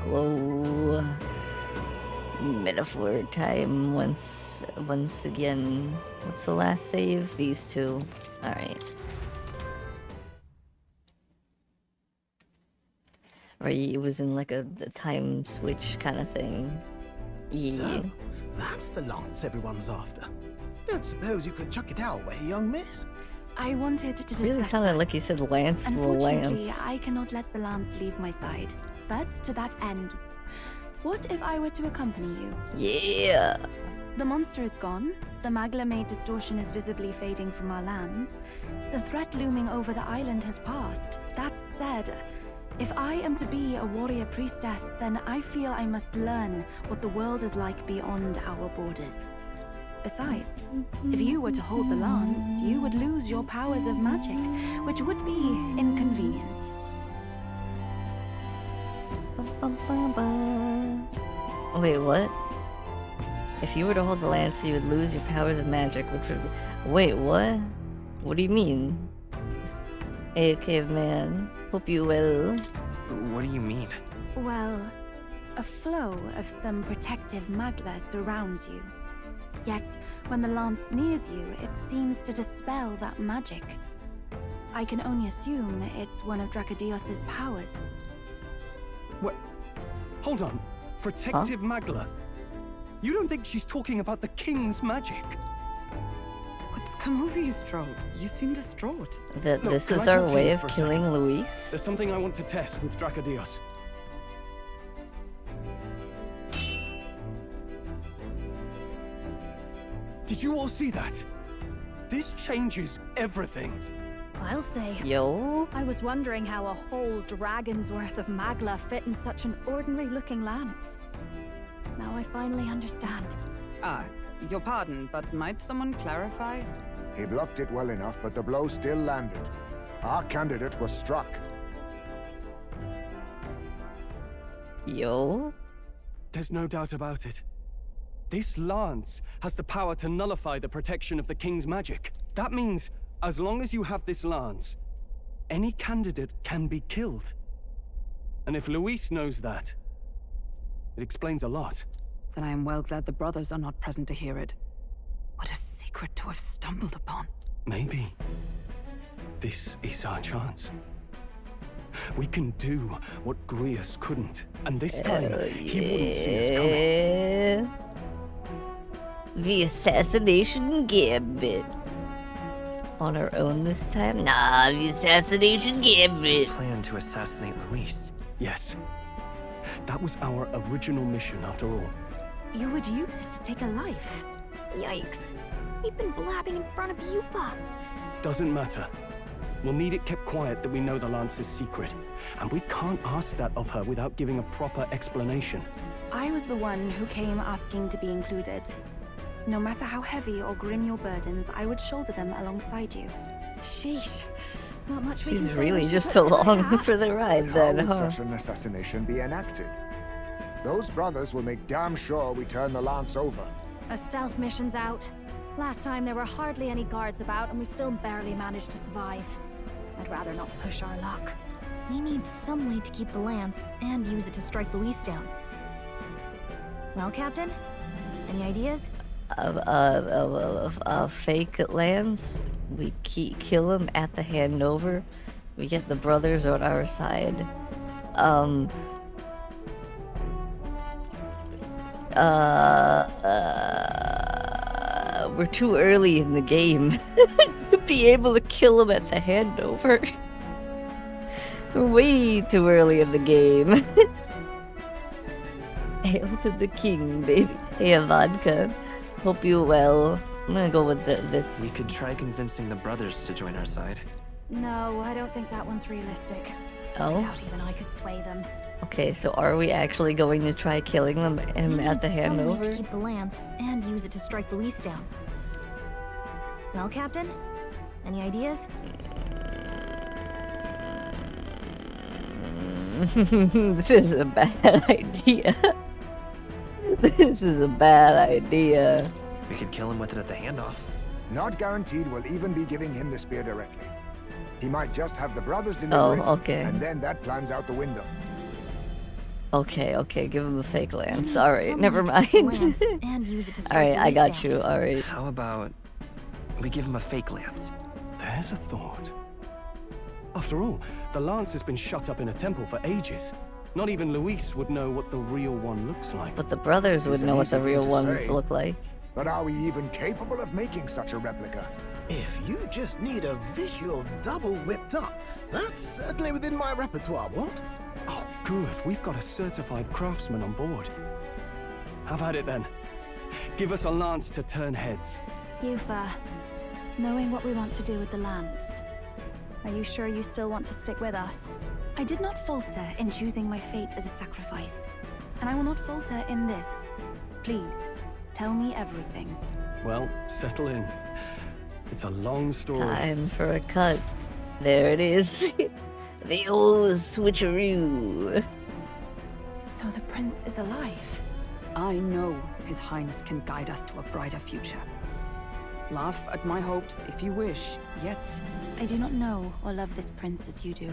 Hello. Metaphor time once again. What's the last save? These two. Alright. Or it was in like the time switch kind of thing. Yeah. So, that's the lance everyone's after. Don't suppose you could chuck it our way, young miss? I wanted to discuss Really sounded that. like he said Lance the Unfortunately, Lance. I cannot let the lance leave my side. But to that end, what if I were to accompany you? Yeah. The monster is gone. The Magla-made distortion is visibly fading from our lands. The threat looming over the island has passed. That said, if I am to be a warrior priestess, then I feel I must learn what the world is like beyond our borders. Besides, if you were to hold the lance, you would lose your powers of magic, which would be inconvenient. Wait, what? If you were to hold the lance, you would lose your powers of magic, which would... Wait, what? What do you mean? Hey, caveman. Hope you well. What do you mean? Well, a flow of some protective magla surrounds you. Yet, when the lance nears you, it seems to dispel that magic. I can only assume it's one of Dracodios's powers. What? Hold on. Protective Magla? You don't think she's talking about the king's magic? What's come over you, Stroll? You seem distraught. That Look, this can is I our talk to way you of for a killing second? Luis? There's something I want to test with Dracodios. Did you all see that? This changes everything. I'll say. Yo? I was wondering how a whole dragon's worth of magla fit in such an ordinary-looking lance. Now I finally understand. Your pardon, but might someone clarify? He blocked it well enough, but the blow still landed. Our candidate was struck. Yo? There's no doubt about it. This lance has the power to nullify the protection of the king's magic. That means, as long as you have this lance, any candidate can be killed. And if Luis knows that, it explains a lot. Then I am well glad the brothers are not present to hear it. What a secret to have stumbled upon. Maybe this is our chance. We can do what Grius couldn't, and this time he wouldn't see us coming. Yeah. The assassination gambit. On our own this time? Nah, the assassination gambit. Plan to assassinate Luis. Yes. That was our original mission after all. You would use it to take a life. Yikes. We've been blabbing in front of Yufa. Doesn't matter. We'll need it kept quiet that we know the lance is secret. And we can't ask that of her without giving a proper explanation. I was the one who came asking to be included. No matter how heavy or grim your burdens, I would shoulder them alongside you. Sheesh. Not much we She's can say really when she just puts it like along that. for the ride How then, would huh? such an assassination be enacted? Those brothers will make damn sure we turn the lance over. A stealth mission's out. Last time there were hardly any guards about and we still barely managed to survive. I'd rather not push our luck. We need some way to keep the lance and use it to strike Luis down. Well, Captain? Any ideas? Fake lands. We kill him at the handover. We get the brothers on our side. We're too early in the game to be able to kill him at the handover. We're way too early in the game. Hail to the king, baby. Hey, Ivanka. Hope you well. I'm gonna go with this. We could try convincing the brothers to join our side. No, I don't think that one's realistic. I Oh? doubt even I could sway them. Okay, so are we actually going to try killing him We at the need some way to handover? keep the lance and use it to strike Luis down. Well, Captain? Any ideas? This is a bad idea. This is a bad idea. We could kill him with it at the handoff. Not guaranteed we'll even be giving him the spear directly. He might just have the brothers deliver it, okay. and then that plan's out the window. Okay, give him a fake We lance. need Alright, someone never to mind. take the lance and use it to strike Alright, I Luis got down. you. Alright. How about we give him a fake lance? There's a thought. After all, the lance has been shut up in a temple for ages. Not even Luis would know what the real one looks like. But the brothers would It's an know what the easy thing real to ones say. look like. But are we even capable of making such a replica? If you just need a visual double whipped up, that's certainly within my repertoire, what? Oh, good. We've got a certified craftsman on board. Have at it then. Give us a lance to turn heads. Yufa, knowing what we want to do with the lance, are you sure you still want to stick with us? I did not falter in choosing my fate as a sacrifice, and I will not falter in this. Please, tell me everything. Well, settle in. It's a long story. Time for a cut. There it is. The old switcheroo. So the prince is alive. I know His Highness can guide us to a brighter future. Laugh at my hopes if you wish, yet I do not know or love this prince as you do.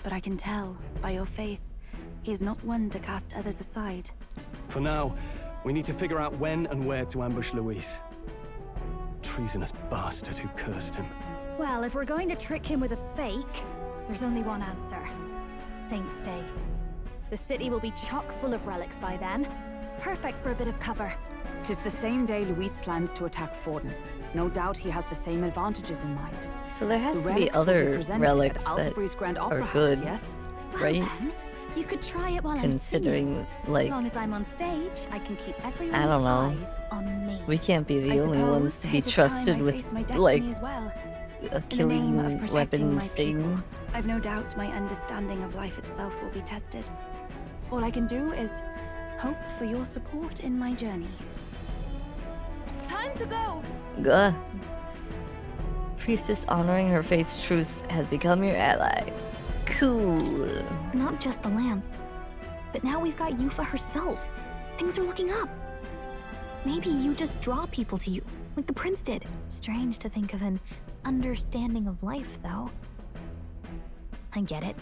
But I can tell, by your faith, he is not one to cast others aside. for now, we need to figure out when and where to ambush Luis. Treasonous bastard who cursed him. Well, if we're going to trick him with a fake, there's only one answer. Saint's Day. The city will be chock full of relics by then. Perfect for a bit of cover. 'tis the same day Luis plans to attack Forden. No doubt he has the same advantages in mind. So there has The to be relics will other presented relics at that Altabri's Grand Opera are House, good, yes? right? Well then, you could try it while I'm Considering, singing. like, As long as I'm on stage, I can keep everyone's I don't know. eyes on me. we can't be the I only suppose ones to be it is trusted time I with, face my destiny like, as well. a In the killing name of protecting weapon my thing. people, I've no doubt my understanding of life itself will be tested. All I can do is hope for your support in my journey. Time to go! Gah. Priestess honoring her faith's truths has become your ally. Cool. Not just the lance, but now we've got Yufa herself. Things are looking up. Maybe you just draw people to you, like the prince did. Strange to think of an understanding of life, though. I get it.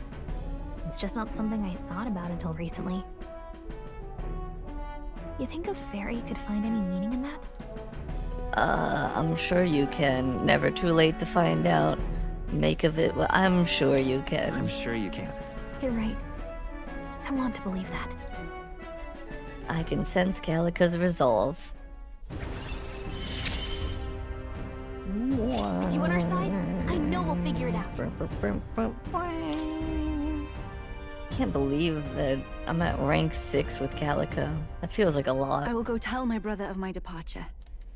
It's just not something I thought about until recently. You think a fairy could find any meaning in that? I'm sure you can. Never too late to find out. Make of it what I'm sure you can. I'm sure you can. You're right. I want to believe that. I can sense Calica's resolve. With you on our side, I know we'll figure it out. Can't believe that I'm at rank 6 with Calica. That feels like a lot. I will go tell my brother of my departure.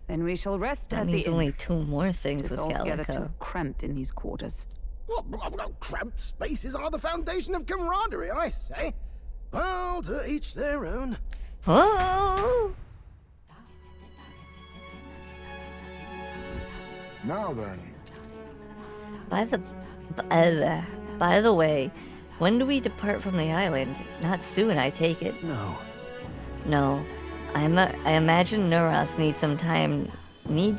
Then we shall rest That at the means inn. only 2 more things It's with altogether Calica. too cramped in these quarters. What, cramped spaces are the foundation of camaraderie, I say. Well, to each their own. Oh! Now then, By the way, when do we depart from the island? Not soon, I take it. No. No, I imagine Nuras needs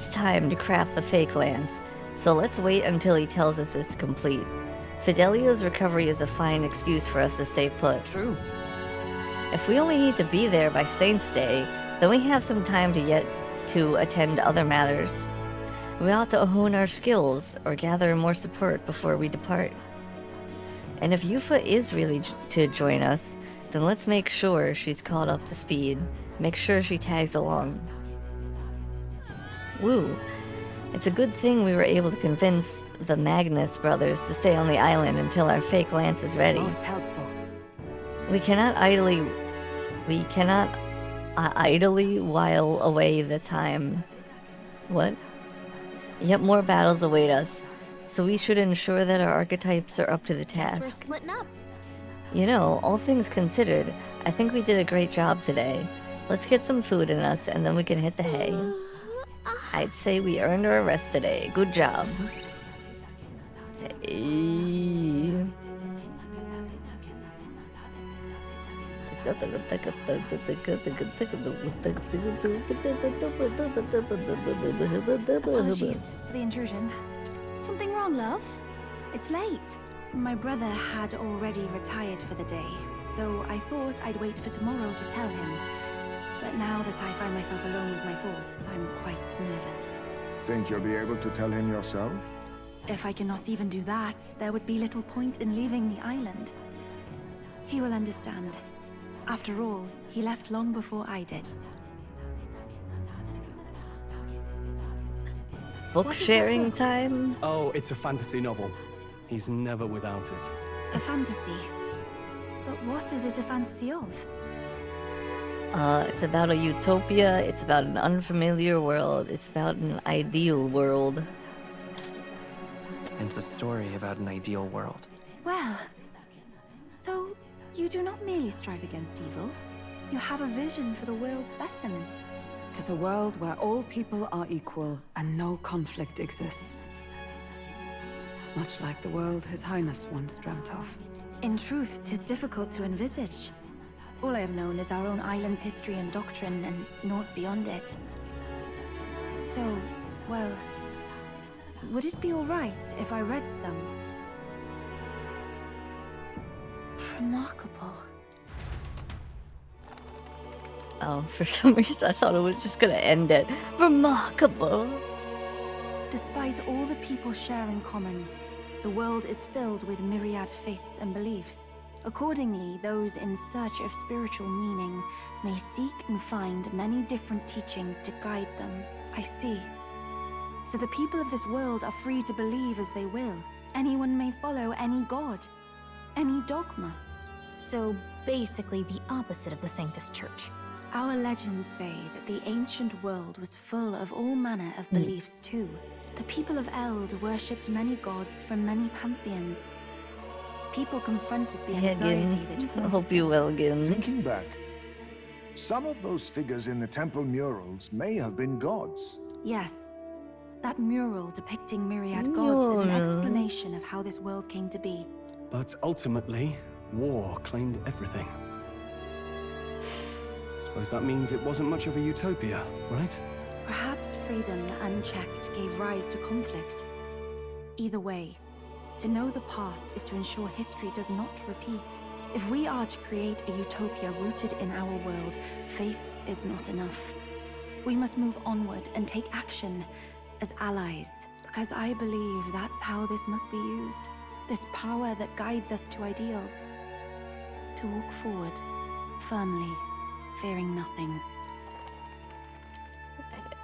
time to craft the fake lance. So let's wait until he tells us it's complete. Fidelio's recovery is a fine excuse for us to stay put. True. If we only need to be there by Saint's Day, then we have some time to attend to other matters. We ought to hone our skills or gather more support before we depart. And if Yufa is really to join us, then let's make sure she's caught up to speed. Make sure she tags along. Woo! It's a good thing we were able to convince the Magnus brothers to stay on the island until our fake lance is ready. Most helpful. We cannot idly while away the time. What? Yet more battles await us, so we should ensure that our archetypes are up to the Guess we're task. splitting up. You know, all things considered, I think we did a great job today. Let's get some food in us and then we can hit the hay. I'd say we earned our rest today. Good job. Hey. Apologies for the intrusion. Something wrong, love? It's late. My brother had already retired for the day, so I thought I'd wait for tomorrow to tell him. But now that I find myself alone with my thoughts, I'm quite nervous. Think you'll be able to tell him yourself? If I cannot even do that, there would be little point in leaving the island. He will understand. After all, he left long before I did. Book sharing time? Oh, it's a fantasy novel. He's never without it. A fantasy? But what is it a fantasy of? It's about a utopia, it's about an unfamiliar world, it's about an ideal world. It's a story about an ideal world. Well, so you do not merely strive against evil. You have a vision for the world's betterment. 'Tis a world where all people are equal and no conflict exists. Much like the world His Highness once dreamt of. In truth, 'tis difficult to envisage. All I have known is our own island's history and doctrine, and naught beyond it. So, well, would it be all right if I read some? Remarkable. Oh, for some reason I thought it was just gonna end at remarkable. Despite all the people share in common, the world is filled with myriad faiths and beliefs. Accordingly, those in search of spiritual meaning may seek and find many different teachings to guide them. I see. So the people of this world are free to believe as they will. Anyone may follow any god, any dogma. So basically the opposite of the Sanctus Church. Our legends say that the ancient world was full of all manner of beliefs too. The people of Eld worshipped many gods from many pantheons. People confronted the anxiety that I haunted hope you will, Gin. Thinking back, some of those figures in the temple murals may have been gods. Yes. That mural depicting myriad gods is an explanation of how this world came to be. But ultimately, war claimed everything. Suppose that means it wasn't much of a utopia, right? Perhaps freedom unchecked gave rise to conflict. Either way, to know the past is to ensure history does not repeat. If we are to create a utopia rooted in our world, faith is not enough. We must move onward and take action as allies, because I believe that's how this must be used. This power that guides us to ideals. To walk forward, firmly, fearing nothing.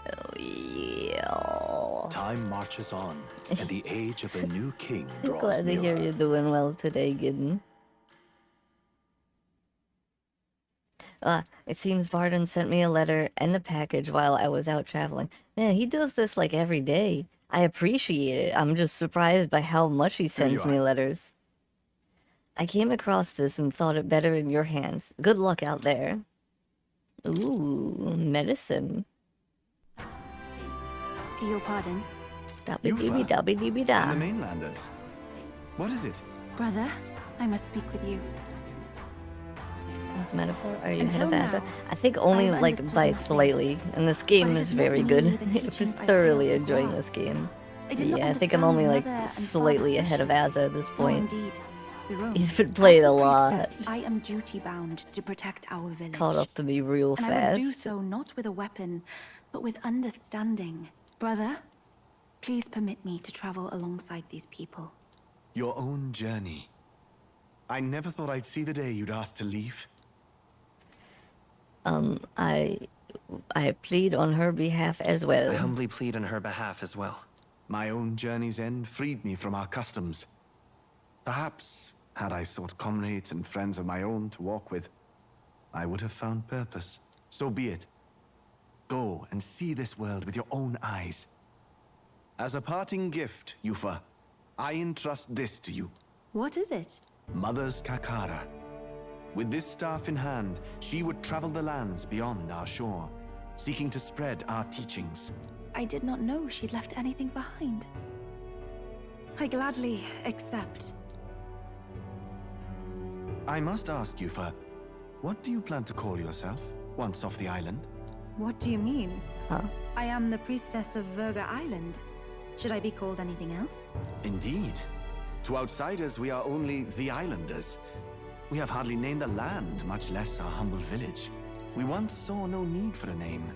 Oh, yeah. Time marches on, and the age of a new king draws Glad to hear nearer. you're doing well today, Gideon. It seems Varden sent me a letter and a package while I was out traveling. Man, he does this like every day. I appreciate it. I'm just surprised by how much he sends me letters. I came across this and thought it better in your hands. Good luck out there. Ooh, medicine. Your pardon? Dabby-dibby-dabby-dibby-da. And the mainlanders. What is it? Brother, I must speak with you. As metaphor, are you Until ahead of Asa? now, I think only I've like understood by nothing. slightly, and this game But it is is not very good. merely the I was teachings I thoroughly failed to enjoying grasp. this game. I did not Yeah, I think I'm understand only like mother and slightly father's ahead of wishes. Asa at this Nor point. indeed your own. He's been played As a the lot. priestess, I am duty-bound to protect our village. Caught up to me real And I would do fast. so not with a weapon, but with understanding. Brother, please permit me to travel alongside these people. Your own journey. I never thought I'd see the day you'd ask to leave. I plead on her behalf as well. I humbly plead on her behalf as well. My own journey's end freed me from our customs. Perhaps, had I sought comrades and friends of my own to walk with, I would have found purpose. So be it. Go and see this world with your own eyes. As a parting gift, Yufa, I entrust this to you. What is it? Mother's Kakara. With this staff in hand, she would travel the lands beyond our shore, seeking to spread our teachings. I did not know she'd left anything behind. I gladly accept. I must ask, Yufa, what do you plan to call yourself, once off the island? What do you mean? Huh? I am the priestess of Verga Island. Should I be called anything else? Indeed. To outsiders, we are only the islanders. We have hardly named the land, much less our humble village. We once saw no need for a name.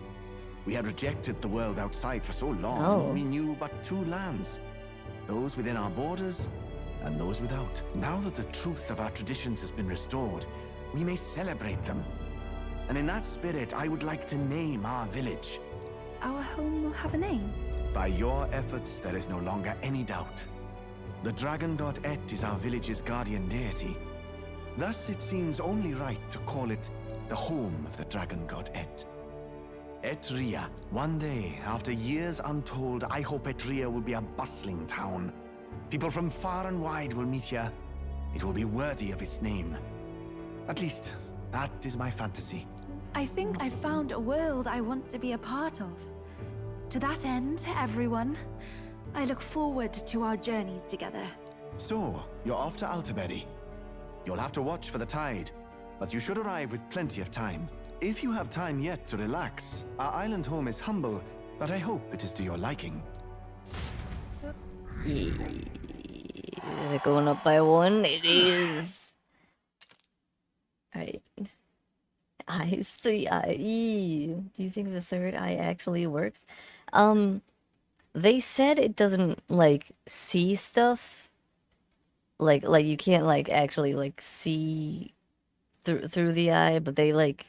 We had rejected the world outside for so long, we knew but two lands. Those within our borders, and those without. Now that the truth of our traditions has been restored, we may celebrate them. And in that spirit, I would like to name our village. Our home will have a name? By your efforts, there is no longer any doubt. The dragon god Et is our village's guardian deity. Thus, it seems only right to call it the home of the dragon god Et. Etria. One day, after years untold, I hope Etria will be a bustling town. People from far and wide will meet here. It will be worthy of its name. At least, that is my fantasy. I think I've found a world I want to be a part of. To that end, everyone, I look forward to our journeys together. So, you're off to Altaberry. You'll have to watch for the tide, but you should arrive with plenty of time. If you have time yet to relax, our island home is humble, but I hope it is to your liking. Is it going up by one? It is. Alright. Eyes, 3 eye. Do you think the third eye actually works? They said it doesn't, like, see stuff. Like you can't, like, actually, like, see through the eye, but they, like...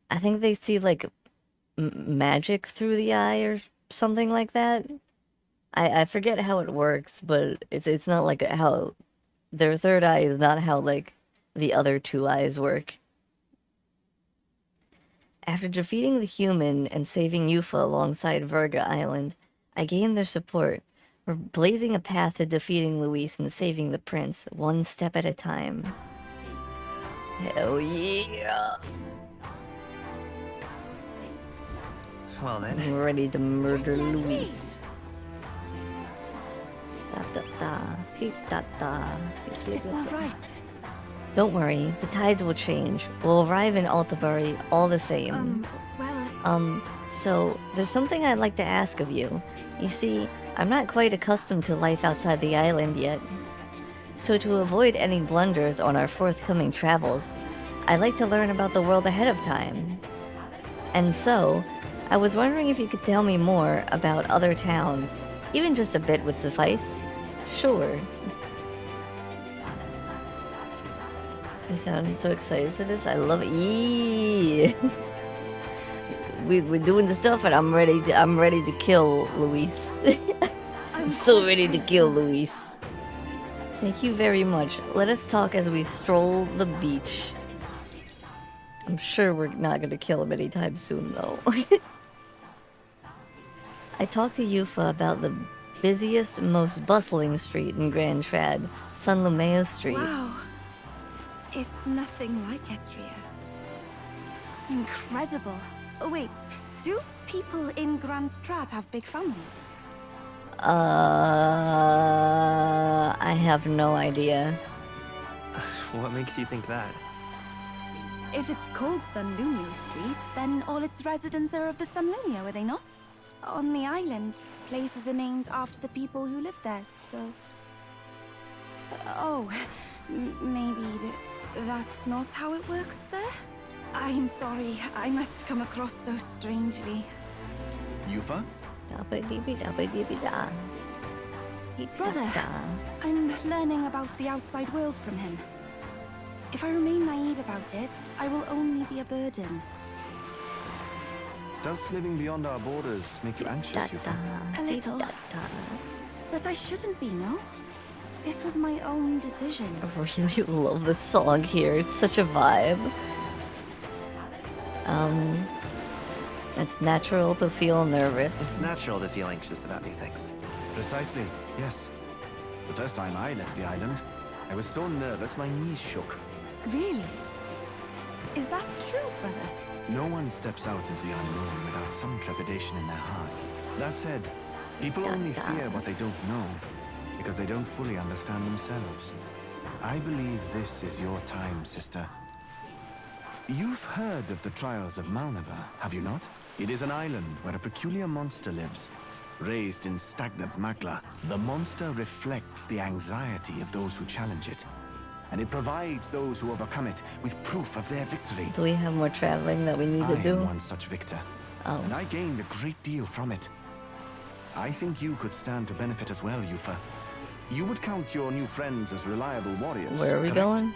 I think they see, like, magic through the eye or something like that. I forget how it works, but it's not like how... Their third eye is not how, like, the other two eyes work. After defeating the human and saving Yufa alongside Verga Island, I gained their support. We're blazing a path to defeating Luis and saving the prince, one step at a time. Hell yeah! Well then. I'm ready to murder Luis. It's all right. Don't worry, the tides will change. We'll arrive in Altaberry all the same. So there's something I'd like to ask of you. You see, I'm not quite accustomed to life outside the island yet. So to avoid any blunders on our forthcoming travels, I'd like to learn about the world ahead of time. And so, I was wondering if you could tell me more about other towns. Even just a bit would suffice. Sure. I sound so excited for this. I love it. Yee! We're doing the stuff, and I'm ready to kill Luis. I'm so ready to kill Luis. Thank you very much. Let us talk as we stroll the beach. I'm sure we're not gonna kill him anytime soon, though. I talked to Yufa about the busiest, most bustling street in Grand Trad, San Lumeo Street. Wow. It's nothing like Etria. Incredible. Oh, wait. Do people in Grand Trad have big families? I have no idea. What makes you think that? If it's called San Lumio Street, then all its residents are of the San Lumio, are they not? On the island, places are named after the people who live there, so... maybe that's not how it works there? I'm sorry, I must come across so strangely. Yufa? Brother, I'm learning about the outside world from him. If I remain naive about it, I will only be a burden. Does living beyond our borders make you anxious, Yufa? A little. But I shouldn't be, no? This was my own decision. I really love this song here. It's such a vibe. It's natural to feel nervous. It's natural to feel anxious about new things. Precisely, yes. The first time I left the island, I was so nervous my knees shook. Really? Is that true, brother? No one steps out into the unknown without some trepidation in their heart. That said, people only fear what they don't know, because they don't fully understand themselves. I believe this is your time, sister. You've heard of the trials of Malnever, have you not? It is an island where a peculiar monster lives. Raised in stagnant magla, the monster reflects the anxiety of those who challenge it. And it provides those who overcome it with proof of their victory. Do we have more traveling that we need to I do? am one such victor, Oh. and I gained a great deal from it. I think you could stand to benefit as well, Yufa. You would count your new friends as reliable warriors. Where are we correct? going?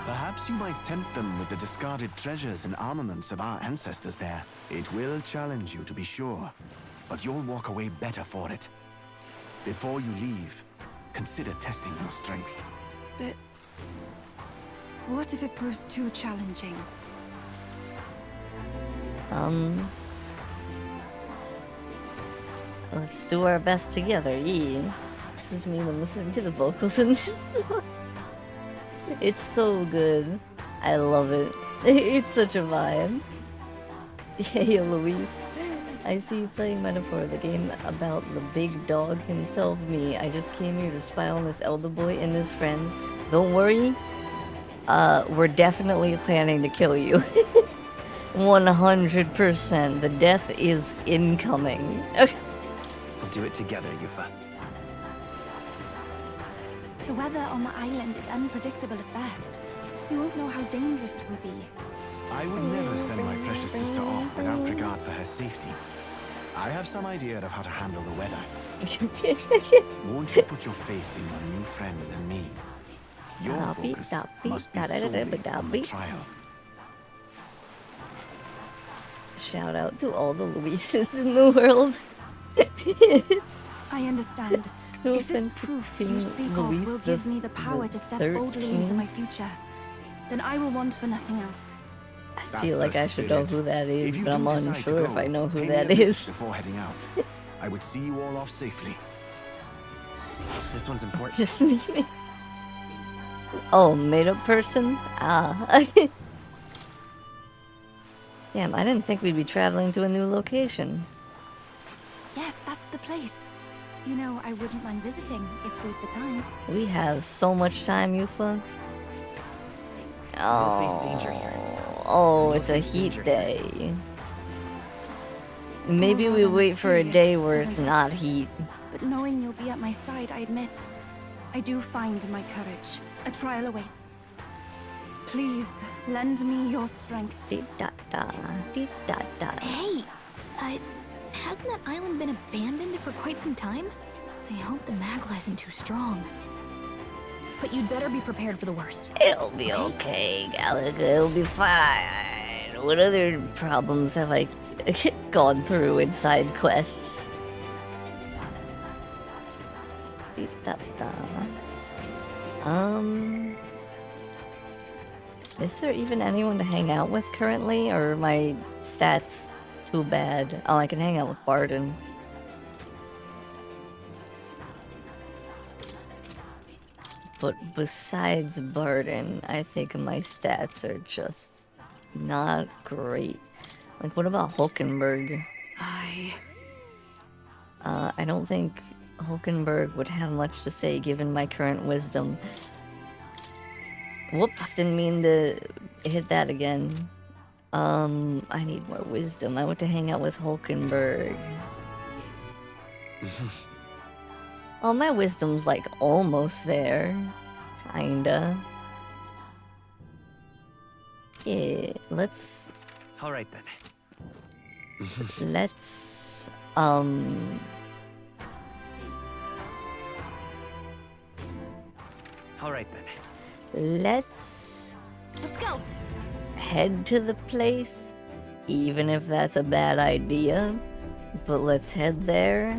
Perhaps you might tempt them with the discarded treasures and armaments of our ancestors there. It will challenge you, to be sure, but you'll walk away better for it. Before you leave, consider testing your strength. But what if it proves too challenging? Let's do our best together, yee. This is me when listening to the vocals in this song. It's so good. I love it. It's such a vibe. Hey, Luis. I see you playing Metaphor, the game about the big dog himself, me. I just came here to spy on this elder boy and his friends. Don't worry. We're definitely planning to kill you. 100%. The death is incoming. We'll do it together, Yufa. The weather on the island is unpredictable at best. We won't know how dangerous it will be. I would never send my precious sister off without regard for her safety. I have some idea of how to handle the weather. Won't you put your faith in your new friend and me? Your focus must be solely on the trial. Shout out to all the Luises in the world. I understand. No If this offense to proof King you speak Luis of will give me the power to step boldly into my future, then I will want for nothing else. I feel like I should know who that is, but I'm unsure if I know who pay that me a visit is. before heading out. I would see you all off safely. This one's important. Just me. Oh, made up person? Ah. Damn, I didn't think we'd be traveling to a new location. Yes, that's the place. You know, I wouldn't mind visiting if we've the time. We have so much time, Yufa. We'll face danger here. Oh, it's a heat day. Maybe we wait for a day where it's not heat. But knowing you'll be at my side, I admit, I do find my courage. A trial awaits. Please, lend me your strength. Dee-da-da, dee-da-da. Hey, hasn't that island been abandoned for quite some time? I hope the Magla isn't too strong. But you'd better be prepared for the worst. It'll be okay, Galaga. It'll be fine. What other problems have I gone through in side quests? Dee-da-da. Is there even anyone to hang out with currently, or are my stats too bad? Oh, I can hang out with Barden. But besides Barden, I think my stats are just not great. Like, what about Hulkenberg? I don't think Hulkenberg would have much to say given my current wisdom. Whoops, didn't mean to hit that again. I need more wisdom. I want to hang out with Hulkenberg. Oh, my wisdom's like almost there. Kinda. Yeah, let's... Alright then. let's... Alright then. Let's go. head to the place, even if that's a bad idea. But let's head there,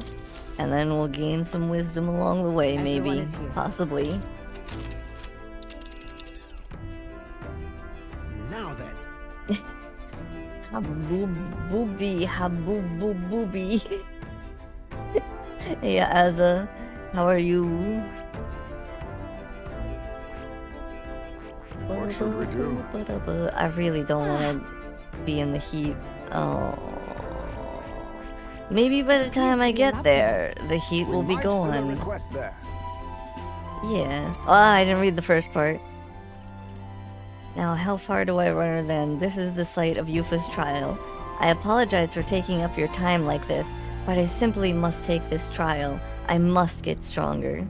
and then we'll gain some wisdom along the way, Everyone maybe, is here. possibly. Now then. Haboob-booby, haboob-boob-booby. Hey, Azza, how are you? What should we do? I really don't want to be in the heat. Oh. Maybe by the time I get there, the heat will be Might fill a gone. request there. Yeah. Oh, I didn't read the first part. Now, how far do I run her then? This is the site of Yufa's trial. I apologize for taking up your time like this, but I simply must take this trial. I must get stronger.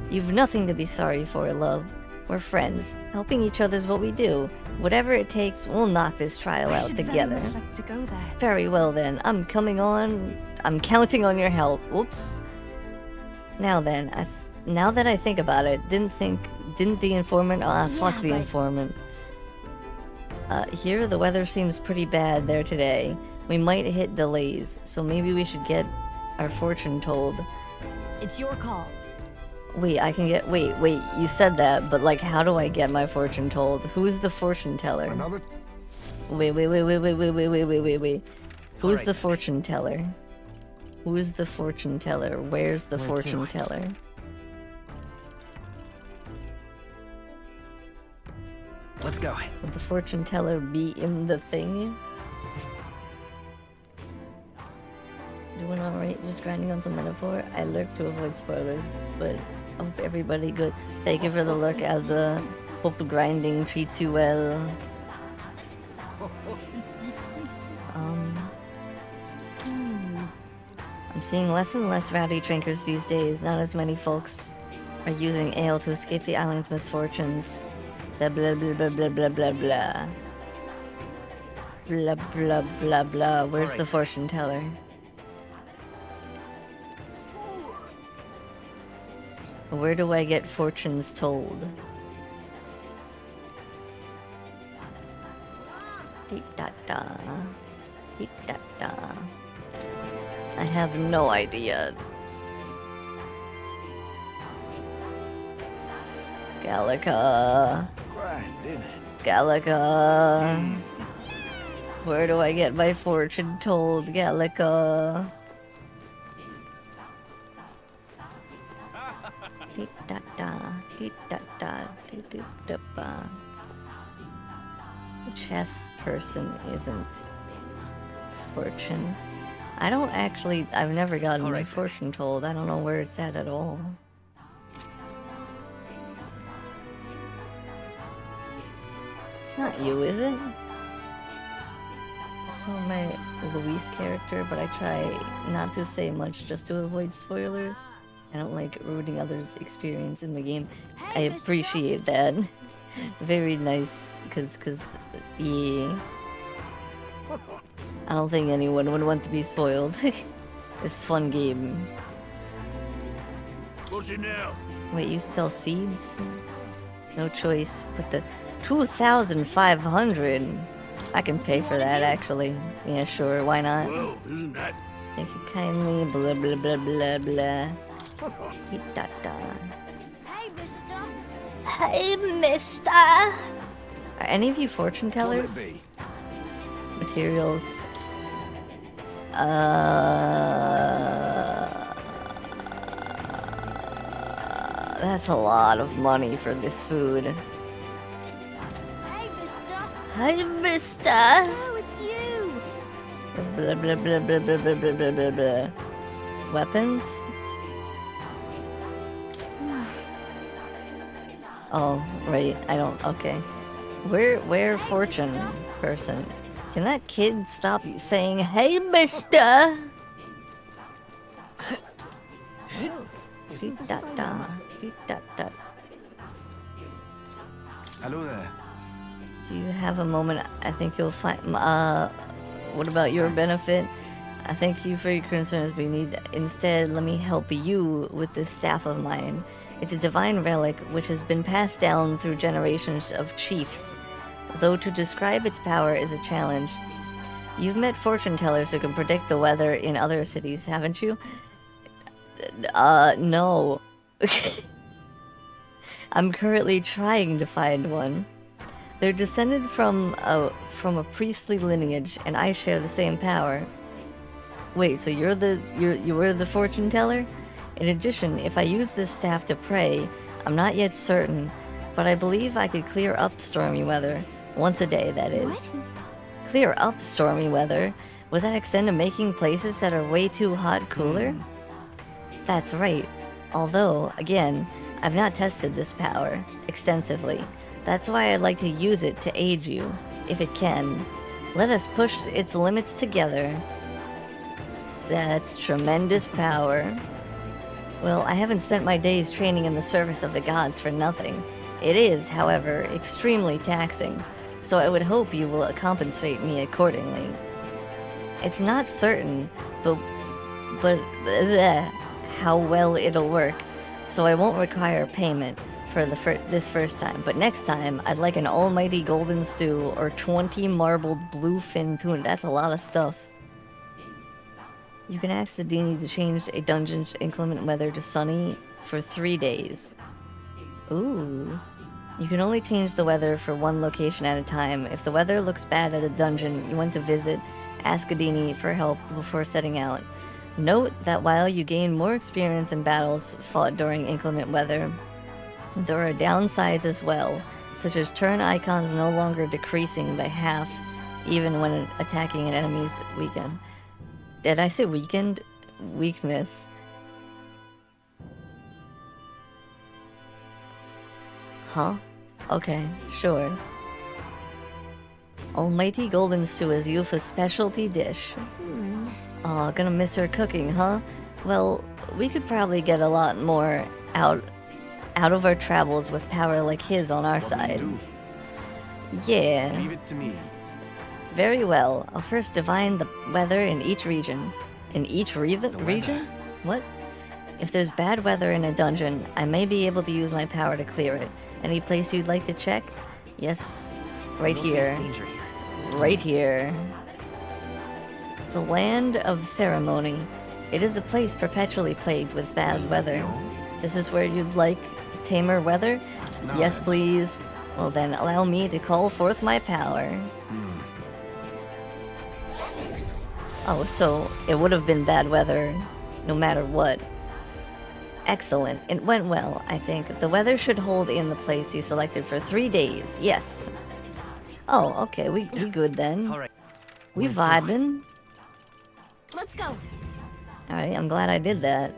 You've nothing to be sorry for, love. We're friends. Helping each other's what we do. Whatever it takes, we'll knock this trial I out should together. very much like to go there. Very well then, I'm coming on. I'm counting on your help. Oops. Now then, now that I think about it, didn't the informant? Fuck the informant. Here the weather seems pretty bad there today. We might hit delays, so maybe we should get our fortune told. It's your call. Wait, I can get. Wait, you said that, but like, how do I get my fortune told? Who's the fortune teller? Another? Wait. Who's the fortune teller? Who's the fortune teller? Where's the fortune teller? Let's go. Would the fortune teller be in the thing? Doing alright, just grinding on some metaphor. I lurk to avoid spoilers, but hope everybody good. Thank you for the lurk, Azza. Hope the grinding treats you well. I'm seeing less and less rowdy drinkers these days. Not as many folks are using ale to escape the island's misfortunes. Blah blah blah blah blah blah blah blah. Blah blah blah blah. Where's the fortune teller? Where do I get fortunes told? Dee-da-da. Dee-da-da. I have no idea. Gallica. Gallica. Where do I get my fortune told, Gallica? The chess person isn't fortune. I don't actually. I've never gotten my fortune told. I don't know where it's at all. It's not you, is it? It's not my Luis character, but I try not to say much just to avoid spoilers. I don't like ruining others' experience in the game. I appreciate that. Very nice, cause yeah. I don't think anyone would want to be spoiled. It's a fun game. What's it now? Wait, you sell seeds? No choice, but the 2,500. I can pay for that, actually. Yeah, sure, why not? Well, isn't that? Thank you kindly. Blah blah blah blah blah. Da-da. Hey, mister. Hey, mister. Are any of you fortune tellers? Materials. That's a lot of money for this food. Hey, mister. Hi, mister. Oh, it's you. Blah blah blah blah blah blah blah blah blah blah. Weapons? Oh, right. I don't. Okay. Where fortune person? Can that kid stop saying, "Hey, mister"? Dee-da-da, dee-da-da. Hello there. Do you have a moment? I think you'll find. What about your benefit? I thank you for your concerns, but you need. Instead, let me help you with this staff of mine. It's a divine relic which has been passed down through generations of chiefs, though to describe its power is a challenge. You've met fortune tellers who can predict the weather in other cities, haven't you? No. I'm currently trying to find one. They're descended from a priestly lineage, and I share the same power. Wait, so you're the fortune teller? In addition, if I use this staff to pray, I'm not yet certain, but I believe I could clear up stormy weather. Once a day, that is. What? Clear up stormy weather? Would that extend to making places that are way too hot cooler? That's right. Although, again, I've not tested this power extensively. That's why I'd like to use it to aid you, if it can. Let us push its limits together. That's tremendous power. Well, I haven't spent my days training in the service of the gods for nothing. It is, however, extremely taxing, so I would hope you will compensate me accordingly. It's not certain, but how well it'll work, so I won't require payment for this first time. But next time, I'd like an almighty golden stew or 20 marbled bluefin tuna. That's a lot of stuff. You can ask the Dini to change a dungeon's inclement weather to sunny for 3 days. Ooh. You can only change the weather for one location at a time. If the weather looks bad at a dungeon you want to visit, ask Adini for help before setting out. Note that while you gain more experience in battles fought during inclement weather, there are downsides as well, such as turn icons no longer decreasing by half even when attacking an enemy's weekend. Did I say weekend? Weakness. Huh? Okay, sure. Almighty Golden Stew is Yufa's specialty dish. Aw, gonna miss her cooking, huh? Well, we could probably get a lot more out of our travels with power like his on our side. Yeah. Leave it to me. Very well. I'll first divine the weather in each region. In each region? What? If there's bad weather in a dungeon, I may be able to use my power to clear it. Any place you'd like to check? Yes, right here. Right here. The Land of Ceremony. It is a place perpetually plagued with bad weather. This is where you'd like tamer weather? Yes, please. Well then, allow me to call forth my power. Oh, so it would have been bad weather no matter what. Excellent. It went well, I think. The weather should hold in the place you selected for 3 days. Yes. Oh, okay. We good then. All right. We vibing. Let's go. Alright, I'm glad I did that.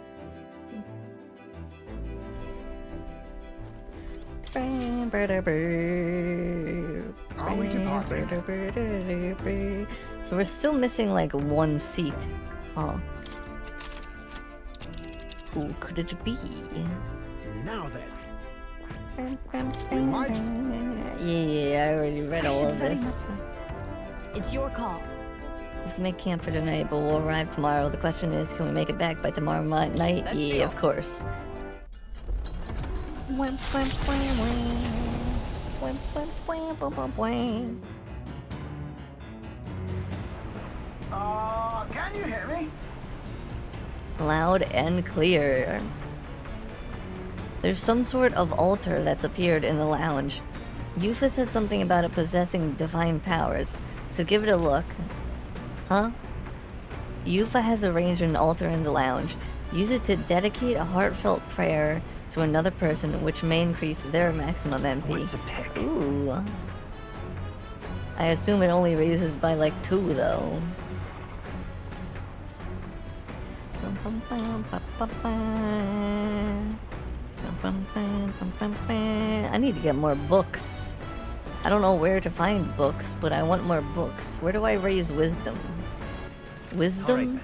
Are we departing? So we're still missing like 1 seat. Huh. Who could it be? Now then. We might. Yeah, I already read all of this. It's your call. We have to make camp for tonight, but we'll arrive tomorrow. The question is, can we make it back by tomorrow night? Yeah, of course. Can you hear me? Loud and clear. There's some sort of altar that's appeared in the lounge. Yufa said something about it possessing divine powers, so give it a look. Huh? Yufa has arranged an altar in the lounge. Use it to dedicate a heartfelt prayer to another person, which may increase their maximum MP. What to pick? Ooh. I assume it only raises by like 2 though. I need to get more books. I don't know where to find books, but I want more books. Where do I raise wisdom? Wisdom?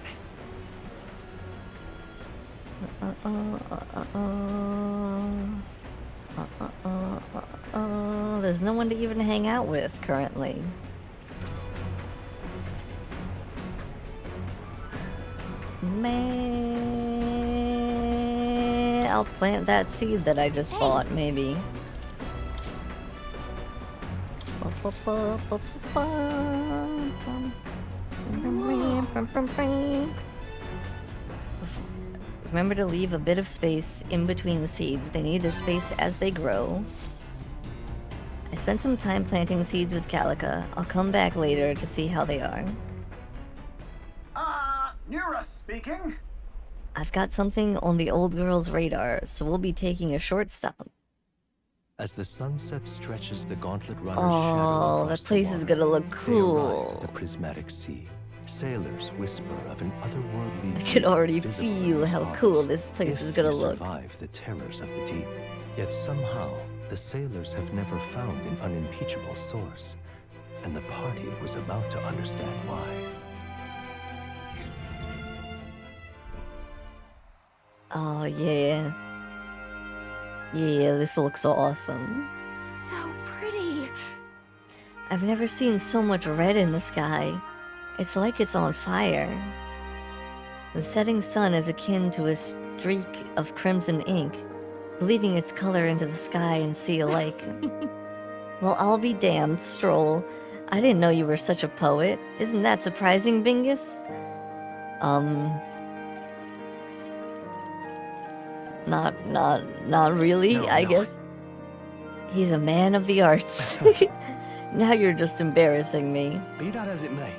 There's no one to even hang out with currently. Man, I'll plant that seed that I just bought, maybe. Remember to leave a bit of space in between the seeds. They need their space as they grow. I spent some time planting seeds with Calica. I'll come back later to see how they are. Nura speaking. I've got something on the old girl's radar, so we'll be taking a short stop. As the sunset stretches the gauntlet runner's Oh, that place is gonna look cool. The prismatic sea. Sailors whisper of an otherworldly. I can already visible feel how stars cool this place if is gonna they look. Survive the terrors of the deep. Yet somehow the sailors have never found an unimpeachable source. and the party was about to understand why. Oh, yeah. Yeah, this looks awesome. So pretty. I've never seen so much red in the sky. It's like it's on fire. The setting sun is akin to a streak of crimson ink, bleeding its color into the sky and sea alike. Well, I'll be damned, Stroll. I didn't know you were such a poet. Isn't that surprising, Bingus? Not really, No, I no. guess. He's a man of the arts. Now you're just embarrassing me. Be that as it may.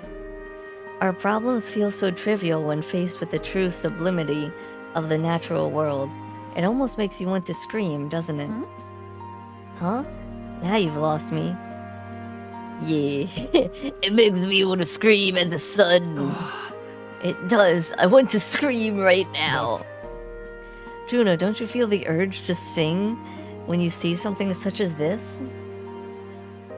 Our problems feel so trivial when faced with the true sublimity of the natural world. It almost makes you want to scream, doesn't it? Huh? Now you've lost me. Yeah, it makes me want to scream at the sun. It does. I want to scream right now. Juno, don't you feel the urge to sing when you see something such as this?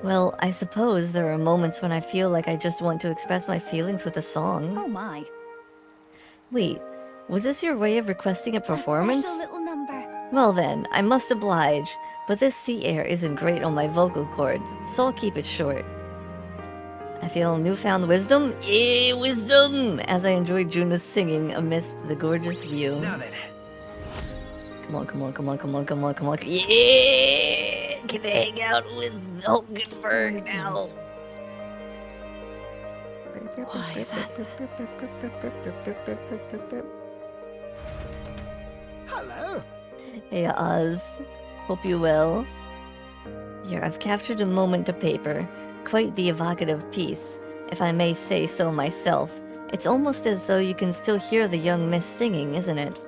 Well, I suppose there are moments when I feel like I just want to express my feelings with a song. Oh my. Wait, was this your way of requesting a performance? A special little number. Well then, I must oblige, but this sea air isn't great on my vocal cords, so I'll keep it short. I feel newfound wisdom, wisdom, as I enjoy Juno's singing amidst the gorgeous view. Now then. Come on, come on, come on, come on, come on, come on. Yeah! Can I hang out with Hulkenberg now? Why, that's... Hello. Hey, Oz. Hope you well. Here, I've captured a moment to paper. Quite the evocative piece, if I may say so myself. It's almost as though you can still hear the young miss singing, isn't it?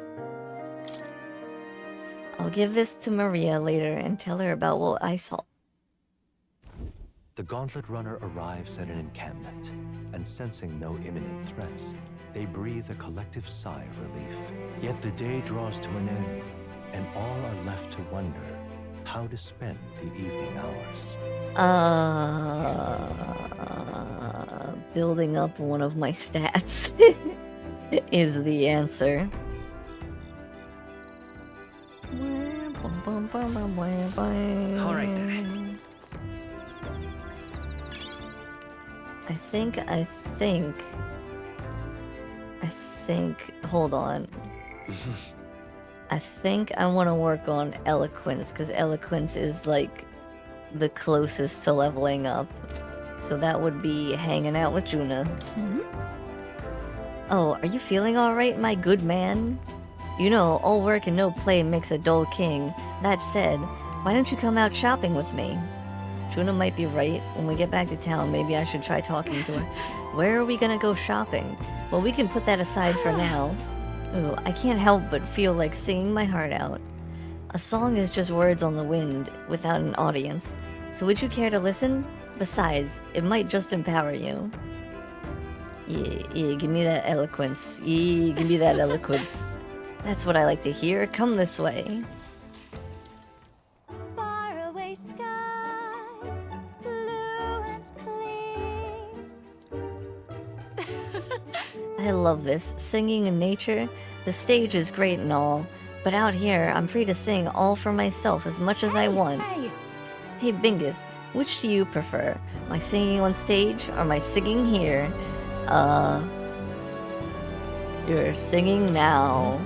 I'll give this to Maria later and tell her about what I saw. The Gauntlet Runner arrives at an encampment, and sensing no imminent threats, they breathe a collective sigh of relief. Yet the day draws to an end, and all are left to wonder how to spend the evening hours. Building up one of my stats is the answer. Alright then. I think, hold on. I think I want to work on eloquence, because eloquence is like the closest to leveling up. So that would be hanging out with Juna. Oh, are you feeling alright, my good man? You know, all work and no play makes a dull king. That said, why don't you come out shopping with me? Juna might be right. When we get back to town, maybe I should try talking to her. Where are we gonna go shopping? Well, we can put that aside for now. Ooh, I can't help but feel like singing my heart out. A song is just words on the wind, without an audience. So would you care to listen? Besides, it might just empower you. Yeah, give me that eloquence. Yeah, give me that eloquence. That's what I like to hear. Come this way. Faraway sky, blue and clear. I love this. Singing in nature, the stage is great and all, but out here, I'm free to sing all for myself as much as I want. Hey Bingus, which do you prefer? My singing on stage or my singing here? You're singing now.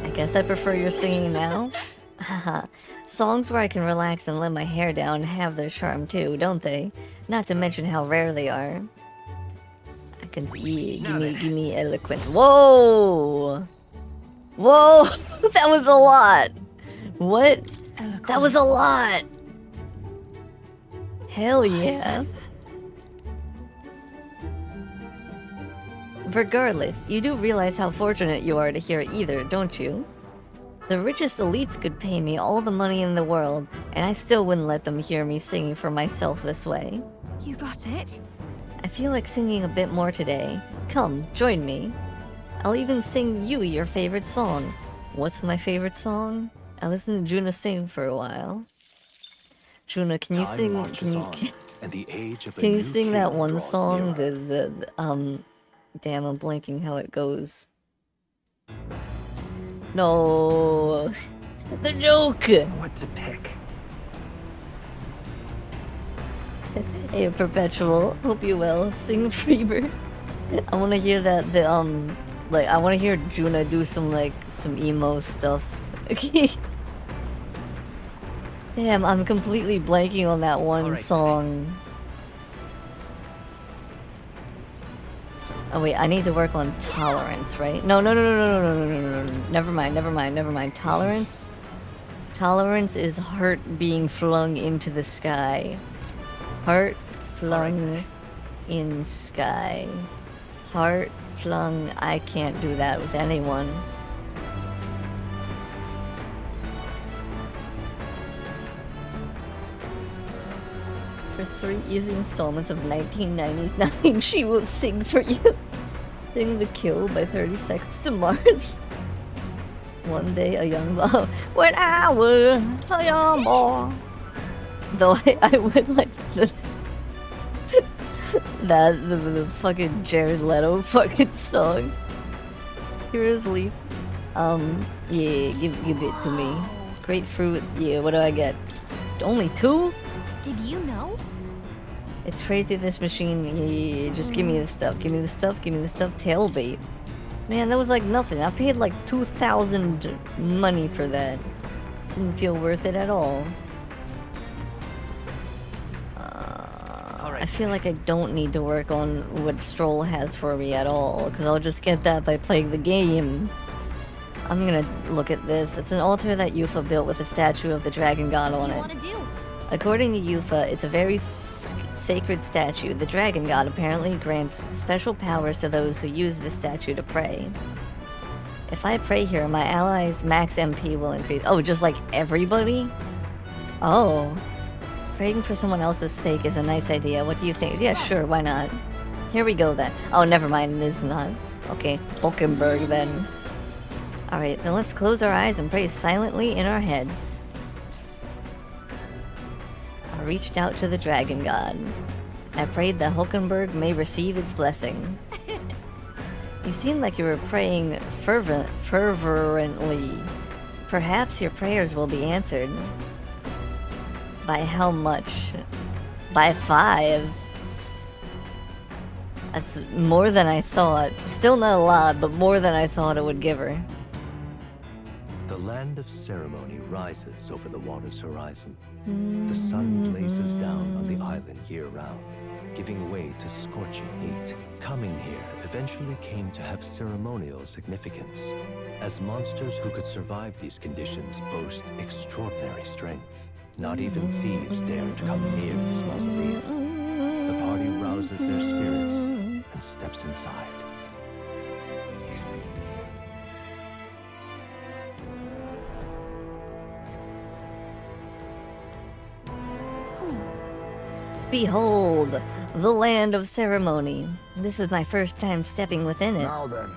I guess I prefer your singing now. Haha. Songs where I can relax and let my hair down have their charm too, don't they? Not to mention how rare they are. I can see. Give me eloquence. Whoa! Whoa! That was a lot! What? That was a lot! Hell yeah. Regardless, you do realize how fortunate you are to hear either, don't you? The richest elites could pay me all the money in the world, and I still wouldn't let them hear me singing for myself this way. You got it? I feel like singing a bit more today. Come, join me. I'll even sing you your favorite song. What's my favorite song? I listened to Juna sing for a while. Juna, can you sing? and the age of a Can you new sing king that one draws song? nearer. Damn, I'm blanking how it goes. No, the joke. What to pick? Hey, Perpetual, hope you well. Sing Freebird. I want to hear that. Like I want to hear Juna do some emo stuff. Damn, I'm completely blanking on that one song. Oh wait, I need to work on tolerance, right? No. Never mind. Tolerance? Tolerance is heart being flung into the sky. Heart flung in sky. Heart flung... I can't do that with anyone. For 3 easy installments of 1999, she will sing for you. Sing The Kill by 30 Seconds to Mars. One day a young boy. When I was a young boy. Though I would like the the fucking Jared Leto fucking song. Heroes Leaf. Yeah, give it to me. Grapefruit, yeah, what do I get? Only 2? Did you know? It's crazy, this machine. Yeah, just give me the stuff. Give me the stuff. Give me the stuff. Tailbait. Man, that was like nothing. I paid like 2,000 money for that. Didn't feel worth it at all. I feel like I don't need to work on what Stroll has for me at all, because I'll just get that by playing the game. I'm gonna look at this. It's an altar that Yufa built with a statue of the dragon god on it. What do you want to do? According to Yufa, it's a very sacred statue. The dragon god apparently grants special powers to those who use this statue to pray. If I pray here, my allies' max MP will increase. Oh, just like everybody? Oh. Praying for someone else's sake is a nice idea. What do you think? Yeah, sure, why not? Here we go then. Oh, never mind, it is not. Okay, Hulkenberg then. Alright, then let's close our eyes and pray silently in our heads. I reached out to the dragon god. I prayed that Hulkenberg may receive its blessing. You seem like you were praying fervently. Perhaps your prayers will be answered. By how much? By 5. That's more than I thought. Still not a lot, but more than I thought it would give her. The land of ceremony rises over the water's horizon. The sun blazes down on the island year-round, giving way to scorching heat. Coming here eventually came to have ceremonial significance, as monsters who could survive these conditions boast extraordinary strength. Not even thieves dared come near this mausoleum. The party rouses their spirits and steps inside. Behold, the land of ceremony. This is my first time stepping within it. Now then.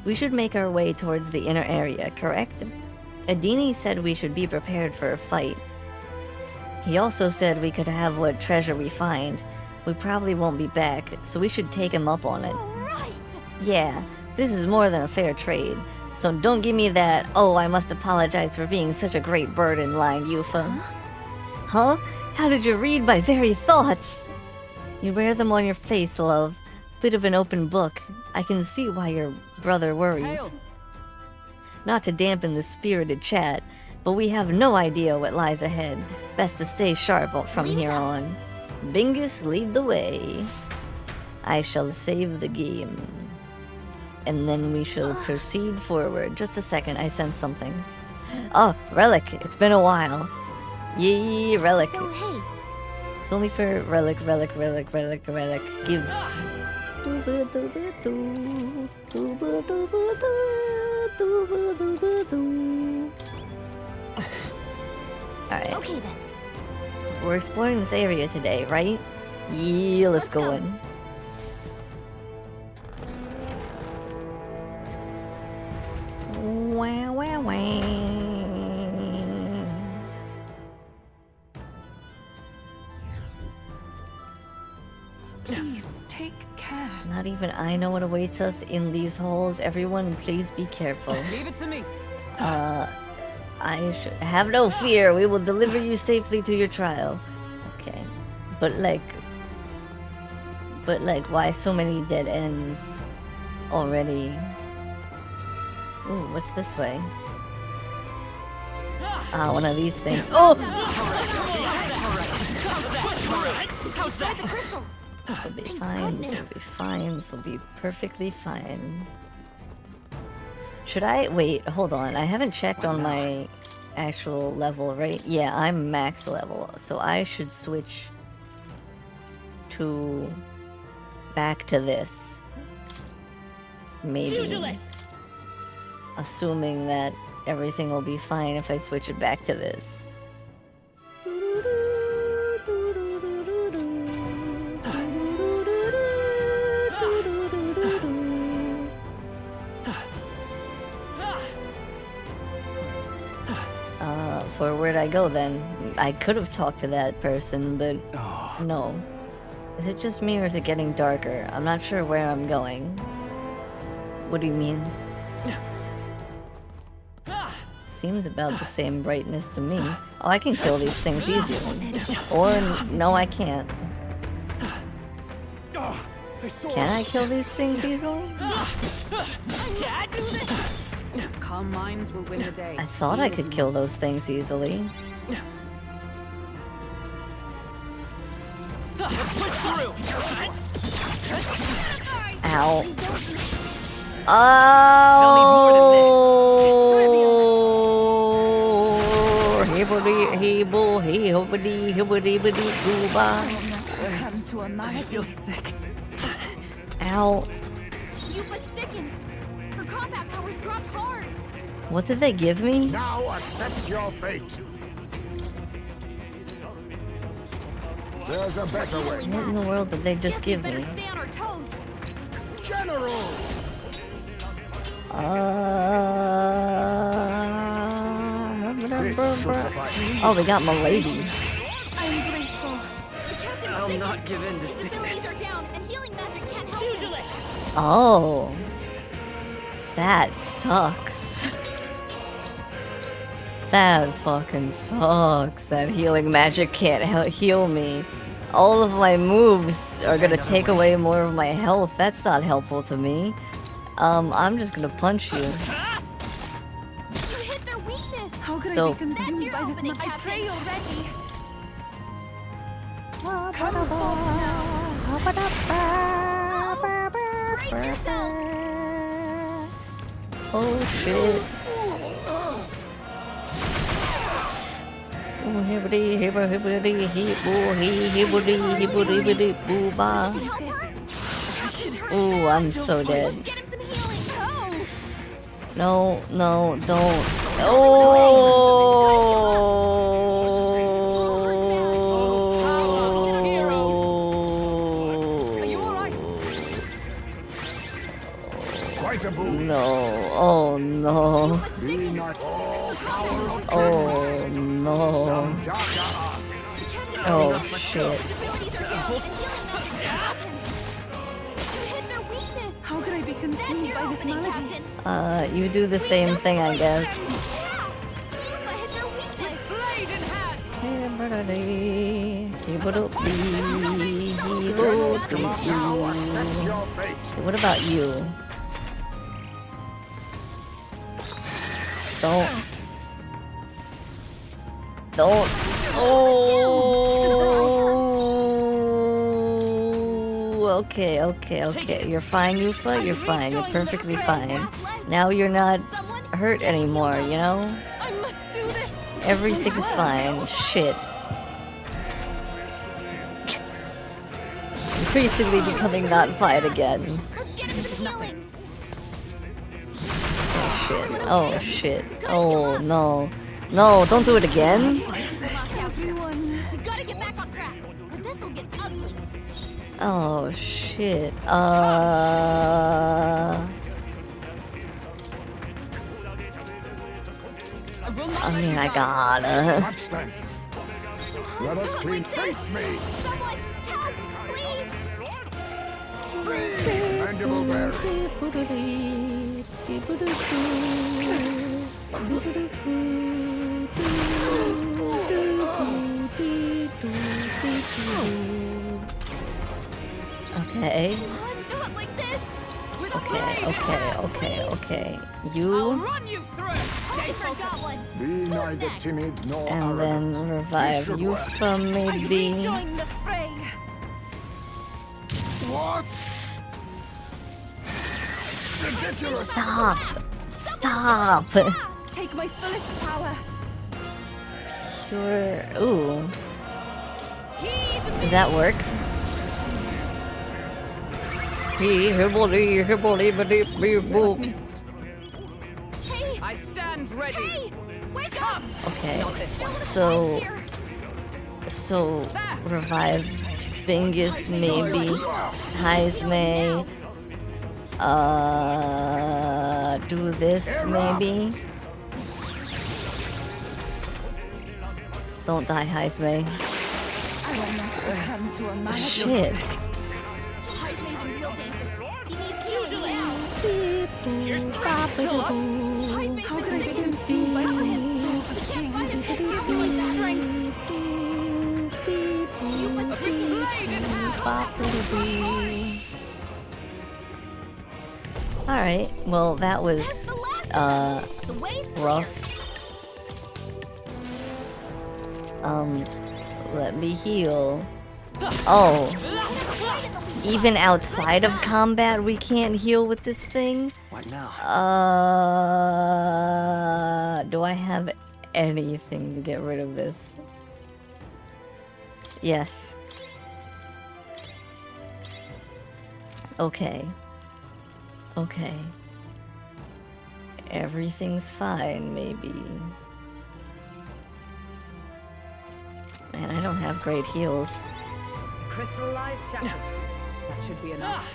We should make our way towards the inner area, correct? Adini said we should be prepared for a fight. He also said we could have what treasure we find. We probably won't be back, so we should take him up on it. Right. Yeah, this is more than a fair trade. So don't give me that, oh, I must apologize for being such a great burden line, Yufa. Huh? How did you read my very thoughts? You wear them on your face, love. Bit of an open book. I can see why your brother worries. Hail. Not to dampen the spirited chat, but we have no idea what lies ahead. Best to stay sharp from here on. Bingus, lead the way. I shall save the game. And then we shall proceed forward. Just a second, I sense something. Oh, Relic, it's been a while. Yee, Relic. So, hey. It's only for Relic. Give. Alright. Okay then. We're exploring this area today, right? Yeah, let's go in. Wow, wow, wow. Please, take care. Not even I know what awaits us in these halls. Everyone, please be careful. Leave it to me. I should have no fear. We will deliver you safely to your trial. Okay. But like, why so many dead ends already? Ooh, what's this way? Ah, one of these things. Oh! This will be fine. This will be fine. This will be perfectly fine. Should I wait? Hold on. I haven't checked on my actual level, right? Yeah, I'm max level, so I should switch to back to this. Maybe. Assuming that everything will be fine if I switch it back to this. For where'd I go then? I could have talked to that person, but no. Is it just me or is it getting darker? I'm not sure where I'm going. What do you mean? Seems about the same brightness to me. Oh, I can kill these things easily. Or, no, I can't. Can I kill these things easily? Calm minds will win the day. I thought I could kill those things easily. Ow. Oh! I feel sick. Ow. You but sickened. Her combat powers dropped hard. What did they give me? Now accept your fate. There's a better way. What in the world did they just give me? Stay on our toes. General! Oh, we got Milady. I'm grateful. I'll not give in to sickness. Abilities are down, and healing magic can't help him. Oh. That sucks. That fucking sucks. That healing magic can't heal me. All of my moves are gonna take away more of my health. That's not helpful to me. I'm just gonna punch you. You hit their weakness. How could I Dope. be That's consumed your by this opening, magic? Captain. I pray you're ready. Brace yourselves. Oh shit. Oh, hibbity, hibba, hibbity, hibbo, hibbity, hibbity, hibbity, booba. Ooh, I'm so dead. Get him some healing. No, no, don't. Oh! Are you alright? Quite a boon. No. Oh no. Be not all power of Oh no. some darker arts. Oh shit. How could I be consumed by this malady? You do the same thing, I guess. Now accept your fate. What about you? Don't. Oh. Okay. You're fine, Yufa. You're fine. You're perfectly fine. Now you're not hurt anymore, you know? I must do this. Everything's fine. Shit. Increasingly becoming not fine again. Let's get him some healing. Oh shit. Oh no. No, don't do it again. Everyone. We gotta get back on track, or this'll get ugly. Oh shit. I mean, I gotta. Much thanks. Let us clean face me. Someone help, please. Mandible Okay. Not like this. Okay. You. Run you through. I forgot one. Be neither timid nor And arrogant. then revive Yufa, maybe. Join the fray. What? Ridiculous! Stop! Take my fullest power. Sure. Ooh. Does that work? I stand ready. Hey, wake up. Okay, so revive Bingus maybe, Heismay, do this maybe. Don't die, Heismay. I will not succumb to a magic. Shit. Heismay's in real danger. He needs healing now. How could I be consumed by the souls of kings? Give me strength. You would blade in half. Alright, well that was The way's clear. rough. Let me heal. Oh. Even outside of combat we can't heal with this thing? What now? Do I have anything to get rid of this? Yes. Okay. Okay. Everything's fine, maybe. Man, I don't have great heals. Crystallized shattered. That should be enough.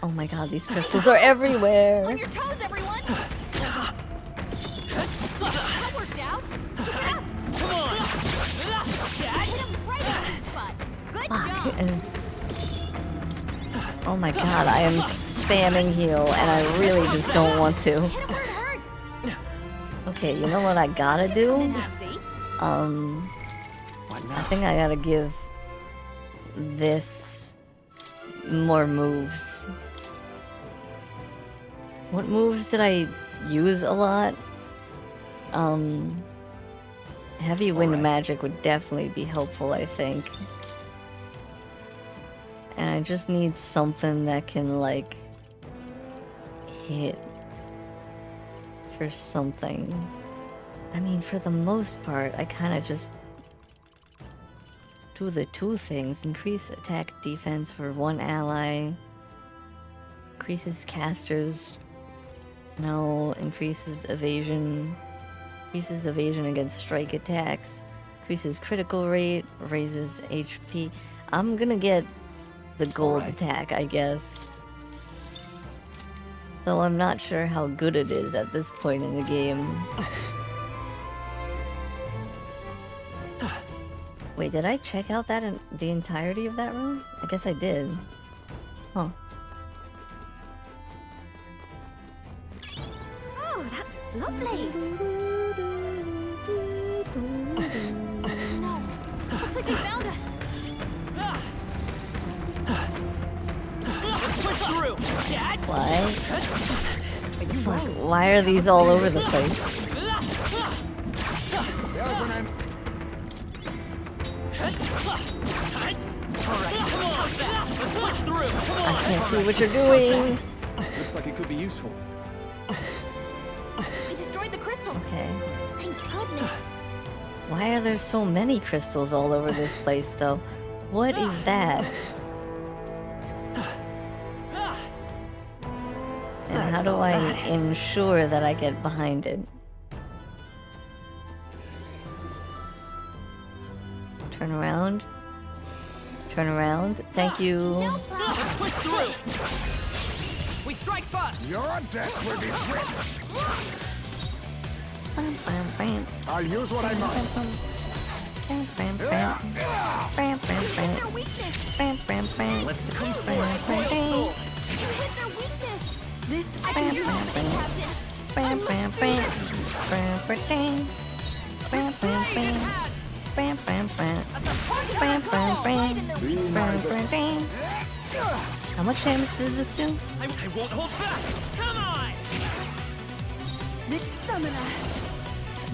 Oh my god, these crystals are everywhere! On your toes, everyone. That worked out. Keep it up. Come on. Hit him right in the spot. Good job. Oh my god, I am spamming heal and I really just don't want to. Hit him where it hurts. Okay, you know what I gotta do? Empty. I think I gotta give this more moves. What moves did I use a lot? Heavy wind magic would definitely be helpful, I think. And I just need something that can, like, hit for something. I mean, for the most part, I kind of just do the two things. Increase attack defense for one ally. Increases casters. No. Increases evasion. Increases evasion against strike attacks. Increases critical rate. Raises HP. I'm gonna get the gold attack, I guess. Though I'm not sure how good it is at this point in the game. Wait, did I check out that in the entirety of that room? I guess I did. Huh. Oh, that's lovely. No, looks like they found us. Why? Fuck, why are these all over the place? There's an end. I can't see what you're doing. Looks like it could be useful. I destroyed the crystal. Okay. Thank goodness. Why are there so many crystals all over this place, though? What is that? And how do I ensure that I get behind it? Turn around. Turn around. Thank you. Push through. We strike first. Your death will be swift. Bam, bam, bam. I'll use what I must. Bam, bam, bam. Bam, bam, bam. their weakness. Let's come forth. You hit their weakness. This I can do this thing, Captain. How much damage did this do? I won't hold back. Come on. This summoner.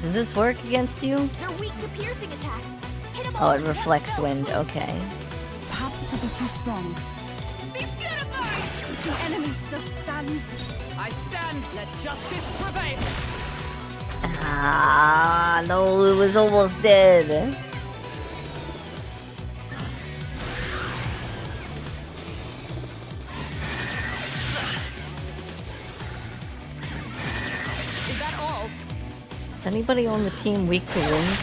Does this work against you? They're weak to piercing attacks. Hit 'em Oh, all it and reflects let go. wind. Okay. Perhaps this will be too strong. Be beautified. The enemy still stands. I stand. Let justice prevail. Ah, no, it was almost dead. Is that all? Is anybody on the team weak to wind?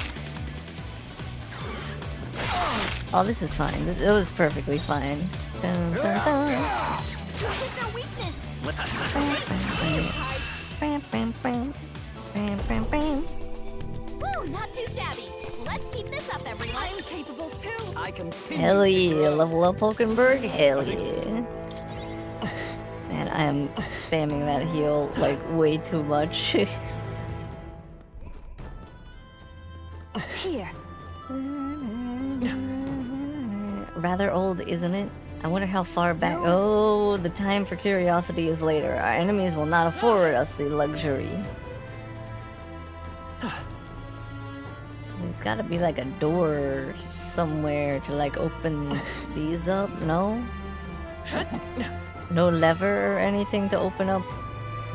Oh, this is fine. It was perfectly fine. Dun, dun, dun. You hit their weakness. Bam, bam, bam. Bam, bam, bam. Woo, not too shabby. Let's keep this up, everyone. I'm capable too. I continue. Hell yeah, level up Hulkenberg, hell yeah. Man, I am spamming that heal like way too much. Here. Rather old, isn't it? I wonder how far back. Oh, the time for curiosity is later. Our enemies will not afford us the luxury. So there's gotta be like a door somewhere to like open these up, no? No lever or anything to open up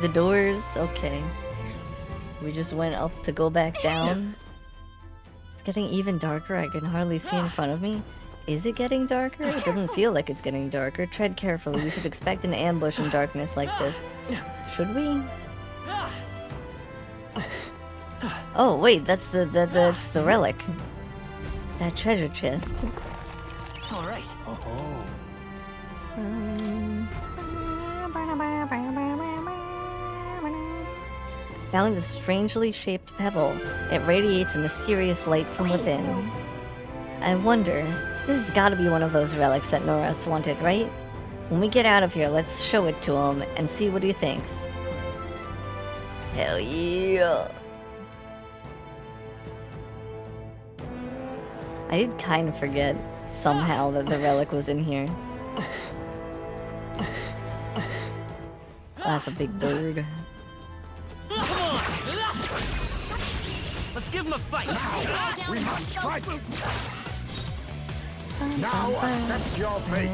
the doors? Okay. We just went up to go back down. It's getting even darker. I can hardly see in front of me. Is it getting darker? It doesn't feel like it's getting darker. Tread carefully. We should expect an ambush in darkness like this. Should we? Oh wait, that's the relic. That treasure chest. All right. Found a strangely shaped pebble. It radiates a mysterious light from within. I wonder, this has got to be one of those relics that Noras wanted, right? When we get out of here, let's show it to him and see what he thinks. Hell yeah! I did kind of forget somehow that the relic was in here. That's a big bird. Let's give him a fight. We must strike. Now accept your fate.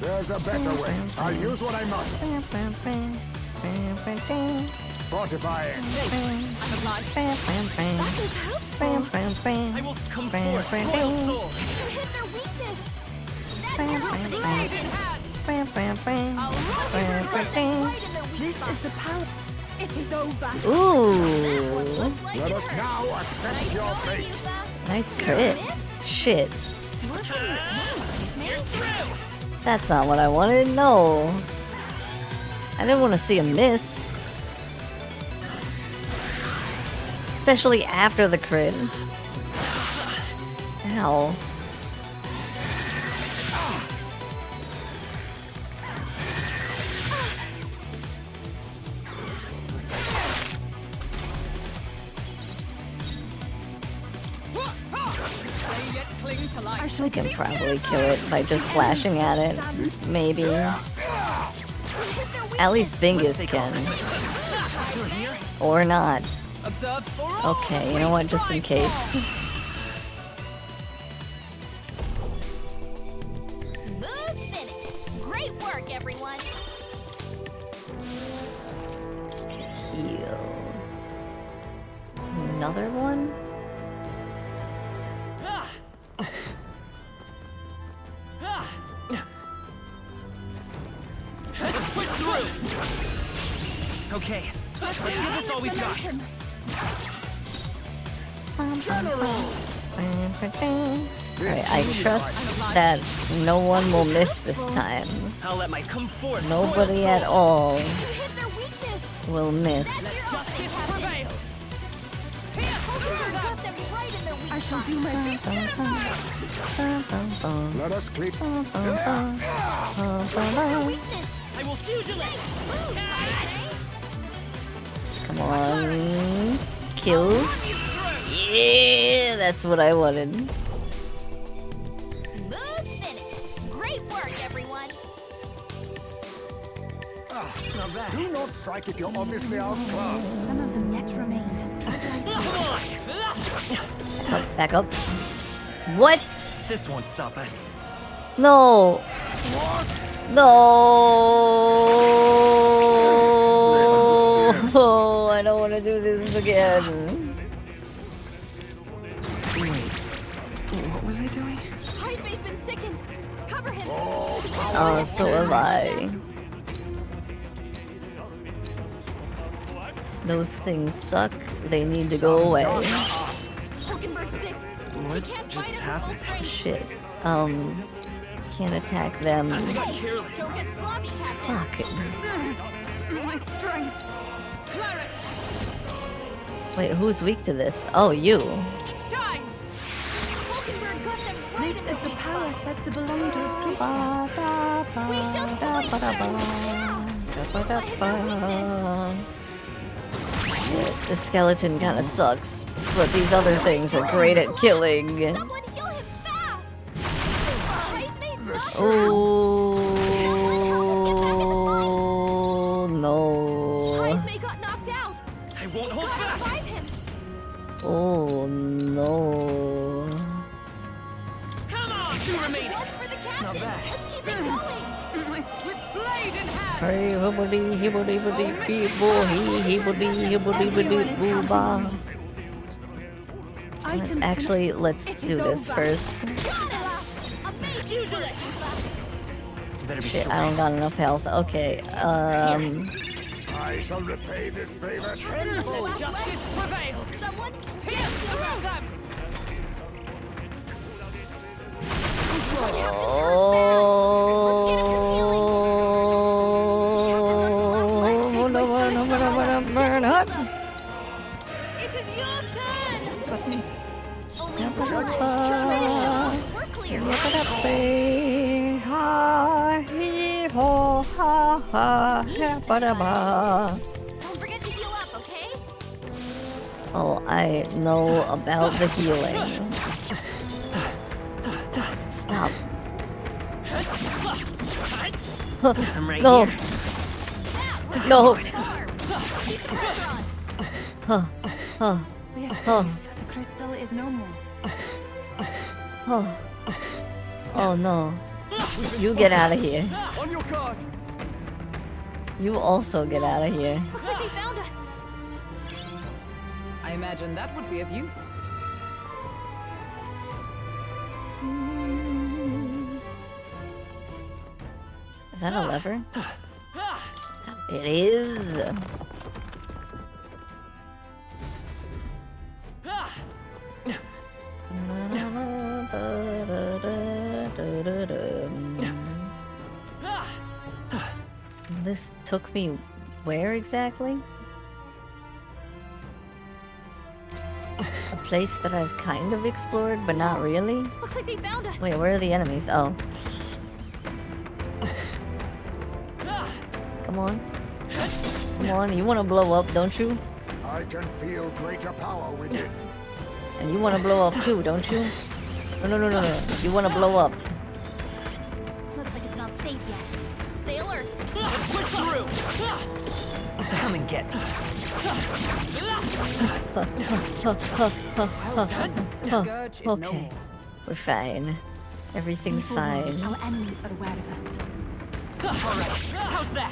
There's a better way. I'll use what I must. Fortifying. I will come forth. Royal soul. You hit their weakness. That's everything. This is the power. It is over. Ooh! Let us now accept your fate. Nice crit. Shit. That's not what I wanted, no. I didn't want to see a miss. Especially after the crit. Ow. We can probably kill it by just slashing at it. Maybe. At least Bingus can. Or not. Okay, you know what? Just in case. Smooth finish. Great work, everyone. Heal. Is another one? Okay, let's give this all we got. Alright, I trust that no one will miss this time. I'll let my come forth. Nobody at all You hit their weakness. will miss. Justice prevail. Got them right in their weakness. Our shall do my best. Let us clean. I will fusilate. Come on. Kill. Yeah, that's what I wanted. Smooth finish. Great work, everyone. Do not strike if you're obviously outclassed. Some of them yet remain. Tread lightly. Back up. What? This won't stop us. No. No. Oh, I don't want to do this again. Wait, what was I doing? Highspace been sickened. Cover him. Oh, so am I. Those things suck. They need to go away. Hulkenberg's sick. She can't just fight happened? at full strength. Shit. Can't attack them. I got careless. Don't get sloppy, Captain. Fuck. My strength. Cleric, Wait, who's weak to this? Oh, you. shine. Hulkenberg got them right This in is the the weak power spot. said to belong to a priestess. We shall sweep them. Now, weakness. Shit, the skeleton kind of sucks, but these other things are great at killing. Someone heal him fast. Highspace, Oh no! Highspace got knocked out. I won't hold Gotta back. revive him. Oh no! Come on, two remaining. One for the captain. bad. Let's keep it going. With blade in hand. Hey, hibbity hibbity hibbity beep boo hee hibbity hibbity hibbity boo ba. Items Actually, let's It do is this over. first. Amazing work, Better be Shit, sure. I don't got enough health. Okay, I shall repay this favor tenfold. Justice prevail. Someone get through them. Oh, no. It is your turn. Only We're clear. Don't forget to heal up, okay? Oh, I know about the healing. Stop. I'm right No. here. No. Keep the pressure on. We are Oh. safe. The crystal is no more. Oh. Oh no. You get out of here. On your guard! You also get out of here. Looks like they found us. I imagine that would be of use. Is that a lever? It is. This took me where exactly? A place that I've kind of explored, but not really? Looks like they found us. Wait, where are the enemies? Oh. Come on. Come on, you want to blow up, don't you? I can feel greater power within. And you want to blow up too, don't you? No. You want to blow up. Looks like it's not safe yet. Stay alert. Let's push through. Come and get me. Scourge is no Okay. more. We're fine. Everything's fine. Our enemies are aware of us. All right. How's that?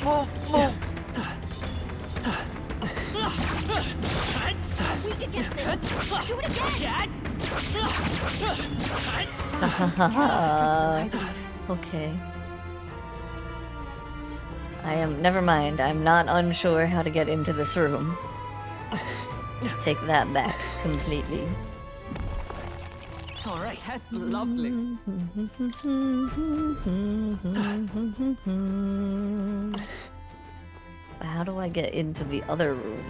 Weak against this. Do it again. Okay. Never mind. I'm not unsure how to get into this room. Take that back completely. All right. That's lovely. How do I get into the other room?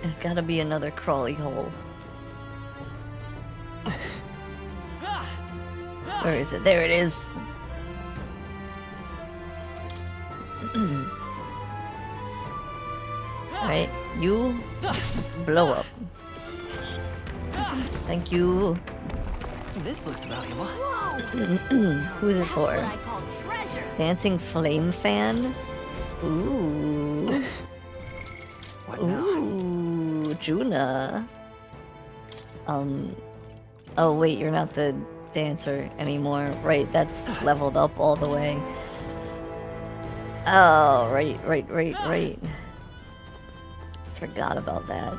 There's gotta be another crawly hole. Where is it? There it is. Alright, you blow up. Thank you. This looks valuable. Who's it for? What I call treasure. Dancing flame fan? Ooh. What now? Ooh, Juna. Oh wait, you're not the dancer anymore. Right, that's leveled up all the way. Oh, right. Forgot about that.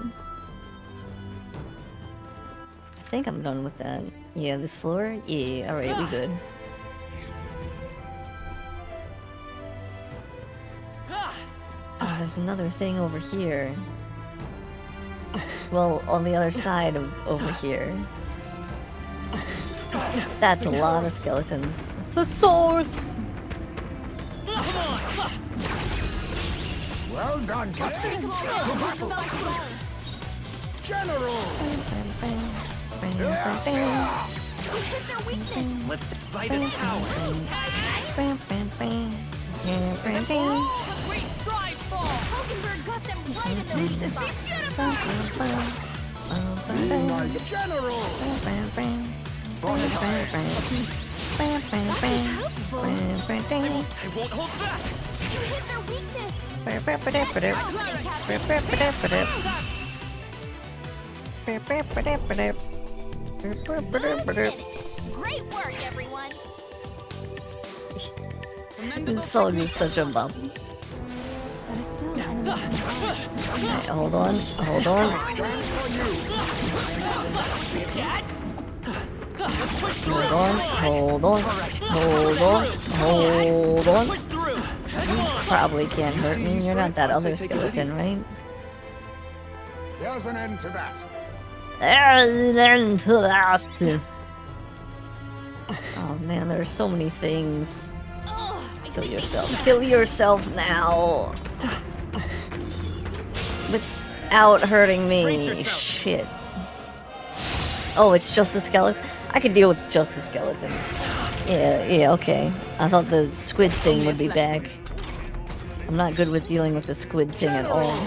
I think I'm done with that. Yeah, this floor? Yeah, alright, we good. Oh, there's another thing over here. Well, on the other side of over here. That's a lot of skeletons. The source! Well done, Captain. To battle. General! Let's fight his power. Hulkenberg got them right in the General! I won't hold back. You hit their weakness. Great work, everyone. This song is such a bump. There is still enemies. Alright, hold on. Hold on. You probably can't hurt me. You're not that other skeleton, right? There's an end to that. Oh man, there's so many things. Kill yourself. Kill yourself now. Without hurting me. Shit. Oh, it's just the skeleton? I can deal with just the skeletons. Yeah, okay. I thought the squid thing would be back. I'm not good with dealing with the squid thing at all.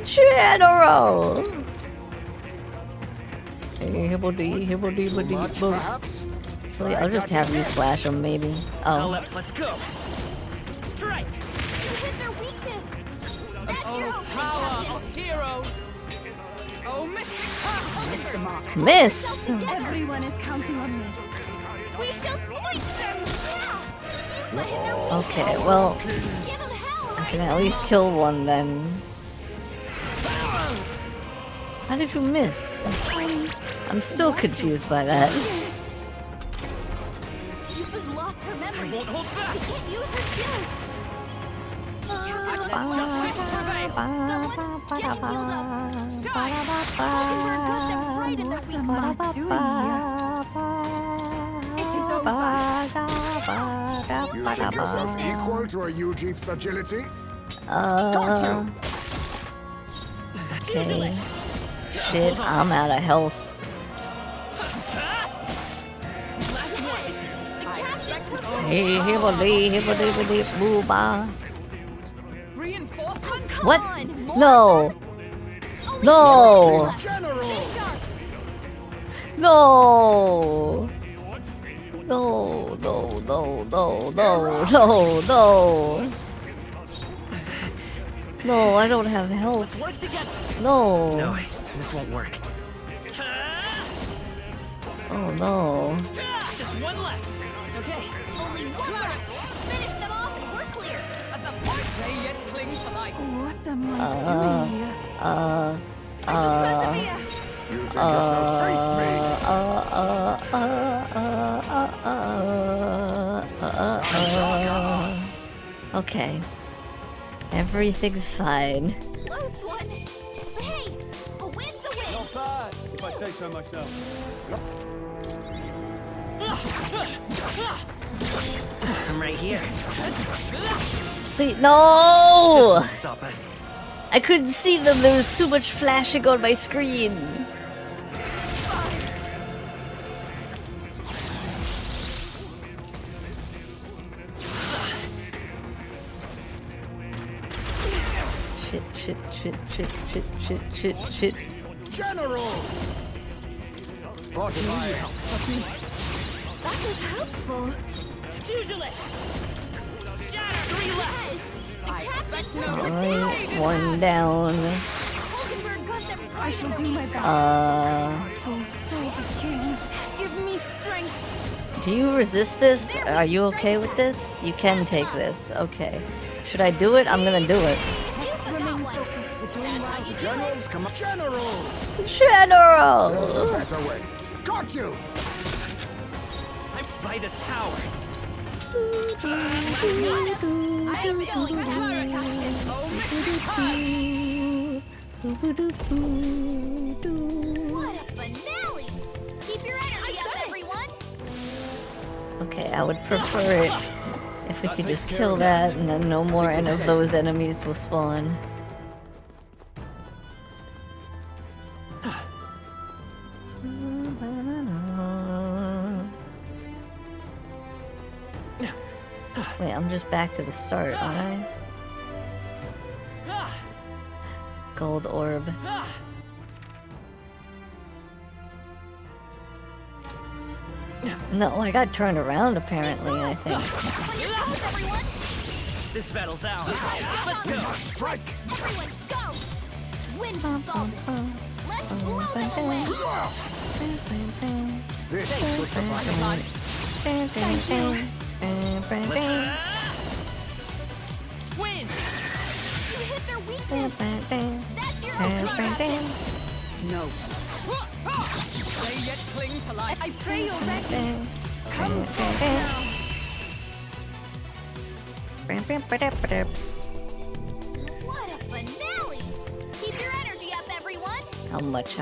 General! Actually, I'll just have you slash them, maybe. Oh. Let's go. Strike. You hit their weakness. That's your Power of heroes. Oh, Miss! Everyone is counting on me. We shall sweep them. Okay, well, I can at least kill one then. How did you miss? I'm still confused by that. Yufa's lost her memory. She can't use her skills. Someone get him healed up. Hulkenberg got them right in their What am I doing here? It is over. You think yourself equal to a Ujief's agility? Okay. Shit, I'm out of health. Hey, hibbity, booba. What? No! No! No! No, I don't have health. No. No, this won't work. Oh no. Just one left. Okay. Only one left. Finish them off and we're clear. As the part They yet cling to life. What am I doing here? persevere. You think yourself face me? Okay. Everything's fine. Close one. But hey, a win's a win. Not bad, if I say so myself. I'm right here. See, no! Stop us. I couldn't see them. There was too much flashing on my screen. Shit. General! Fortifying. That was helpful. Alright, one down. I shall do my best. Oh, souls of kings, give me strength. Do you resist this? Are you okay with this? You can take this. Okay. Should I do it? I'm gonna do it. Let's remain focused. We're doing right. Generals, come on. General! General! There's a better way. Got you! I fight his power. What a finale! Keep your energy up, everyone! Okay, I would prefer it if we could just kill that and then no more of those enemies will spawn. Wait, I'm just back to the start, aren't I? Gold orb. No, I got turned around apparently, I think. This battle's out. Let's go. Strike! Everyone, go! Win solvent. Let's blow them away! This looks like Win! You hit their weakness! That's your opening! No. They yet cling to life. I pray you're ready. What a finale! Keep your energy up, everyone! How much?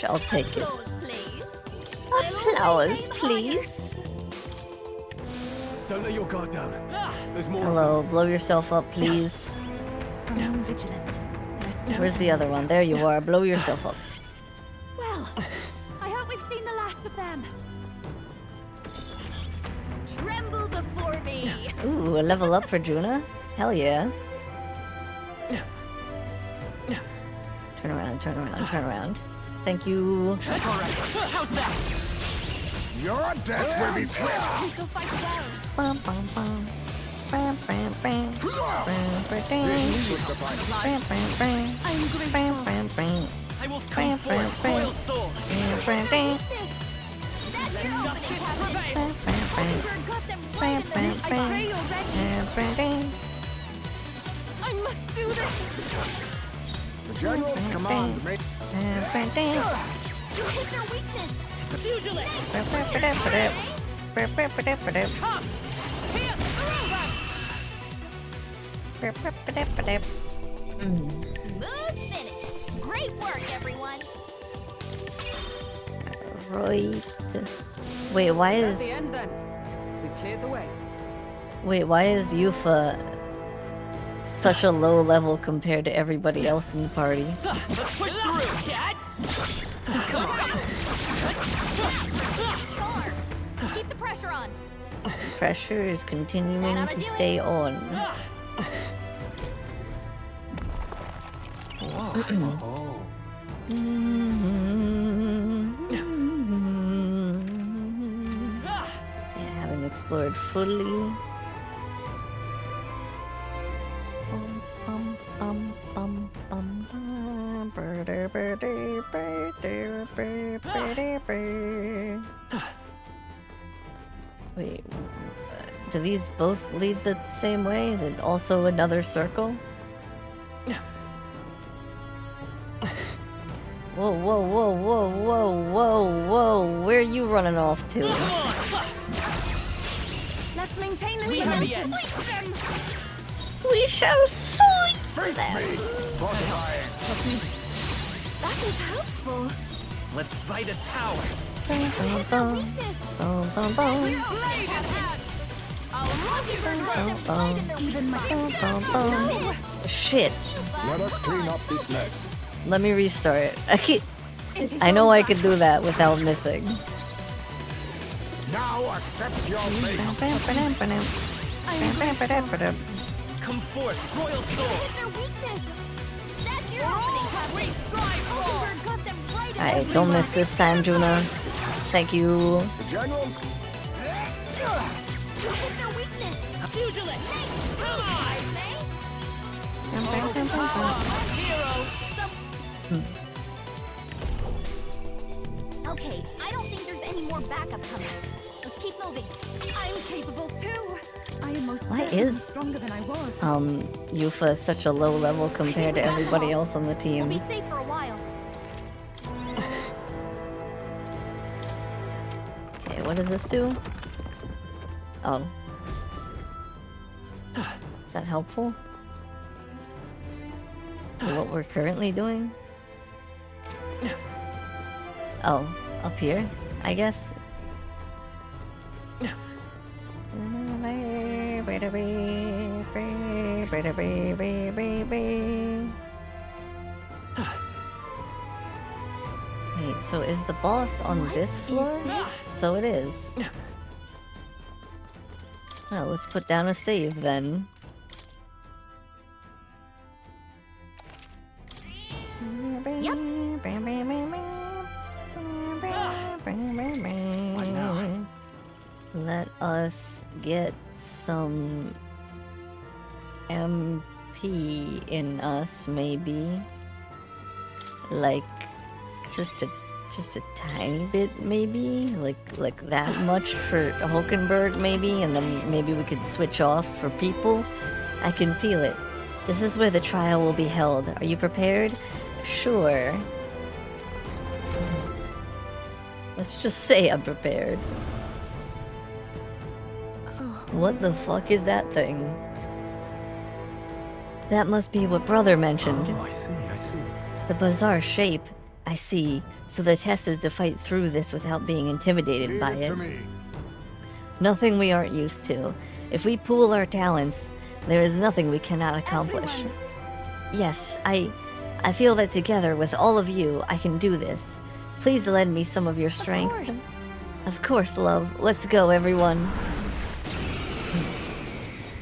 I'll take it. Applause, please! Applause, please. Don't let your guard down. There's more. Hello, blow yourself up, please. Remain vigilant. There's so Where's the other one? There you are. Blow yourself up. Well, I hope we've seen the last of them. Tremble before me! Ooh, a level up for Juna? Hell yeah. Turn around. Thank you. How's that? your death will be swift. We shall fight well. Bum, bum, bum. Bam, bam, bam. Bam, bam, bam. This should suffice. Bam, bam, bam. Bam, bam, bam. I will come forth, royal sword. Bam, bam, bam. That's your opening, Captain. Bam, bam, bam. You've got them Bam, right in the bam, midst. I bam. pray you're ready. Bam, bam, bam. I must do this. The general's command may... Bam, bam, bam. You hit their weakness. Pugilist! Bam, bam, bam, bam. Bam, bam, bam, bam. Come! Pierce through them! Bam, bam, bam, bam. Smooth finish. Great work, everyone. Right. Wait, why That's the is... end then. We've cleared the way. Wait, why is Yufa such a low level compared to everybody else in the party? Let's push through, Cat! Charm. Keep the pressure on. Pressure is continuing to stay on. Oh. Yeah, haven't explored fully. Bum, bum, bum, bum, bum, bum. Wait, do these both lead the same way? Is it also another circle? Whoa, whoa, whoa, whoa, whoa, whoa, whoa. Where are you running off to? Let's maintain the We have the edge. Sweep them. We shall sweep Face them. me! Fortifying. That is helpful. Let's fight his power. Bum, bum, bum. Weakness. Bum, bum, bum. I'll love you for Bum, bum. even my Bum, bum, bum. Shit. Let us clean up this mess. Let me restart. I know I could do that without missing. Now accept your fate. Come forth, royal soul. Their weakness. That's your opening, We strive for. Hulkenberg got them right in Alright, the don't sweet miss spot. this time, Juna. Thank you. The generals. You hit their weakness. Pugilist. Come on. Okay, I don't think there's any more backup coming. Let's keep moving. I'm capable too. I am most Why certainly is stronger than I was. Yufa such a low level compared to everybody else on the We'll team? be safe for a while. Okay, what does this do? Oh. Is that helpful? To what we're currently doing? Oh, up here, I guess. Wait, so is the boss on this floor? So it is. Well, let's put down a save then. Yep. Let us get some MP in us, maybe. Like just a tiny bit, maybe. Like that much for Hulkenberg, maybe, and then maybe we could switch off for people. I can feel it. This is where the trial will be held. Are you prepared? Sure. Let's just say I'm prepared. What the fuck is that thing? That must be what Brother mentioned. Oh, I see. The bizarre shape, I see. So the test is to fight through this without being intimidated Leave by it it. to me. Nothing we aren't used to. If we pool our talents, there is nothing we cannot accomplish. Everyone. Yes, I feel that together with all of you, I can do this. Please lend me some of your strength. course. Of course, love. Let's go, everyone.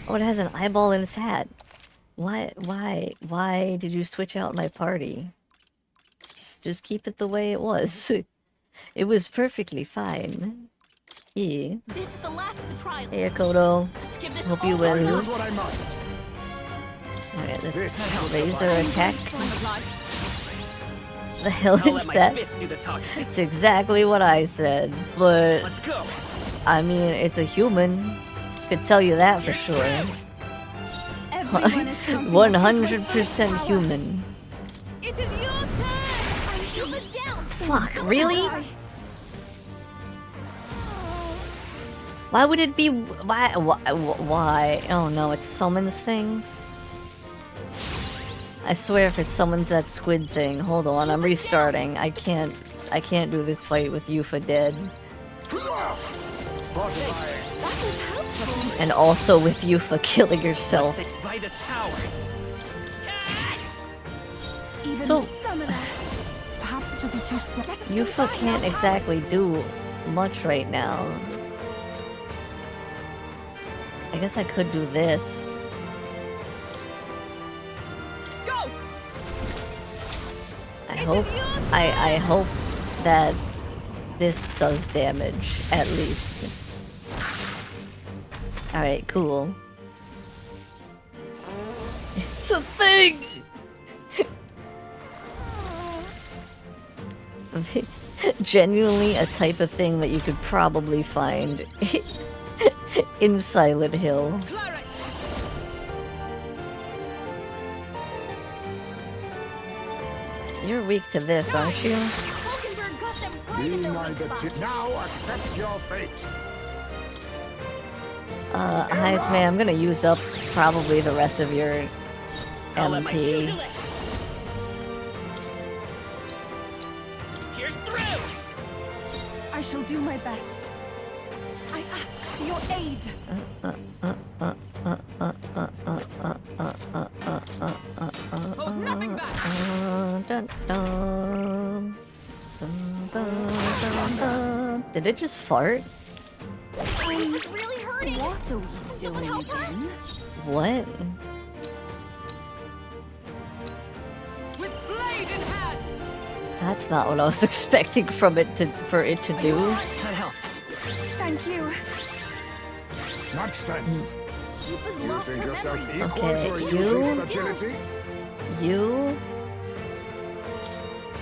Oh, it has an eyeball in its hat. Why did you switch out my party? Just keep it the way it was. It was perfectly fine. Yeah. This is the last of the trial. Hey, Akoto. Let's give this Hope you all win. Here's what I must. Alright, let's This raise our attack. The hell I'll is let my that? fist do the talking. It's exactly what I said, but Let's go. I mean, it's a human. Could tell you that for sure. Everyone is counting 100% human. It is your turn. Yufa's down. Fuck, really? Why would it be? Why? Oh no, it summons things. I swear, if it summons that squid thing, hold on, I'm restarting. I can't do this fight with Yufa dead, Fortifying. and also with Yufa killing herself. By this power. Even So- the summoner. Perhaps this will be too slow. Yufa can't exactly do much right now. I guess I could do this. Go. I hope that this does damage, at least. Alright, cool. It's a thing! Genuinely a type of thing that you could probably find in Silent Hill. Cleric. You're weak to this, aren't you? Hulkenberg got them right Be in their neither weak spot. now accept your fate. Heisman, I'm gonna use up probably the rest of your I'll let my MP. pugilist. Here's through. I shall do my best. I ask for your aid. Dun, dun, dun, dun, dun. Did it just fart? It's really hurting. What are we doing again? What? With blade in hand. That's not what I was expecting from it for it to do. That helped. Thank you. Much thanks. Yufa's You lost think her yourself memory. equal Okay, to a you- Yuji's agility? You.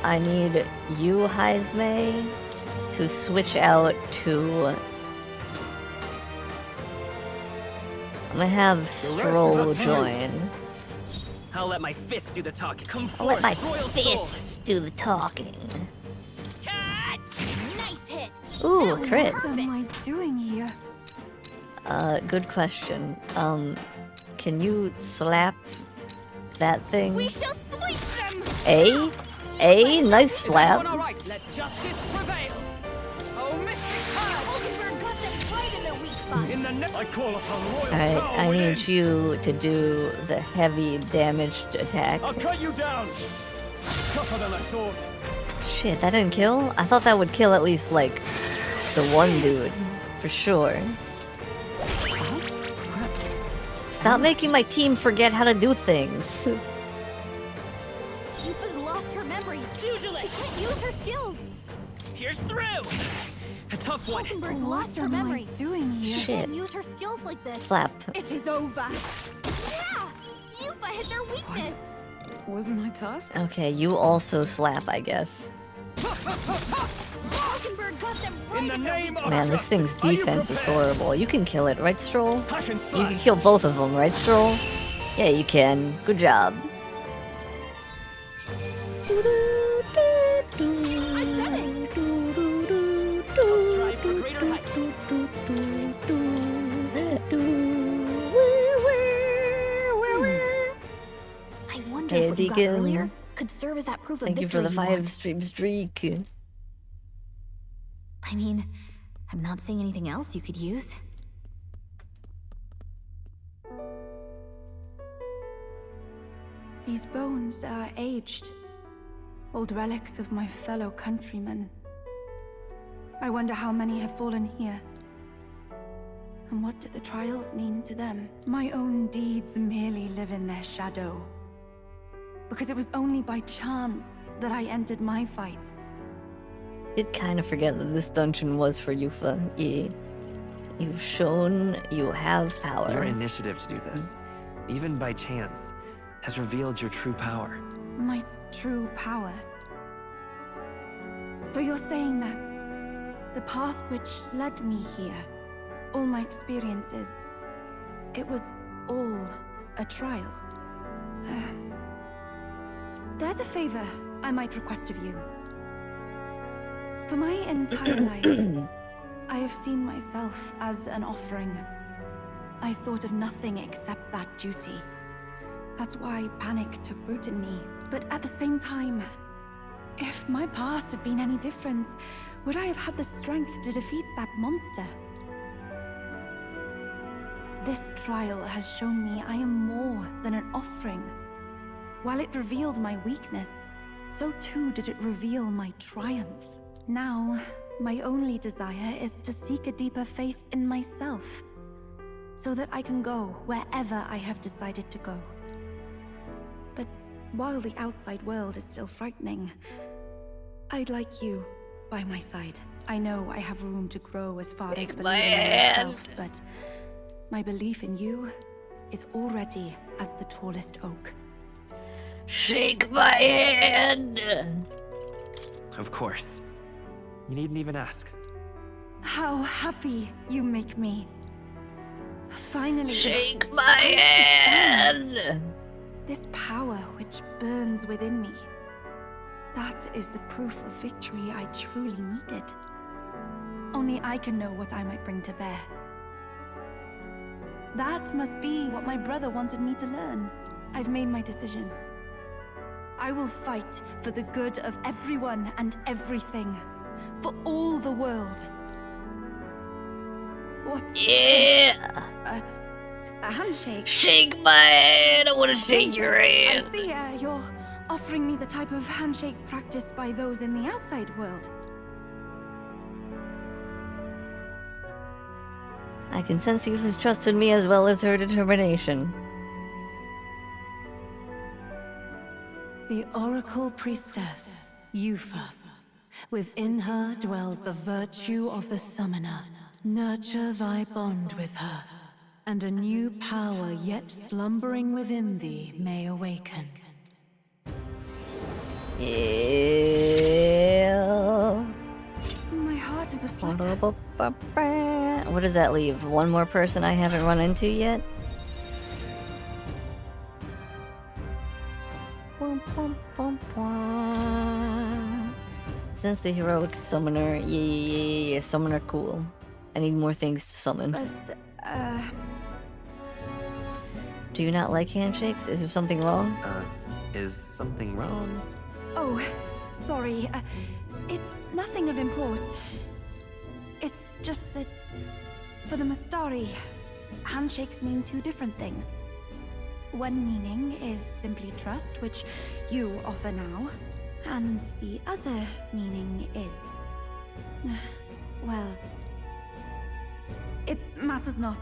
I need you, Heisme, to switch out to. I'm gonna have Stroll join. I'll let my fist do the talking. Come I'll let forth, my royal sword. fists do the talking. Nice hit. Ooh, a crit. What am I doing here? Good question. Can you slap that thing? We shall sweep them. A nice slap. Everyone all right? Let justice prevail. Oh, Mistress Pearl. Hulkenberg got them right in their weak spot. In the I call upon royal Alright, power I within. need you to do the heavy damaged attack. I'll cut you down. Tougher than I thought. Shit, that didn't kill? I thought that would kill at least, like, the one dude. For sure. Stop making my team forget how to do things. Yufa's lost her memory. Usually. She can't use her skills. Here's through. A tough one. Hulkenberg's What lost her am I memory. doing here? She can't Shit. use her skills like this. Slap. It is over. Yeah! Yufa hit their weakness. Wasn't my task? Okay, you also slap, I guess. Hulkenberg got them right In the in their name weak of Man, this justice, thing's are you defense is prepared? horrible. You can kill it, right, Stroll? I can You slash. can kill both of them, right, Stroll? Yeah, you can. Good job. I've done it. I'll strive for greater heights. I wonder Hey, if what you got Deacon. earlier could serve as that proof of Thank you victory for the want. 5-stream streak. I mean, I'm not seeing anything else you could use. These bones are aged. Old relics of my fellow countrymen. I wonder how many have fallen here. And what do the trials mean to them? My own deeds merely live in their shadow. Because it was only by chance that I entered my fight. Did kind of forget that this dungeon was for Yufa. You've shown you have power. Your initiative to do this, even by chance, has revealed your true power. My true power. So you're saying that the path which led me here, all my experiences, it was all a trial. There's a favor I might request of you. For my entire life, I have seen myself as an offering. I thought of nothing except that duty. That's why panic took root in me. But at the same time, if my past had been any different, would I have had the strength to defeat that monster? This trial has shown me I am more than an offering. While it revealed my weakness, so too did it reveal my triumph. Now, my only desire is to seek a deeper faith in myself, so that I can go wherever I have decided to go. But while the outside world is still frightening, I'd like you by my side. I know I have room to grow as far as believing in myself, but my belief in you is already as the tallest oak. Shake my hand! Of course. You needn't even ask. How happy you make me. Finally. Shake my hand! This power which burns within me. That is the proof of victory I truly needed. Only I can know what I might bring to bear. That must be what my brother wanted me to learn. I've made my decision. I will fight for the good of everyone and everything. For all the world. What's Yeah! this? A handshake. Shake my hand! I want to shake your I hand! see you're offering me the type of handshake practiced by those in the outside world. I can sense Yufa's trust in me as well as her determination. The Oracle Priestess, Yufa. Within her dwells the virtue of the Summoner. Nurture thy bond with her, and a new power yet slumbering within thee may awaken. Yeah. My heart is aflutter. What does that leave? One more person I haven't run into yet? Since the heroic summoner, yeah, summoner cool. I need more things to summon. But, Do you not like handshakes? Is there something wrong? Is something wrong? Oh, sorry. It's nothing of import. It's just that, for the Mustari, handshakes mean two different things. One meaning is simply trust, which you offer now. And the other meaning is... well... it matters not.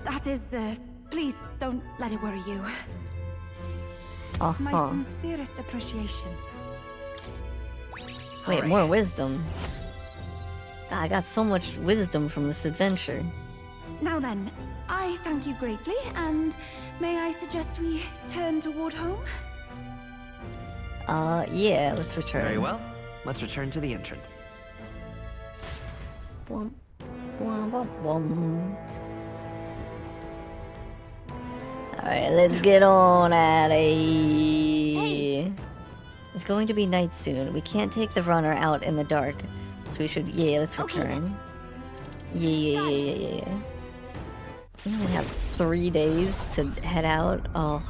That is, please don't let it worry you. My sincerest appreciation. Wait, more wisdom. God, I got so much wisdom from this adventure. Now then, I thank you greatly, and may I suggest we turn toward home? Yeah, let's return. Very well. Let's return to the entrance. Alright, let's get on at it. It's going to be night soon. We can't take the runner out in the dark. So we should... yeah, let's return. Yeah. We only have 3 days to head out. Oh.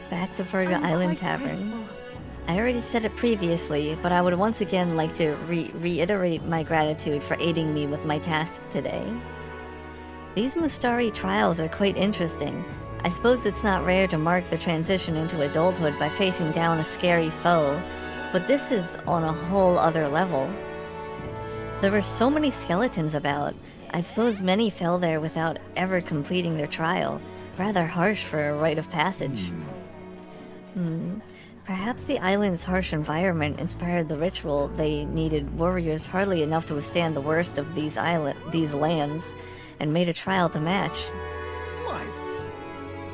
Back to Virga Island Tavern. Grateful. I already said it previously, but I would once again like to reiterate my gratitude for aiding me with my task today. These Mustari trials are quite interesting. I suppose it's not rare to mark the transition into adulthood by facing down a scary foe, but this is on a whole other level. There were so many skeletons about. I'd suppose many fell there without ever completing their trial. Rather harsh for a rite of passage. Perhaps the island's harsh environment inspired the ritual. They needed warriors hardly enough to withstand the worst of these lands, and made a trial to match. Quite.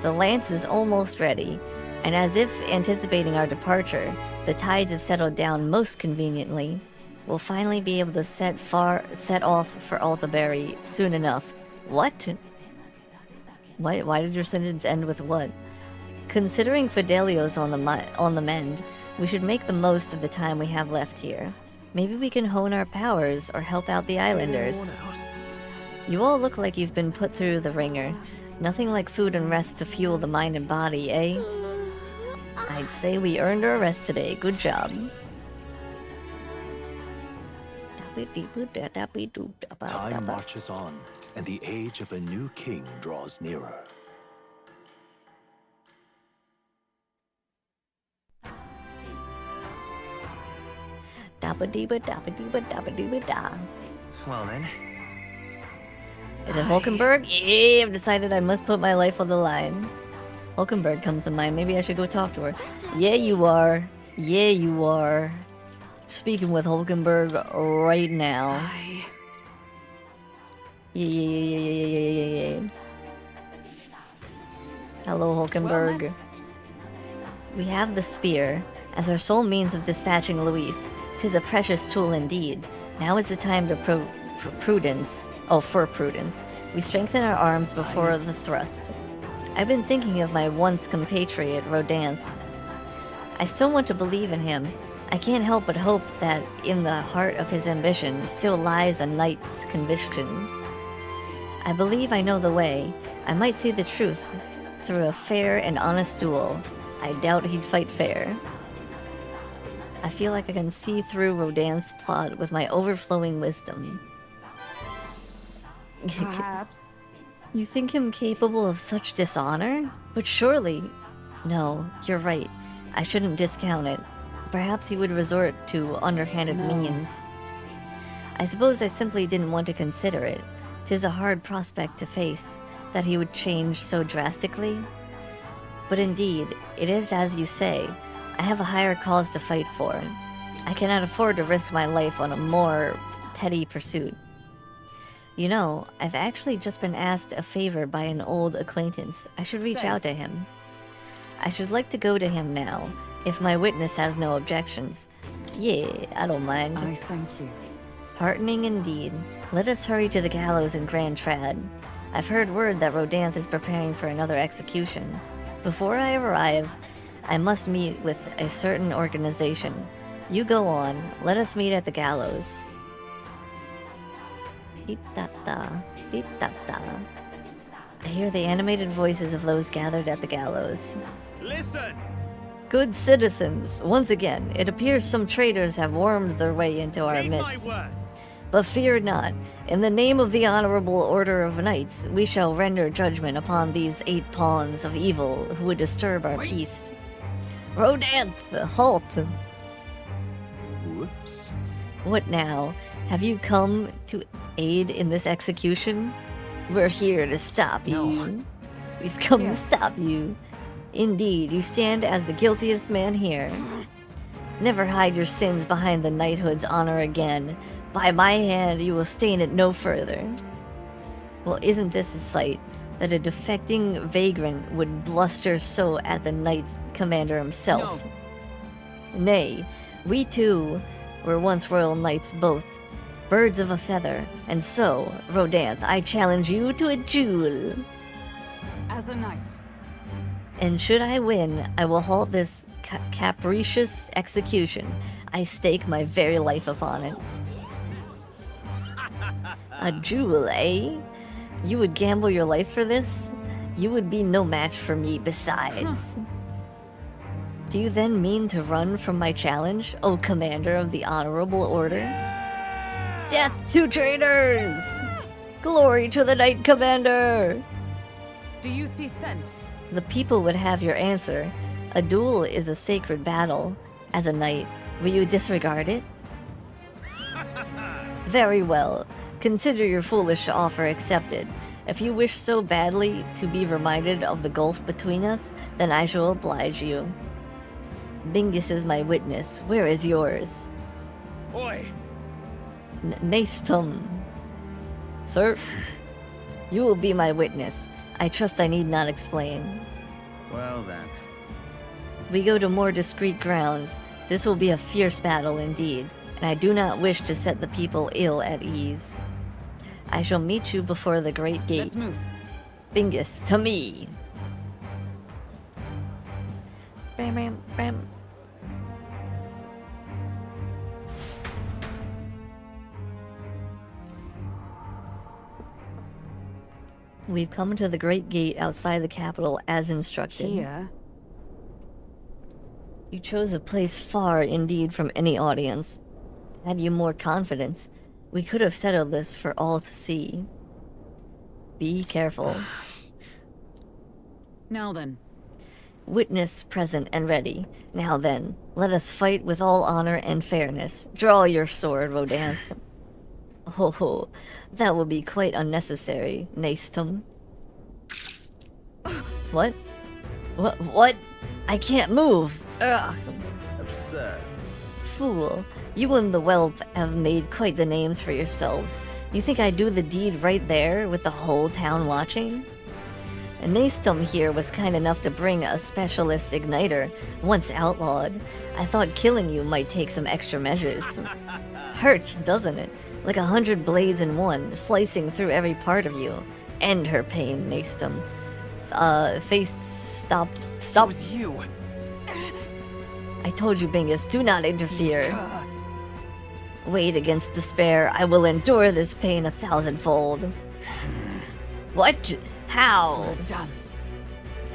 The lance is almost ready, and as if anticipating our departure, the tides have settled down most conveniently. We'll finally be able to set off for Altaberry soon enough. What? Why did your sentence end with what? Considering Fidelio's on the mend, we should make the most of the time we have left here. Maybe we can hone our powers or help out the islanders. You all look like you've been put through the ringer. Nothing like food and rest to fuel the mind and body, eh? I'd say we earned our rest today. Good job. Time marches on, and the age of a new king draws nearer. Well then. Is it Hulkenberg? Yeah, I've decided I must put my life on the line. Hulkenberg comes to mind. Maybe I should go talk to her. Yeah, you are. Yeah, you are. Speaking with Hulkenberg right now. Yeah. Hello, Hulkenberg. We have the spear as our sole means of dispatching Luis. 'Tis a precious tool indeed. Now is the time to for prudence. We strengthen our arms before the thrust. I've been thinking of my once compatriot, Rodanth. I still want to believe in him. I can't help but hope that in the heart of his ambition still lies a knight's conviction. I believe I know the way. I might see the truth through a fair and honest duel. I doubt he'd fight fair. I feel like I can see through Rodan's plot with my overflowing wisdom. Perhaps. You think him capable of such dishonor? But surely... No, you're right. I shouldn't discount it. Perhaps he would resort to underhanded means. I suppose I simply didn't want to consider it. 'Tis a hard prospect to face, that he would change so drastically. But indeed, it is as you say. I have a higher cause to fight for. I cannot afford to risk my life on a more petty pursuit. You know, I've actually just been asked a favor by an old acquaintance. I should reach out to him. I should like to go to him now, if my witness has no objections. Yeah, I don't mind. I thank you. Heartening indeed. Let us hurry to the gallows in Grand Trad. I've heard word that Rodanth is preparing for another execution. Before I arrive, I must meet with a certain organization. You go on. Let us meet at the gallows. Tee-ta-ta, tee-ta-ta. I hear the animated voices of those gathered at the gallows. Listen! Good citizens, once again, it appears some traitors have wormed their way into our midst. But fear not. In the name of the Honorable Order of Knights, we shall render judgment upon these 8 pawns of evil who would disturb our peace. Rodanth, halt! Whoops. What now? Have you come to aid in this execution? We're here to stop you. We've come to stop you. Indeed, you stand as the guiltiest man here. Never hide your sins behind the knighthood's honor again. By my hand, you will stain it no further. Well, isn't this a sight that a defecting vagrant would bluster so at the Knights Commander himself? No. Nay, we too were once royal knights both, birds of a feather, and so, Rodanth, I challenge you to a duel. As a knight. And should I win, I will halt this capricious execution. I stake my very life upon it. A duel, eh? You would gamble your life for this? You would be no match for me besides. Do you then mean to run from my challenge, O Commander of the Honorable Order? Death to traitors! Glory to the Knight Commander! Do you see sense? The people would have your answer. A duel is a sacred battle. As a knight, will you disregard it? Very well. Consider your foolish offer accepted. If you wish so badly to be reminded of the gulf between us, then I shall oblige you. Bingus is my witness. Where is yours? Oi! Nastum. Sir, you will be my witness. I trust I need not explain. Well then. We go to more discreet grounds. This will be a fierce battle indeed, and I do not wish to set the people ill at ease. I shall meet you before the great gate. Let's move. Bingus, to me! Bam, bam, bam. We've come to the great gate outside the capital as instructed. Here? You chose a place far indeed from any audience. Had you more confidence, we could have settled this for all to see. Be careful. Now then. Witness present and ready. Now then, let us fight with all honor and fairness. Draw your sword, Rodanth. Oh, that will be quite unnecessary, Nastum. What? What? I can't move. Ugh. Absurd. Fool. You and the whelp have made quite the names for yourselves. You think I'd do the deed right there with the whole town watching? And Nastum here was kind enough to bring a specialist igniter, once outlawed. I thought killing you might take some extra measures. Hurts, doesn't it? Like 100 blades in one, slicing through every part of you. End her pain, Nastum. Face, stop. It was you. I told you, Bingus, do not interfere. Wait against despair. I will endure this pain 1,000-fold. What? How?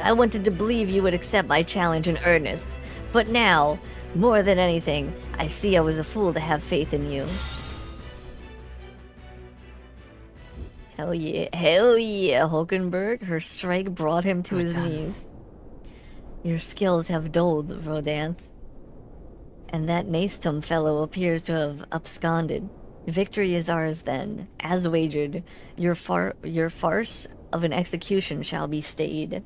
I wanted to believe you would accept my challenge in earnest, But now, more than anything, I see I was a fool to have faith in you. Hell yeah, Hulkenberg. Her strike brought him to his knees. Your skills have dulled, Rodanth. And that Nastum fellow appears to have absconded. Victory is ours then. As wagered, your farce of an execution shall be stayed.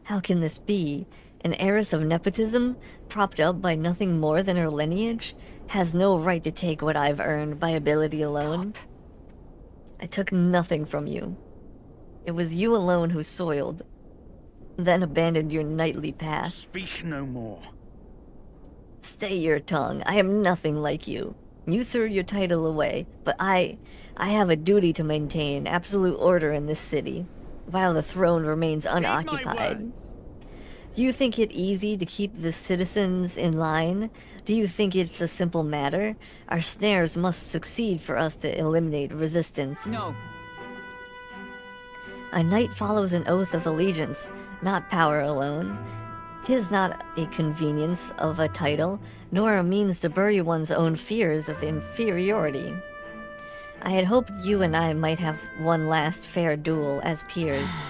How can this be? An heiress of nepotism, propped up by nothing more than her lineage, has no right to take what I've earned by ability alone. I took nothing from you. It was you alone who soiled, then abandoned your knightly path. Speak no more. Stay your tongue. I am nothing like you. You threw your title away, but I have a duty to maintain absolute order in this city, while the throne remains unoccupied. Do you think it easy to keep the citizens in line? Do you think it's a simple matter? Our snares must succeed for us to eliminate resistance. No. A knight follows an oath of allegiance, not power alone. 'Tis not a convenience of a title, nor a means to bury one's own fears of inferiority. I had hoped you and I might have one last fair duel as peers.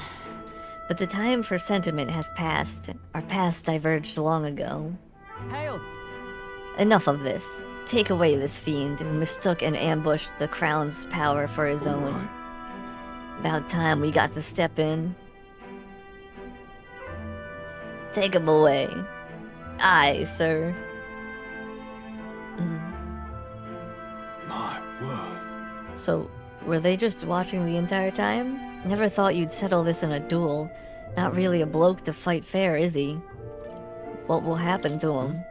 But the time for sentiment has passed. Our paths diverged long ago. Hail! Enough of this. Take away this fiend who mistook and ambushed the crown's power for his own. About time we got to step in. Take him away. Aye, sir. My word. So, were they just watching the entire time? Never thought you'd settle this in a duel. Not really a bloke to fight fair, is he? What will happen to him?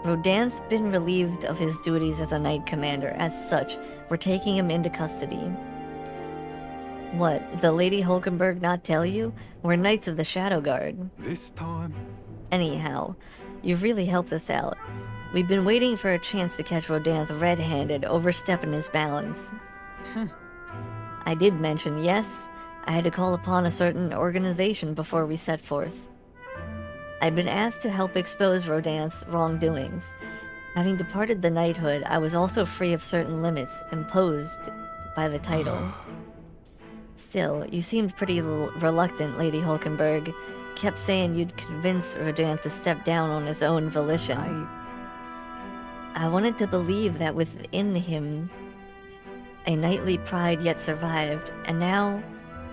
Rodanth been relieved of his duties as a knight commander. As such, we're taking him into custody. What, the Lady Hulkenberg not tell you? We're Knights of the Shadow Guard. This time? Anyhow, you've really helped us out. We've been waiting for a chance to catch Rodanth red-handed, overstepping his bounds. I did mention, yes, I had to call upon a certain organization before we set forth. I'd been asked to help expose Rodanth's wrongdoings. Having departed the knighthood, I was also free of certain limits imposed by the title. Still, you seemed pretty reluctant, Lady Hulkenberg. Kept saying you'd convince Rodanth to step down on his own volition. I wanted to believe that within him, a knightly pride yet survived, and now,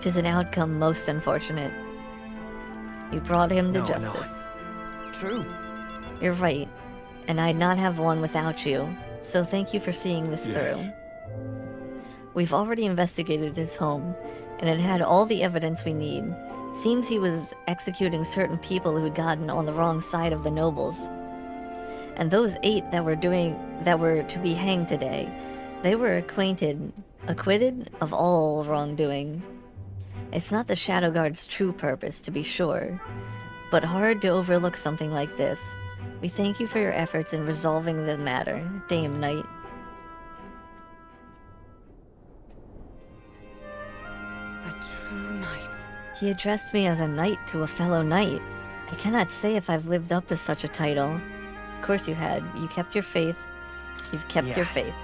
'tis an outcome most unfortunate. You brought him to justice. True. You're right, and I'd not have one without you, so thank you for seeing this through. We've already investigated his home, and it had all the evidence we need. Seems he was executing certain people who'd gotten on the wrong side of the nobles. And those 8 that were to be hanged today, they were acquitted of all wrongdoing. It's not the Shadow Guard's true purpose, to be sure, but hard to overlook something like this. We thank you for your efforts in resolving the matter, Dame Knight. A true knight. He addressed me as a knight to a fellow knight. I cannot say if I've lived up to such a title. Of course you had. You kept your faith. You've kept your faith.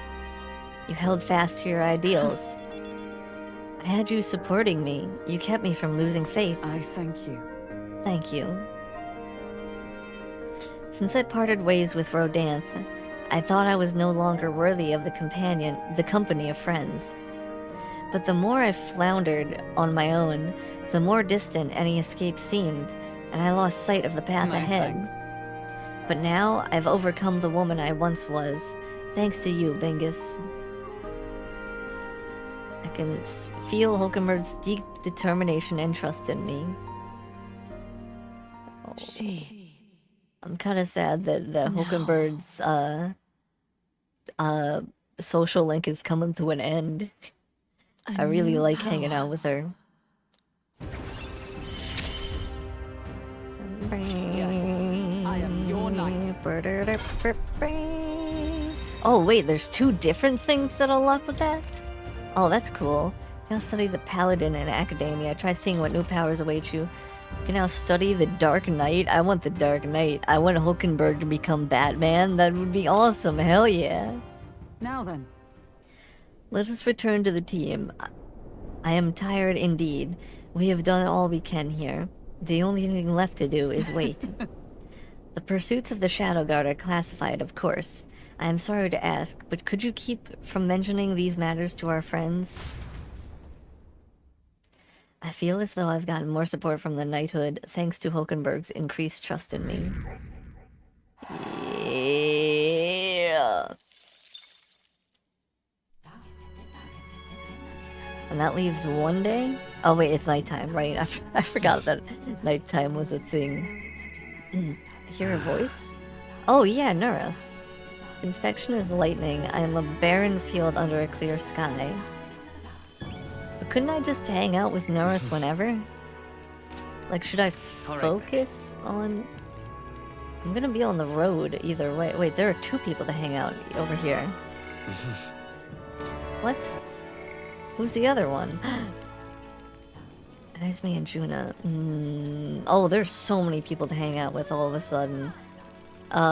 You held fast to your ideals. I had you supporting me. You kept me from losing faith. I thank you. Thank you. Since I parted ways with Rodanth, I thought I was no longer worthy of the company of friends. But the more I floundered on my own, the more distant any escape seemed, and I lost sight of the path ahead. Thanks. But now I've overcome the woman I once was, thanks to you, Bingus. I can feel Hulkenberg's deep determination and trust in me. I'm kind of sad that Hulkenberg's social link is coming to an end. I really like hanging out with her. Yes, I am your knight. Oh wait, there's 2 different things that unlock with that? Oh, that's cool. Gonna study the paladin in academia. Try seeing what new powers await you. You can now study the Dark Knight. I want the Dark Knight. I want Hulkenberg to become Batman. That would be awesome. Hell yeah. Now then. Let us return to the team. I am tired indeed. We have done all we can here. The only thing left to do is wait. The pursuits of the Shadow Guard are classified, of course. I am sorry to ask, but could you keep from mentioning these matters to our friends? I feel as though I've gotten more support from the knighthood thanks to Hulkenberg's increased trust in me. Yeah. And that leaves one day? Oh wait, it's nighttime, right? I forgot that nighttime was a thing. Hear a voice? Oh yeah, Nuris. Inspection is lightning. I am a barren field under a clear sky. But couldn't I just hang out with Nuris whenever? Like, should I focus on... I'm gonna be on the road either way. Wait, there are two people to hang out over here. What? Who's the other one? Esme and Juna. Oh, there's so many people to hang out with all of a sudden. I'm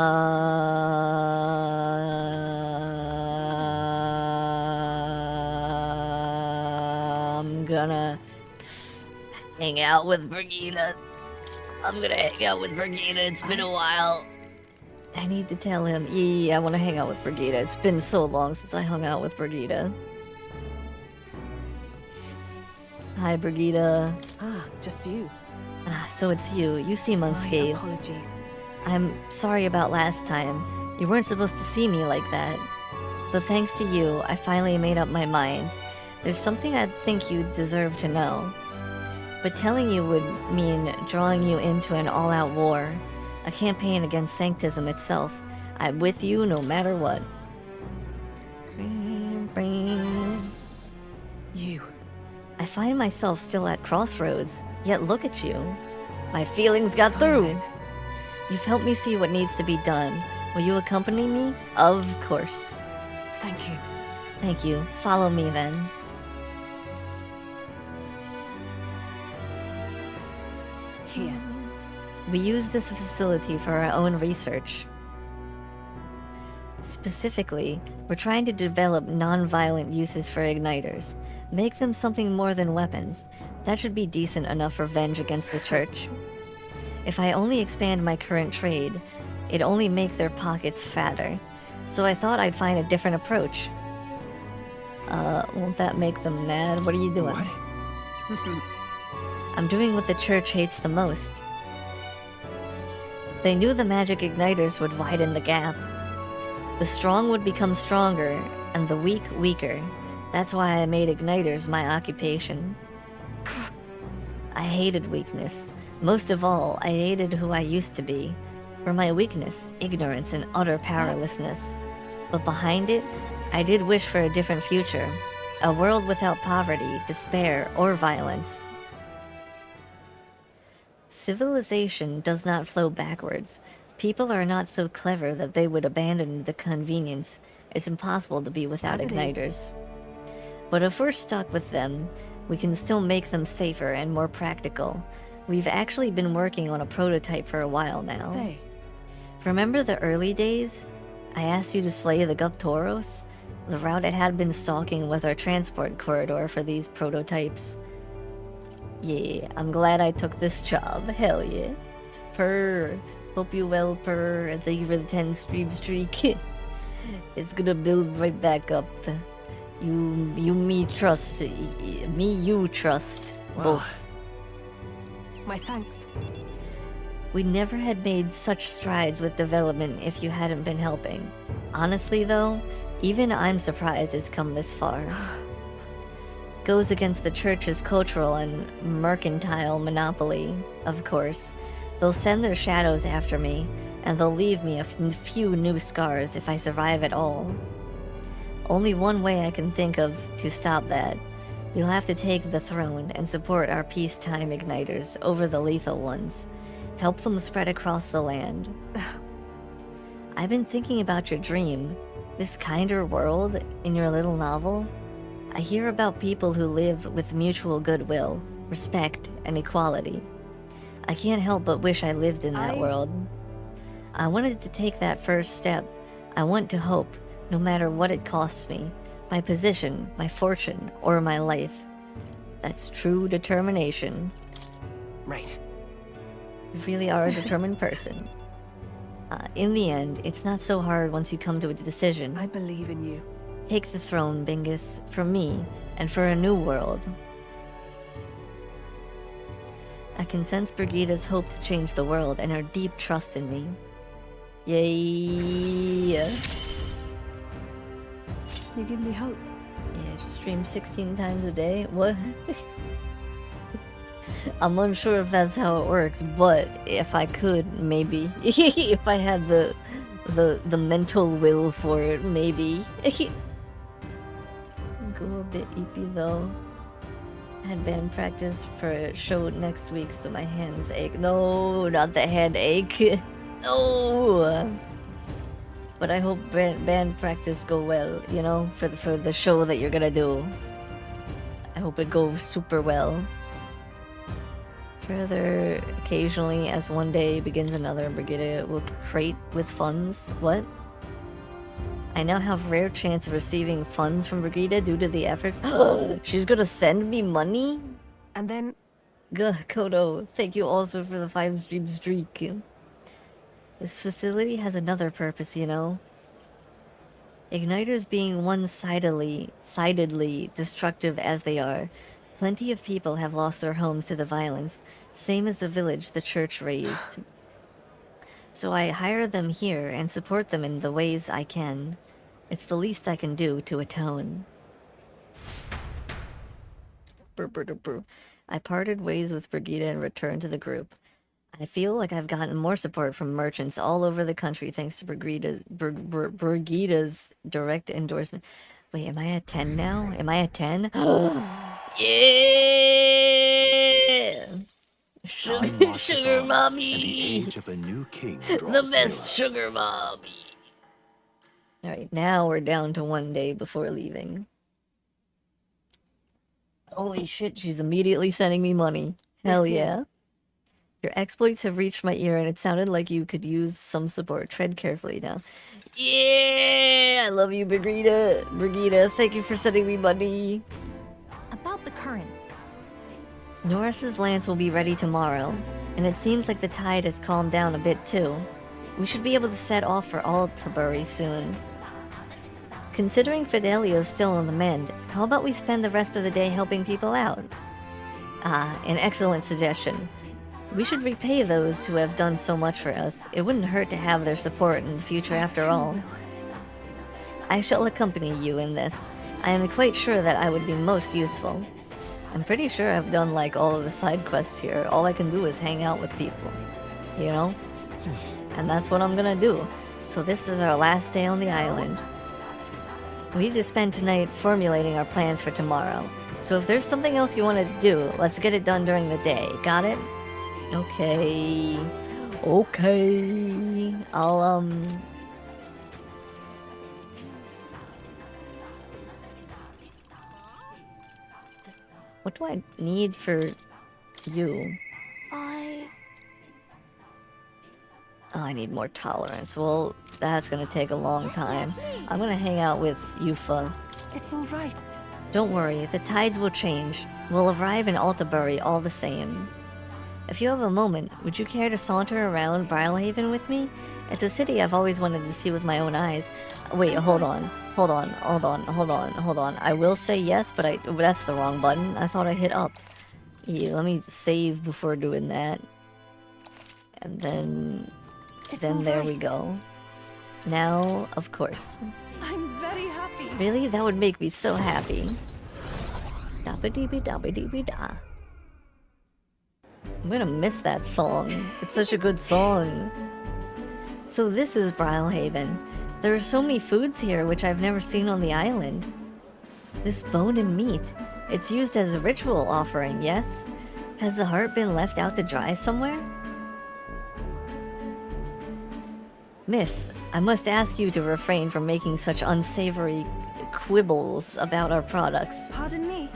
gonna hang out with Brigida. It's been a while. I need to tell him. Yeah, I want to hang out with Brigida. It's been so long since I hung out with Brigida. Hi, Brigida. Ah, just you. So it's you. You seem unscathed. My apologies. I'm sorry about last time. You weren't supposed to see me like that. But thanks to you, I finally made up my mind. There's something I think you deserve to know. But telling you would mean drawing you into an all-out war. A campaign against Sanctism itself. I'm with you no matter what. You. I find myself still at crossroads, yet look at you. My feelings got through. You've helped me see what needs to be done. Will you accompany me? Of course. Thank you. Thank you. Follow me then. Here. We use this facility for our own research. Specifically, we're trying to develop non-violent uses for igniters. Make them something more than weapons. That should be decent enough revenge against the church. If I only expand my current trade, it'd only make their pockets fatter. So I thought I'd find a different approach. Won't that make them mad? What are you doing? What? I'm doing what the church hates the most. They knew the magic igniters would widen the gap. The strong would become stronger, and the weak weaker. That's why I made igniters my occupation. I hated weakness. Most of all, I hated who I used to be. For my weakness, ignorance, and utter powerlessness. But behind it, I did wish for a different future. A world without poverty, despair, or violence. Civilization does not flow backwards. People are not so clever that they would abandon the convenience. It's impossible to be without igniters. But if we're stuck with them, we can still make them safer and more practical. We've actually been working on a prototype for a while now. Say. Remember the early days? I asked you to slay the Guptoros? The route it had been stalking was our transport corridor for these prototypes. Yeah, I'm glad I took this job. Hell yeah. Purr. Hope you well, Purr. And thank you for the 10 stream streak. It's gonna build right back up. Me trust. Me, you trust. Wow. Both. My thanks. We never had made such strides with development if you hadn't been helping. Honestly though, even I'm surprised it's come this far. Goes against the church's cultural and mercantile monopoly, of course. They'll send their shadows after me, and they'll leave me a few new scars if I survive at all. Only one way I can think of to stop that. You'll have to take the throne and support our peacetime igniters over the lethal ones. Help them spread across the land. I've been thinking about your dream, this kinder world in your little novel. I hear about people who live with mutual goodwill, respect, and equality. I can't help but wish I lived in that world. I wanted to take that first step. I want to hope, no matter what it costs me. My position, my fortune, or my life. That's true determination. Right. You really are a determined person. In the end, it's not so hard once you come to a decision. I believe in you. Take the throne, Bingus, for me, and for a new world. I can sense Brigida's hope to change the world and her deep trust in me. Yay! You give me hope. Yeah, just stream 16 times a day? What? I'm unsure if that's how it works, but if I could, maybe. If I had the mental will for it, maybe. Go a bit eepy though. I had band practice for a show next week, so my hands ache. No, not the headache. No. But I hope band practice go well, you know, for the show that you're gonna do. I hope it goes super well. Further, occasionally, as one day begins another, Brigida will crate with funds. What? I now have rare chance of receiving funds from Brigida due to the efforts. She's gonna send me money? And then... Kodo, thank you also for the 5-stream streak. This facility has another purpose, you know? Igniters being one-sidedly destructive as they are, plenty of people have lost their homes to the violence, same as the village the church raised. So I hire them here and support them in the ways I can. It's the least I can do to atone. I parted ways with Brigida and returned to the group. I feel like I've gotten more support from merchants all over the country thanks to Brigida's direct endorsement. Wait, am I at 10 now? Am I at 10? Yeah! Sugar mommy! And the age of a new king The best sugar mommy! Alright, now we're down to 1 day before leaving. Holy shit, she's immediately sending me money. Hell yeah. Your exploits have reached my ear and it sounded like you could use some support. Tread carefully now. Yeah! I love you, Brigida. Brigida, thank you for sending me money. About the currents. Norris's lance will be ready tomorrow, and it seems like the tide has calmed down a bit too. We should be able to set off for Altabury soon. Considering Fidelio's still on the mend, how about we spend the rest of the day helping people out? An excellent suggestion. We should repay those who have done so much for us. It wouldn't hurt to have their support in the future after all. I shall accompany you in this. I am quite sure that I would be most useful. I'm pretty sure I've done like all of the side quests here. All I can do is hang out with people, you know? And that's what I'm gonna do. So this is our last day on the island. We need to spend tonight formulating our plans for tomorrow. So if there's something else you want to do, let's get it done during the day. Got it? Okay. Okay. I'll, what do I need for you? Oh, I need more tolerance. Well, that's gonna take a long time. I'm gonna hang out with Yufa. It's all right. Don't worry, the tides will change. We'll arrive in Altabury all the same. If you have a moment, would you care to saunter around Brilhaven with me? It's a city I've always wanted to see with my own eyes. Wait, hold on. I will say yes, but that's the wrong button. I thought I hit up. Yeah, let me save before doing that. And then there we go. Now, of course. I'm very happy. Really? That would make me so happy. Da-ba-dee-ba-da-ba-dee-ba-da. I'm gonna miss that song. It's such a good song. So this is Brilhaven. There are so many foods here which I've never seen on the island. This bone and meat. It's used as a ritual offering, yes? Has the heart been left out to dry somewhere? Miss, I must ask you to refrain from making such unsavory quibbles about our products. Pardon me?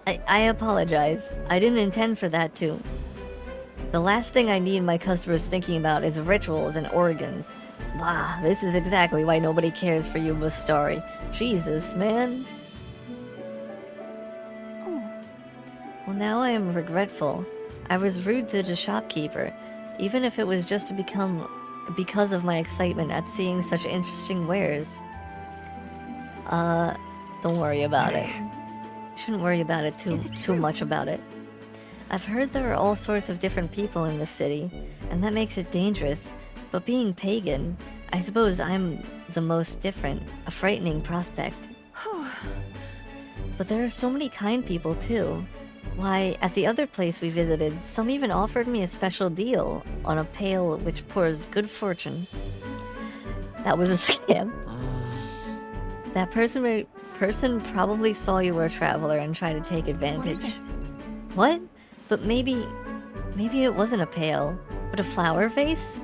I apologize. I didn't intend for that to. The last thing I need my customers thinking about is rituals and organs. Wow, this is exactly why nobody cares for you, Mustari. Jesus, man. Well, now I am regretful. I was rude to the shopkeeper, even if it was just because of my excitement at seeing such interesting wares. Don't worry about it. Shouldn't worry about it too much about it. I've heard there are all sorts of different people in this city, and that makes it dangerous. But being pagan, I suppose I'm the most different, a frightening prospect. But there are so many kind people too. Why, at the other place we visited, some even offered me a special deal on a pail which pours good fortune. That was a scam. That person probably saw you were a traveler and tried to take advantage. What is it? What? But maybe it wasn't a pail, but a flower vase?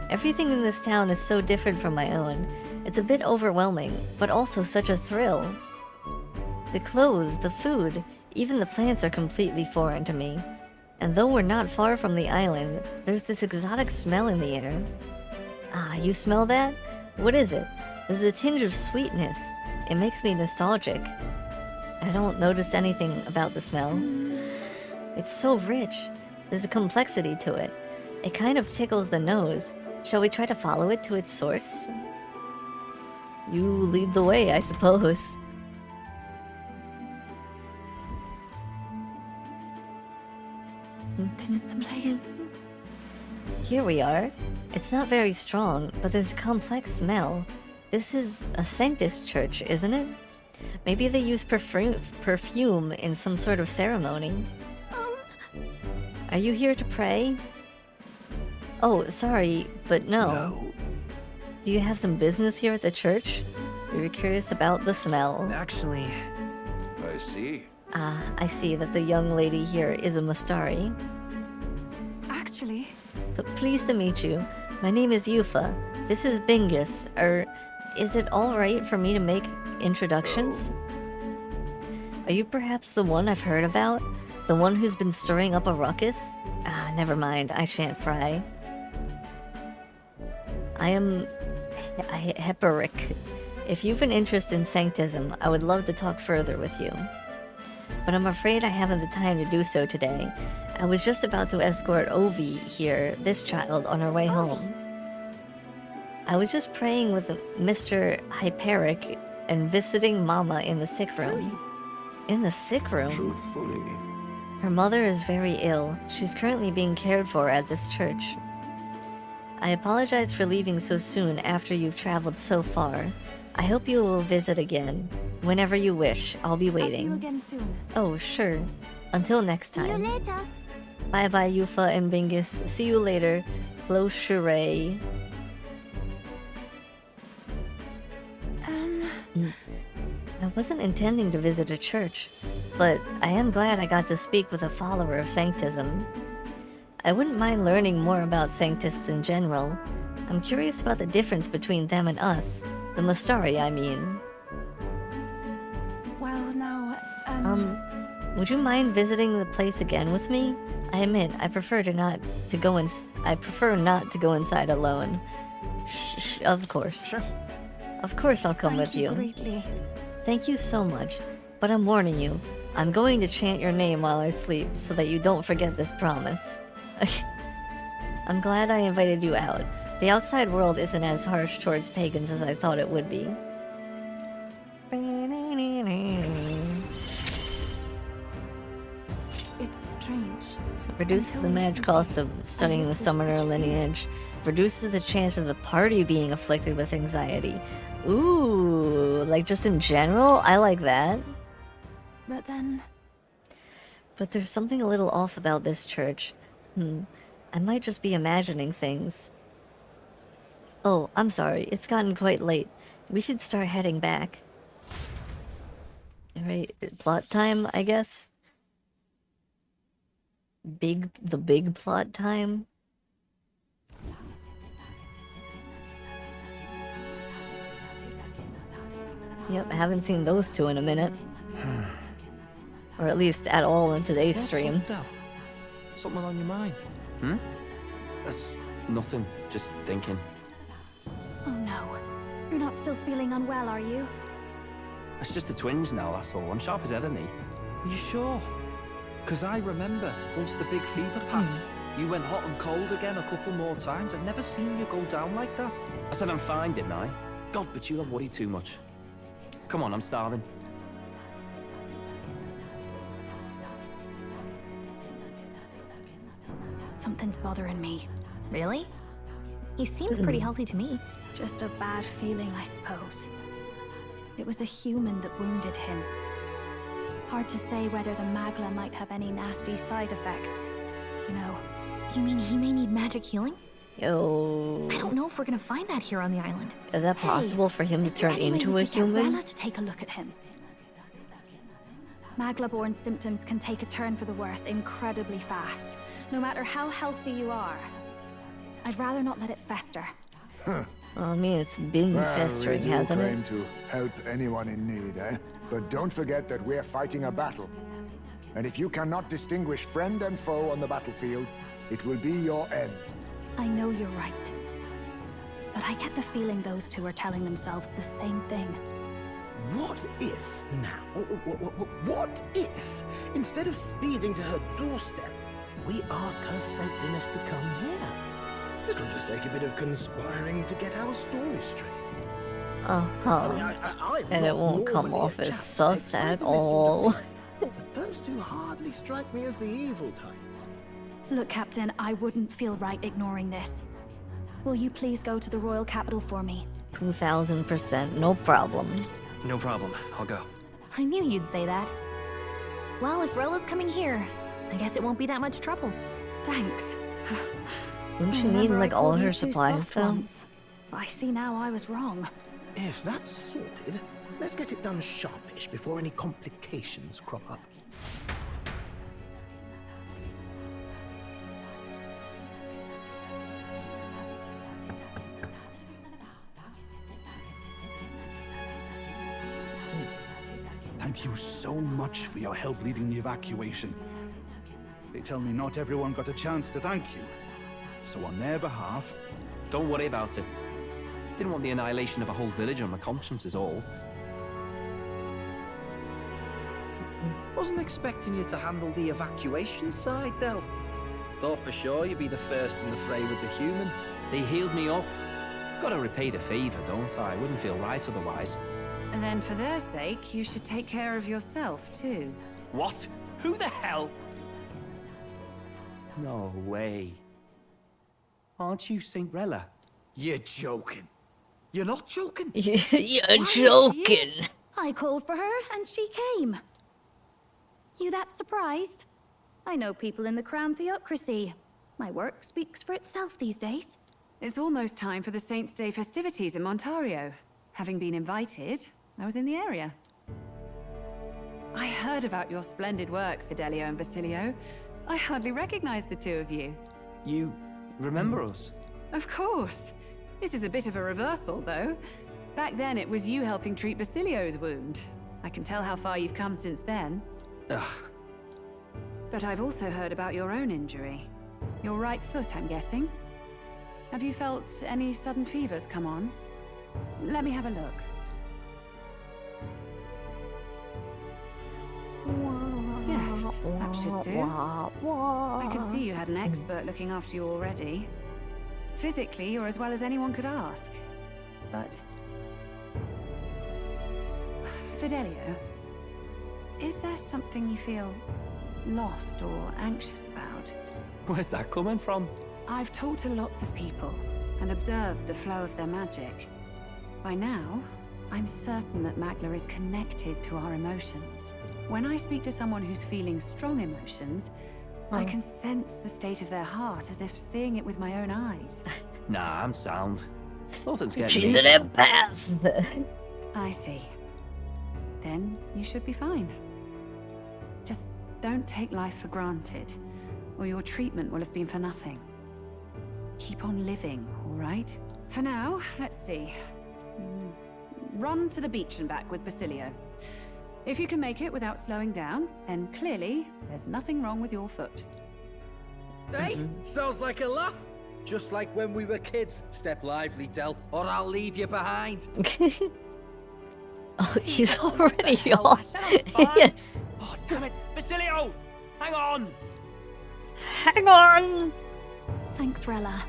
Everything in this town is so different from my own. It's a bit overwhelming, but also such a thrill. The clothes, the food, even the plants are completely foreign to me. And though we're not far from the island, there's this exotic smell in the air. Ah, you smell that? What is it? There's a tinge of sweetness. It makes me nostalgic. I don't notice anything about the smell. It's so rich. There's a complexity to it. It kind of tickles the nose. Shall we try to follow it to its source? You lead the way, I suppose. This is the place. Here we are. It's not very strong, but there's a complex smell. This is a Sanctus church, isn't it? Maybe they use perfume in some sort of ceremony. Are you here to pray? Oh, sorry, but no. Do you have some business here at the church? We were curious about the smell. Actually... I see. Ah, I see that the young lady here is a Mustari. Actually... But pleased to meet you. My name is Yufa. This is Bingus. Is it alright for me to make introductions? Are you perhaps the one I've heard about? The one who's been stirring up a ruckus? Ah, never mind. I shan't pry. I am... Heperic. If you've an interest in sanctism, I would love to talk further with you. But I'm afraid I haven't the time to do so today. I was just about to escort Ovi here, this child, on her way home. I was just praying with Mr. Hyperic and visiting Mama in the sick room. In the sick room? Truthfully. Her mother is very ill. She's currently being cared for at this church. I apologize for leaving so soon after you've traveled so far. I hope you will visit again. Whenever you wish, I'll be waiting. I'll see you again soon. Oh, sure. Until next time. See you later. Bye-bye, Yufa and Bingus. See you later. Closure. I wasn't intending to visit a church, but I am glad I got to speak with a follower of Sanctism. I wouldn't mind learning more about Sanctists in general. I'm curious about the difference between them and us. The Mustari, I mean. Well, now, would you mind visiting the place again with me? I admit, I prefer not to go inside alone. Of course. Sure. Of course I'll come with you. Greatly. Thank you so much, but I'm warning you. I'm going to chant your name while I sleep so that you don't forget this promise. I'm glad I invited you out. The outside world isn't as harsh towards pagans as I thought it would be. It's strange. So it reduces the magic cost of studying the summoner lineage. Reduces the chance of the party being afflicted with anxiety. Ooh, like just in general? I like that. But then... But there's something a little off about this church. I might just be imagining things. Oh, I'm sorry. It's gotten quite late. We should start heading back. Alright, plot time, I guess? The big plot time? Yep, I haven't seen those two in a minute. Or at least at all in today's stream. Something on your mind? Hmm? Nothing. Just thinking. Oh no. You're not still feeling unwell, are you? It's just a twinge now, that's all. I'm sharp as ever, me. Are you sure? Because I remember, once the big fever passed, you went hot and cold again a couple more times. I've never seen you go down like that. I said I'm fine, didn't I? God, but you don't worry too much. Come on, I'm starving. Something's bothering me. Really? He seemed pretty healthy to me. Just a bad feeling, I suppose. It was a human that wounded him. Hard to say whether the Magla might have any nasty side effects. You know. You mean he may need magic healing? Yo. I don't know if we're gonna find that here on the island. Is that possible for him to turn into a human? Rella to take a look at him. Magla-born symptoms can take a turn for the worse incredibly fast, no matter how healthy you are. I'd rather not let it fester. Huh. I mean, it's been festering, we do hasn't claim it? to help anyone in need, eh? But don't forget that we're fighting a battle. And if you cannot distinguish friend and foe on the battlefield, it will be your end. I know you're right. But I get the feeling those two are telling themselves the same thing. What if now? What if, instead of speeding to her doorstep, we ask her saintliness to come here? It'll just take a bit of conspiring to get our story straight. And it won't come off as sus at all. But those two hardly strike me as the evil type. Look, Captain, I wouldn't feel right ignoring this. Will you please go to the royal capital for me? 2000%, no problem. No problem. I'll go. I knew you'd say that. Well, if Rella's coming here, I guess it won't be that much trouble. Thanks. Wouldn't she need, like, all her supplies, though? I see now I was wrong. If that's sorted, let's get it done sharpish before any complications crop up. Thank you so much for your help leading the evacuation. They tell me not everyone got a chance to thank you. So on their behalf... Don't worry about it. Didn't want the annihilation of a whole village on my conscience is all. Wasn't expecting you to handle the evacuation side, Del. Thought for sure you'd be the first in the fray with the human. They healed me up. Gotta repay the favor, don't I? Wouldn't feel right otherwise. And then for their sake, you should take care of yourself, too. What? Who the hell? No way. Aren't you Saint Rella? You're joking. You're not joking. You're joking. I called for her and she came. You that surprised? I know people in the Crown Theocracy. My work speaks for itself these days. It's almost time for the Saints' Day festivities in Montario. Having been invited, I was in the area. I heard about your splendid work, Fidelio and Basilio. I hardly recognized the two of you. You remember us? Of course. This is a bit of a reversal, though. Back then, it was you helping treat Basilio's wound. I can tell how far you've come since then. Ugh. But I've also heard about your own injury. Your right foot, I'm guessing. Have you felt any sudden fevers come on? Let me have a look. Yes, that should do. I could see you had an expert looking after you already. Physically, you're as well as anyone could ask. But... Fidelio, is there something you feel lost or anxious about? Where's that coming from? I've talked to lots of people and observed the flow of their magic. By now, I'm certain that Magla is connected to our emotions. When I speak to someone who's feeling strong emotions, I can sense the state of their heart as if seeing it with my own eyes. Nah, I'm sound. Nothing's getting She's me. an empath. I see. Then you should be fine. Just don't take life for granted, or your treatment will have been for nothing. Keep on living, all right? For now, let's see. Run to the beach and back with Basilio. If you can make it without slowing down, then clearly there's nothing wrong with your foot. Hey, sounds like a laugh. Just like when we were kids. Step lively, Del, or I'll leave you behind. Oh, he's already I off. said I'm fine. Oh, damn it. Basilio! Hang on! Hang on! Thanks, Rella.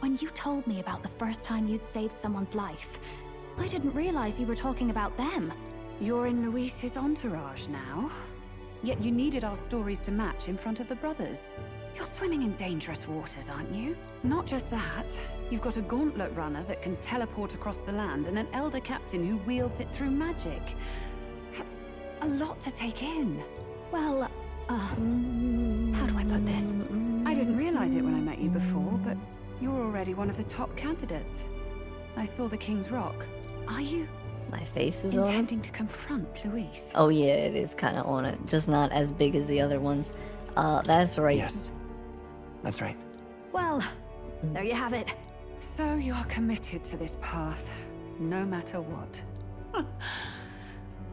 When you told me about the first time you'd saved someone's life, I didn't realize you were talking about them. You're in Luis's entourage now. Yet you needed our stories to match in front of the brothers. You're swimming in dangerous waters, aren't you? Not just that, you've got a gauntlet runner that can teleport across the land and an elder captain who wields it through magic. That's a lot to take in. Well, how do I put this? I didn't realize it when I met you before, but you're already one of the top candidates. I saw the King's Rock. Are you My face is on it. intending to confront Luis? Oh yeah, it is kind of on it. Just not as big as the other ones. That's right. Yes. That's right. Well, there you have it. So you are committed to this path, no matter what.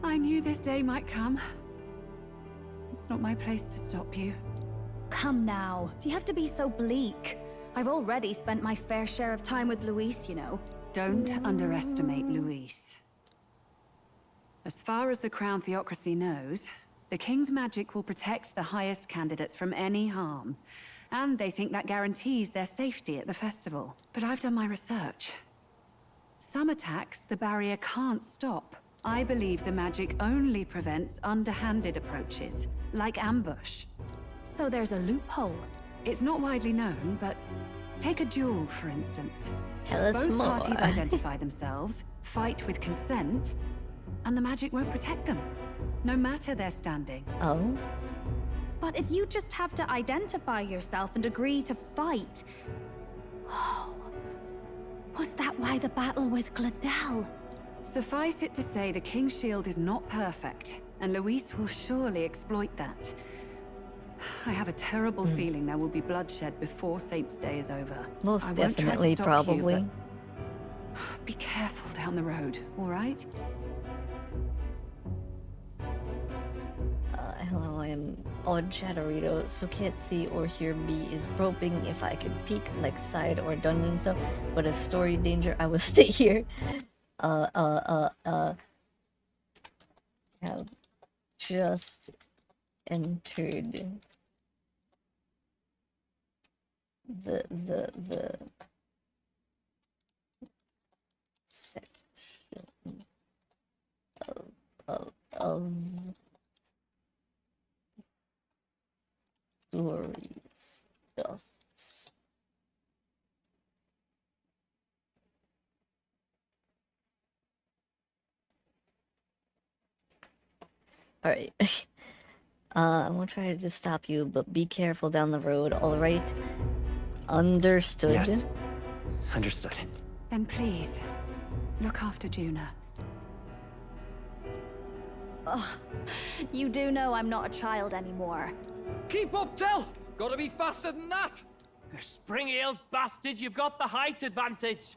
I knew this day might come. It's not my place to stop you. Come now. Do you have to be so bleak? I've already spent my fair share of time with Luis, you know. Don't underestimate Luis. As far as the Crown Theocracy knows, the King's magic will protect the highest candidates from any harm. And they think that guarantees their safety at the festival. But I've done my research. Some attacks the barrier can't stop. I believe the magic only prevents underhanded approaches, like ambush. So there's a loophole. It's not widely known, but take a duel, for instance. Tell us Both more. parties identify themselves, fight with consent, and the magic won't protect them, no matter their standing. Oh? But if you just have to identify yourself and agree to fight... Oh, was that why the battle with Gladel? Suffice it to say, the King's shield is not perfect, and Luis will surely exploit that. I have a terrible feeling there will be bloodshed before Saint's Day is over. Most I won't try to definitely, stop probably. You, but be careful down the road, all right? Hello, I am Odd Chatterito, so can't see or hear me is groping if I could peek like side or dungeon stuff, but if story danger, I will stay here. Have just entered the section of story stuffs. Alright. I won't try to just stop you, but be careful down the road, alright? Understood? Yes. Understood. Then please, look after Juna. Ugh. You do know I'm not a child anymore. Keep up, Del! Gotta be faster than that! You spring-heeled bastard, you've got the height advantage.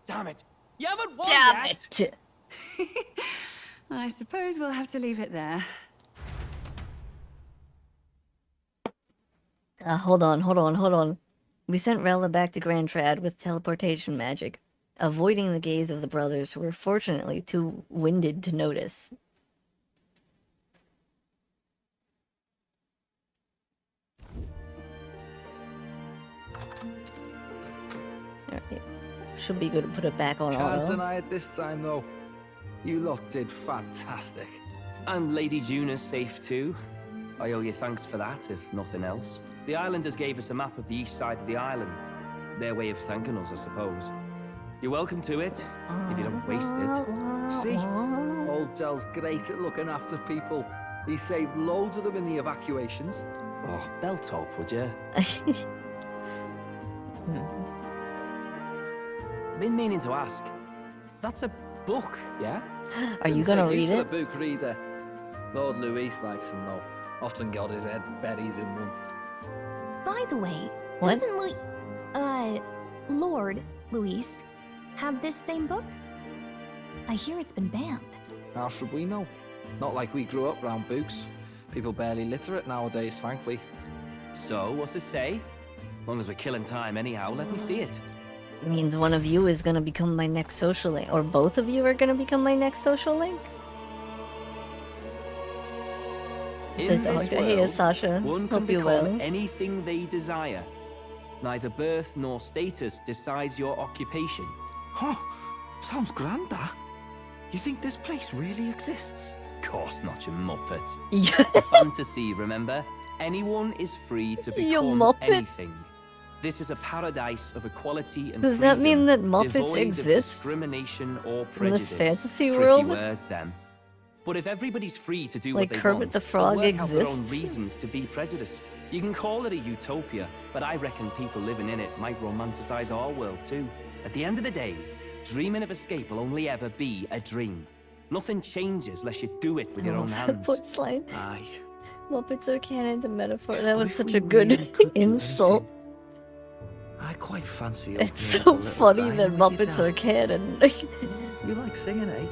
Damn it. You haven't won Damn yet. it! I suppose we'll have to leave it there. Hold on. We sent Rella back to Grand Trad with teleportation magic, avoiding the gaze of the brothers who were fortunately too winded to notice. Alright. Should be good to put it back on Can't auto. deny it this time, though. You lot did fantastic. And Lady Juna's safe too. I owe you thanks for that, if nothing else. The islanders gave us a map of the east side of the island. Their way of thanking us, I suppose. You're welcome to it, if you don't waste it. See? Old Del's great at looking after people. He saved loads of them in the evacuations. Oh, belt up, would you? Been meaning to ask. That's a book, yeah? Are you gonna read For it? a book reader. Lord Luis likes them though. Often got his head buried in one. By the way, What? doesn't Lord Luis have this same book? I hear it's been banned. How should we know? Not like we grew up round books. People barely literate nowadays, frankly. So, what's it say? Long as we're killing time anyhow, let me see it. Means one of you is gonna become my next social link, or both of you are gonna become my next social link. The In this doctor, hey world, Sasha, one can hope you become well. anything they desire. Neither birth nor status decides your occupation. Huh? Sounds grand, that. You think this place really exists? Of course not, you muppet. Yeah. It's a fantasy, remember? Anyone is free to You become muppet. anything. This is a paradise of equality and Does that mean that freedom, Muppets devoid exist of discrimination or in prejudice. this fantasy Pretty world? words, them. But if everybody's free to do Like what they Kermit want, the Frog they'll work out their own exists? reasons to be prejudiced. You can call it a utopia, but I reckon people living in it might romanticize our world too. At the end of the day, dreaming of escape will only ever be a dream. Nothing changes unless you do it with your own hands. Voice line. Aye. Muppets are canon to metaphor. That was such a good insult. I quite fancy. It's so funny that Muppets are canon. You like singing, eh?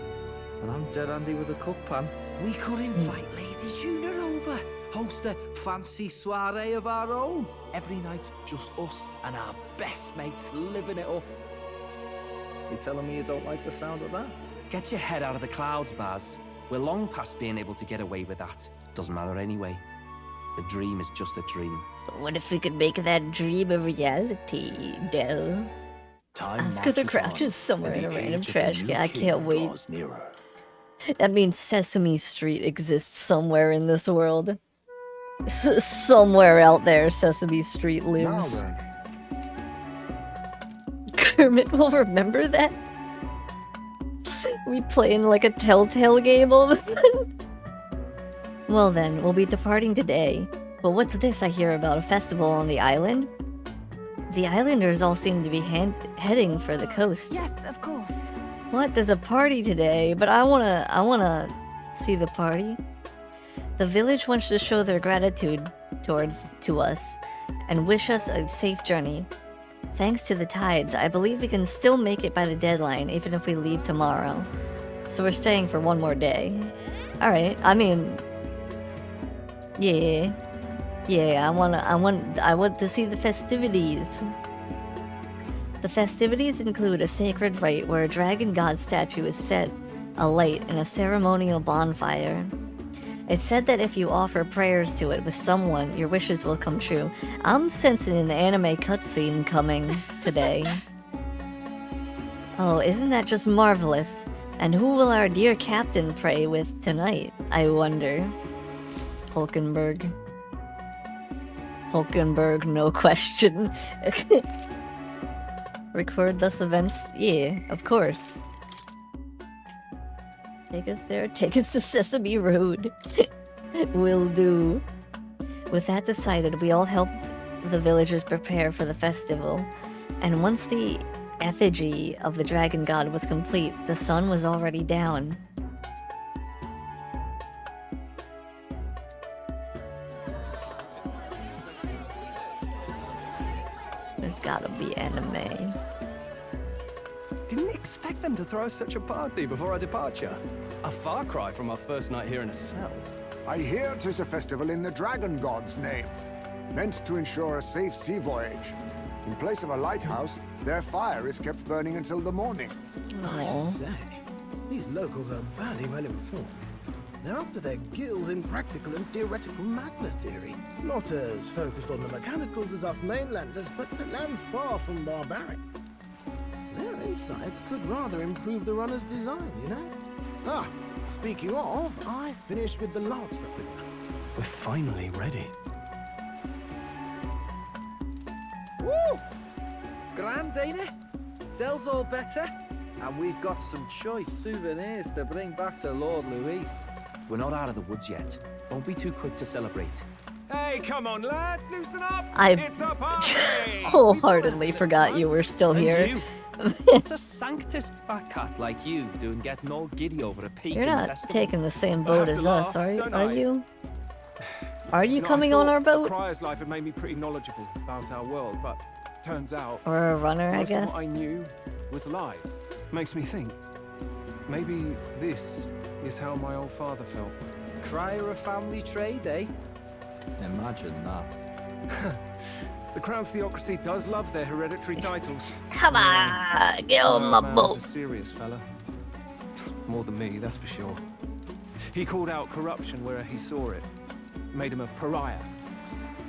And I'm dead handy with a cook pan. We could invite Lady Juna over. Host a fancy soiree of our own. Every night, just us and our best mates living it up. You telling me you don't like the sound of that? Get your head out of the clouds, Baz. We're long past being able to get away with that. Doesn't matter anyway. The dream is just a dream. What if we could make that dream a reality, Del? Oscar the Grouch is somewhere in a random trash can. I can't wait. That means Sesame Street exists somewhere in this world. Somewhere out there, Sesame Street lives. Kermit will remember that. We playing like a Telltale game all of a sudden. Well then, we'll be departing today. But what's this I hear about? A festival on the island? The islanders all seem to be heading for the coast. Yes, of course. What? There's a party today, but I wanna see the party. The village wants to show their gratitude to us and wish us a safe journey. Thanks to the tides, I believe we can still make it by the deadline, even if we leave tomorrow. So we're staying for one more day. Alright, I mean... Yeah. Yeah, I want to see the festivities. The festivities include a sacred rite where a dragon god statue is set alight in a ceremonial bonfire. It's said that if you offer prayers to it with someone, your wishes will come true. I'm sensing an anime cutscene coming today. Oh, isn't that just marvelous? And who will our dear captain pray with tonight, I wonder? Hulkenberg. Hulkenberg, no question. Record thus events? Yeah, of course. Take us there, take us to Sesame Road. Will do. With that decided, we all helped the villagers prepare for the festival. And once the effigy of the dragon god was complete, the sun was already down. There's gotta be anime. Didn't expect them to throw such a party before our departure. A far cry from our first night here in a cell. I hear 'tis a festival in the dragon god's name, meant to ensure a safe sea voyage. In place of a lighthouse, their fire is kept burning until the morning. I say, these locals are barely well informed. They're up to their gills in practical and theoretical magna theory. Not as focused on the mechanicals as us mainlanders, but the land's far from barbaric. Their insights could rather improve the runner's design, you know? Ah, speaking of, I finished with the lance replica. We're finally ready. Woo! Grand, ain't it? Del's all better. And we've got some choice souvenirs to bring back to Lord Luis. We're not out of the woods yet. Don't be too quick to celebrate. Hey, come on, lads, loosen up! I It's a party! wholeheartedly forgot you were still And here. you. What's a sanctist fat cat like you doing getting all giddy over a peak You're in the not festival? taking the same I boat have to as us, laugh, are you? don't Are I? you? Are you know, coming I on thought our boat? Crier's life had made me pretty knowledgeable about our world, but turns out... Or a runner, I most of guess? what I knew was lies. Makes me think. Maybe this is how my old father felt. Crier a family trade, eh? Imagine that. The Crown Theocracy does love their hereditary titles. Come on, get on my Man's boat. a serious fella. More than me, that's for sure. He called out corruption where he saw it. Made him a pariah.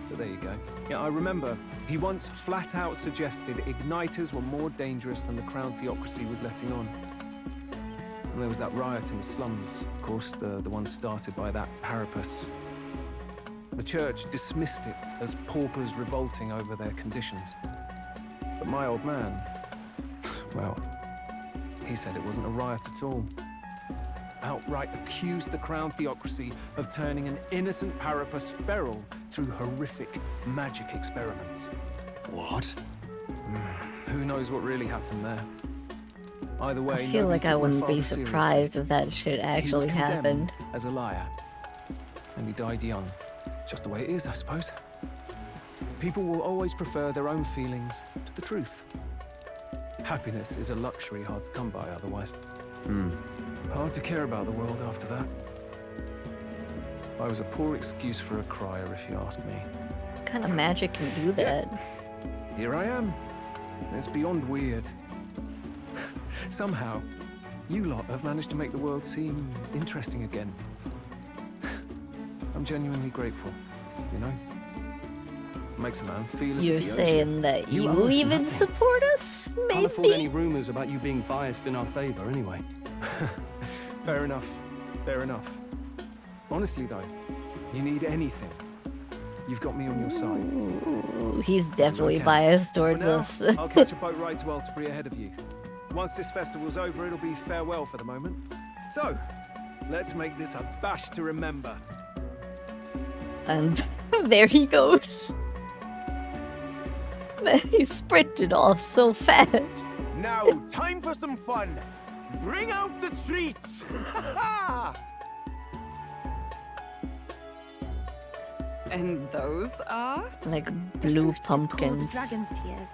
But there you go. Yeah, I remember he once flat out suggested igniters were more dangerous than the Crown Theocracy was letting on. And there was that riot in the slums, of course, the one started by that Haripus. The church dismissed it as paupers revolting over their conditions. But my old man, well, he said it wasn't a riot at all. Outright accused the Crown Theocracy of turning an innocent Haripus feral through horrific magic experiments. What? Who knows what really happened there? Either way, I feel like I wouldn't be surprised if that shit actually happened. As a liar. And he died young. Just the way it is, I suppose. People will always prefer their own feelings to the truth. Happiness is a luxury hard to come by otherwise. Hard to care about the world after that. I was a poor excuse for a crier, if you ask me. What kind of magic can do that? Here I am. It's beyond weird. Somehow, you lot have managed to make the world seem interesting again. I'm genuinely grateful, you know? Makes a man feel as You're if he owes saying you. that You you owe us even nothing. support us? Can't afford any Maybe? rumors about you being biased in our favor, anyway. Fair enough. Fair enough. Honestly, though, you need anything. You've got me on your side. Ooh, he's definitely Okay. biased For towards now, us. I'll catch a boat ride to Elterbury ahead of you. Once this festival's over, it'll be farewell for the moment. So, let's make this a bash to remember. And there he goes. Man, he sprinted off so fast. Now, time for some fun. Bring out the treats. And those are? Like blue Called pumpkins. dragon's tears.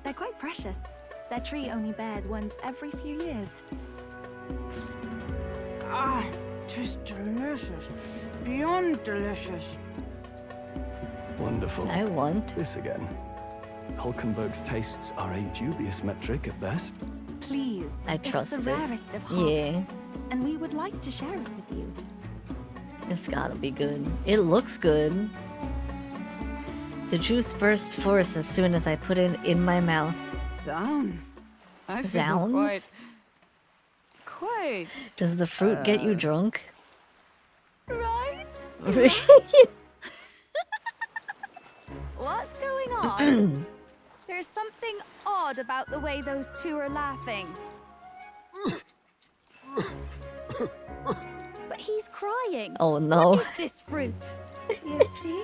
They're quite precious. Their tree only bears once every few years. Ah, tis delicious. Beyond delicious. Wonderful. I want this again. Hulkenberg's tastes are a dubious metric at best. Please. I trust it's the it. rarest of Yeah. harvests, and we would like to share it with you. It's gotta be good. It looks good. The juice burst forth as soon as I put it in my mouth. Sounds. I feel Sounds? quite. Does the fruit get you drunk? Right? What's going on? There's something odd about the way those two are laughing. But he's crying. Oh, no. What is this fruit? You see,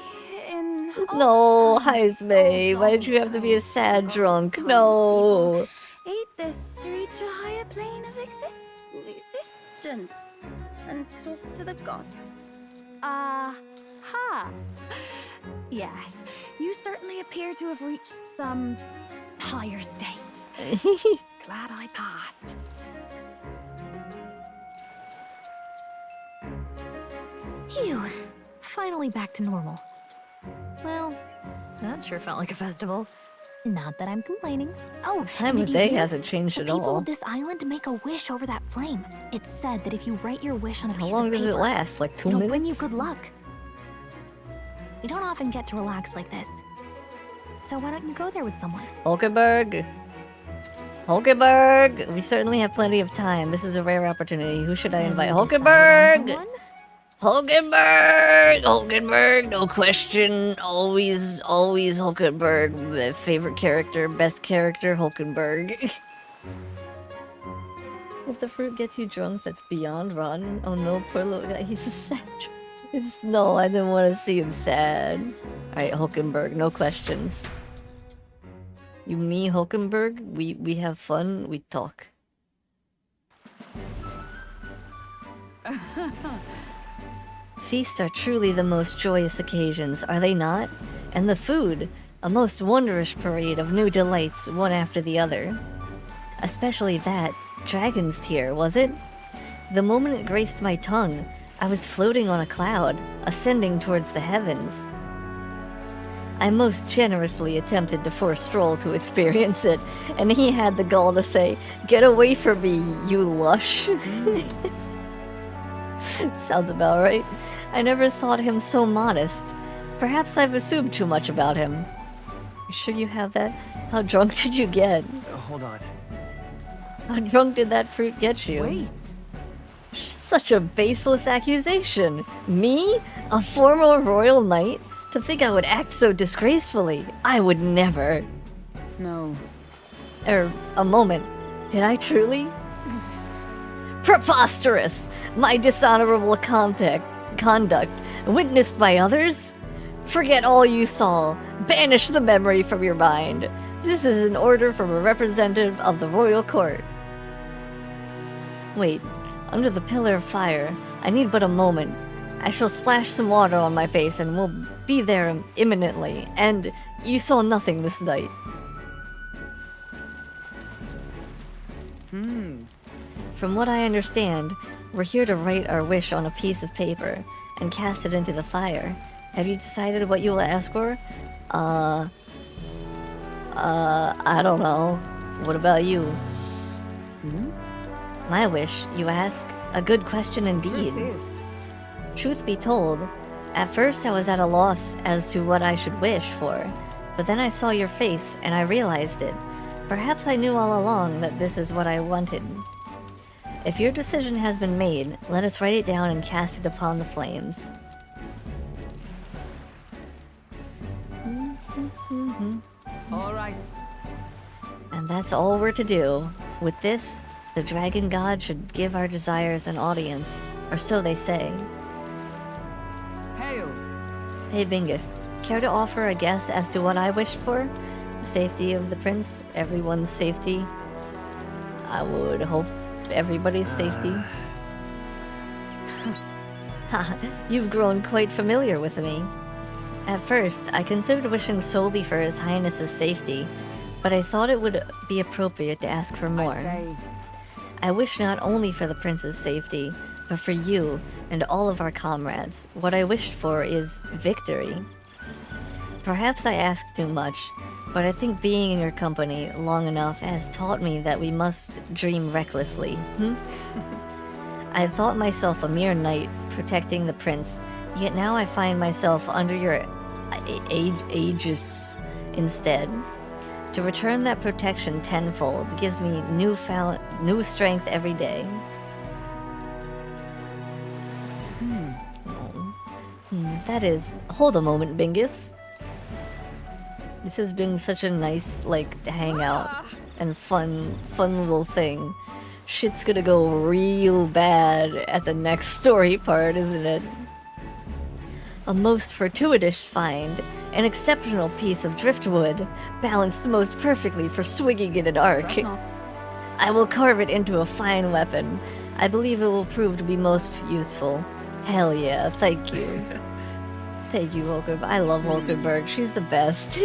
in No, Heisme, why did you have to be a sad drunk? No. eat this to reach a higher plane of existence and talk to the gods. Ha! Yes, you certainly appear to have reached some higher state. Glad I passed. Phew. Finally back to normal. Well, that sure felt like a festival. Not that I'm complaining. Oh, Time and of did you day hear? hasn't changed The at people all. of this island make a wish over that flame. It's said that if you write your wish on a How piece long of does it paper, last? Like 2 it'll minutes? bring you good luck. We don't often get to relax like this. So why don't you go there with someone? Hulkenberg. Hulkenberg. We certainly have plenty of time. This is a rare opportunity. Who should I invite? Hulkenberg. Hulkenberg. Hulkenberg. No question. Always Hulkenberg. My favorite character, best character, Hulkenberg. If the fruit gets you drunk, that's beyond rotten. Oh no, poor little guy. He's a sad. No, I didn't want to see him sad. Alright, Hulkenberg, no questions. You, me, Hulkenberg, we have fun, we talk. Feasts are truly the most joyous occasions, are they not? And the food, a most wondrous parade of new delights, one after the other. Especially that dragon's tear, was it? The moment it graced my tongue, I was floating on a cloud, ascending towards the heavens. I most generously attempted to force Stroll to experience it, and he had the gall to say, "Get away from me, you lush." Sounds about right. I never thought him so modest. Perhaps I've assumed too much about him. You sure you have that? How drunk did you get? Hold on. How drunk did that fruit get you? Wait. Such a baseless accusation. Me? A former royal knight? To think I would act so disgracefully. I would never. No. A moment. Did I truly? Preposterous! My dishonorable conduct, witnessed by others? Forget all you saw. Banish the memory from your mind. This is an order from a representative of the royal court. Wait, under the pillar of fire, I need but a moment. I shall splash some water on my face and will be there imminently. And you saw nothing this night. From what I understand, we're here to write our wish on a piece of paper and cast it into the fire. Have you decided what you will ask for? I don't know. What about you? My wish, you ask? A good question indeed. Truth be told, at first I was at a loss as to what I should wish for, but then I saw your face and I realized it. Perhaps I knew all along that this is what I wanted. If your decision has been made, let us write it down and cast it upon the flames. All right. And that's all we're to do. With this, the dragon god should give our desires an audience, or so they say. Hail! Hey Bingus, care to offer a guess as to what I wished for? The safety of the prince, everyone's safety. I would hope everybody's safety. Ha, you've grown quite familiar with me. At first, I considered wishing solely for His Highness's safety, but I thought it would be appropriate to ask for more. I wish not only for the prince's safety, but for you and all of our comrades. What I wished for is victory. Perhaps I asked too much, but I think being in your company long enough has taught me that we must dream recklessly. I thought myself a mere knight protecting the prince, yet now I find myself under your aegis instead. To return that protection tenfold gives me new strength every day. That is... Hold a moment, Bingus. This has been such a nice, like, hangout and fun little thing. Shit's gonna go real bad at the next story part, isn't it? A most fortuitous find. An exceptional piece of driftwood, balanced most perfectly for swinging in an arc. I will carve it into a fine weapon. I believe it will prove to be most useful. Hell yeah, thank you. Thank you, Wolkenberg. I love Wolkenberg. She's the best.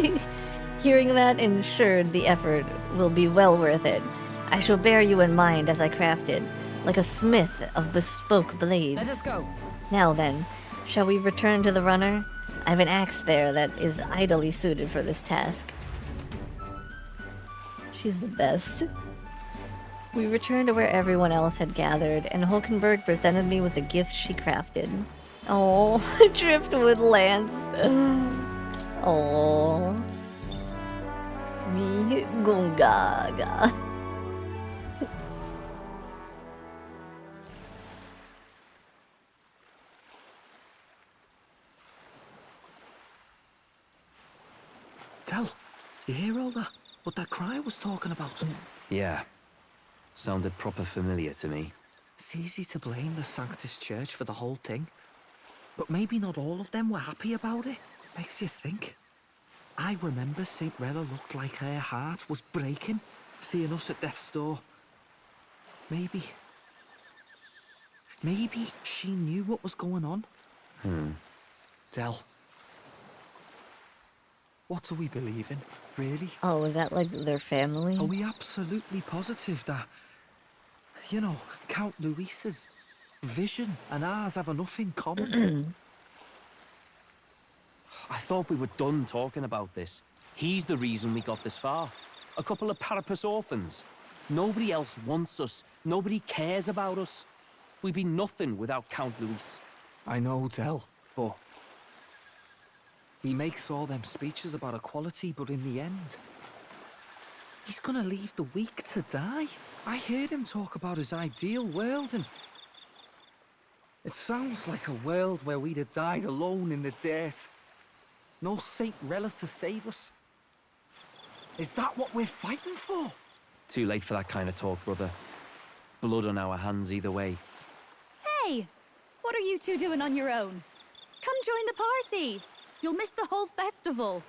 Hearing that ensured the effort will be well worth it. I shall bear you in mind as I craft it, like a smith of bespoke blades. Let us go. Now then, shall we return to the runner? I have an axe there that is ideally suited for this task. She's the best. We returned to where everyone else had gathered, and Hulkenberg presented me with the gift she crafted. Oh, driftwood lance. Oh, me gungaga. Tell, you hear all that? What that cry was talking about? Yeah. Sounded proper familiar to me. It's easy to blame the Sanctus Church for the whole thing. But maybe not all of them were happy about it. Makes you think. I remember St. Rella looked like her heart was breaking, seeing us at death's door. Maybe she knew what was going on. Del. What do we believe in, really? Oh, is that like their family? Are we absolutely positive that, you know, Count Luis's vision and ours have enough in common? I thought we were done talking about this. He's the reason we got this far. A couple of parapus orphans. Nobody else wants us. Nobody cares about us. We'd be nothing without Count Luis. I know, Del, but... he makes all them speeches about equality, but in the end... he's gonna leave the weak to die. I heard him talk about his ideal world, and... it sounds like a world where we'd have died alone in the dirt. No Saint Rella to save us. Is that what we're fighting for? Too late for that kind of talk, brother. Blood on our hands either way. Hey! What are you two doing on your own? Come join the party! You'll miss the whole festival.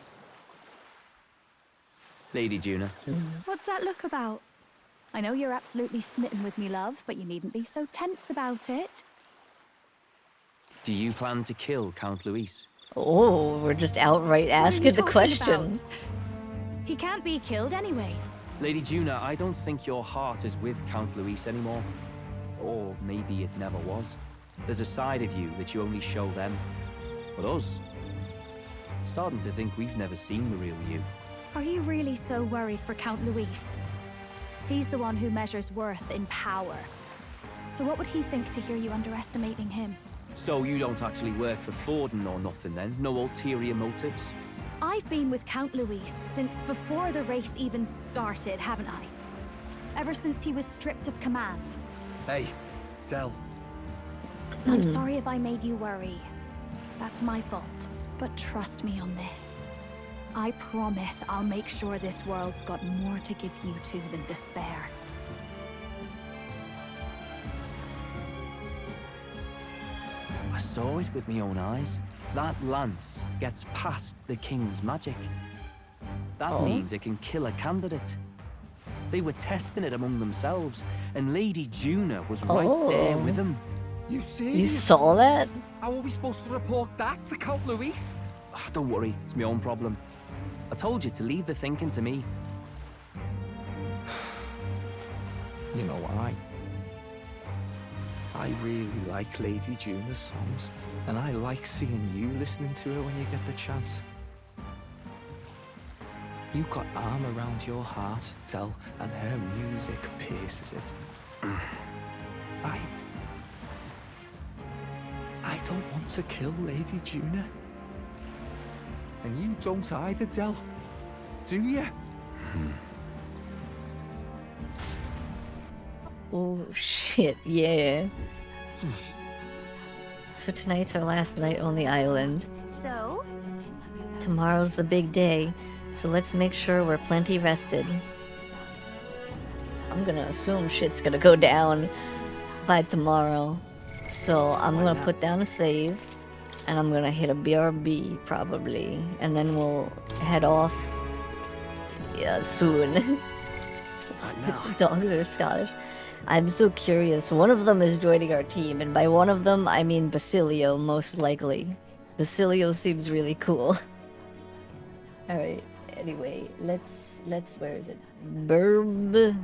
Lady Juna. What's that look about? I know you're absolutely smitten with me, love, but you needn't be so tense about it. Do you plan to kill Count Luis? Oh, we're just outright What are you asking the talking question. about? He can't be killed anyway. Lady Juna, I don't think your heart is with Count Luis anymore. Or maybe it never was. There's a side of you that you only show them. But us? Starting to think we've never seen the real you. Are you really so worried for Count Luis? He's the one who measures worth in power. So what would he think to hear you underestimating him? So you don't actually work for Thornton or nothing then? No ulterior motives? I've been with Count Luis since before the race even started, haven't I? Ever since he was stripped of command. Hey, Del. I'm sorry if I made you worry. That's my fault. But trust me on this. I promise I'll make sure this world's got more to give you two than despair. I saw it with my own eyes. That lance gets past the king's magic. That means it can kill a candidate. They were testing it among themselves, and Lady Juna was right there with them. You serious? You saw that? How are we supposed to report that to Count Luis? Don't worry, it's my own problem. I told you to leave the thinking to me. You know, I really like Lady Juna's songs, and I like seeing you listening to her when you get the chance. You got arm around your heart, Del, and her music pierces it. I don't want to kill Lady Juna. And you don't either, Del. Do you? Oh shit, yeah. So tonight's our last night on the island. So? Tomorrow's the big day, so let's make sure we're plenty rested. I'm gonna assume shit's gonna go down by tomorrow. So I'm gonna put down a save, and I'm gonna hit a BRB probably, and then we'll head off soon. Dogs are Scottish. I'm so curious. One of them is joining our team, and by one of them, I mean Basilio, most likely. Basilio seems really cool. Alright, anyway, let's, where is it? Burb.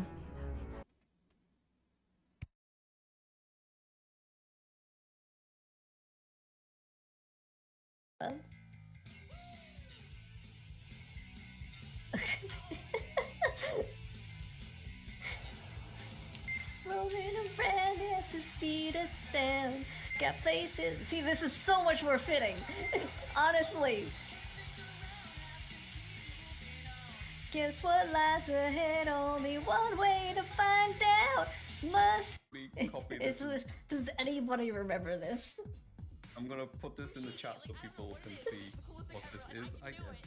Rolling around at the speed of sound. Got places. See, this is so much more fitting. Honestly. Guess what lies ahead? Only one way to find out. Must. Does anybody remember this? I'm gonna put this in the chat so people can see what this is, I guess.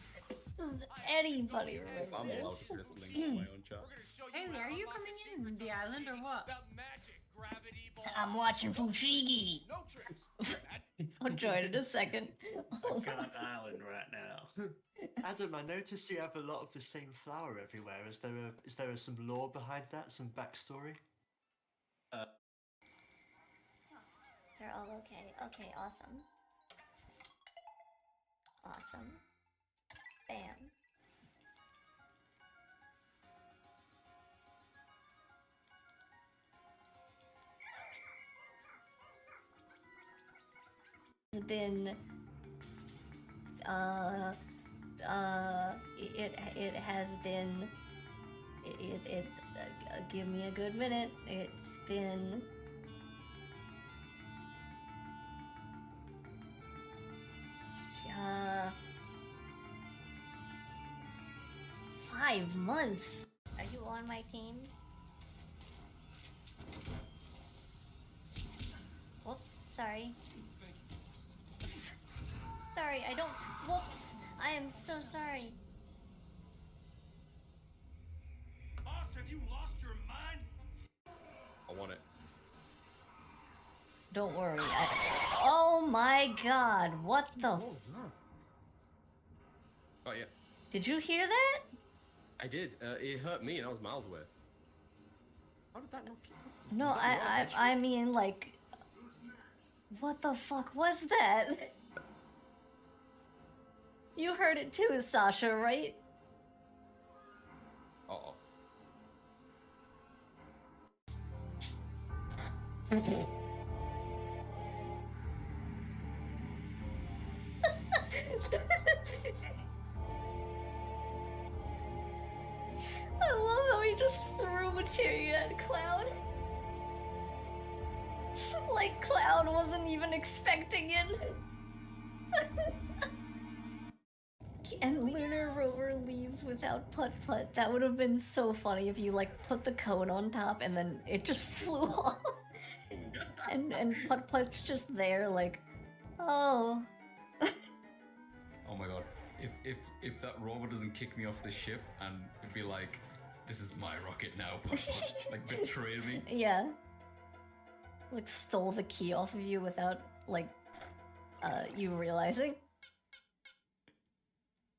Does anybody remember I'm this? allowed to post links to my own chat. Hey, are you coming in the island or what? I'm watching from Shigi. I'll join in a second. I can't island right now. Adam, I noticed you have a lot of the same flower everywhere. Is there some lore behind that? Some backstory? They're all okay. Okay, awesome. Awesome. Bam. It's been It has been. Give me a good minute. It's been. 5 months. Are you on my team? Whoops, sorry. Sorry, I don't. Whoops, I am so sorry. Boss, have you lost your mind? I want it. Don't worry. Oh my god, what the? Oh yeah. Did you hear that? I did. It hurt me, and I was miles away. How did that not kill me? No, I mean, like, what the fuck was that? You heard it too, Sasha, right? Uh-oh. I love how he just threw materia at Cloud. Like Cloud wasn't even expecting it. And Lunar Rover leaves without Putt-Putt. That would have been so funny if you like put the cone on top and then it just flew off. and Putt-Putt's just there like, oh. Oh my god. If that rover doesn't kick me off the ship and it'd be like, this is my rocket now, like betray me. Yeah. Like stole the key off of you without like you realizing.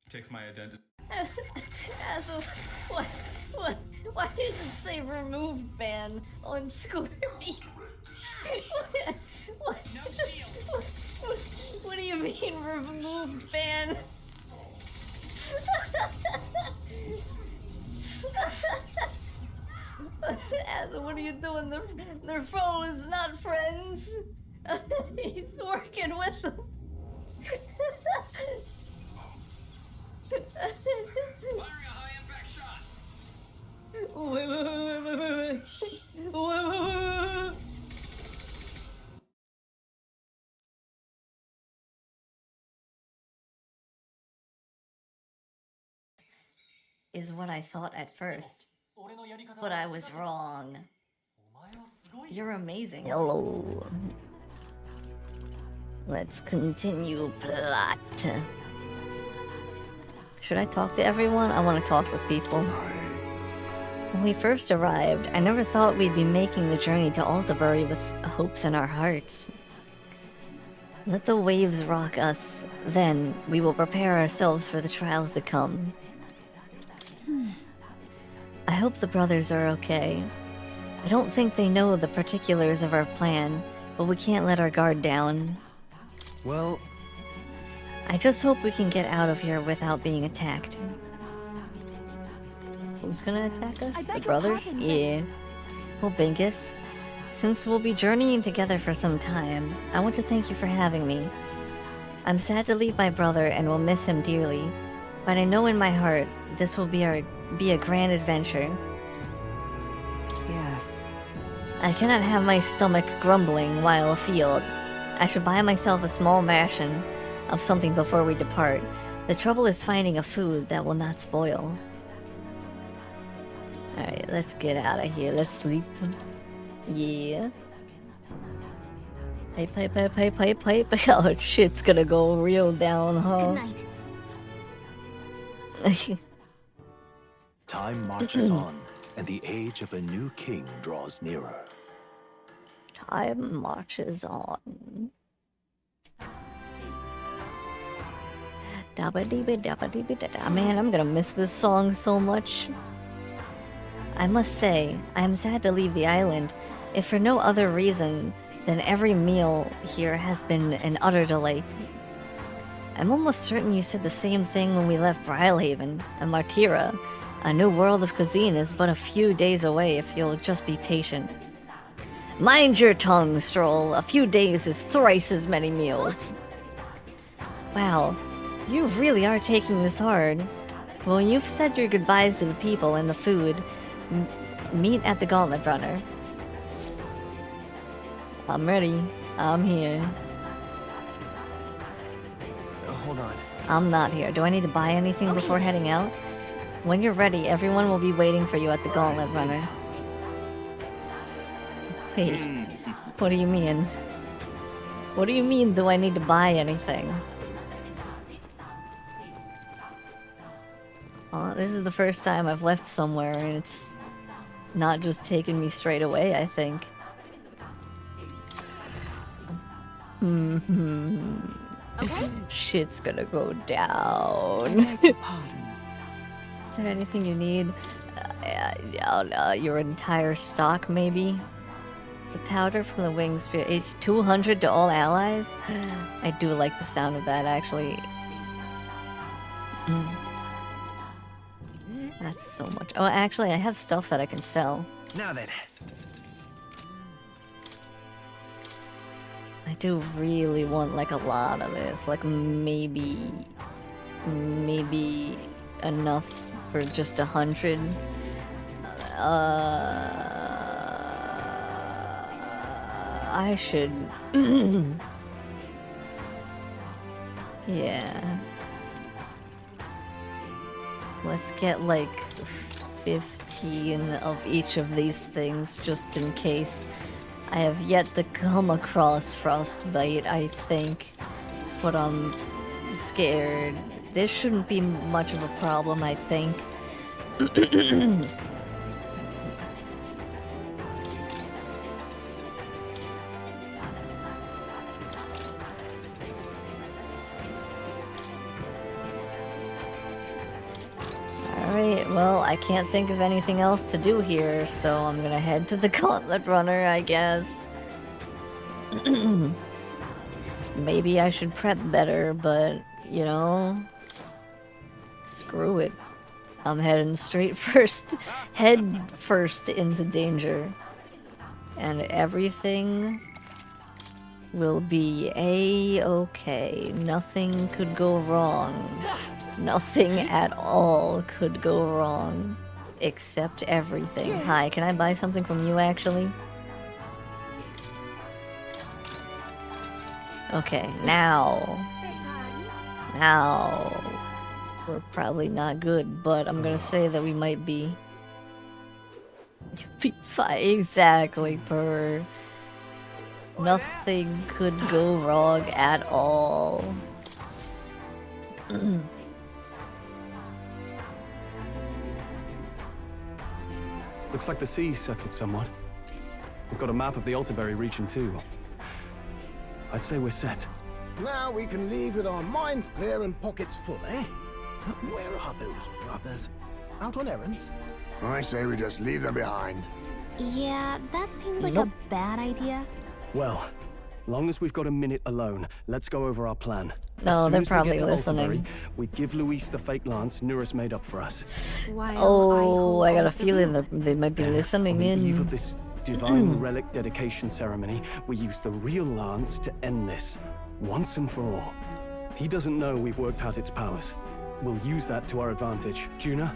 Takes my identity. As of why did it say removed ban on Scorpy? What do you mean removed ban? As what are you doing? They're foes, not friends. He's working with them. Firing a high impact shot. Wait. Is what I thought at first. But I was wrong. You're amazing. Hello. Let's continue plot. Should I talk to everyone? I want to talk with people. When we first arrived, I never thought we'd be making the journey to Altabury with hopes in our hearts. Let the waves rock us, then we will prepare ourselves for the trials to come. I hope the brothers are okay. I don't think they know the particulars of our plan, but we can't let our guard down. Well, I just hope we can get out of here without being attacked. Who's gonna attack us? The brothers? Yeah. Well, Bingus, since we'll be journeying together for some time, I want to thank you for having me. I'm sad to leave my brother and will miss him dearly, but I know in my heart this will be a grand adventure. Yes. I cannot have my stomach grumbling while afield. I should buy myself a small ration of something before we depart. The trouble is finding a food that will not spoil. Alright, let's get out of here. Let's sleep. Yeah. Pipe. Oh, shit's gonna go real down, huh? Good night. Time marches on, and the age of a new king draws nearer. Time marches on. Man, I'm gonna miss this song so much. I must say, I am sad to leave the island, if for no other reason than every meal here has been an utter delight. I'm almost certain you said the same thing when we left Brylehaven, and Martira. A new world of cuisine is but a few days away if you'll just be patient. Mind your tongue, Stroll. A few days is thrice as many meals. Wow. You really are taking this hard. Well, when you've said your goodbyes to the people and the food, meet at the Gauntlet Runner. I'm ready. I'm here. Hold on. I'm not here. Do I need to buy anything before heading out? When you're ready, everyone will be waiting for you at the Gauntlet Runner. Wait, what do you mean? What do you mean, do I need to buy anything? This is the first time I've left somewhere and it's not just taken me straight away, I think. Okay. Shit's gonna go down. Is there anything you need? Your entire stock, maybe? The powder from the wing spear, H200 to all allies? I do like the sound of that, actually. That's so much. Oh, actually, I have stuff that I can sell. Now then. I do really want, like, a lot of this. Like, maybe enough for just 100. I should... yeah. Let's get, like, 15 of each of these things, just in case. I have yet to come across frostbite, I think. But I'm scared. This shouldn't be much of a problem, I think. Alright, well, I can't think of anything else to do here, so I'm gonna head to the Gauntlet Runner, I guess. Maybe I should prep better, but, you know... screw it. I'm heading head first into danger. And everything will be A-okay. Nothing could go wrong. Nothing at all could go wrong. Except everything. Hi, can I buy something from you, actually? Okay, now. We're probably not good, but I'm gonna say that we might be. Exactly, per. Nothing could go wrong at all. Looks like the sea's settled somewhat. We've got a map of the Altaberry region too. I'd say we're set. Now we can leave with our minds clear and pockets full, eh? But where are those brothers? Out on errands? I say we just leave them behind. Yeah, that seems like Nope. a bad idea. Well, long as we've got a minute alone, let's go over our plan. No, As soon they're as we probably get to listening. Altaberry, we give Luis the fake lance Nuris made up for us. Oh, I got a feeling that they might be listening On the eve in. of this divine relic dedication ceremony, we use the real lance to end this, once and for all. He doesn't know we've worked out its powers. We'll use that to our advantage. Juna,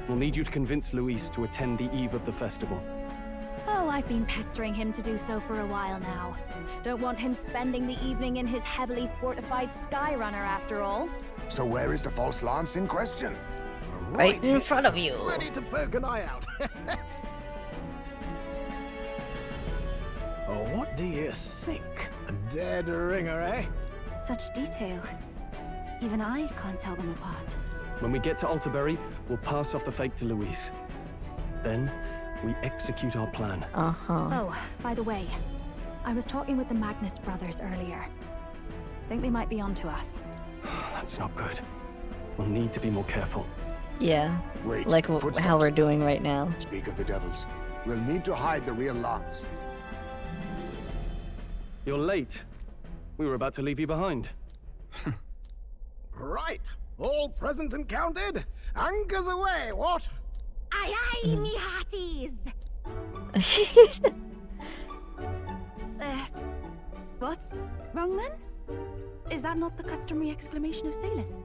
we'll need you to convince Luis to attend the eve of the festival. Oh, I've been pestering him to do so for a while now. Don't want him spending the evening in his heavily fortified Skyrunner after all. So where is the false lance in question? Right in front of you. Ready to poke an eye out. Oh, what do you think? A dead ringer, eh? Such detail. Even I can't tell them apart. When we get to Altaberry, we'll pass off the fake to Luis. Then, we execute our plan. Oh, by the way, I was talking with the Magnus brothers earlier. Think they might be onto us. That's not good. We'll need to be more careful. Yeah. Wait, Like footsteps. how we're doing right now. Speak of the devils. We'll need to hide the real lance. You're late. We were about to leave you behind. Right. All present and counted? Anchors away, what? Aye aye, me hearties! What's wrong then? Is that not the customary exclamation of sailors?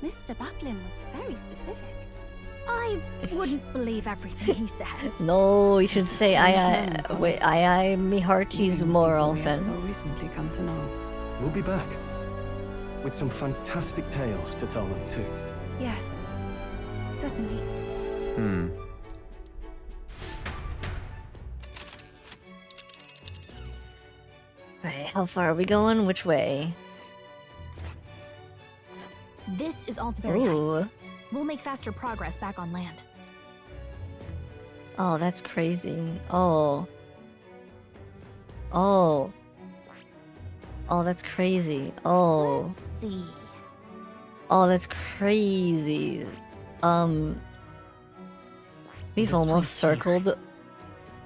Mr. Buckland was very specific. I wouldn't believe everything he says. No, you should say wait, me heart he's more We have so often. recently come to know. We'll be back with some fantastic tales to tell them too. Yes, certainly. Right, how far are we going? Which way? This is Altaberry Ooh. Heights. We'll make faster progress back on land. Oh, that's crazy. Oh. Oh. Oh, that's crazy. Oh. Let's see. Oh, that's crazy. We've almost circled.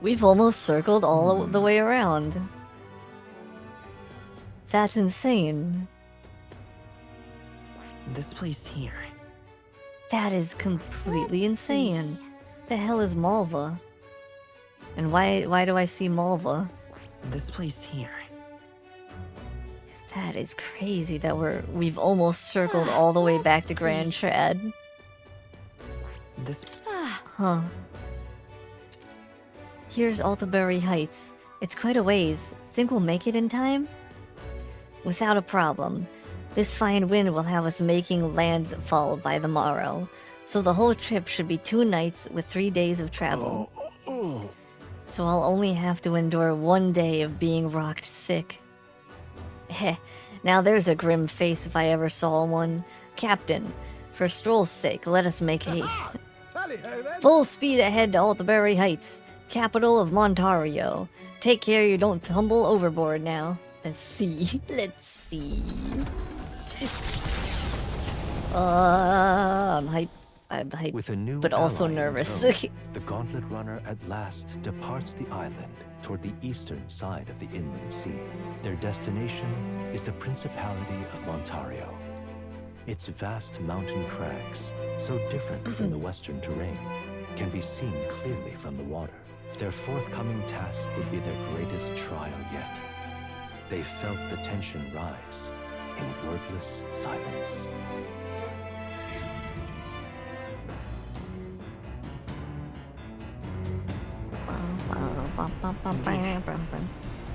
We've almost circled all the way around. That's insane. This place here. That is completely insane. The hell is Malva? And why do I see Malva? This place here. That is crazy that we've almost circled all the way back to Grand Trad. This. Huh. Here's Altaberry Heights. It's quite a ways. Think we'll make it in time? Without a problem. This fine wind will have us making landfall by the morrow. So the whole trip should be 2 nights with 3 days of travel. So I'll only have to endure 1 day of being rocked sick. Heh, now there's a grim face if I ever saw one. Captain, for Stroll's sake, let us make haste. Tally-ho then. Full speed ahead to Altaberry Heights, capital of Montario. Take care you don't tumble overboard now. Let's see. Let's see. I'm hyped. I'm hyped, With a new but also ally in nervous. tow, the Gauntlet Runner at last departs the island toward the eastern side of the inland sea. Their destination is the Principality of Montario. Its vast mountain crags, so different from the western terrain, can be seen clearly from the water. Their forthcoming task would be their greatest trial yet. They felt the tension rise in wordless silence. Indeed.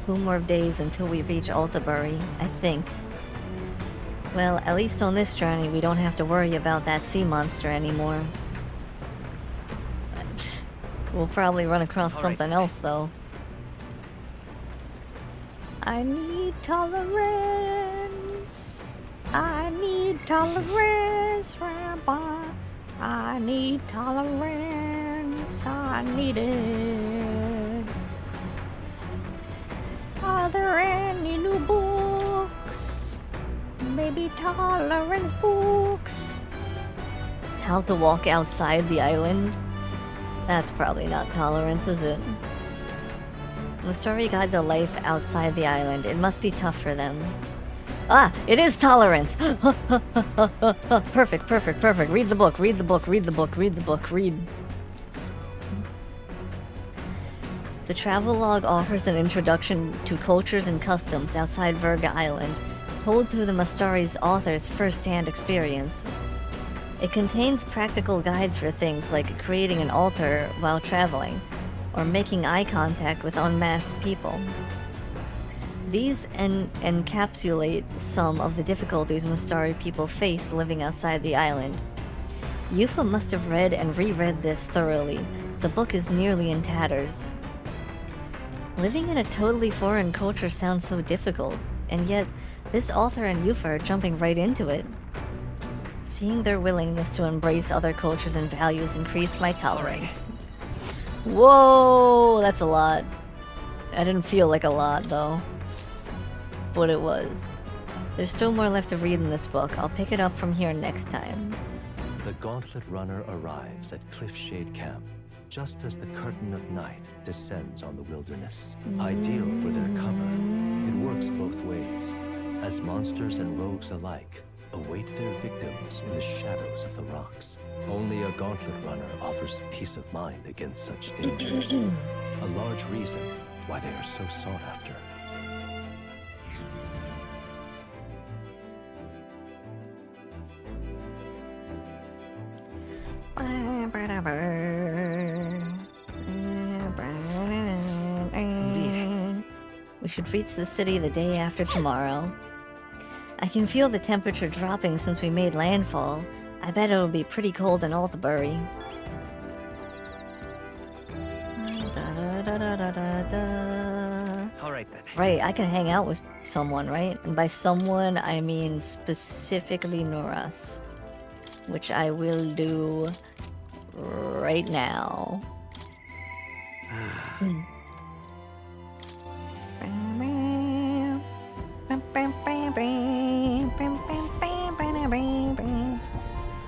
2 more days until we reach Altaberry, I think. Well, at least on this journey, we don't have to worry about that sea monster anymore. We'll probably run across something else, though. I need tolerance. I need tolerance, Rabbi. I need tolerance. I need it. Are there any new books? Maybe tolerance books. How to walk outside the island? That's probably not tolerance, is it? The story guide to life outside the island. It must be tough for them. Ah, it is tolerance! Perfect, perfect, perfect. Read the book, read the book, read the book, read the book, read. The travelogue offers an introduction to cultures and customs outside Virga Island, told through the Mastari's author's first-hand experience. It contains practical guides for things like creating an altar while traveling, or making eye contact with unmasked people. These encapsulate some of the difficulties Mastari people face living outside the island. Yufa must have read and reread this thoroughly. The book is nearly in tatters. Living in a totally foreign culture sounds so difficult, and yet this author and Yufa are jumping right into it. Seeing their willingness to embrace other cultures and values increased my tolerance. Whoa, that's a lot. I didn't feel like a lot, though. But it was. There's still more left to read in this book. I'll pick it up from here next time. The Gauntlet Runner arrives at Cliffshade Camp, just as the curtain of night descends on the wilderness. Ideal for their cover, it works both ways, as monsters and rogues alike await their victims in the shadows of the rocks. Only a Gauntlet Runner offers peace of mind against such dangers, a large reason why they are so sought after. We should reach the city the day after tomorrow. I can feel the temperature dropping since we made landfall. I bet it'll be pretty cold in Altabury. Alright then. Right, I can hang out with someone, right? And by someone, I mean specifically Noras. Which I will do right now.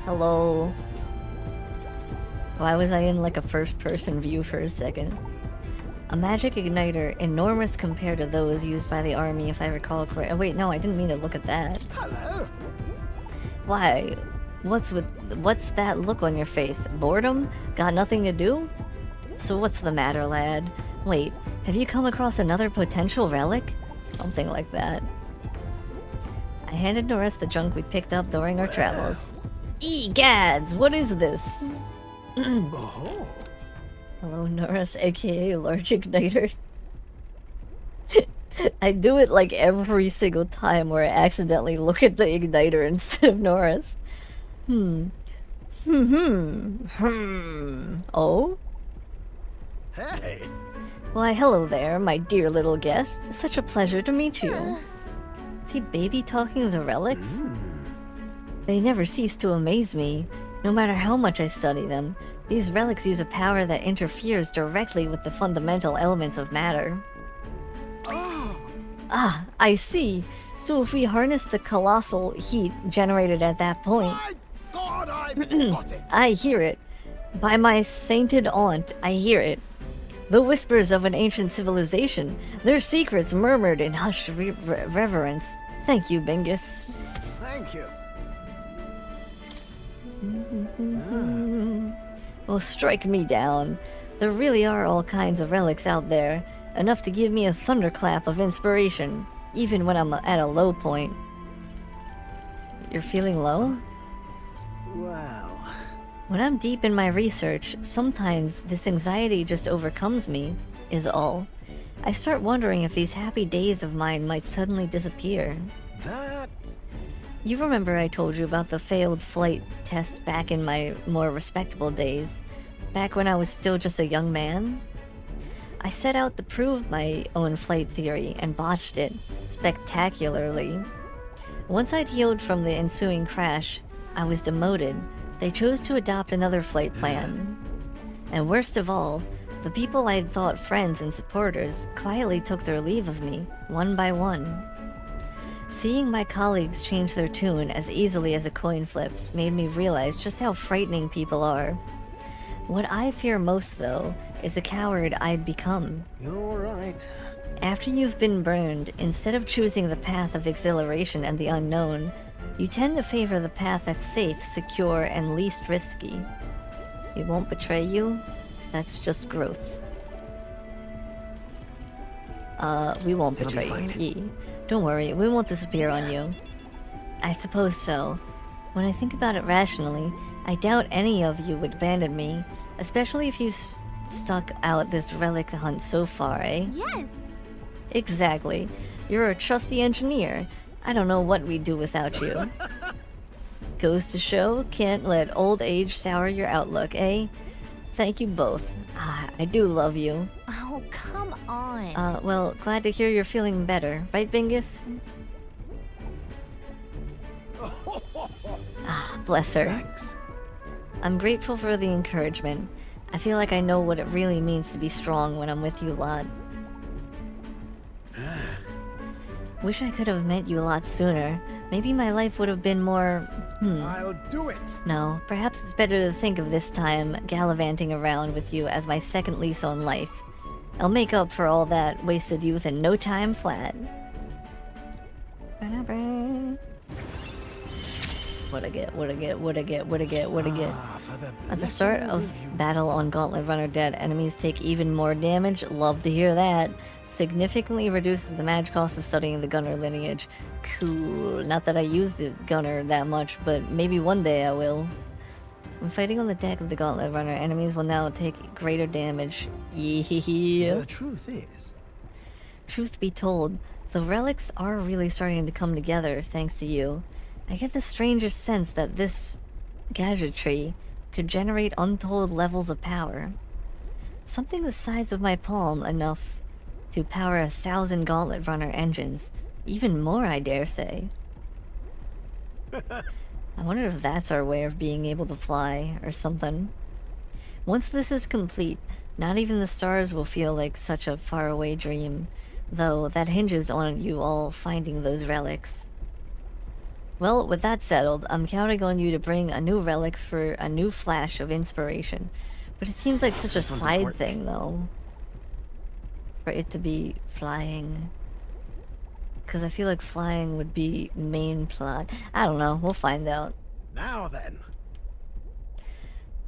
Hello. Why was I in like a first-person view for a second? A magic igniter, enormous compared to those used by the army, if I recall correctly. Oh, wait, no, I didn't mean to look at that. Hello. Why? What's that look on your face? Boredom? Got nothing to do? So what's the matter, lad? Wait, have you come across another potential relic? Something like that. I handed Norris the junk we picked up during our travels. Egads, what is this? Oh. Hello, Norris, aka Large Igniter. I do it like every single time where I accidentally look at the igniter instead of Norris. Oh? Hey. Why, hello there, my dear little guest. Such a pleasure to meet you. Is he baby talking the relics? They never cease to amaze me. No matter how much I study them, these relics use a power that interferes directly with the fundamental elements of matter. Ah, I see. So if we harness the colossal heat generated at that point... My God, I've got it! I hear it. By my sainted aunt, I hear it. The whispers of an ancient civilization, their secrets murmured in hushed reverence. Thank you, Bingus. Thank you. Well, strike me down. There really are all kinds of relics out there, enough to give me a thunderclap of inspiration, even when I'm at a low point. You're feeling low? Wow. When I'm deep in my research, sometimes this anxiety just overcomes me, is all. I start wondering if these happy days of mine might suddenly disappear. That... You remember I told you about the failed flight test back in my more respectable days, back when I was still just a young man? I set out to prove my own flight theory and botched it, spectacularly. Once I'd healed from the ensuing crash, I was demoted. They chose to adopt another flight plan. And worst of all, the people I'd thought friends and supporters quietly took their leave of me, one by one. Seeing my colleagues change their tune as easily as a coin flips made me realize just how frightening people are. What I fear most, though, is the coward I'd become. You're right. After you've been burned, instead of choosing the path of exhilaration and the unknown, you tend to favor the path that's safe, secure, and least risky. We won't betray you. That's just growth. We won't It'll be betray fine. you. Don't worry, we won't disappear on you. I suppose so. When I think about it rationally, I doubt any of you would abandon me, especially if you stuck out this relic hunt so far, eh? Yes! Exactly. You're a trusty engineer. I don't know what we'd do without you. Goes to show, can't let old age sour your outlook, eh? Thank you both. Ah, I do love you. Oh, come on. Well, glad to hear you're feeling better, right, Bingus? Ah, bless her. Thanks. I'm grateful for the encouragement. I feel like I know what it really means to be strong when I'm with you a lot. Wish I could have met you a lot sooner. Maybe my life would have been more... I'll do it. No, perhaps it's better to think of this time gallivanting around with you as my second lease on life. I'll make up for all that wasted youth in no time flat. What I get? At the start of battle on Gauntlet Runner Dead, enemies take even more damage. Love to hear that. Significantly reduces the mag cost of studying the Gunner lineage. Cool. Not that I use the Gunner that much, but maybe one day I will. When fighting on the deck of the Gauntlet Runner, enemies will now take greater damage. Yeah. The truth is... Truth be told, the relics are really starting to come together thanks to you. I get the strangest sense that this gadgetry could generate untold levels of power. Something the size of my palm enough to power 1,000 Gauntlet Runner engines. Even more, I dare say. I wonder if that's our way of being able to fly, or something. Once this is complete, not even the stars will feel like such a faraway dream, though that hinges on you all finding those relics. Well, with that settled, I'm counting on you to bring a new relic for a new flash of inspiration. But it seems like such a side thing, though. For it to be flying. Because I feel like flying would be main plot. I don't know, we'll find out. Now then.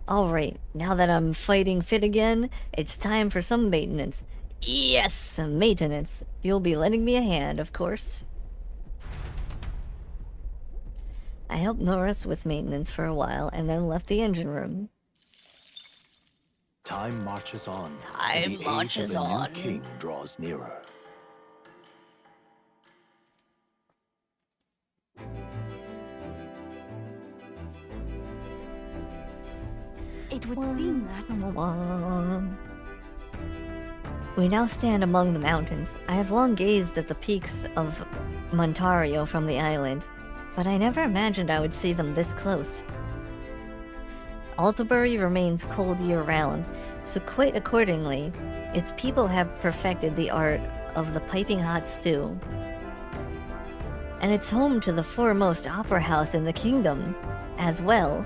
Alright, now that I'm fighting fit again, it's time for some maintenance. Yes, maintenance. You'll be lending me a hand, of course. I helped Norris with maintenance for a while and then left the engine room. Time marches on. Time and the marches age of the on. New king draws nearer. It would seem that... We now stand among the mountains. I have long gazed at the peaks of Montario from the island, but I never imagined I would see them this close. Alderbury remains cold year-round, so quite accordingly, its people have perfected the art of the piping hot stew. And it's home to the foremost opera house in the kingdom, as well.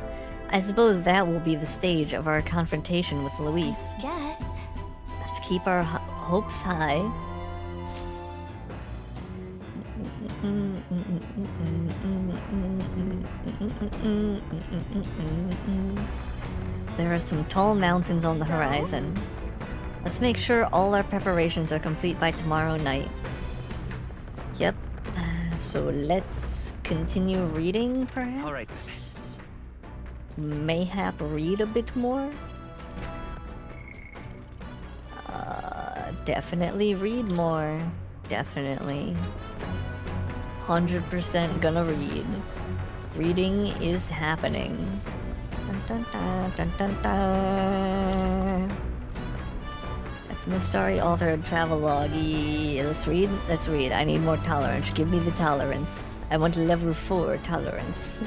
I suppose that will be the stage of our confrontation with Luis. Guess. Let's keep our hopes high. There are some tall mountains on the horizon. Let's make sure all our preparations are complete by tomorrow night. Yep. So let's continue reading, perhaps? Alright. Mayhap read a bit more? Definitely read more. Definitely. 100% gonna read. Reading is happening. Dun, dun, dun, dun, dun, dun. That's Mistari authored travelogue. Let's read. Let's read. I need more tolerance. Give me the tolerance. I want level 4 tolerance.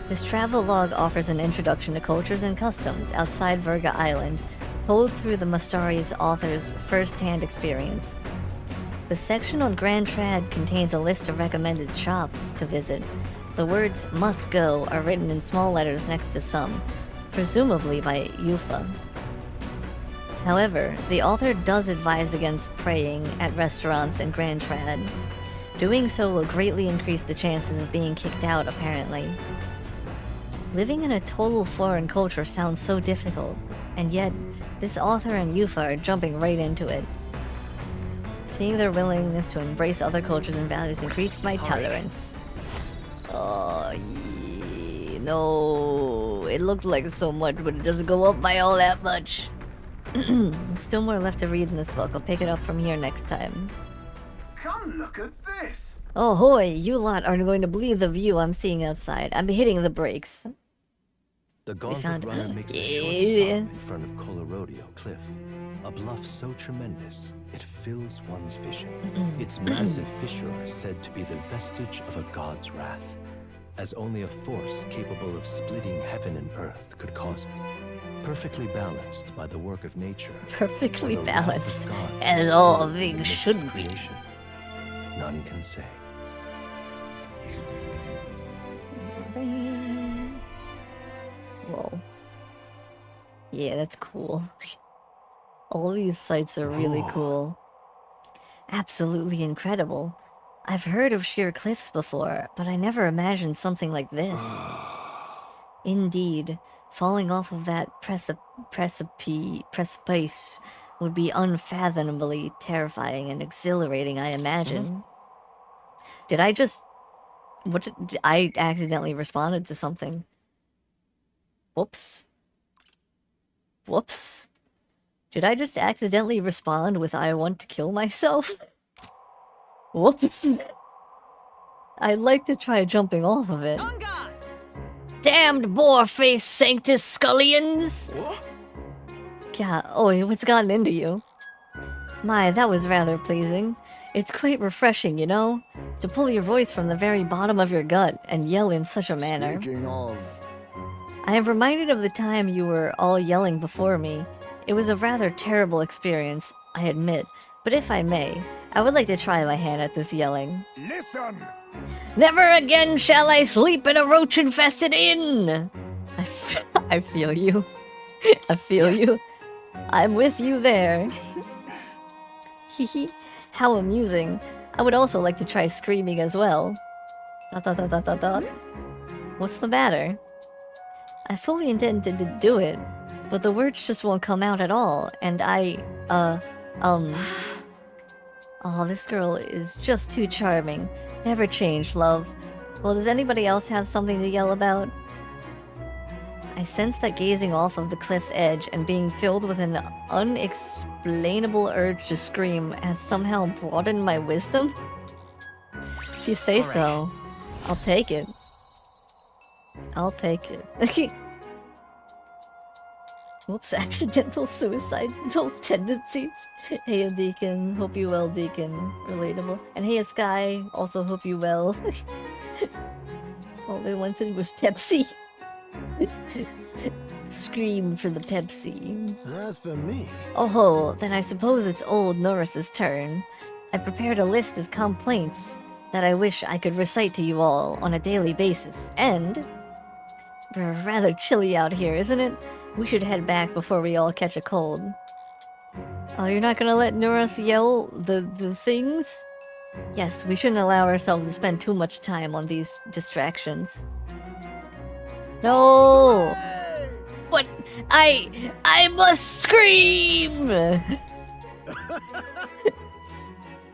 This travelogue offers an introduction to cultures and customs outside Virga Island, told through the Mistari's author's first-hand experience. The section on Grand Trad contains a list of recommended shops to visit. The words "must go" are written in small letters next to some, presumably by Yufa. However, the author does advise against praying at restaurants in Grand Trad. Doing so will greatly increase the chances of being kicked out, apparently. Living in a total foreign culture sounds so difficult, and yet, this author and Yufa are jumping right into it. Seeing their willingness to embrace other cultures and values increased my tolerance. Oh, no. It looked like so much, but it doesn't go up by all that much. Still more left to read in this book. I'll pick it up from here next time. Come look at this. Oh hoy, you lot aren't going to believe the view I'm seeing outside. I'm hitting the brakes. The Gauntlet Runner makes a Yeah. short stop in front of Colorodeo Cliff, a bluff so tremendous it fills one's vision. Its massive fissure is said to be the vestige of a god's wrath, as only a force capable of splitting heaven and earth could cause it. Perfectly balanced by the work of nature. Perfectly or the wrath of balanced, gods as all in the things midst should of be. creation. None can say. Whoa. Yeah, that's cool. All these sites are really cool. Absolutely incredible. I've heard of sheer cliffs before, but I never imagined something like this. Indeed, falling off of that precipice would be unfathomably terrifying and exhilarating, I imagine. Did I just... I accidentally responded to something. Whoops. Whoops. Did I just accidentally respond with I want to kill myself? Whoops. I'd like to try jumping off of it. Damned boar-faced Sanctus Scullions! God, oh, what's gotten into you? My, that was rather pleasing. It's quite refreshing, you know? To pull your voice from the very bottom of your gut and yell in such a manner. Speaking of... I am reminded of the time you were all yelling before me. It was a rather terrible experience, I admit, but if I may, I would like to try my hand at this yelling. Listen! Never again shall I sleep in a roach-infested inn! I feel you. I feel you. I'm with you there. Hehe. How amusing. I would also like to try screaming as well. ... What's the matter? I fully intended to do it, but the words just won't come out at all, and Oh, this girl is just too charming. Never change, love. Well, does anybody else have something to yell about? I sense that gazing off of the cliff's edge and being filled with an unexplainable urge to scream has somehow broadened my wisdom? If you say so, I'll take it. I'll take it. Whoops, accidental suicidal tendencies. Hey, a Deacon. Hope you well, Deacon. Relatable. And hey, a Sky. Also hope you well. All they wanted was Pepsi. Scream for the Pepsi. As for me... Oh ho, then I suppose it's old Norris's turn. I prepared a list of complaints that I wish I could recite to you all on a daily basis, and... we're rather chilly out here, isn't it? We should head back before we all catch a cold. Oh, you're not gonna let Norris yell the things? Yes, we shouldn't allow ourselves to spend too much time on these distractions. No! But I must scream!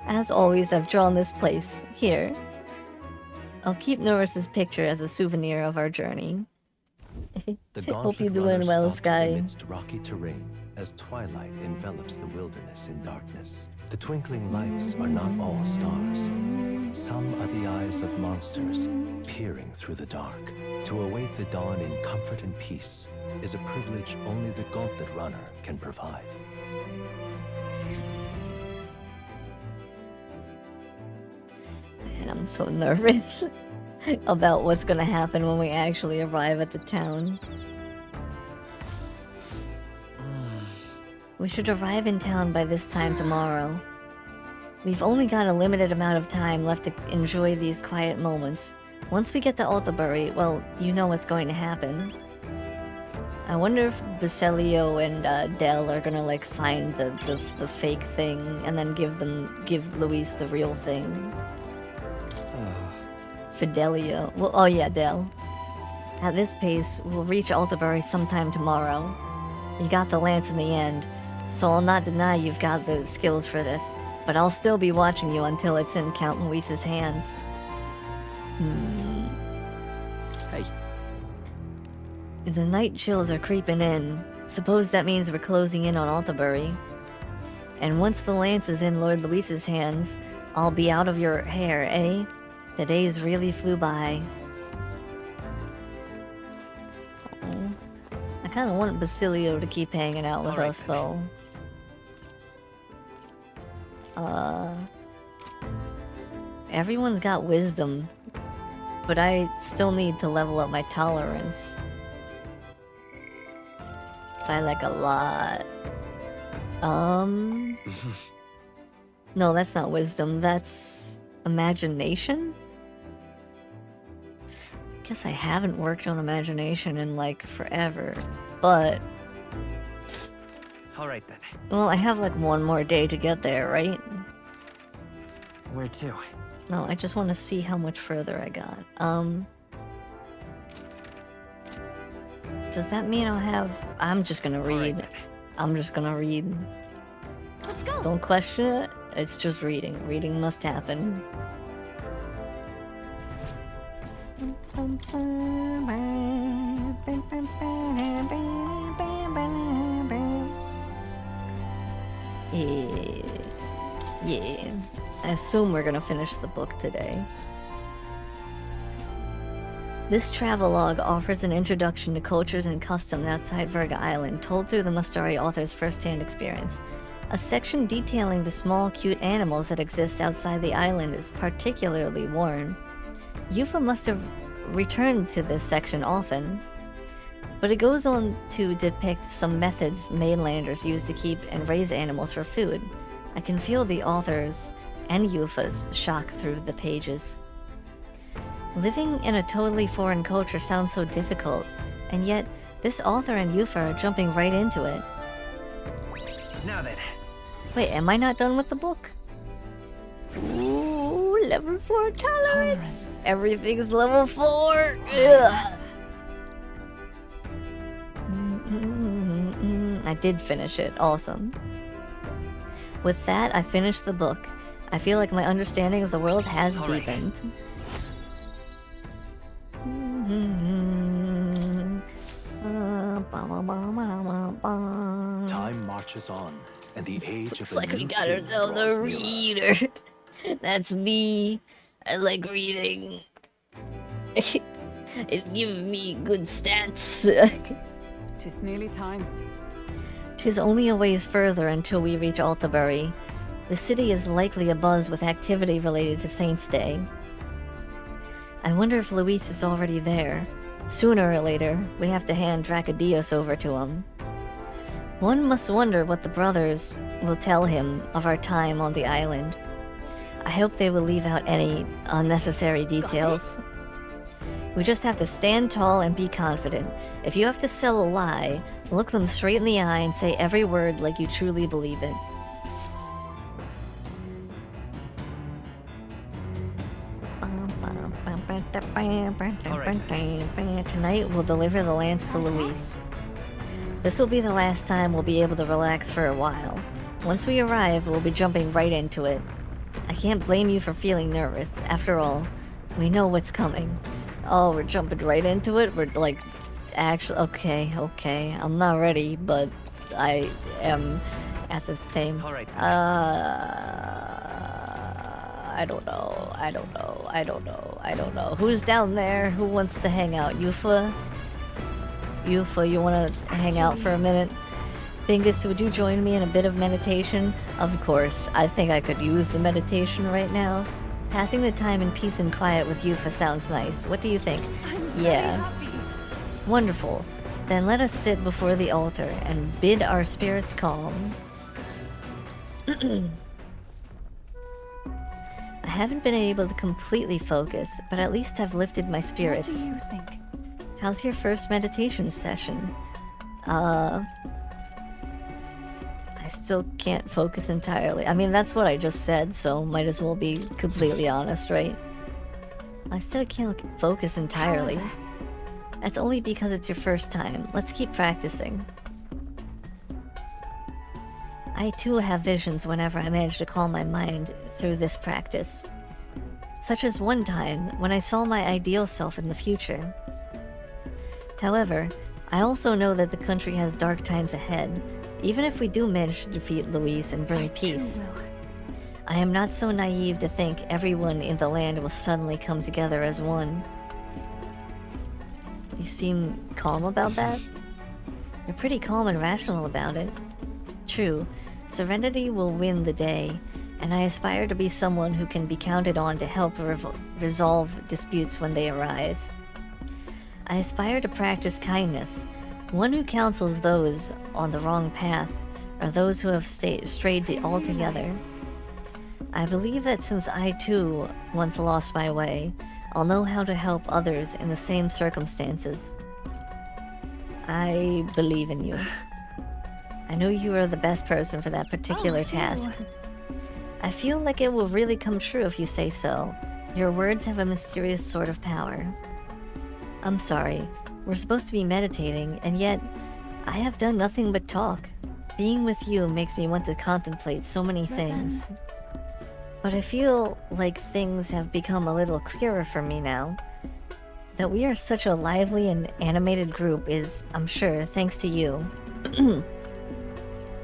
As always, I've drawn this place. Here. I'll keep Norris's picture as a souvenir of our journey. Hope you're doing well, Sky. Amidst rocky terrain, as twilight envelops the wilderness in darkness. The twinkling lights are not all stars. Some are the eyes of monsters, peering through the dark. To await the dawn in comfort and peace is a privilege only the Gauntlet Runner can provide. And I'm so nervous about what's gonna happen when we actually arrive at the town. We should arrive in town by this time tomorrow. We've only got a limited amount of time left to enjoy these quiet moments. Once we get to Altabury, well, you know what's going to happen. I wonder if Basilio and Del are gonna like find the fake thing and then give Luis the real thing. Fidelio. Well, oh yeah, Del. At this pace, we'll reach Altabury sometime tomorrow. You got the lance in the end, so I'll not deny you've got the skills for this, but I'll still be watching you until it's in Count Luis's hands. Hey. The night chills are creeping in. Suppose that means we're closing in on Altabury. And once the lance is in Lord Luis's hands, I'll be out of your hair, eh? The days really flew by. I kind of want Basilio to keep hanging out with us, though. Everyone's got wisdom, but I still need to level up my tolerance. By like a lot. No, that's not wisdom, that's imagination? Guess I haven't worked on imagination in like forever, but... Alright then. Well, I have like one more day to get there, right? Where to? No, I just want to see how much further I got. Does that mean I'll have... I'm just gonna read. I'm just gonna read. Let's go. Don't question it. It's just reading. Reading must happen. Yeah. I assume we're gonna finish the book today. This travelogue offers an introduction to cultures and customs outside Virga Island, told through the Mustari author's first-hand experience. A section detailing the small, cute animals that exist outside the island is particularly warm. Yufa must have returned to this section often, but it goes on to depict some methods mainlanders use to keep and raise animals for food. I can feel the author's and Yufa's shock through the pages. Living in a totally foreign culture sounds so difficult, and yet this author and Yufa are jumping right into it. Now then. Wait, am I not done with the book? Ooh, level 4 tolerance. Everything's level 4. Ugh. I did finish it. Awesome. With that, I finished the book. I feel like my understanding of the world has deepened. Time marches on, and the age Looks of the like we new got king ourselves draws a nearer. reader. That's me. I like reading. It gives me good stats. Tis nearly time. 'Tis only a ways further until we reach Altabury. The city is likely abuzz with activity related to Saint's Day. I wonder if Luis is already there. Sooner or later, we have to hand Dracodios over to him. One must wonder what the brothers will tell him of our time on the island. I hope they will leave out any unnecessary details. We just have to stand tall and be confident. If you have to sell a lie, look them straight in the eye and say every word like you truly believe it. Tonight we'll deliver the lance to Luis. This will be the last time we'll be able to relax for a while. Once we arrive, we'll be jumping right into it. I can't blame you for feeling nervous. After all, we know what's coming. Oh, we're jumping right into it? We're like, actually, okay. I'm not ready, but I am at the same... Alright. I don't know. Who's down there? Who wants to hang out? Yufa? Yufa, you wanna hang out for a minute? Bingus, would you join me in a bit of meditation? Of course, I think I could use the meditation right now. Passing the time in peace and quiet with Yufa sounds nice. What do you think? Yeah. Wonderful. Then let us sit before the altar and bid our spirits calm. I haven't been able to completely focus, but at least I've lifted my spirits. What do you think? How's your first meditation session? I still can't focus entirely. I mean, that's what I just said, so might as well be completely honest, right? I still can't focus entirely. That's only because it's your first time. Let's keep practicing. I too have visions whenever I manage to calm my mind through this practice. Such as one time when I saw my ideal self in the future. However, I also know that the country has dark times ahead, even if we do manage to defeat Luis and bring peace. I am not so naive to think everyone in the land will suddenly come together as one. You seem calm about that? You're pretty calm and rational about it. True, serenity will win the day, and I aspire to be someone who can be counted on to help resolve disputes when they arise. I aspire to practice kindness, one who counsels those on the wrong path, or those who have strayed altogether. I believe that since I too once lost my way, I'll know how to help others in the same circumstances. I believe in you. I know you are the best person for that particular task. I feel like it will really come true if you say so. Your words have a mysterious sort of power. I'm sorry, we're supposed to be meditating, and yet I have done nothing but talk. Being with you makes me want to contemplate so many things. But I feel like things have become a little clearer for me now. That we are such a lively and animated group is, I'm sure, thanks to you.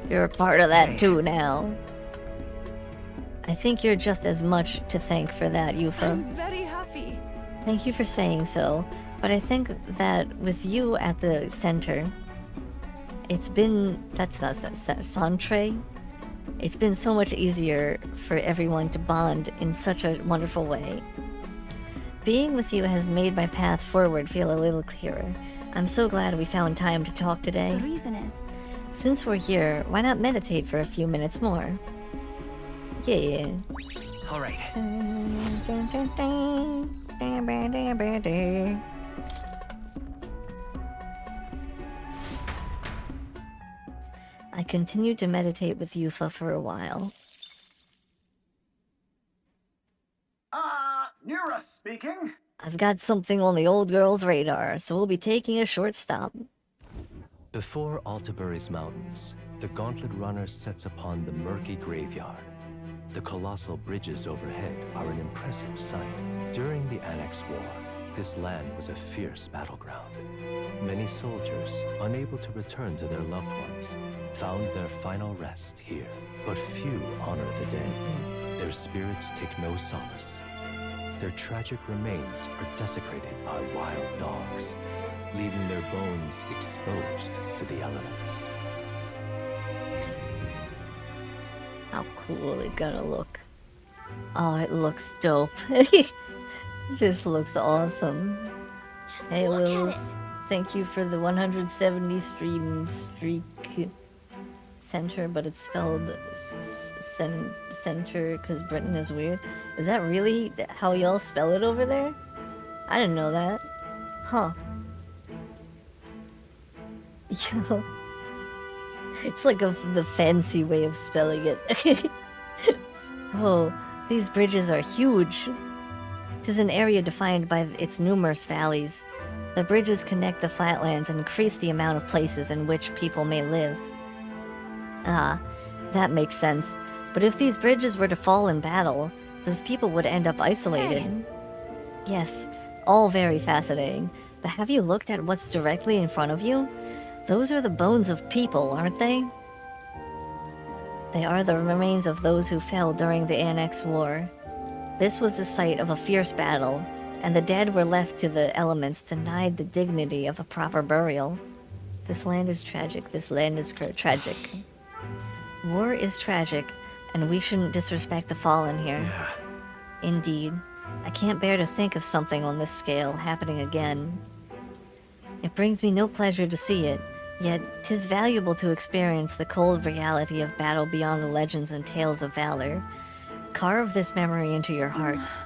You're a part of that too now. I think you're just as much to thank for that, Yufa. I'm very happy. Thank you for saying so, but I think that with you at the center, it's been... that's not Centre. It's been so much easier for everyone to bond in such a wonderful way. Being with you has made my path forward feel a little clearer. I'm so glad we found time to talk today. The reason is... Since we're here, why not meditate for a few minutes more? Yeah. All right. I continued to meditate with Yufa for a while. Nura speaking. I've got something on the old girl's radar, so we'll be taking a short stop. Before Altabury's mountains, the Gauntlet Runner sets upon the murky graveyard. The colossal bridges overhead are an impressive sight. During the Annex War, this land was a fierce battleground. Many soldiers, unable to return to their loved ones, found their final rest here. But few honor the dead. Their spirits take no solace. Their tragic remains are desecrated by wild dogs, leaving their bones exposed to the elements. How cool it gonna look. Oh, it looks dope. This looks awesome. Hey, Wills. Thank you for the 170 streak center, but it's spelled center because Britain is weird. Is that really how y'all spell it over there? I didn't know that. Huh. Yo. It's like the fancy way of spelling it. Whoa, these bridges are huge. It is an area defined by its numerous valleys. The bridges connect the flatlands and increase the amount of places in which people may live. Ah, that makes sense. But if these bridges were to fall in battle, those people would end up isolated. Hey. Yes, all very fascinating. But have you looked at what's directly in front of you? Those are the bones of people, aren't they? They are the remains of those who fell during the Annex War. This was the site of a fierce battle, and the dead were left to the elements, denied the dignity of a proper burial. This land is tragic. This land is tragic. War is tragic, and we shouldn't disrespect the fallen here. Yeah. Indeed. I can't bear to think of something on this scale happening again. It brings me no pleasure to see it, yet 'tis valuable to experience the cold reality of battle beyond the legends and tales of valor. Carve this memory into your hearts.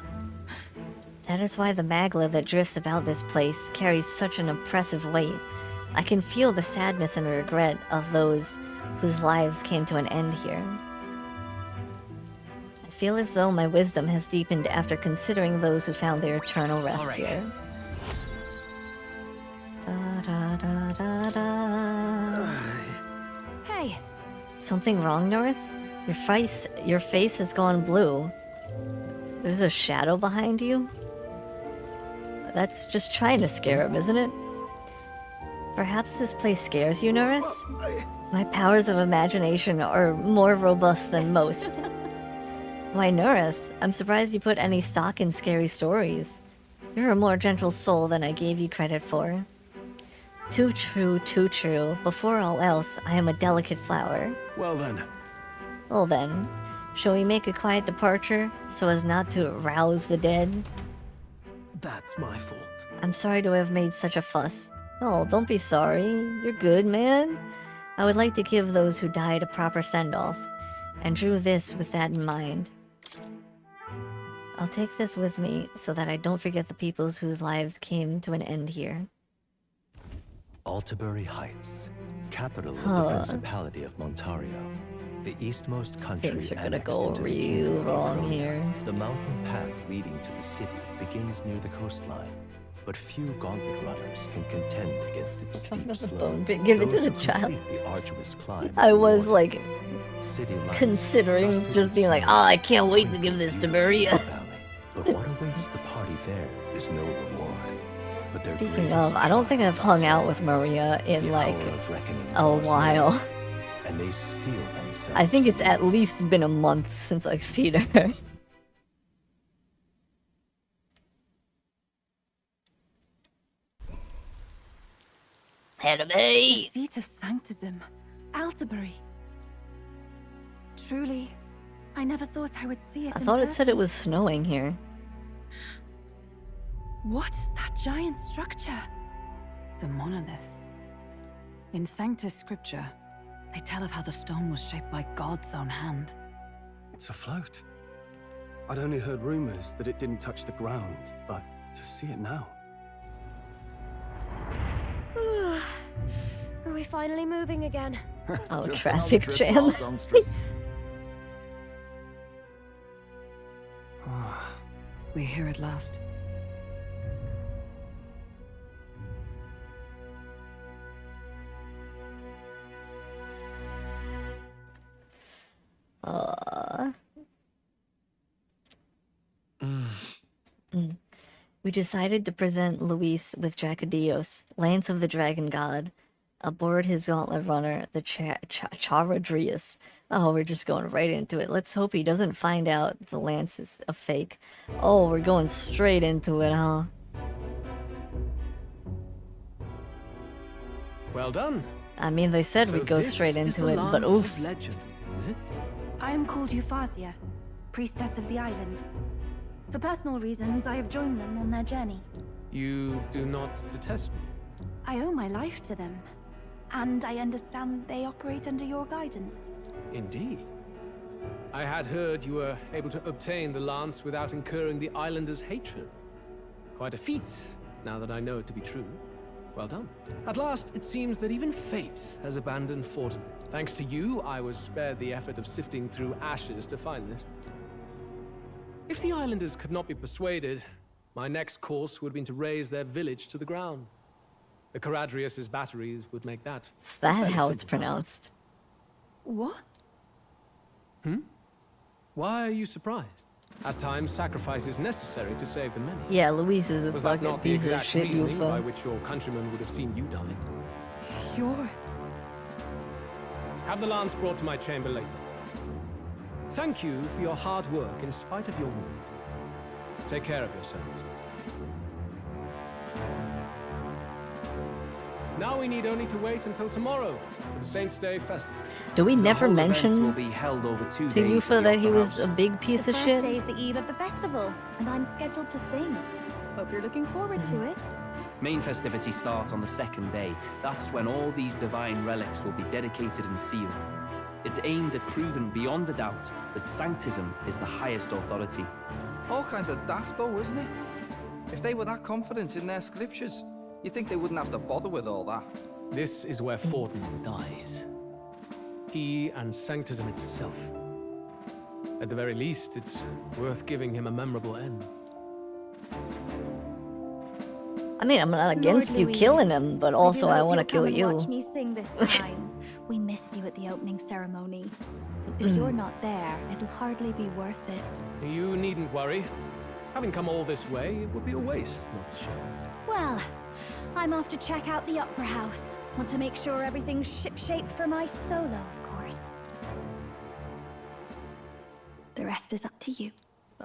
That is why the magla that drifts about this place carries such an oppressive weight. I can feel the sadness and regret of those whose lives came to an end here. I feel as though my wisdom has deepened after considering those who found their eternal rest here. Hey. Something wrong, Norris? Your face has gone blue. There's a shadow behind you? That's just trying to scare him, isn't it? Perhaps this place scares you, Norris? My powers of imagination are more robust than most. Why, Norris, I'm surprised you put any stock in scary stories. You're a more gentle soul than I gave you credit for. Too true, too true. Before all else, I am a delicate flower. Well then. Well then, shall we make a quiet departure so as not to rouse the dead? That's my fault. I'm sorry to have made such a fuss. Oh, don't be sorry. You're good, man. I would like to give those who died a proper send-off, and drew this with that in mind. I'll take this with me so that I don't forget the peoples whose lives came to an end here. Altabury Heights, capital of the Principality of Montario, the eastmost country. Things are gonna go real wrong here. The mountain path leading to the city begins near the coastline, but few Gauntlet runners can contend against its steep slope. Give it to the child. The arduous climb. I was like considering just being like, oh, I can't wait to give this to Maria. But what awaits the party there is no reward. But their Speaking of, I don't think I've hung out with Maria in like a while. And they steel themselves. I think it's at least been a month since I've seen her. The seat of sanctism, Altabury. Truly, I never thought I would see it I in thought it said it person. was snowing here. What is that giant structure? The monolith. In Sanctus Scripture, they tell of how the stone was shaped by God's own hand. It's afloat. I'd only heard rumors that it didn't touch the ground, but to see it now. Are we finally moving again? Oh, Just traffic another trip jam. for our songstress. We're here at last. We decided to present Luis with Dracodios, Lance of the Dragon God, aboard his gauntlet runner, the Charadrius. Oh, we're just going right into it. Let's hope he doesn't find out the lance is a fake. Oh, we're going straight into it, huh? Well done. I mean, they said So we'd go this straight is into the it, but lance oof. of legend, is it? I am called Euphrasia, priestess of the island. For personal reasons, I have joined them in their journey. You do not detest me. I owe my life to them, and I understand they operate under your guidance. Indeed. I had heard you were able to obtain the lance without incurring the islanders' hatred. Quite a feat, now that I know it to be true. Well done. At last, it seems that even fate has abandoned Forden. Thanks to you, I was spared the effort of sifting through ashes to find this. If the islanders could not be persuaded, my next course would have been to raise their village to the ground. The Caradrius' batteries would make that. Is that fairly how it's simple task. pronounced? What? Why are you surprised? At times, sacrifice is necessary to save the many. Yeah, Luis is a Was that fucking not the piece of exact shit, reasoning by Yufa. which your countrymen would have seen you die? You're... Have the lance brought to my chamber later. Thank you for your hard work in spite of your wound. Take care of yourselves. Now we need only to wait until tomorrow for the Saints' Day festival. Do we The never whole event mention will be held over 2 to days Yufa at that the he Opera was House. a big piece The of first shit? day is the eve of the festival, and I'm scheduled to sing. Hope you're looking forward to it. Main festivities start on the second day. That's when all these divine relics will be dedicated and sealed. It's aimed at proving beyond a doubt that Sanctism is the highest authority. All kind of daft though, isn't it? If they were that confident in their scriptures, you'd think they wouldn't have to bother with all that. This is where Forden dies. He and Sanctism itself. At the very least, it's worth giving him a memorable end. I mean, I'm not against Lord you Louise, killing him, but also I want to kill you. you. Watch me sing this time. We missed you at the opening ceremony. If you're not there, it'll hardly be worth it. You needn't worry. Having come all this way, it would be a waste not to show. Well, I'm off to check out the Opera House. Want to make sure everything's shipshape for my solo, of course. The rest is up to you.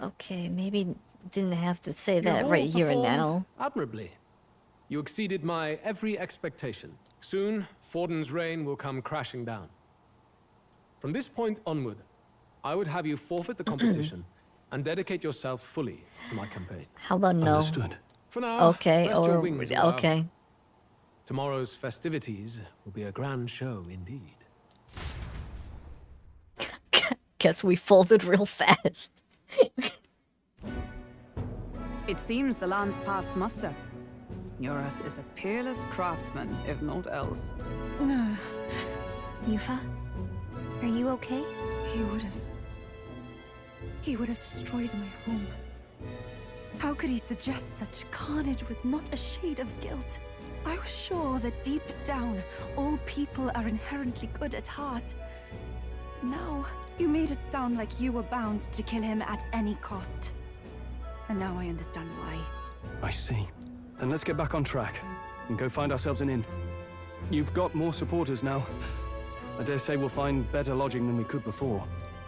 Okay, maybe didn't have to say You that all right here and performed now. admirably. You exceeded my every expectation. Soon, Forden's reign will come crashing down. From this point onward, I would have you forfeit the competition and dedicate yourself fully to my campaign. How about no? Understood. For now, Okay, rest your or wings a while. okay. Tomorrow's festivities will be a grand show indeed. Guess we folded real fast. It seems the lance passed muster. Eurus is a peerless craftsman, if not else. Yufa, are you okay? He would have destroyed my home. How could he suggest such carnage with not a shade of guilt? I was sure that deep down, all people are inherently good at heart. But now, you made it sound like you were bound to kill him at any cost. And now I understand why. I see. Then let's get back on track and go find ourselves an inn. You've got more supporters now. I dare say we'll find better lodging than we could before.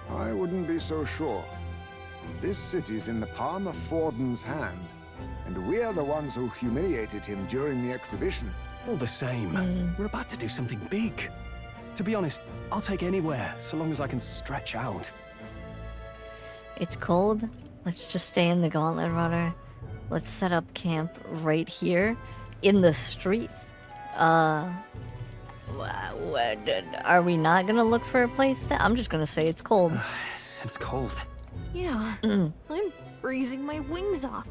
I wouldn't be so sure. This city's in the palm of Forden's hand, and we're the ones who humiliated him during the exhibition. All the same, we're about to do something big. To be honest, I'll take anywhere, so long as I can stretch out. It's cold. Let's just stay in the Gauntlet Runner. Let's set up camp right here in the street. Are we not gonna look for a place that I'm just gonna say it's cold. It's cold. Yeah, I'm freezing my wings off.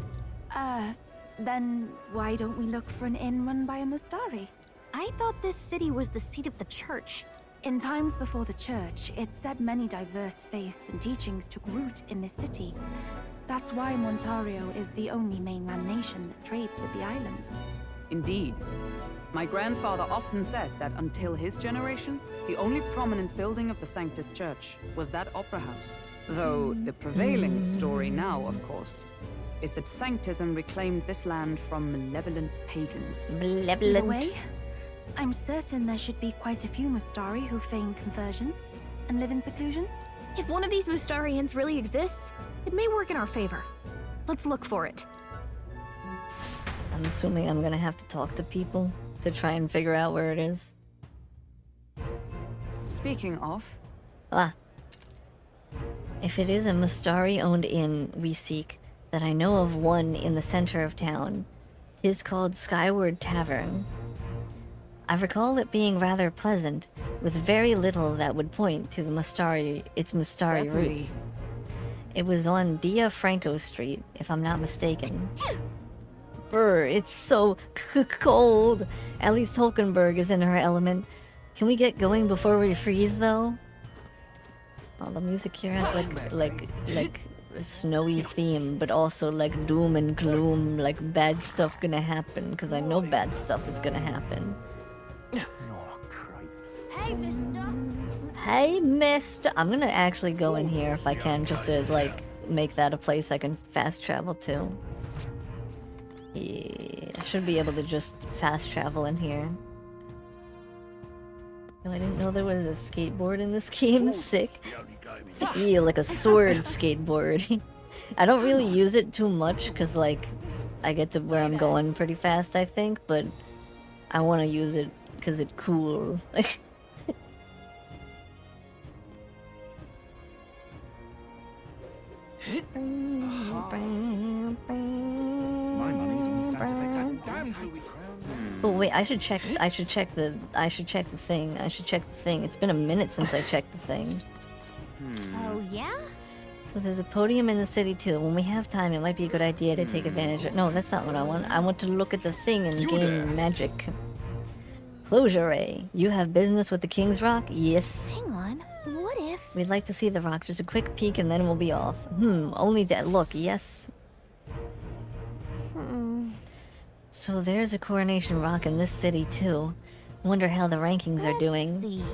Then why don't we look for an inn run by a Mustari? I thought this city was the seat of the church. In times before the church, it's said many diverse faiths and teachings took root in this city. That's why Montario is the only mainland nation that trades with the islands. Indeed. My grandfather often said that until his generation, the only prominent building of the Sanctus Church was that opera house. Though the prevailing story now, of course, is that Sanctism reclaimed this land from malevolent pagans. Either way, I'm certain there should be quite a few Mustari who feign conversion and live in seclusion. If one of these Mustarians really exists, it may work in our favor. Let's look for it. I'm assuming I'm gonna have to talk to people to try and figure out where it is. Speaking of... If it is a Mustari-owned inn we seek, that I know of one in the center of town. 'Tis called Skyward Tavern. I recall it being rather pleasant, with very little that would point to its Mustari roots. It was on Dia Franco Street, if I'm not mistaken. Brr, it's so cold. At least Hulkenberg is in her element. Can we get going before we freeze, though? Oh, the music here has like a snowy theme, but also like doom and gloom, like bad stuff gonna happen, because I know bad stuff is gonna happen. Hey, mister! Hey, mister! I'm gonna actually go in here if I can, just to, like, make that a place I can fast travel to. Yeah, I should be able to just fast travel in here. Oh, I didn't know there was a skateboard in this game. Sick. Yeah, like a sword skateboard. I don't really use it too much, because, like, I get to where I'm going pretty fast, I think, but I want to use it because it's cool. My money's on Santa Fe. Damn Louis. Oh wait, I should check the thing. It's been a minute since I checked the thing. Oh yeah? So there's a podium in the city too. When we have time, it might be a good idea to take advantage of. No, that's not what I want. I want to look at the thing and gain magic. Closure Ray. You have business with the King's Rock? Yes. Hang on. What if... We'd like to see the rock. Just a quick peek and then we'll be off. Only that. Look, yes. So there's a Coronation Rock in this city too. Wonder how the rankings are doing. See.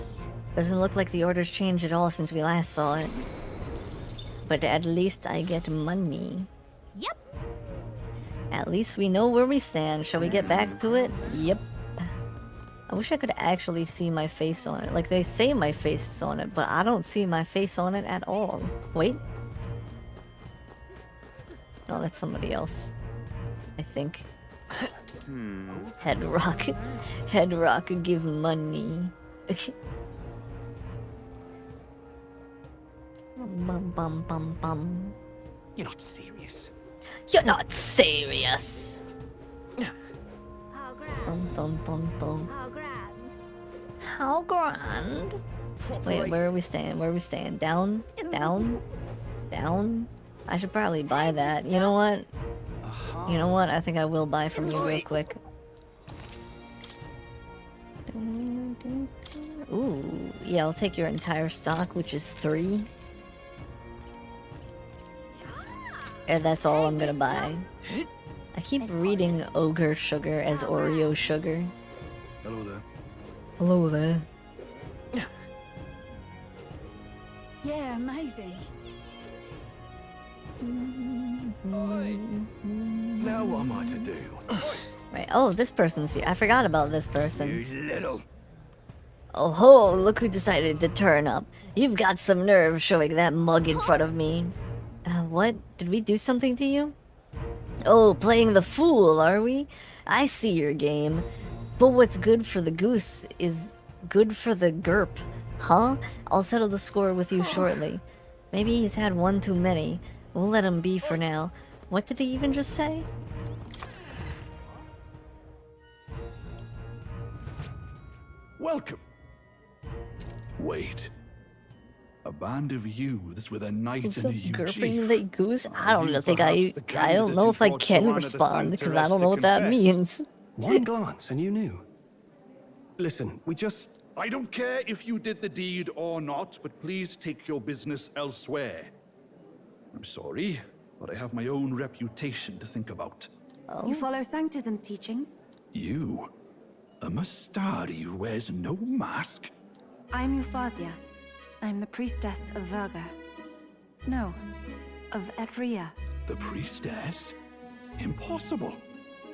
Doesn't look like the order's changed at all since we last saw it. But at least I get money. Yep. At least we know where we stand. Shall we get back to it? Yep. I wish I could actually see my face on it. Like, they say my face is on it, but I don't see my face on it at all. Wait. No, that's somebody else. I think. Head Rock. Head Rock give money. Bum bum bum bum. You're not serious. You're not serious. Bum bum bum bum. How grand? Wait, where are we staying? Where are we staying? Down? Down? Down? I should probably buy that. You know what? You know what? I think I will buy from you real quick. Ooh, yeah, I'll take your entire stock, which is 3. And that's all I'm gonna buy. I keep reading Ogre Sugar as Oreo Sugar. Hello there. Hello there. Yeah, amazing. Now what am I to do? Right. Oh, this person's here. I forgot about this person. You little... Oh ho, look who decided to turn up. You've got some nerve showing that mug in front of me. What? Did we do something to you? Oh, playing the fool, are we? I see your game. But what's good for the goose is good for the GURP. Huh? I'll settle the score with you shortly. Maybe he's had one too many. We'll let him be for now. What did he even just say? Welcome. Wait. A band of youths with a knight and a GURPing the goose? I don't think I don't know if I can respond because I don't know what that means. One glance and you knew. Listen, we just... I don't care if you did the deed or not, but please take your business elsewhere. I'm sorry, but I have my own reputation to think about. You follow Sanctism's teachings? You? A Mastari who wears no mask? I'm Euphausia. I'm the priestess of Verga. No, of Etria. The priestess? Impossible.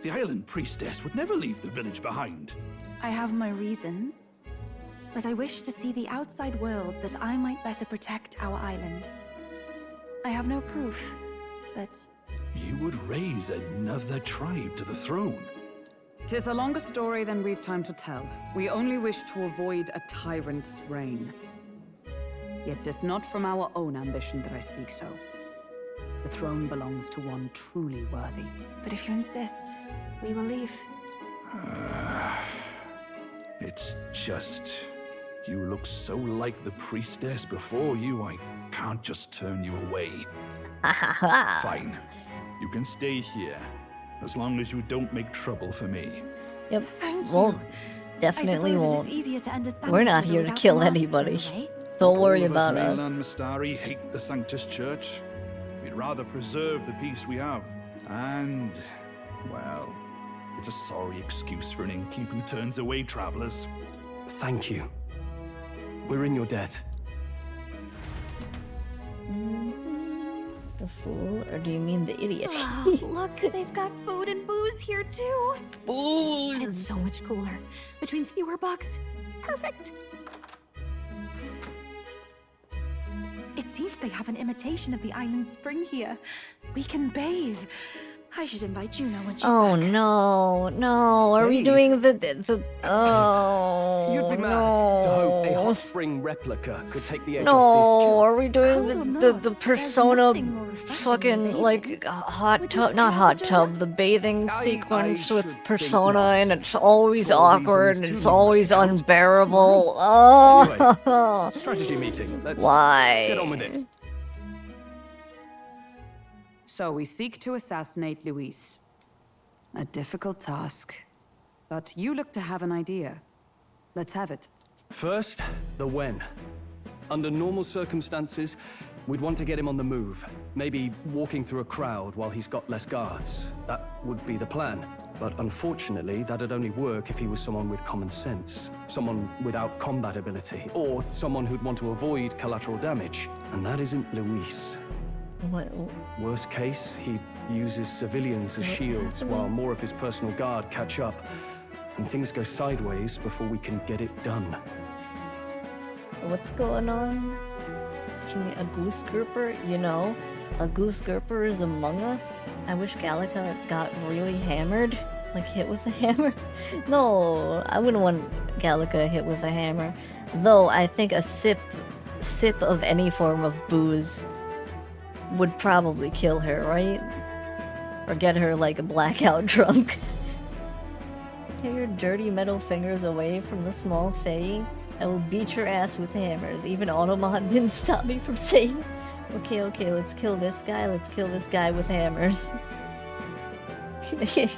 The island priestess would never leave the village behind. I have my reasons, but I wish to see the outside world that I might better protect our island. I have no proof, but... You would raise another tribe to the throne. 'Tis a longer story than we've time to tell. We only wish to avoid a tyrant's reign. Yet 'tis not from our own ambition that I speak so. The throne belongs to one truly worthy. But if you insist, we will leave. It's just... You look so like the priestess before you, I can't just turn you away. Fine. You can stay here, as long as you don't make trouble for me. Yep. Thank you. Well, definitely won't. Easier to understand We're not here to kill anybody. Don't worry about us. Mainland Mastari hate the Sanctus Church. We'd rather preserve the peace we have. And, well, it's a sorry excuse for an innkeep who turns away travelers. Thank you. We're in your debt. The fool, or do you mean the idiot? Oh, look, they've got food and booze here too. Booze! It's so much cooler, which means fewer bugs. Perfect. It seems they have an imitation of the island spring here. We can bathe. I should invite Juno when she's Oh back. no, are we doing the oh You'd be mad to hope a hot spring replica could take the edge no, off this are we doing the Persona fucking like hot tub, not hot tub, the bathing sequence with Persona and it's always awkward and it's always unbearable. Oh, Anyway, strategy meeting. Let's why? get on with it. So we seek to assassinate Luis. A difficult task. But you look to have an idea. Let's have it. First, the when. Under normal circumstances, we'd want to get him on the move. Maybe walking through a crowd while he's got less guards. That would be the plan. But unfortunately, that'd only work if he was someone with common sense. Someone without combat ability. Or someone who'd want to avoid collateral damage. And that isn't Luis. What? Worst case, he uses civilians as shields while more of his personal guard catch up. And things go sideways before we can get it done. What's going on? A goose grouper? You know, a goose grouper is among us. I wish Gallica got really hammered. Like hit with a hammer. No, I wouldn't want Gallica hit with a hammer. Though I think a sip of any form of booze would probably kill her, right? Or get her like a blackout drunk. Get your dirty metal fingers away from the small fae. I will beat your ass with hammers. Even Automod didn't stop me from saying, okay, let's kill this guy with hammers. Am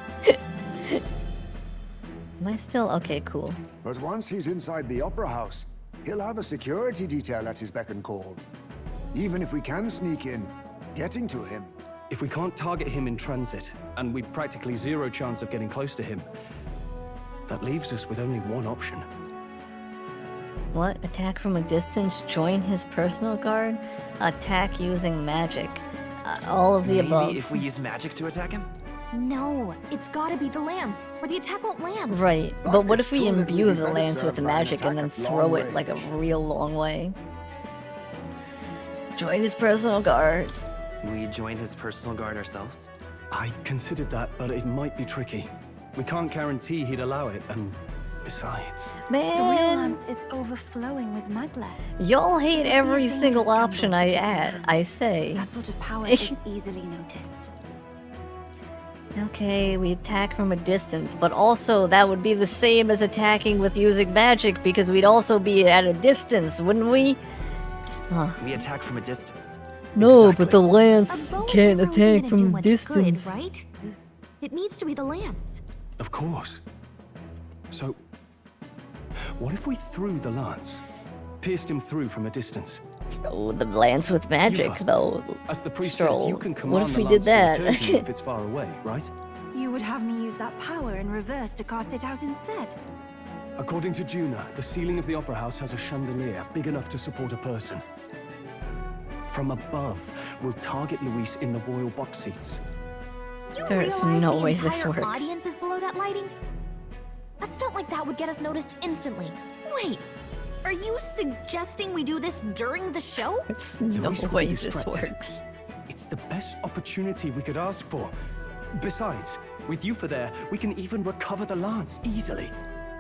I still? Okay, cool. But once he's inside the Opera House, he'll have a security detail at his beck and call. Even if we can sneak in, getting to him. If we can't target him in transit, and we've practically zero chance of getting close to him, that leaves us with only one option. What? Attack from a distance? Join his personal guard? Attack using magic? All of the above. Maybe if we use magic to attack him? No, it's gotta be the lance, or the attack won't land. Right, but what it's if we true that we'd imbue be the better lance served with by an magic and attack then at throw long it like a range. real long way? Join his personal guard. We join his personal guard ourselves? I considered that, but it might be tricky. We can't guarantee he'd allow it, and besides... The real Man, lance is overflowing with magla. y'all hate every Dangerous single gamble option to I take to add. hand. I say. That sort of power is easily noticed. Okay, we attack from a distance, but also that would be the same as attacking with using magic because we'd also be at a distance, wouldn't we? Huh. We attack from a distance. No, but the lance A bow can't isn't really attack gonna do from much distance. good, right? It needs to be the lance. Of course. So, what if we threw the lance? Pierced him through from a distance? Throw the lance with magic, Yuva, though. As the priestess, Stroll. you can What command if the we did lance to that? return to you if it's far away, right? You would have me use that power in reverse to cast it out instead. According to Juna, the ceiling of the Opera House has a chandelier big enough to support a person. From above, we'll target Luis in the royal box seats. You There's realize no the way this entire works. audience is below that lighting? A stunt like that would get us noticed instantly. Wait, are you suggesting we do this during the show? There's no Luis will be way this distracted. works. It's the best opportunity we could ask for. Besides, with Yufa there, we can even recover the lance easily.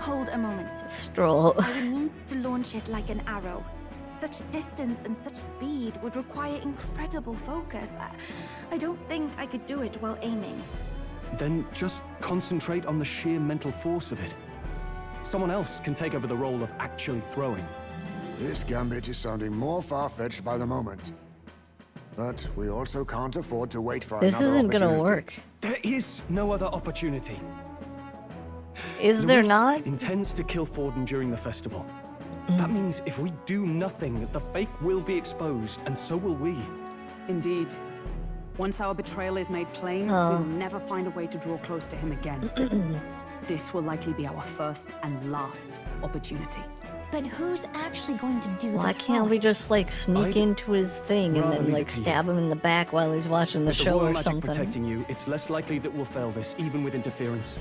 Hold a moment. Stroll. I would need to launch it like an arrow. Such distance and such speed would require incredible focus. I don't think I could do it while aiming. Then just concentrate on the sheer mental force of it. Someone else can take over the role of actually throwing. This gambit is sounding more far-fetched by the moment. But we also can't afford to wait for This another isn't gonna opportunity. work. There is no other opportunity. Is there Luis not? intends to kill Forden during the festival. Mm. That means if we do nothing, the fake will be exposed, and so will we. Indeed. Once our betrayal is made plain, Oh. we will never find a way to draw close to him again. This will likely be our first and last opportunity. But who's actually going to do Why the can't we just like sneak I'd into his thing and rather then leave like it to you. stab him in the back while he's watching the With show royal or magic something? protecting you, it's less likely that we'll fail this, even with interference.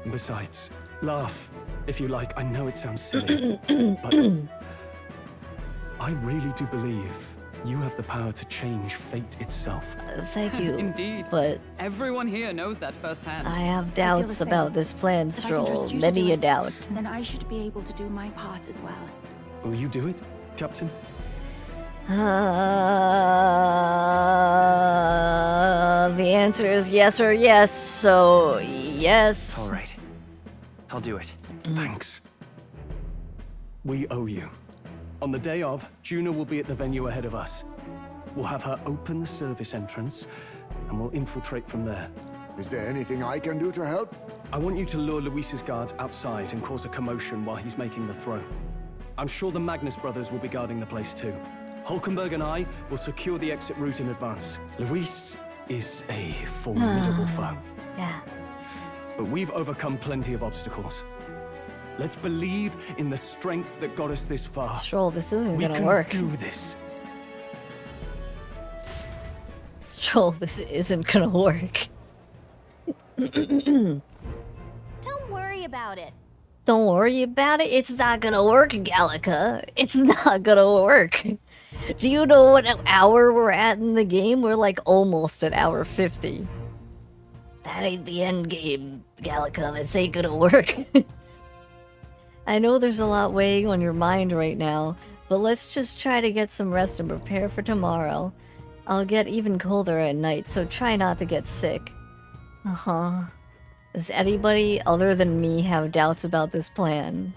And besides, laugh, if you like. I know it sounds silly, but I really do believe you have the power to change fate itself. Thank you. Indeed. But Everyone here knows that firsthand. I have I feel doubts the same. about this plan, If I can trust Stroll. you to Many do a it, doubt. Then I should be able to do my part as well. Will you do it, Captain? The answer is yes or yes, so yes. All right. I'll do it. Thanks. We owe you. On the day of, Juna will be at the venue ahead of us. We'll have her open the service entrance, and we'll infiltrate from there. Is there anything I can do to help? I want you to lure Luis's guards outside and cause a commotion while he's making the throw. I'm sure the Magnus brothers will be guarding the place too. Hulkenberg and I will secure the exit route in advance. Luis is a formidable foe. Yeah. But we've overcome plenty of obstacles. Let's believe in the strength that got us this far. Stroll, this isn't We gonna can work. do this. Stroll, this isn't gonna work. Don't worry about it. Don't worry about it. It's not gonna work, Gallica. It's not gonna work. Do you know what hour we're at in the game? We're like almost at hour 50. That ain't the end game, Gallica. This ain't gonna work. I know there's a lot weighing on your mind right now, but let's just try to get some rest and prepare for tomorrow. I'll get even colder at night, so try not to get sick. Uh-huh. Does anybody other than me have doubts about this plan?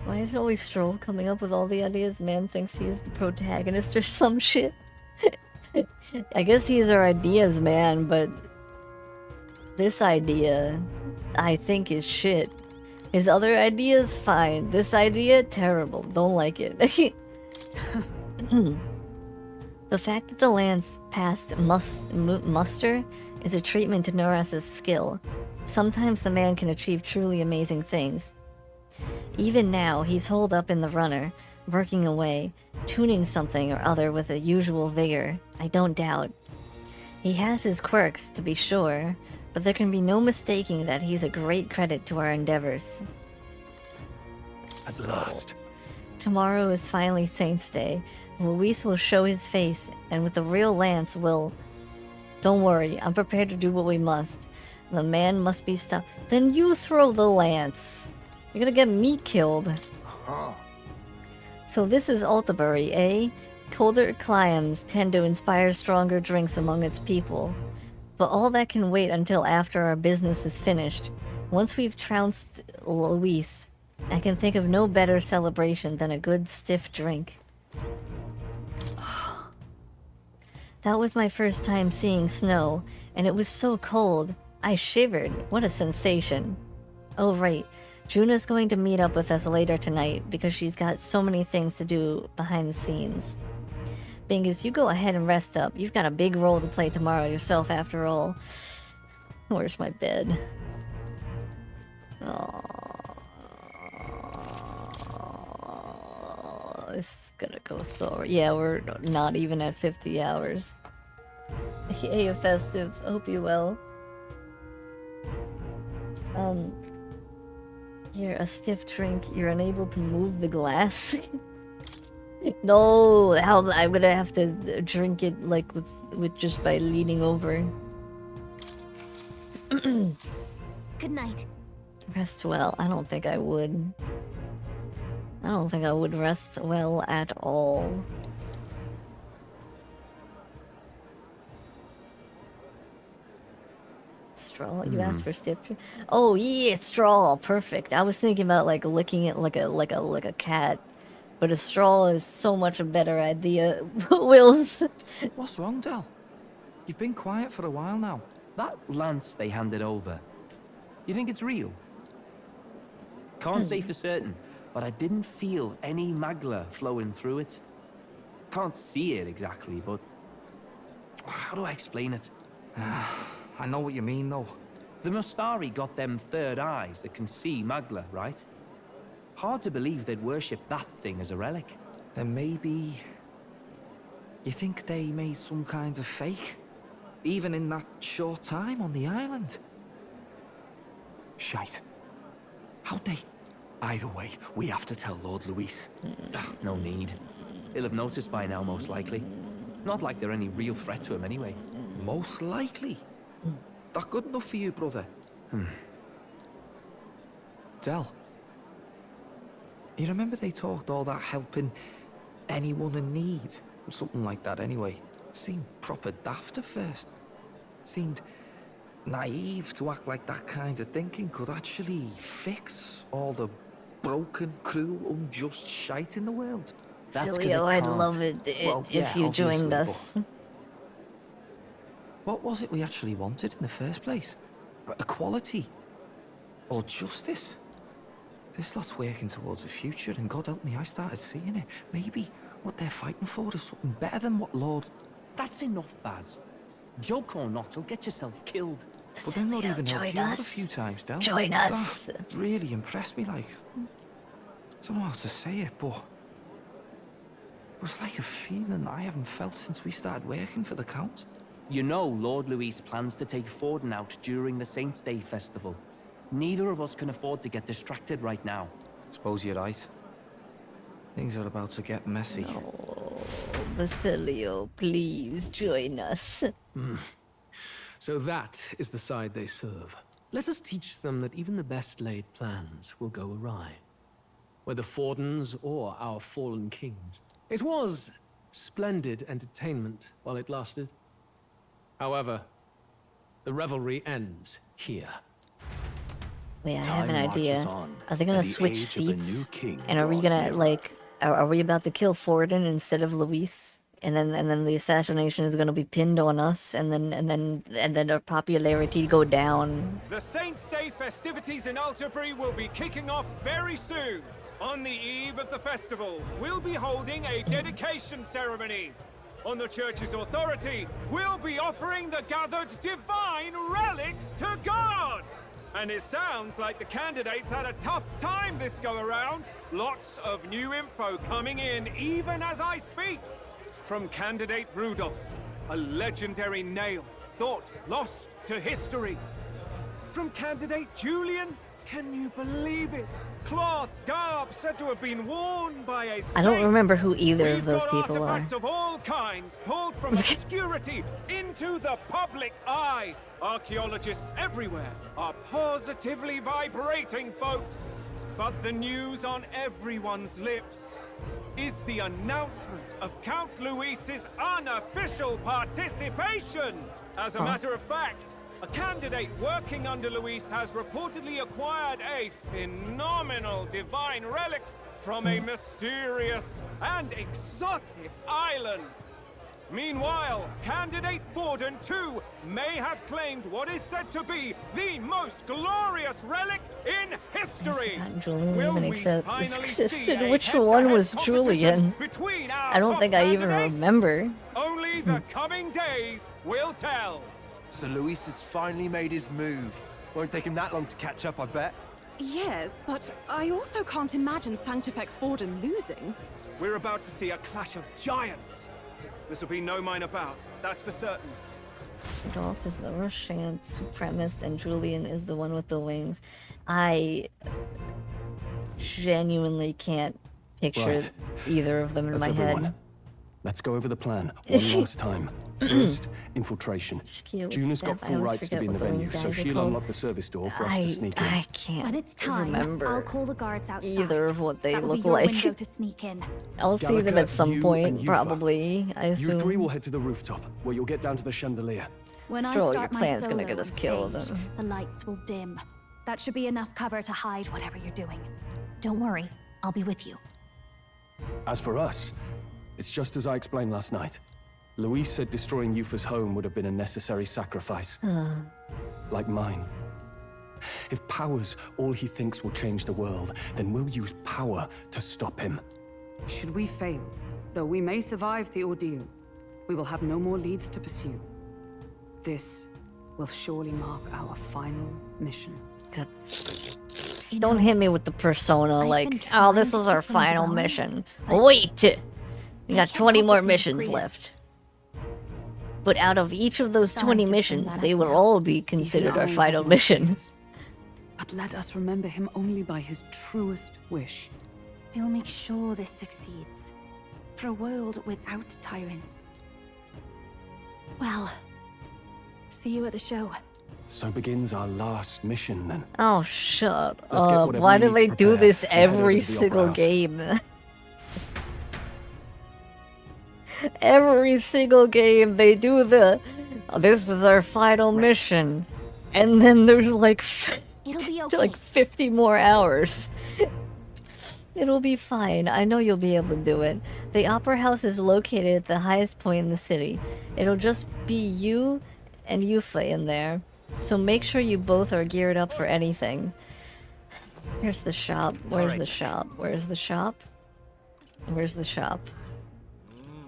Why is it always Stroll coming up with all the ideas? Man thinks he's the protagonist or some shit. I guess he's our ideas man, but this idea, I think, is shit. His other ideas, fine. This idea, terrible. Don't like it. The fact that the lance passed muster is a treatment to Noras's skill. Sometimes the man can achieve truly amazing things. Even now, he's holed up in the runner, working away, tuning something or other with a usual vigor, I don't doubt. He has his quirks, to be sure, but there can be no mistaking that he's a great credit to our endeavors. At last. Tomorrow is finally Saint's Day. Luis will show his face, and with the real lance will... Don't worry, I'm prepared to do what we must. The man must be stopped. Then you throw the lance. You're gonna get me killed. So this is Altabury, eh? Colder climes tend to inspire stronger drinks among its people. But all that can wait until after our business is finished. Once we've trounced Luis, I can think of no better celebration than a good stiff drink. That was my first time seeing snow, and it was so cold. I shivered. What a sensation. Oh right, Juna's going to meet up with us later tonight because she's got so many things to do behind the scenes. Bingus, you go ahead and rest up. You've got a big role to play tomorrow yourself after all. Where's my bed? Oh, this is gonna go so... Yeah, we're not even at 50 hours. Hey, Festive. Hope you well. You're a stiff drink. You're unable to move the glass. No, I'm gonna have to drink it like with just by leaning over. Good night. Rest well. I don't think I would. I don't think I would rest well at all. Straw? You asked for stiff drink? Oh yeah, straw. Perfect. I was thinking about like licking it like a cat. But a straw is so much a better idea. Wills. What's wrong, Del? You've been quiet for a while now. That lance they handed over, you think it's real? Can't say for certain, but I didn't feel any magla flowing through it. Can't see it exactly, but... How do I explain it? I know what you mean, though. The Mustari got them third eyes that can see magla, right? Hard to believe they'd worship that thing as a relic. Then maybe... You think they made some kind of fake? Even in that short time on the island? Shite. How'd they... Either way, we have to tell Lord Luis. No need. He'll have noticed by now, most likely. Not like they're any real threat to him anyway. Most likely? That good enough for you, brother? Del. You remember they talked all that helping anyone in need? Or something like that anyway. Seemed proper daft at first. Seemed naive to act like that kind of thinking could actually fix all the broken, cruel, unjust shite in the world. Silio, I'd love it if you joined us. What was it we actually wanted in the first place? Equality? Or justice? This lot's working towards a future, and God help me, I started seeing it. Maybe what they're fighting for is something better than what Lord... That's enough, Baz. Joke or not, you'll get yourself killed. But they've not even helped you out a few times, Del. Join us. That really impressed me, like... I don't know how to say it, but... It was like a feeling I haven't felt since we started working for the Count. You know Lord Luis plans to take Forden out during the Saints' Day festival. Neither of us can afford to get distracted right now. Suppose you're right. Things are about to get messy. Oh, Basilio, please join us. So that is the side they serve. Let us teach them that even the best laid plans will go awry. Whether Forden's or our fallen kings. It was splendid entertainment while it lasted. However, the revelry ends here. Wait, I have an idea. Are they gonna switch seats? And are we gonna like? Are we about to kill Forden instead of Luis? And then the assassination is gonna be pinned on us, and then our popularity go down. The Saints' Day festivities in Altabury will be kicking off very soon. On the eve of the festival, we'll be holding a dedication ceremony. On the church's authority, we'll be offering the gathered divine relics to God. And it sounds like the candidates had a tough time this go-around. Lots of new info coming in even as I speak. From candidate Rudolph, a legendary nail thought lost to history. From candidate Julian, can you believe it? Cloth garb said to have been worn by a saint. I don't remember who either of those We've got people are. artifacts of all kinds pulled from obscurity into the public eye. Archaeologists everywhere are positively vibrating, folks. But the news on everyone's lips is the announcement of Count Luis's unofficial participation. As a matter of fact, a candidate working under Luis has reportedly acquired a phenomenal divine relic from a mysterious and exotic island. Meanwhile, candidate Forden, too, may have claimed what is said to be the most glorious relic in history. Julian even existed. Which one was Julian? I don't think I even remember. Only the coming days will tell. So Luis has finally made his move. Won't take him that long to catch up, I bet. Yes, but I also can't imagine Sanctifex Forden losing. We're about to see a clash of giants. This will be no minor bout, that's for certain. Rudolph is the Russian supremacist and Julian is the one with the wings. I genuinely can't picture either of them in my head. Let's go over the plan one last time. First, infiltration. Juna's got full rights to be in the venue, so she'll unlock the service door for us to sneak in. I can't When it's time, remember I'll call the guards outside. either of what they That'll be look your like. window to sneak in. I'll see them at some point, probably, I assume. You three will head to the rooftop, where you'll get down to the chandelier. When I After all, start your my plan's solo gonna get on us killed. stage, the lights will dim. That should be enough cover to hide whatever you're doing. Don't worry, I'll be with you. As for us, it's just as I explained last night. Luis said destroying Yufa's home would have been a necessary sacrifice. Like mine. If power's all he thinks will change the world, then we'll use power to stop him. Should we fail, though we may survive the ordeal, we will have no more leads to pursue. This will surely mark our final mission. God. Don't hit me with the persona like, oh, this is our final mission. Wait! We got 20 more missions left. But out of each of those 20 missions, they will all be considered our final mission. But let us remember him only by his truest wish. We'll make sure this succeeds. For a world without tyrants. Well, see you at the show. So begins our last mission, then. Oh, shut Let's get up. whatever Why we do need they to do prepare this and head over every to the single opera house. game? Every single game they do the, oh, this is our final mission. And then there's like, It'll be okay. like 50 more hours. It'll be fine. I know you'll be able to do it. The Opera House is located at the highest point in the city. It'll just be you and Yufa in there. So make sure you both are geared up for anything. Here's the shop. Where's the shop? Where's the shop? Where's the shop?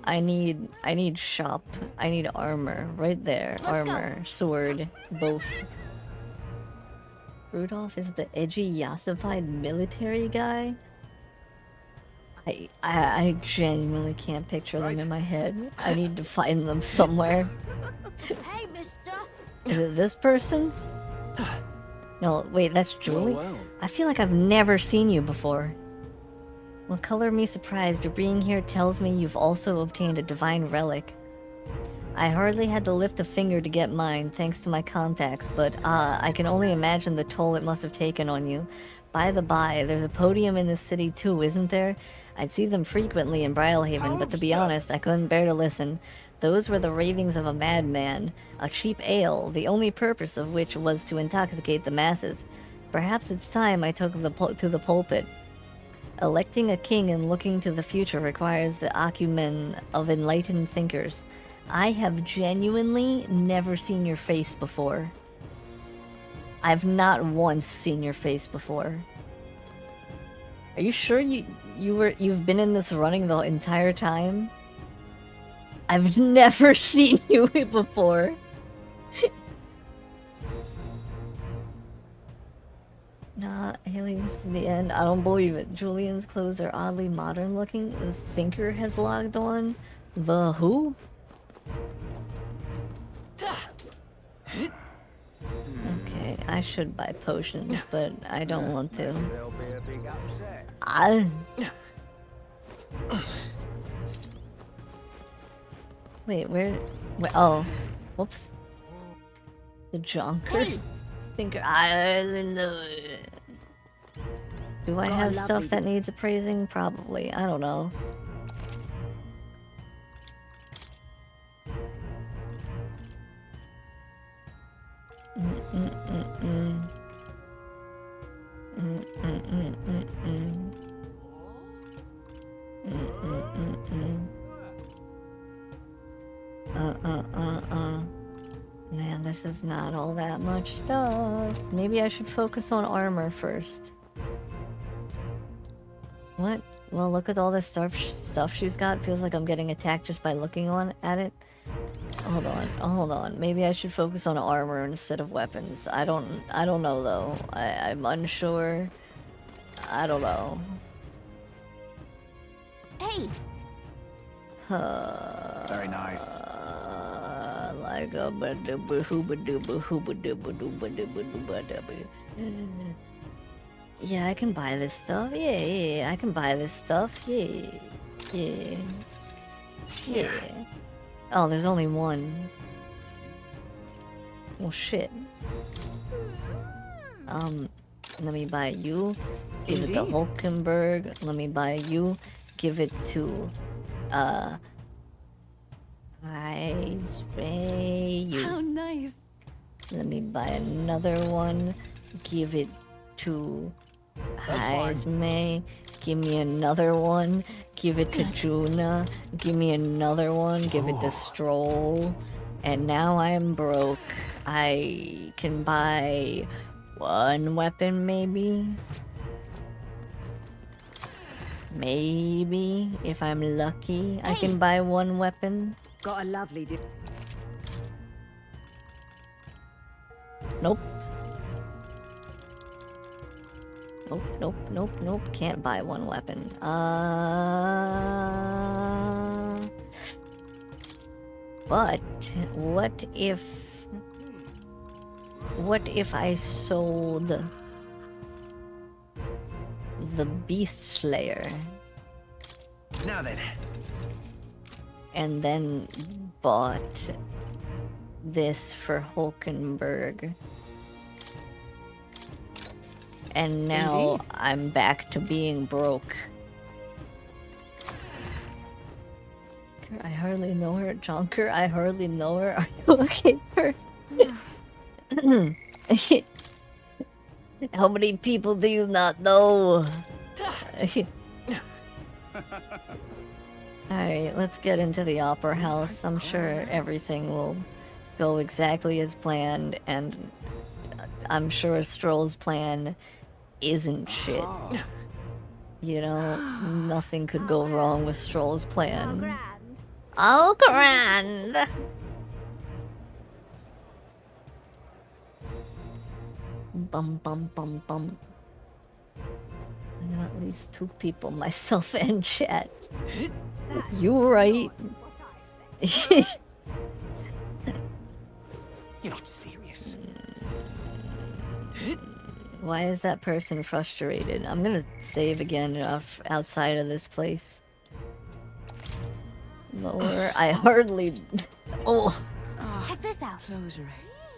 I need shop. I need armor. Right there. Armor. Sword. Both. Rudolph is the edgy, yassified military guy? I genuinely can't picture them in my head. I need to find them somewhere. Hey, mister! Is it this person? No, wait, that's Julie? I feel like I've never seen you before. Well, color me surprised. Your being here tells me you've also obtained a divine relic. I hardly had to lift a finger to get mine, thanks to my contacts, but I can only imagine the toll it must have taken on you. By the by, there's a podium in this city too, isn't there? I'd see them frequently in Brylehaven, but to be honest, I couldn't bear to listen. Those were the ravings of a madman, a cheap ale, the only purpose of which was to intoxicate the masses. Perhaps it's time I took to the pulpit. Electing a king and looking to the future requires the acumen of enlightened thinkers. I have genuinely never seen your face before. I've not once seen your face before. Are you sure you've been in this running the entire time? I've never seen you before. Nah, Haley, this is the end. I don't believe it. Julian's clothes are oddly modern looking. The Thinker has logged on. The who? Okay, I should buy potions, but I don't want to. There'll be a big upset. Wait, where? Oh, whoops. The Jonker? Thinker Island. Do I have stuff that needs appraising? Probably. I don't know. Man, this is not all that much stuff. Maybe I should focus on armor first. What? Well, look at all this stuff she's got. Feels like I'm getting attacked just by looking at it. Hold on. Maybe I should focus on armor instead of weapons. I don't know though. I'm unsure. I don't know. Hey. Very nice. Like a yeah, I can buy this stuff. Yeah, I can buy this stuff. Yeah. Oh, there's only one. Well, shit. Let me buy you. Give it to Hulkenberg. Let me buy you. Give it to, you. How nice. Let me buy another one. Give it to May. Give me another one. Give it to Juna. Give me another one. Give it to Stroll. And now I am broke. I can buy one weapon, maybe? Maybe, if I'm lucky, I can buy one weapon. Got a lovely Nope. Nope. Can't buy one weapon. But what if I sold the Beast Slayer? Now then. And then bought this for Hulkenberg. And now I'm back to being broke. I hardly know her. Jonker, I hardly know her. Are you okay, her? How many people do you not know? Alright, let's get into the opera house. I'm sure everything will go exactly as planned, and I'm sure Stroll's plan isn't shit. You know, nothing could go wrong with Stroll's plan. Oh, grand! Bum. I know at least 2 people, myself and chat. You right? You're not serious. Why is that person frustrated? I'm gonna save again outside of this place. Lower. I hardly. Oh. Check this out.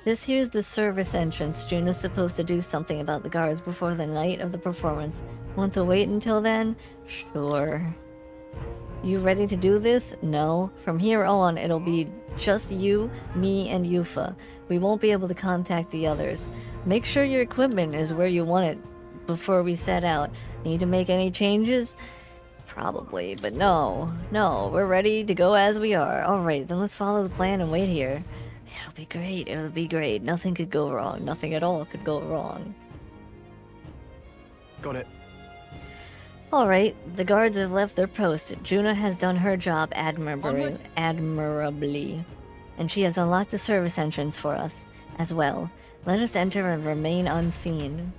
This here's the service entrance. Juno's supposed to do something about the guards before the night of the performance. Want to wait until then? Sure. You ready to do this? No. From here on, it'll be just you, me, and Yufa. We won't be able to contact the others. Make sure your equipment is where you want it before we set out. Need to make any changes? Probably, but no, we're ready to go as we are. Alright, then let's follow the plan and wait here. It'll be great. Nothing could go wrong. Nothing at all could go wrong. Got it. Alright, the guards have left their post. Juna has done her job admirably, and she has unlocked the service entrance for us as well. Let us enter and remain unseen.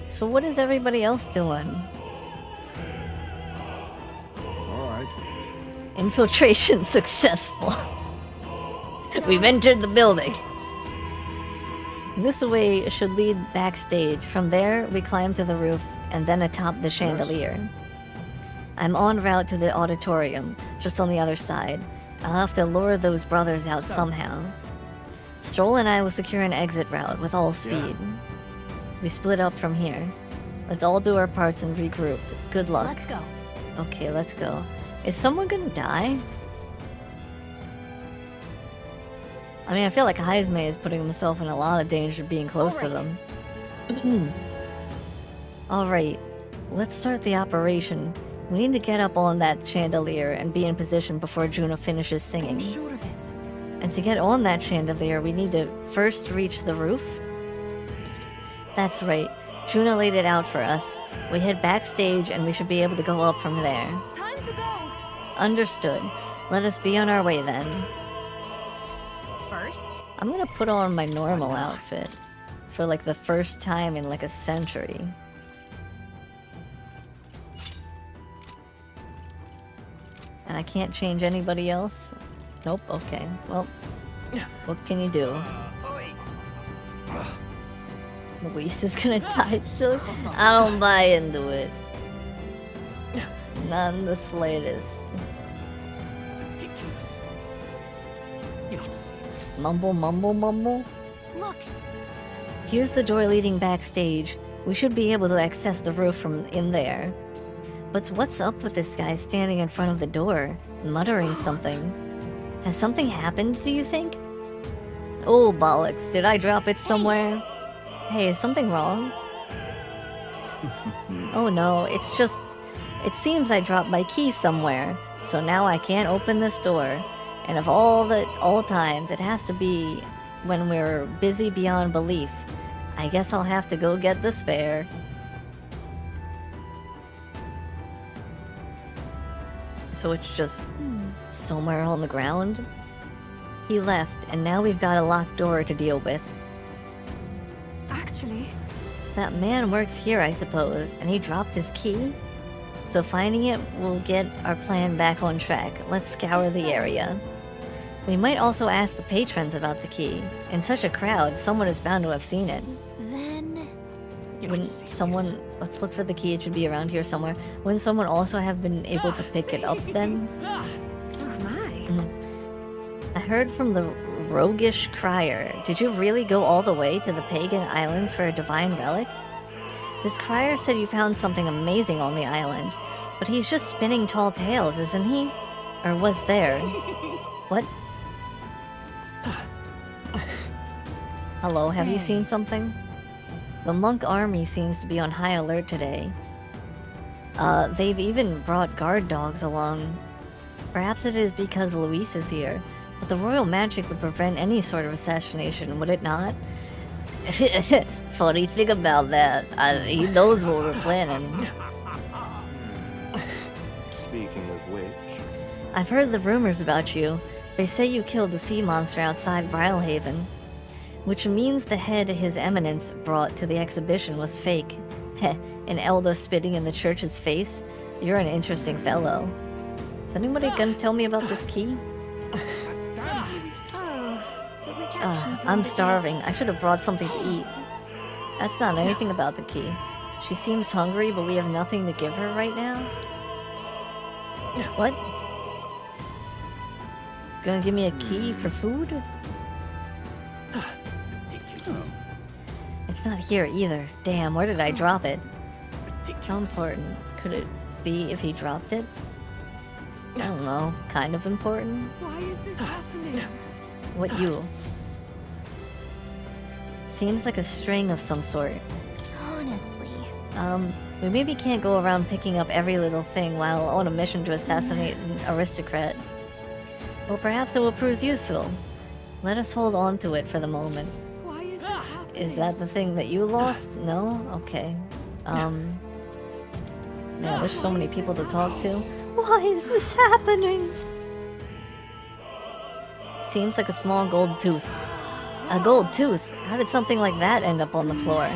So what is everybody else doing? All right. Infiltration successful. We've entered the building. This way should lead backstage. From there, we climb to the roof and then atop the chandelier. I'm en route to the auditorium, just on the other side. I'll have to lure those brothers out somehow. Stroll and I will secure an exit route with all speed. We split up from here. Let's all do our parts and regroup. Good luck. Let's go. Okay, let's go. Is someone gonna die? I mean, I feel like Heisme is putting himself in a lot of danger being close to them. Alright, let's start the operation. We need to get up on that chandelier and be in position before Juna finishes singing. I'm sure of it. And to get on that chandelier, we need to first reach the roof. That's right. Juna laid it out for us. We head backstage and we should be able to go up from there. Time to go. Understood. Let us be on our way then. First? I'm gonna put on my normal outfit for like the first time in like a century. And I can't change anybody else? Nope, okay. Well, what can you do? Luis is gonna die soon? I don't buy into it. Not in the slightest. Mumble, mumble, mumble. Look. Here's the door leading backstage. We should be able to access the roof from in there. But what's up with this guy standing in front of the door, muttering something? Has something happened, do you think? Oh, bollocks. Did I drop it somewhere? Hey, is something wrong? Oh no, it's just... It seems I dropped my key somewhere, so now I can't open this door. And of all times, it has to be when we're busy beyond belief. I guess I'll have to go get the spare. So it's just somewhere on the ground? He left, and now we've got a locked door to deal with. Actually... That man works here, I suppose, and he dropped his key? So finding it will get our plan back on track. Let's scour the area. We might also ask the patrons about the key. In such a crowd, someone is bound to have seen it. Then... Wouldn't someone... Let's look for the key, it should be around here somewhere. Wouldn't someone also have been able to pick it up then? Oh my. I heard from the roguish crier. Did you really go all the way to the pagan islands for a divine relic? This crier said you found something amazing on the island, but he's just spinning tall tales, isn't he? Or was there? What? Hello, have you seen something? The monk army seems to be on high alert today. They've even brought guard dogs along. Perhaps it is because Luis is here, but the royal magic would prevent any sort of assassination, would it not? Funny thing about that, he knows what we're planning. Speaking of which... I've heard the rumors about you. They say you killed the sea monster outside Brylehaven. Which means the head His Eminence brought to the exhibition was fake. Heh, an elder spitting in the church's face? You're an interesting fellow. Is anybody gonna tell me about this key? I'm starving. I should have brought something to eat. That's not anything about the key. She seems hungry, but we have nothing to give her right now? What? Gonna give me a key for food? It's not here either. Damn, where did I drop it? How important could it be if he dropped it? I don't know. Kind of important? Why is this happening? What you? Seems like a string of some sort. Honestly. We maybe can't go around picking up every little thing while on a mission to assassinate an aristocrat. Well, perhaps it will prove useful. Let us hold on to it for the moment. Why is this happening? Is that the thing that you lost? No? Okay. Man, there's so many people to talk to. Why is this happening? Seems like a small gold tooth. A gold tooth? How did something like that end up on the floor?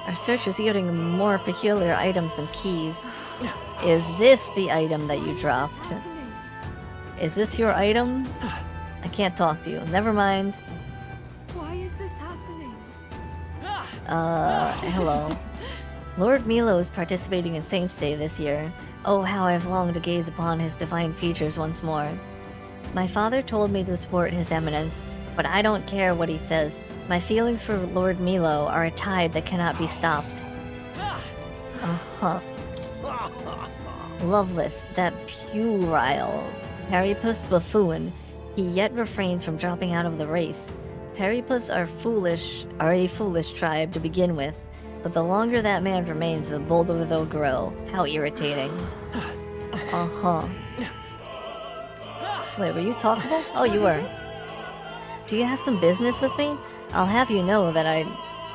Our search is yielding more peculiar items than keys. Is this the item that you dropped? Is this your item? I can't talk to you. Never mind. Why is this happening? Hello. Lord Milo is participating in Saint's Day this year. Oh, how I've longed to gaze upon his divine features once more. My father told me to support His Eminence, but I don't care what he says. My feelings for Lord Milo are a tide that cannot be stopped. Uh-huh. Loveless, that puerile, Periplus buffoon, he yet refrains from dropping out of the race. Periplus are a foolish tribe to begin with, but the longer that man remains, the bolder they'll grow. How irritating. Uh-huh. Wait, were you talkable? Oh, you were. Do you have some business with me? I'll have you know that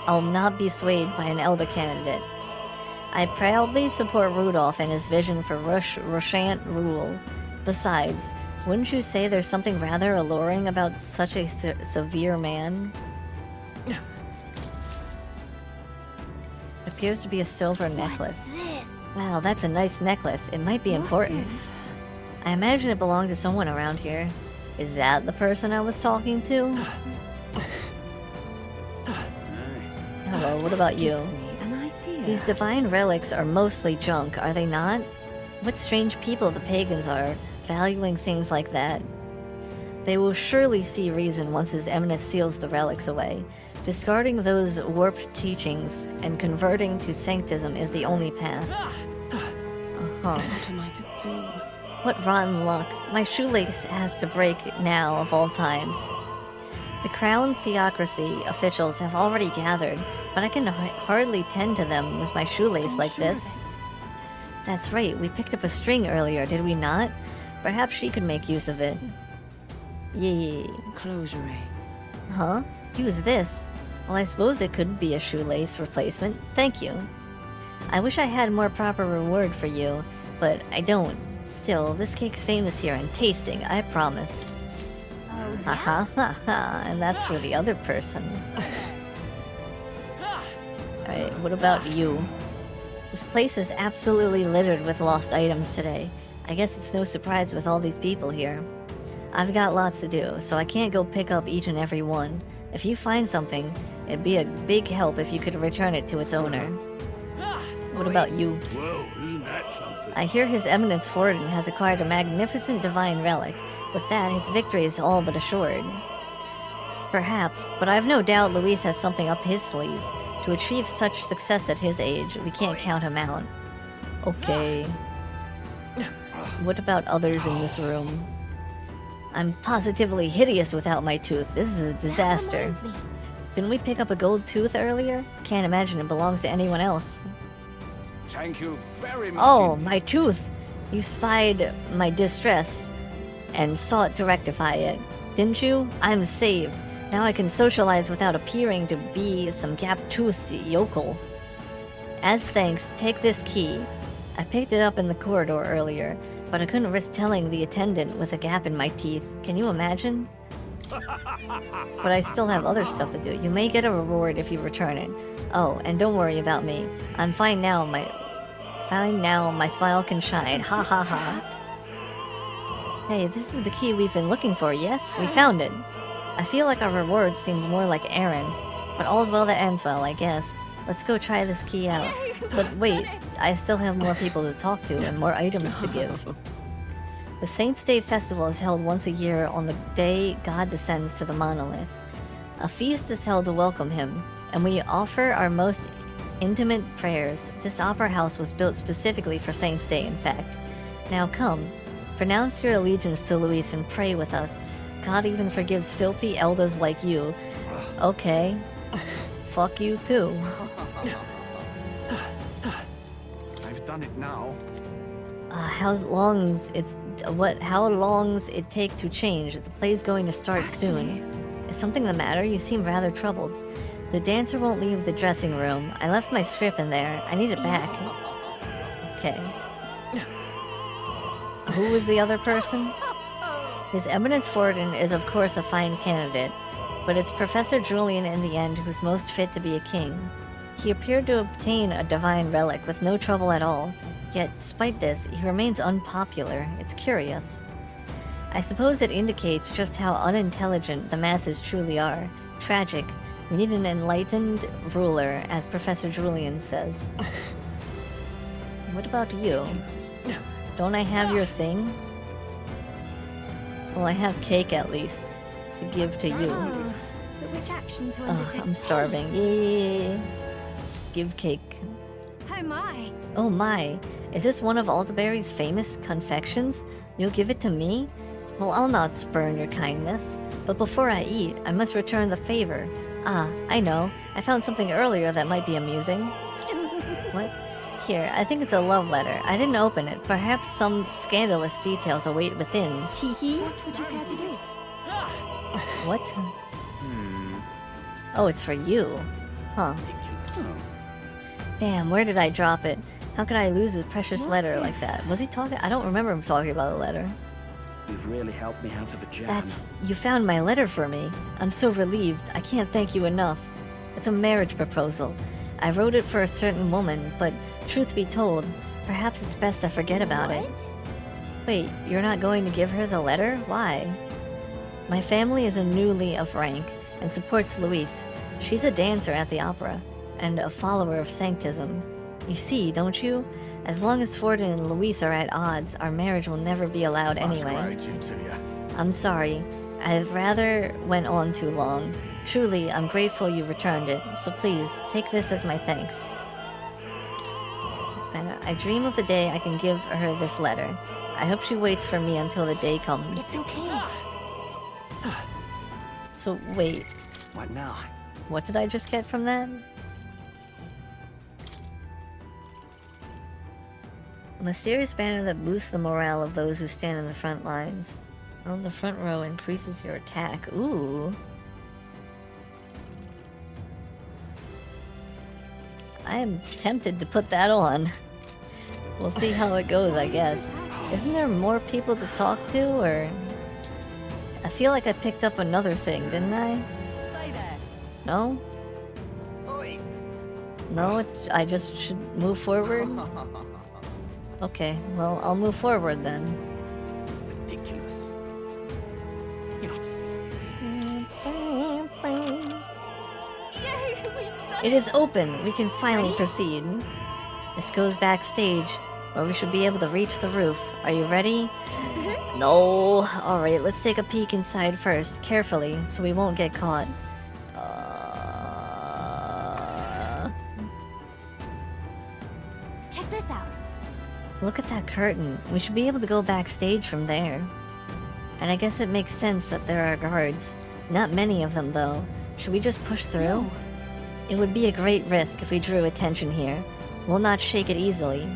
I'll not be swayed by an elder candidate. I proudly support Rudolph and his vision for Roshant rule. Besides, wouldn't you say there's something rather alluring about such a severe man? It appears to be a silver necklace. Wow, that's a nice necklace. It might be important. I imagine it belonged to someone around here. Is that the person I was talking to? Hello, what about you? These divine relics are mostly junk, are they not? What strange people the pagans are, valuing things like that. They will surely see reason once His Eminence seals the relics away. Discarding those warped teachings and converting to sanctism is the only path. Uh-huh. What am I to do? What rotten luck. My shoelace has to break now of all times. The crown theocracy officials have already gathered, but I can hardly tend to them with my shoelace like this. That's right, we picked up a string earlier, did we not? Perhaps she could make use of it. Yee. Closure. Huh? Use this? Well, I suppose it could be a shoelace replacement. Thank you. I wish I had more proper reward for you, but I don't. Still, this cake's famous here and tasting, I promise. Haha, haha, and that's for the other person. Alright, what about you? This place is absolutely littered with lost items today. I guess it's no surprise with all these people here. I've got lots to do, so I can't go pick up each and every one. If you find something, it'd be a big help if you could return it to its owner. What about you? Whoa, isn't that something? I hear His Eminence Forden has acquired a magnificent divine relic. With that, his victory is all but assured. Perhaps, but I've no doubt Luis has something up his sleeve. To achieve such success at his age, we can't count him out. Okay. What about others in this room? I'm positively hideous without my tooth. This is a disaster. Didn't we pick up a gold tooth earlier? Can't imagine it belongs to anyone else. Thank you very much. Oh, my tooth! You spied my distress and sought to rectify it, didn't you? I'm saved. Now I can socialize without appearing to be some gap-toothed yokel. As thanks, take this key. I picked it up in the corridor earlier, but I couldn't risk telling the attendant with a gap in my teeth. Can you imagine? But I still have other stuff to do. You may get a reward if you return it. Oh, and don't worry about me. I'm fine now, my smile can shine. Ha ha ha. Hey, this is the key we've been looking for, yes? We found it. I feel like our rewards seemed more like errands, but all's well that ends well, I guess. Let's go try this key out. But wait, I still have more people to talk to and more items to give. The Saints' Day festival is held once a year on the day God descends to the monolith. A feast is held to welcome him, and we offer our most intimate prayers. This opera house was built specifically for Saints' Day, in fact. Now come, pronounce your allegiance to Luis and pray with us. God even forgives filthy elders like you. Okay. Fuck you too. I've done it now. How long's it take to change? The play's going to start soon. Is something the matter? You seem rather troubled. The dancer won't leave the dressing room. I left my script in there. I need it back. Okay. Who was the other person? His Eminence Forden is of course a fine candidate, but it's Professor Julian in the end who's most fit to be a king. He appeared to obtain a divine relic with no trouble at all, yet despite this, he remains unpopular. It's curious. I suppose it indicates just how unintelligent the masses truly are. Tragic. We need an enlightened ruler, as Professor Julian says. What about you? Don't I have your thing? Well, I have cake at least to give to you. But which action to Ugh, undertake? I'm starving. Yay! Give cake. Oh my! Oh my! Is this one of Alderberry's famous confections? You'll give it to me? Well, I'll not spurn your kindness. But before I eat, I must return the favor. Ah, I know. I found something earlier that might be amusing. What? Here, I think it's a love letter. I didn't open it. Perhaps some scandalous details await within. Tee hee. What would you care to do? What? Oh, it's for you. Huh. Damn, where did I drop it? How could I lose a precious letter like that? Was he talking? I don't remember him talking about a letter. You've really helped me out of a jam. You found my letter for me. I'm so relieved. I can't thank you enough. It's a marriage proposal. I wrote it for a certain woman, but truth be told, perhaps it's best I forget about it. Wait, you're not going to give her the letter? Why? My family is a newly of rank and supports Louise. She's a dancer at the opera and a follower of sanctism. You see, don't you? As long as Forden and Louise are at odds, our marriage will never be allowed anyway. I'm sorry. I rather went on too long. Truly, I'm grateful you returned it, so please, take this as my thanks. I dream of the day I can give her this letter. I hope she waits for me until the day comes. It's okay. So, wait. What now? What did I just get from that? A mysterious banner that boosts the morale of those who stand in the front lines. On the front row increases your attack. Ooh. I am tempted to put that on. We'll see how it goes, I guess. Isn't there more people to talk to, or... I feel like I picked up another thing, didn't I? No? No, I just should move forward? Okay, well, I'll move forward then. Ridiculous. Yay, we done It is open. We can finally proceed. This goes backstage, where we should be able to reach the roof. Are you ready? No. Alright, let's take a peek inside first, carefully, so we won't get caught. Check this out. Look at that curtain. We should be able to go backstage from there. And I guess it makes sense that there are guards. Not many of them, though. Should we just push through? No. It would be a great risk if we drew attention here. We'll not shake it easily.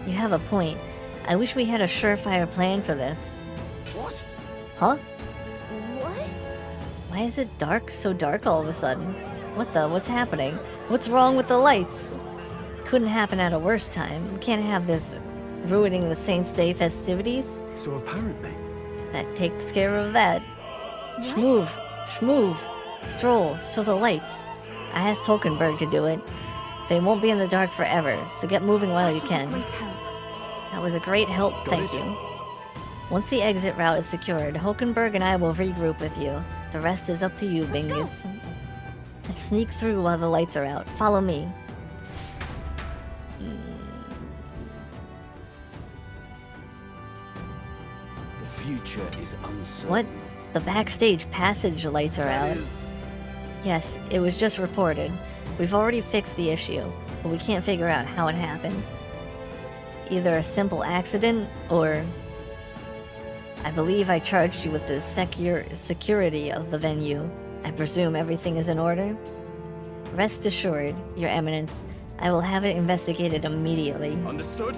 You have a point. I wish we had a surefire plan for this. What? Huh? What? Why is it dark? So dark all of a sudden? What's happening? What's wrong with the lights? Couldn't happen at a worse time. We can't have this ruining the Saints' Day festivities. So apparently... That takes care of that. Schmoove. Schmoove. Stroll. So the lights. I asked Hulkenberg to do it. They won't be in the dark forever, so get moving while you can. That was a great help, thank you. Once the exit route is secured, Hulkenberg and I will regroup with you. The rest is up to you, Bingus. Let's sneak through while the lights are out. Follow me. The future is uncertain. What? The backstage passage lights are out. Yes, it was just reported. We've already fixed the issue, but we can't figure out how it happened. Either a simple accident, or... I believe I charged you with the security of the venue. I presume everything is in order? Rest assured, Your Eminence, I will have it investigated immediately. Understood?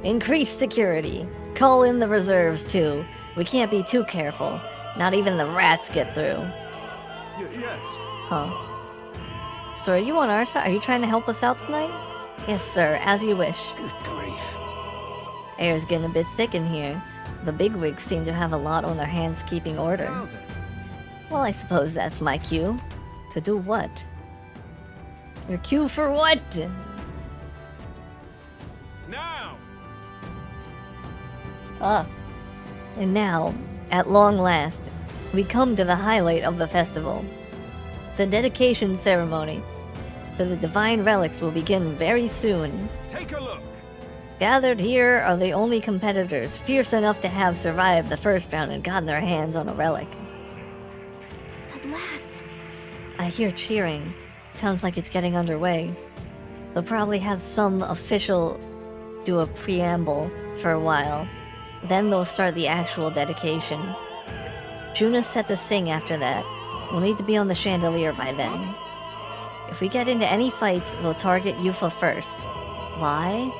Increase security. Call in the reserves, too. We can't be too careful. Not even the rats get through. Yes. Huh. So are you on our side? Are you trying to help us out tonight? Yes, sir, as you wish. Good grief. Air's getting a bit thick in here. The bigwigs seem to have a lot on their hands keeping order. Well, I suppose that's my cue. To do what? Your cue for what? Now! And now, At long last, we come to the highlight of the festival. The dedication ceremony for the divine relics will begin very soon. Take a look. Gathered here are the only competitors fierce enough to have survived the first round and gotten their hands on a relic. At last. I hear cheering. Sounds like it's getting underway. They'll probably have some official do a preamble for a while. Then they'll start the actual dedication. Juna's set to sing after that. We'll need to be on the chandelier by then. If we get into any fights, they'll target Yufa first. Why?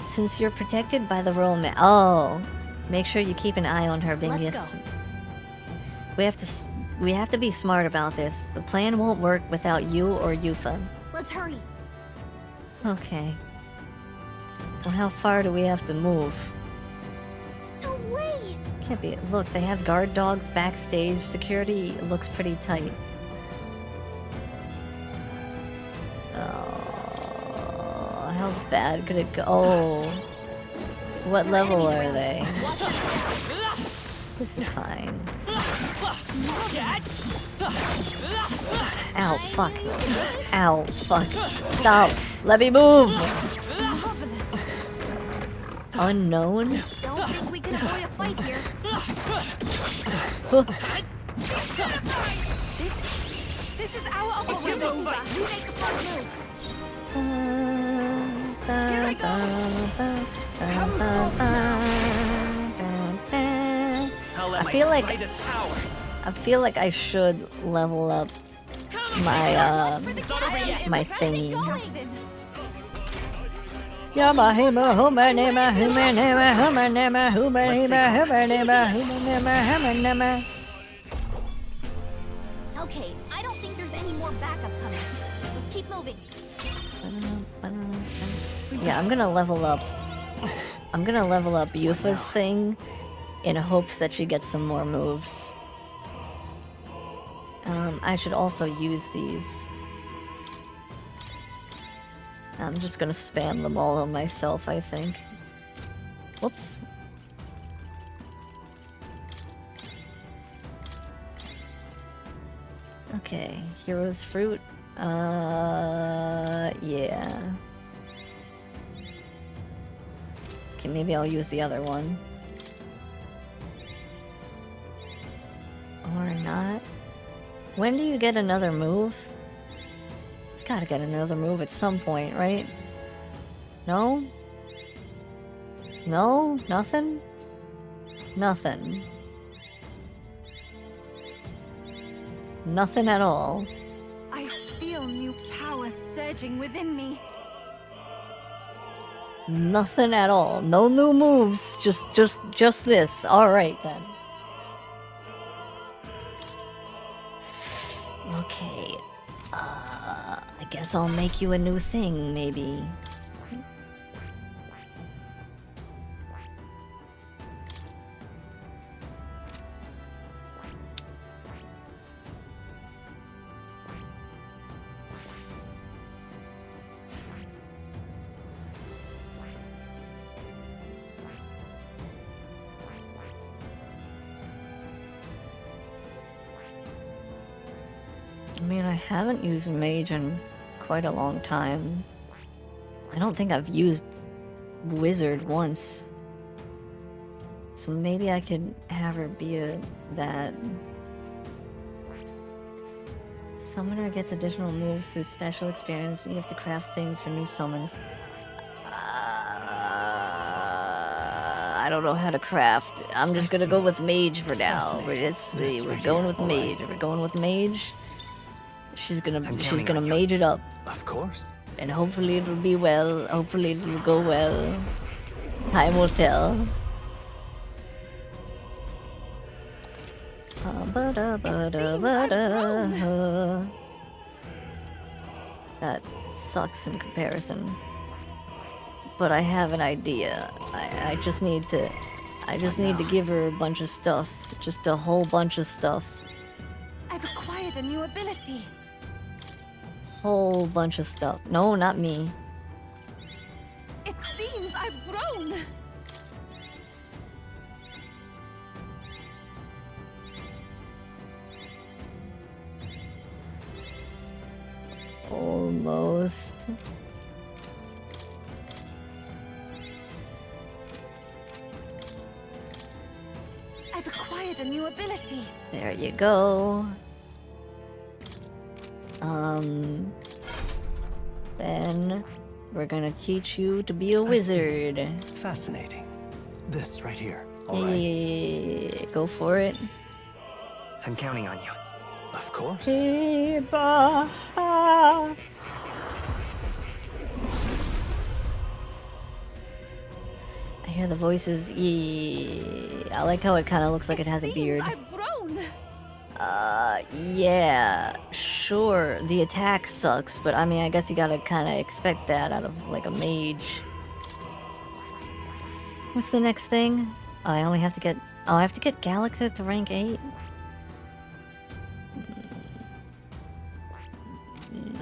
Since you're protected by the royal Oh! Make sure you keep an eye on her, Bingus. Let's go. We have to be smart about this. The plan won't work without you or Yufa. Let's hurry. Okay. Well, how far do we have to move? No way! Can't be. Look, they have guard dogs backstage. Security looks pretty tight. Oh, how bad could it go? Oh. What level are they? This is fine. Ow, fuck. Ow, fuck. Stop. Let me move! Unknown? Don't think we can avoid a fight here. This is our opportunity. We make the first move. Here I go. I feel like I should level up my my thingy. Yama hima huma nema huma nema huma nema huma nema huma nema huma nema huma nema. Okay, I don't think there's any more backup coming. Let's keep moving. Yeah, I'm gonna level up Yufa's thing in hopes that she gets some more moves. I should also use these. I'm just gonna spam them all on myself, I think. Whoops. Okay, Hero's Fruit. Yeah. Okay, maybe I'll use the other one. Or not. When do you get another move? You gotta get another move at some point, right? No? No? Nothing? Nothing. Nothing at all. I feel new power surging within me. Nothing at all. No new moves. Just this. Alright then. Okay. I guess I'll make you a new thing, maybe. I mean, I haven't used Mage in quite a long time. I don't think I've used Wizard once. So maybe I could have her be that. Summoner gets additional moves through special experience, but you have to craft things for new summons. I don't know how to craft. I'm just gonna go with Mage for now. We're going with Mage. We're going with Mage. She's gonna mage it up. Of course. And hopefully it'll be well. Hopefully it'll go well. Time will tell. That sucks in comparison. But I have an idea. I just need to give her a bunch of stuff. Just a whole bunch of stuff. I've acquired a new ability. Whole bunch of stuff. No, not me. It seems I've grown. almost. I've acquired a new ability. There you go. Then we're gonna teach you to be a wizard. Fascinating. This right here. Yeah, All right. yeah, go for it. I'm counting on you. Of course. I hear the voices. Yeah. I like how it kind of looks like it has a beard. I've grown. Yeah, sure. The attack sucks, but I mean, I guess you gotta kind of expect that out of like a mage. What's the next thing? Oh, I only have to get. Oh, I have to get Galaxy to rank 8.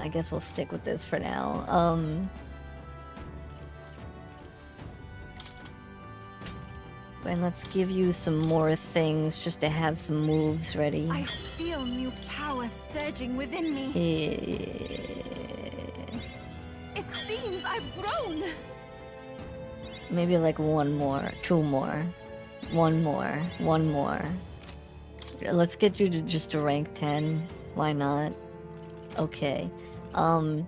I guess we'll stick with this for now. And let's give you some more things just to have some moves ready. I feel new power surging within me. It seems I've grown. Maybe like one more, two more, one more. Let's get you to just a rank 10. Why not? Okay. The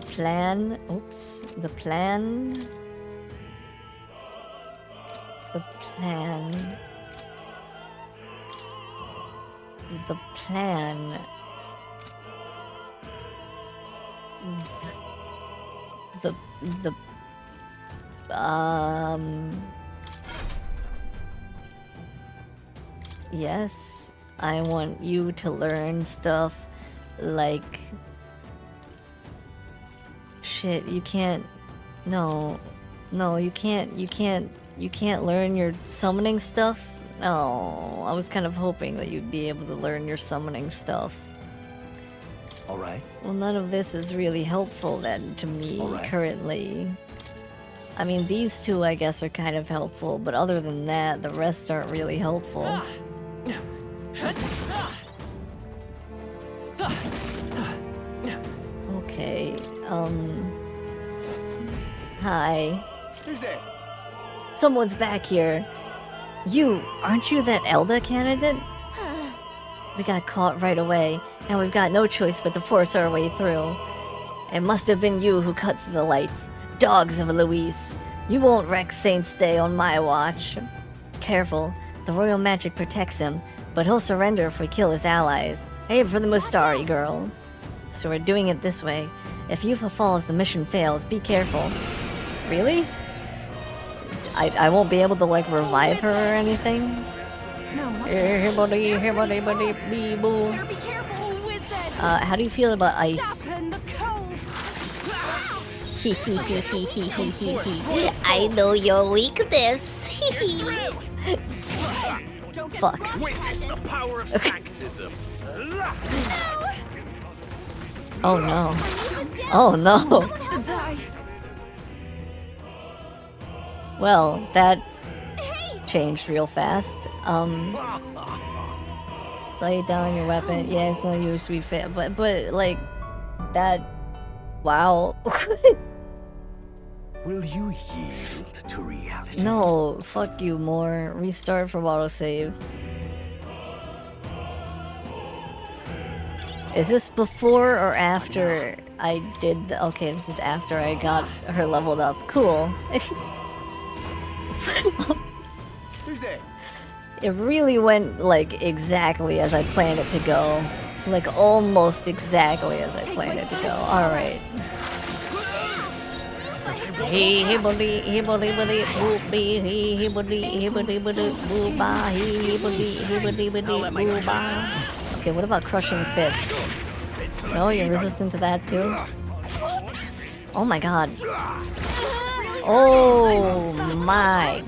plan. Oops. The plan. The plan. Yes, I want you to learn stuff like shit. You can't. No, you can't learn your summoning stuff. No, I was kind of hoping that you'd be able to learn your summoning stuff. All right. Well, none of this is really helpful then to me currently. I mean, these two I guess are kind of helpful, but other than that, the rest aren't really helpful. Okay, hi. Who's there? Someone's back here. Aren't you that Elda candidate? We got caught right away. Now we've got no choice but to force our way through. It must have been you who cut through the lights. Dogs of Luis. You won't wreck Saint's Day on my watch. Careful. The royal magic protects him, but he'll surrender if we kill his allies. Aim for the Mustari girl. So we're doing it this way. If Yufa falls, the mission fails. Be careful. Really? I won't be able to, like, revive her or anything? Here, buddy, bee boo. How do you feel about ice? I know your weakness. Fuck. Witness the power of sanctism. Oh no. Oh no. Well, that changed real fast. Lay down your weapon. Yeah, it's no use, sweet fit. But like that. Wow. Will you yield to reality? No, fuck you more. Restart from autosave. Is this before or after I did the... Okay, this is after I got her leveled up. Cool. Who's there? It really went, like, exactly as I planned it to go. Like, almost exactly as I planned it to go. Alright. Hey buddy, Okay, what about crushing fist? No, you're resistant to that too? Oh my god. Oh my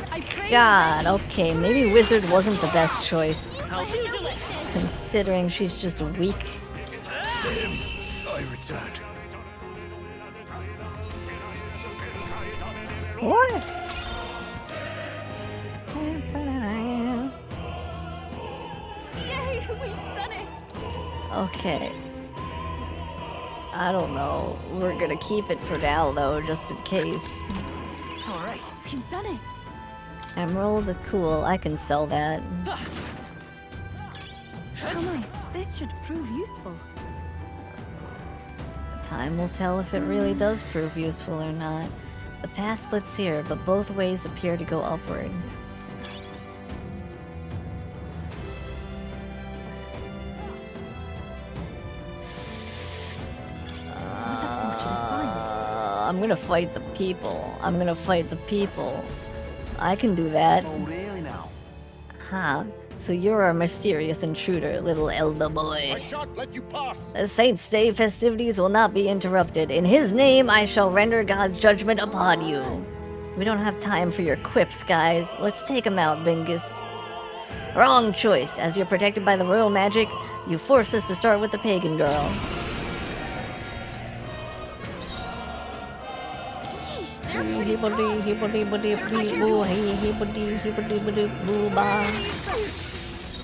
god. Okay, maybe wizard wasn't the best choice. Considering she's just weak. I returned. What? Yay, we've done it! Okay. I don't know. We're gonna keep it for now, though, just in case. Alright, we've done it. Emerald, cool. I can sell that. How nice. This should prove useful. Time will tell if it really does prove useful or not. The path splits here, but both ways appear to go upward. I'm gonna fight the people. I'm gonna fight the people. I can do that. Oh, really now? Huh. So you're a mysterious intruder, little elder boy. I shan't let you pass. The Saints' Day festivities will not be interrupted. In his name, I shall render God's judgment upon you. We don't have time for your quips, guys. Let's take him out, Bingus. Wrong choice. As you're protected by the royal magic, you forced us to start with the pagan girl.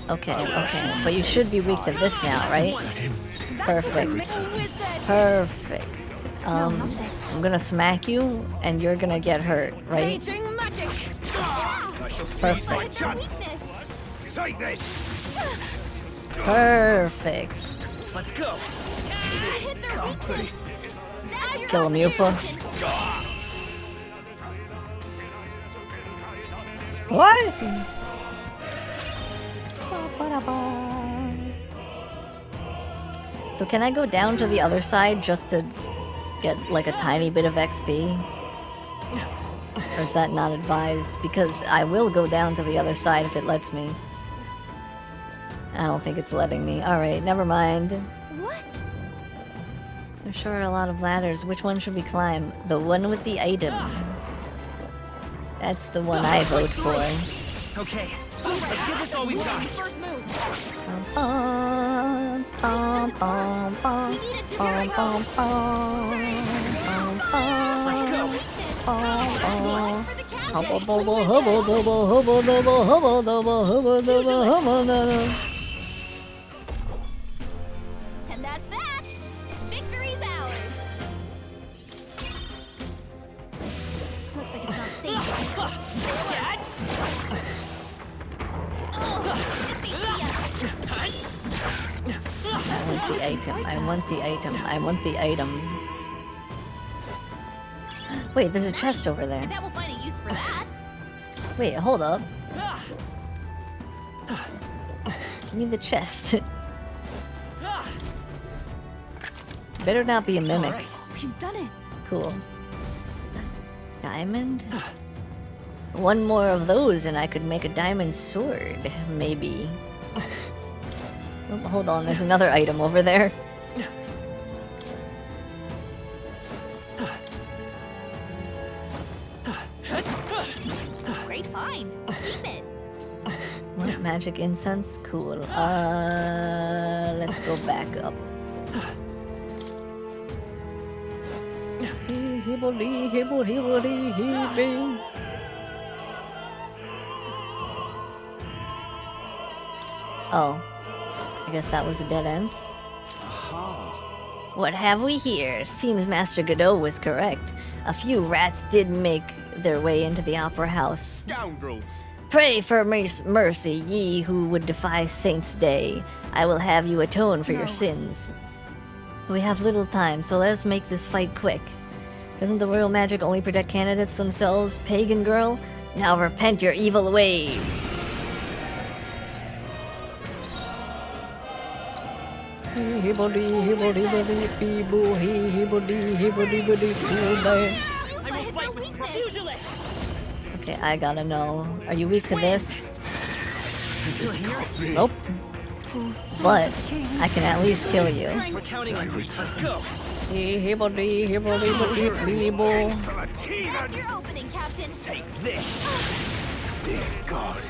Okay, okay. But you should be weak to this now, right? Perfect. Perfect. I'm gonna smack you, and you're gonna get hurt, right? Perfect. Take this. Perfect. Let's go. Kill him, Yufa. What? So can I go down to the other side just to get like a tiny bit of XP? Or is that not advised? Because I will go down to the other side if it lets me. I don't think it's letting me. Alright, never mind. What? There sure are a lot of ladders. Which one should we climb? The one with the item. That's the one I vote for. Okay, let's give this all we've got. And that's that! Victory's ours! Looks like it's not safe. I want the item. I want the item. Wait, there's a chest over there. I bet we'll find a use for that. Wait, hold up. Give me the chest. Better not be a mimic. Right, we've done it. Cool. Diamond? One more of those and I could make a diamond sword, maybe. Oh, hold on, there's another item over there. Great find. Keep it. What magic incense? Cool. Let's go back up. Oh. I guess that was a dead end. What have we here? Seems Master Godot was correct. A few rats did make their way into the opera house. Scoundrels. Pray for mercy, ye who would defy Saints' Day. I will have you atone for your sins. We have little time, so let us make this fight quick. Doesn't the royal magic only protect candidates themselves, pagan girl? Now repent your evil ways. Okay, I gotta know. Are you weak to this? Nope. But I can at least kill you. We're counting on you. Let's go. That's your opening, Captain. Take this. Dear God.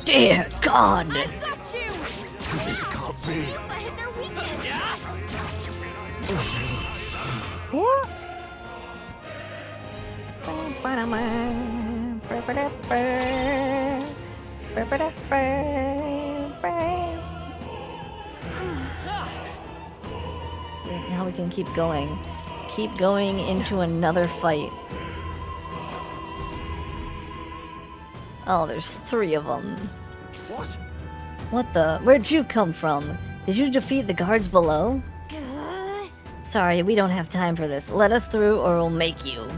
Dear God! I got you! This can't be. I hit their weakness. What? Now we can keep going. Keep going into another fight. Oh, there's 3 of them. What? What the? Where'd you come from? Did you defeat the guards below? Sorry, we don't have time for this. Let us through or we'll make you.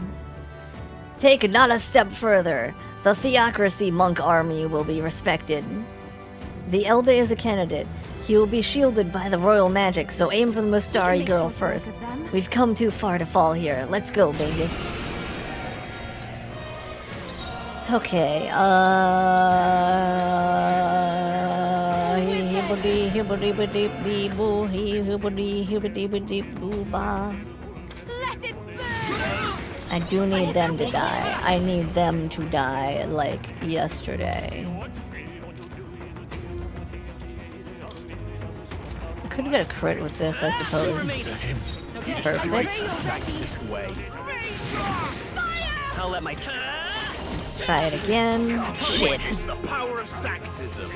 Take not a step further. The Theocracy monk army will be respected. The Elder is a candidate. He will be shielded by the royal magic, so aim for the Mustari girl first. We've come too far to fall here. Let's go, Vegas. Okay, I do need them to die. I need them to die like yesterday. I could have got a crit with this, I suppose. Perfect. I'll let my Let's try it again. Shit. Is the power of Sanctism.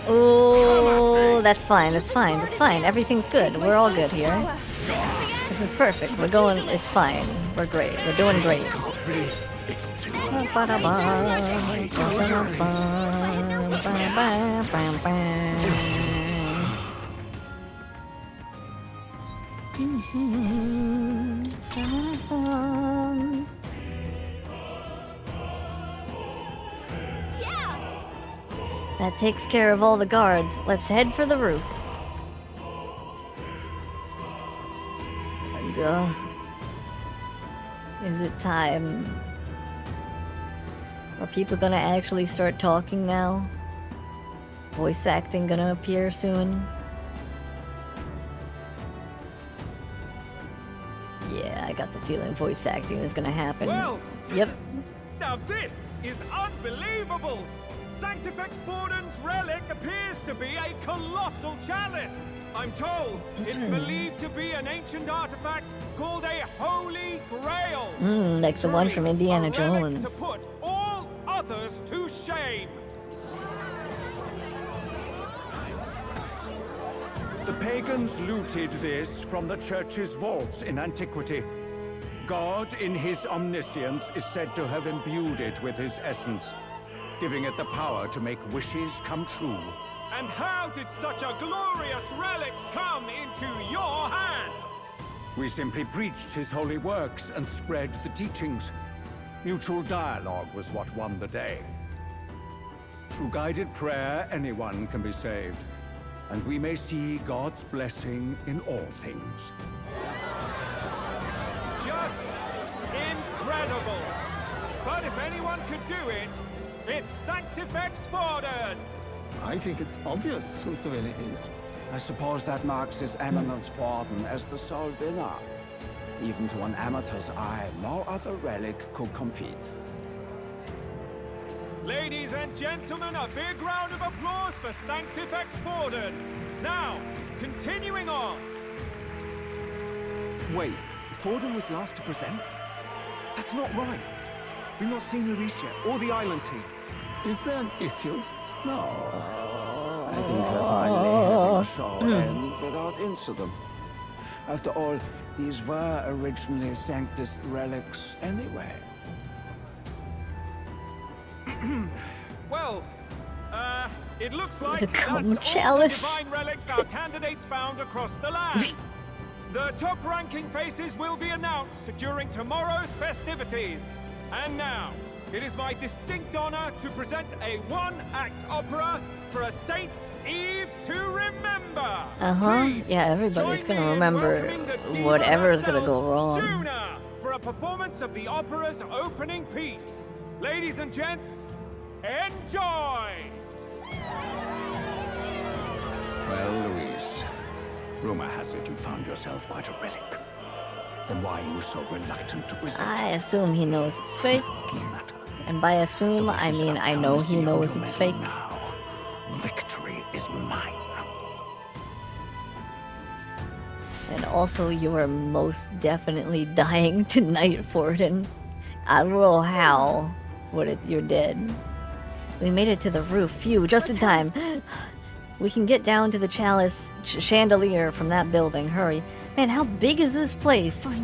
Oh, that's fine, that's fine, that's fine. Everything's good. We're all good here. This is perfect. We're going, it's fine. We're great. We're doing great. That takes care of all the guards. Let's head for the roof. Ugh. Is it time? Are people gonna actually start talking now? Voice acting gonna appear soon? Yeah, I got the feeling voice acting is gonna happen. Well, yep. Now this is unbelievable! Sanctifex Forden's relic appears to be a colossal chalice. I'm told it's believed to be an ancient artifact called a Holy Grail. Like the one from Indiana a relic Jones. to put all others to shame. The pagans looted this from the church's vaults in antiquity. God, in his omniscience, is said to have imbued it with his essence, giving it the power to make wishes come true. And how did such a glorious relic come into your hands? We simply preached his holy works and spread the teachings. Mutual dialogue was what won the day. Through guided prayer, anyone can be saved, and we may see God's blessing in all things. Just incredible! But if anyone could do it, it's Sanctifex Forden! I think it's obvious who the really is. I suppose that marks His Eminence Forden as the sole winner. Even to an amateur's eye, no other relic could compete. Ladies and gentlemen, a big round of applause for Sanctifex Forden! Now, continuing on! Wait, Forden was last to present? That's not right. We've not seen Luis yet, or the island team. Is there an issue? No. I think we're finally having a show end without incident. After all, these were originally Sanctus relics anyway. Well, it looks like The that's Cum all Chalice. the divine relics our candidates found across the land. The top-ranking faces will be announced during tomorrow's festivities. And now, it is my distinct honor to present a one-act opera for a Saint's Eve to remember. Please, Yeah, everybody's join gonna me in remember welcoming the diva whatever's gonna herself, go wrong. Tuna, for a performance of the opera's opening piece. Ladies and gents, enjoy! Well, Luis, rumor has it you found yourself quite a relic. Then why are you so reluctant to present? I assume he knows it's fake. And by assume, I mean I know he knows it's fake. Victory is mine. And also, you are most definitely dying tonight, Forden. I don't know how, but you're dead. We made it to the roof. Phew, just in time. We can get down to the chalice chandelier from that building. Hurry. Man, how big is this place?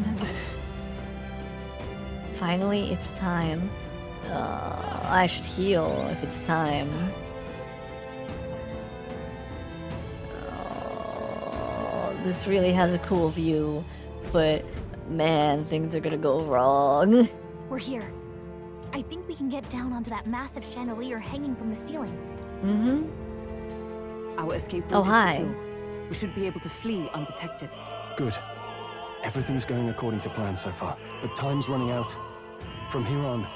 Finally, it's time. I should heal if it's time. This really has a cool view, but man, things are gonna go wrong. We're here. I think we can get down onto that massive chandelier hanging from the ceiling. Our escape Oh, route is hi. secure. We should be able to flee undetected. Good. Everything's going according to plan so far, but time's running out. From here on,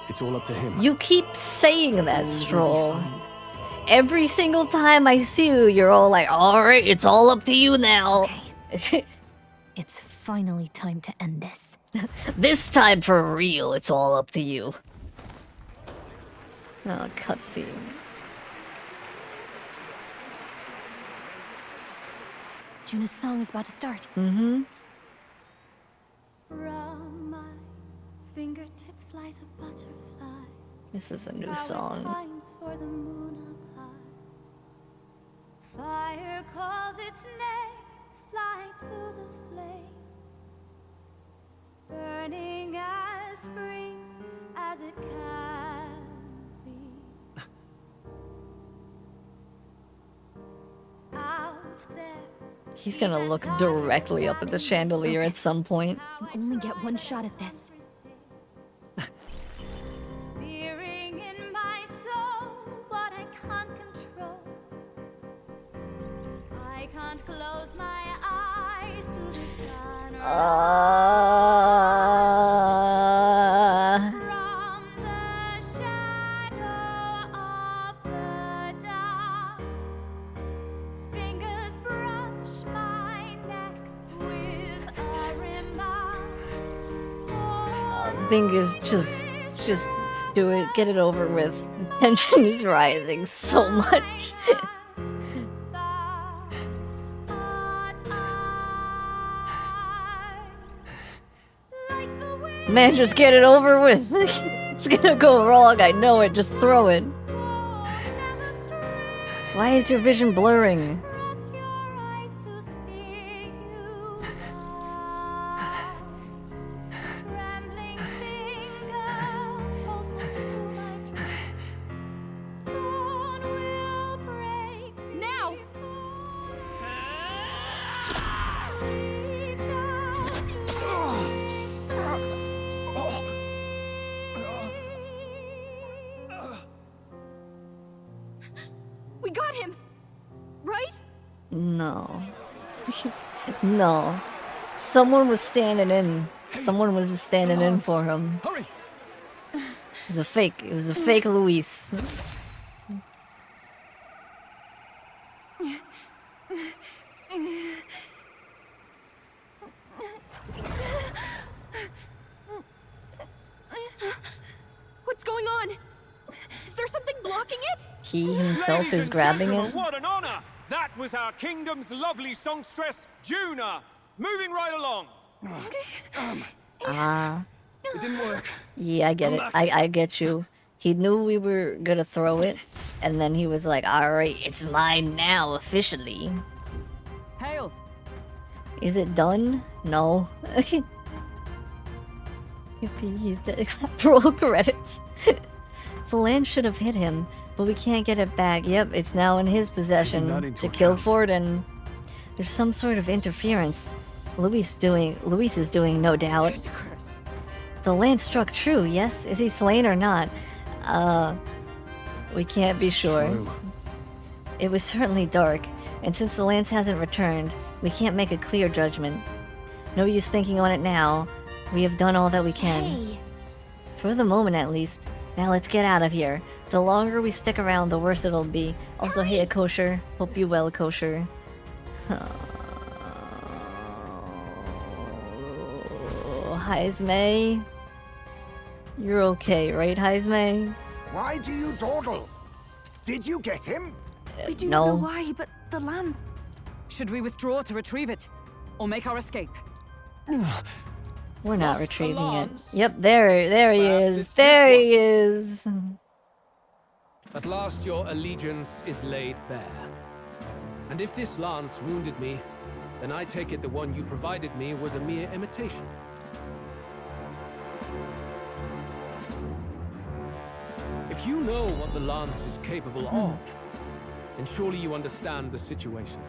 it's all up to him. You keep saying that, Stroll. Every single time I see you, you're all like, alright, it's all up to you now. Okay. It's finally time to end this. This time for real, it's all up to you. Oh, cutscene. Juna's song is about to start. Mm-hmm. From my fingertip flies a butterfly. This is a new song. Finds for the moon up high. Fire calls its name, fly to the flame. Burning as free as it can be. Out there. He's gonna look directly up at the chandelier at some point. You only get one shot at this. Fearing in my soul what I can't control. I can't close my eyes to the sun. From the shadow of the dark, fingers brush my neck with a remark. Fingers, just do it, get it over with. The tension is rising so much. Man, just get it over with. It's gonna go wrong, I know it, just throw it. Why is your vision blurring? Now! We got him! Right? No. No. Someone was standing in. Someone was standing in for him. Hurry! It was a fake. It was a fake Luis. What's going on? Is there something blocking it? He himself Ladies is and grabbing gentlemen, it. What an honor! That was our kingdom's lovely songstress, Juna. Moving right along. Ah. It didn't work. Yeah, I get it. I get you. He knew we were gonna throw it, and then he was like, alright, it's mine now, officially. Hail! Is it done? No. Yippee, he's dead, except for all credits. The land should have hit him, but we can't get it back. Yep, it's now in his possession to kill Forden. There's some sort of interference. Luis is doing, no doubt. The lance struck true, yes? Is he slain or not? We can't be sure. True. It was certainly dark, and since the lance hasn't returned, we can't make a clear judgment. No use thinking on it now. We have done all that we can. Hey. For the moment, at least. Now let's get out of here. The longer we stick around, the worse it'll be. Also, hey, Kosher. Hope you well, Kosher. Heismay. You're okay, right, Heismay? Why do you dawdle? Did you get him? We do no. not know why, but the lance. Should we withdraw to retrieve it? Or make our escape? We're not Lost retrieving it. alarms? Yep, there he Perhaps is. it's There this he is. At last your allegiance is laid bare. And if this lance wounded me, then I take it the one you provided me was a mere imitation. If you know what the lance is capable of, then surely you understand the situation.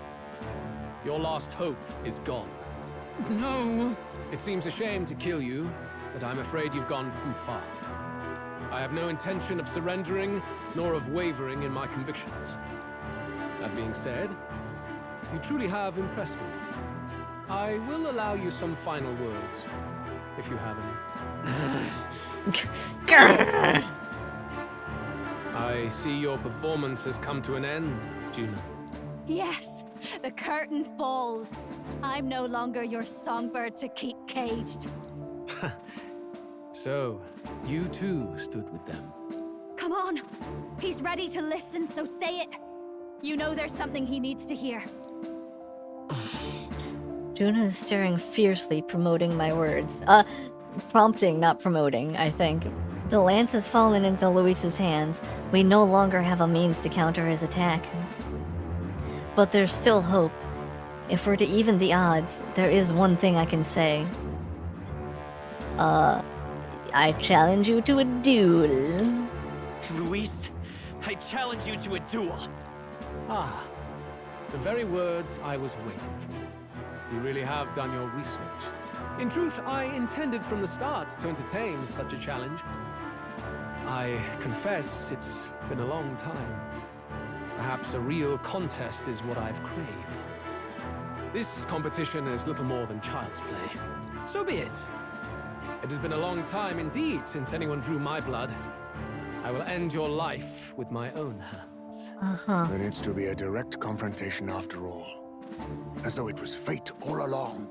Your last hope is gone. No. It seems a shame to kill you, but I'm afraid you've gone too far. I have no intention of surrendering, nor of wavering in my convictions. That being said, you truly have impressed me. I will allow you some final words, if you have any. I see your performance has come to an end, Juno. Yes, the curtain falls. I'm no longer your songbird to keep caged. So, you too stood with them. Come on. He's ready to listen, so say it. You know there's something he needs to hear. Juno is staring fiercely, promoting my words. Prompting, not promoting, I think. The lance has fallen into Luis's hands. We no longer have a means to counter his attack. But there's still hope. If we're to even the odds, there is one thing I can say. I challenge you to a duel. Luis, I challenge you to a duel. Ah, the very words I was waiting for. You really have done your research. In truth, I intended from the start to entertain such a challenge. I confess it's been a long time. Perhaps a real contest is what I've craved. This competition is little more than child's play. So be it. It has been a long time indeed since anyone drew my blood. I will end your life with my own hands. Then it's to be a direct confrontation after all. As though it was fate all along.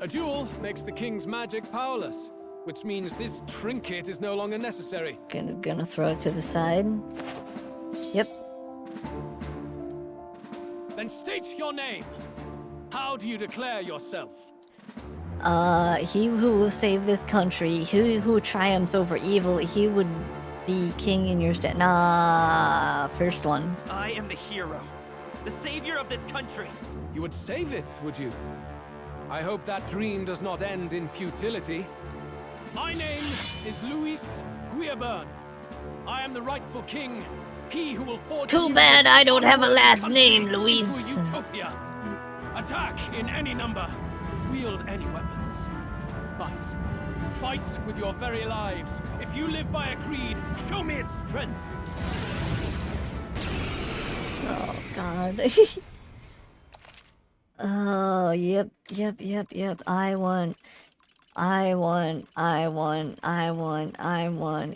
A duel makes the king's magic powerless, which means this trinket is no longer necessary. Gonna throw it to the side. Yep. Then state your name. How do you declare yourself? He who will save this country, he who triumphs over evil, he would be king in your stead. Nah, first one. I am the hero, the savior of this country. You would save it, would you? I hope that dream does not end in futility. My name is Luis Guiaburn. I am the rightful king, he who will forge. Too bad I don't have a last name, Luis. Utopia. Attack in any number, wield any weapons. But fight with your very lives. If you live by a creed, show me its strength. Oh, God. Oh, yep. I won.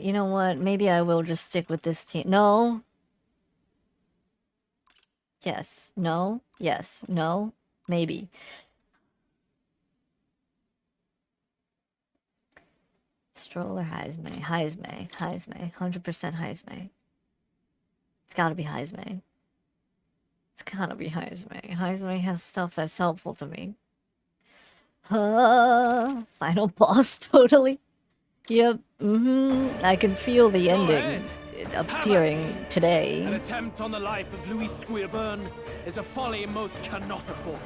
You know what? Maybe I will just stick with this team. No. Yes. No. Yes. No. Maybe. Stroller Heisme. 100% Heisme. It's gotta be Heisme. Heisme has stuff that's helpful to me. Final boss, totally. Yep, I can feel the ending appearing today. An attempt on the life of Luis Guiaburn is a folly most cannot afford.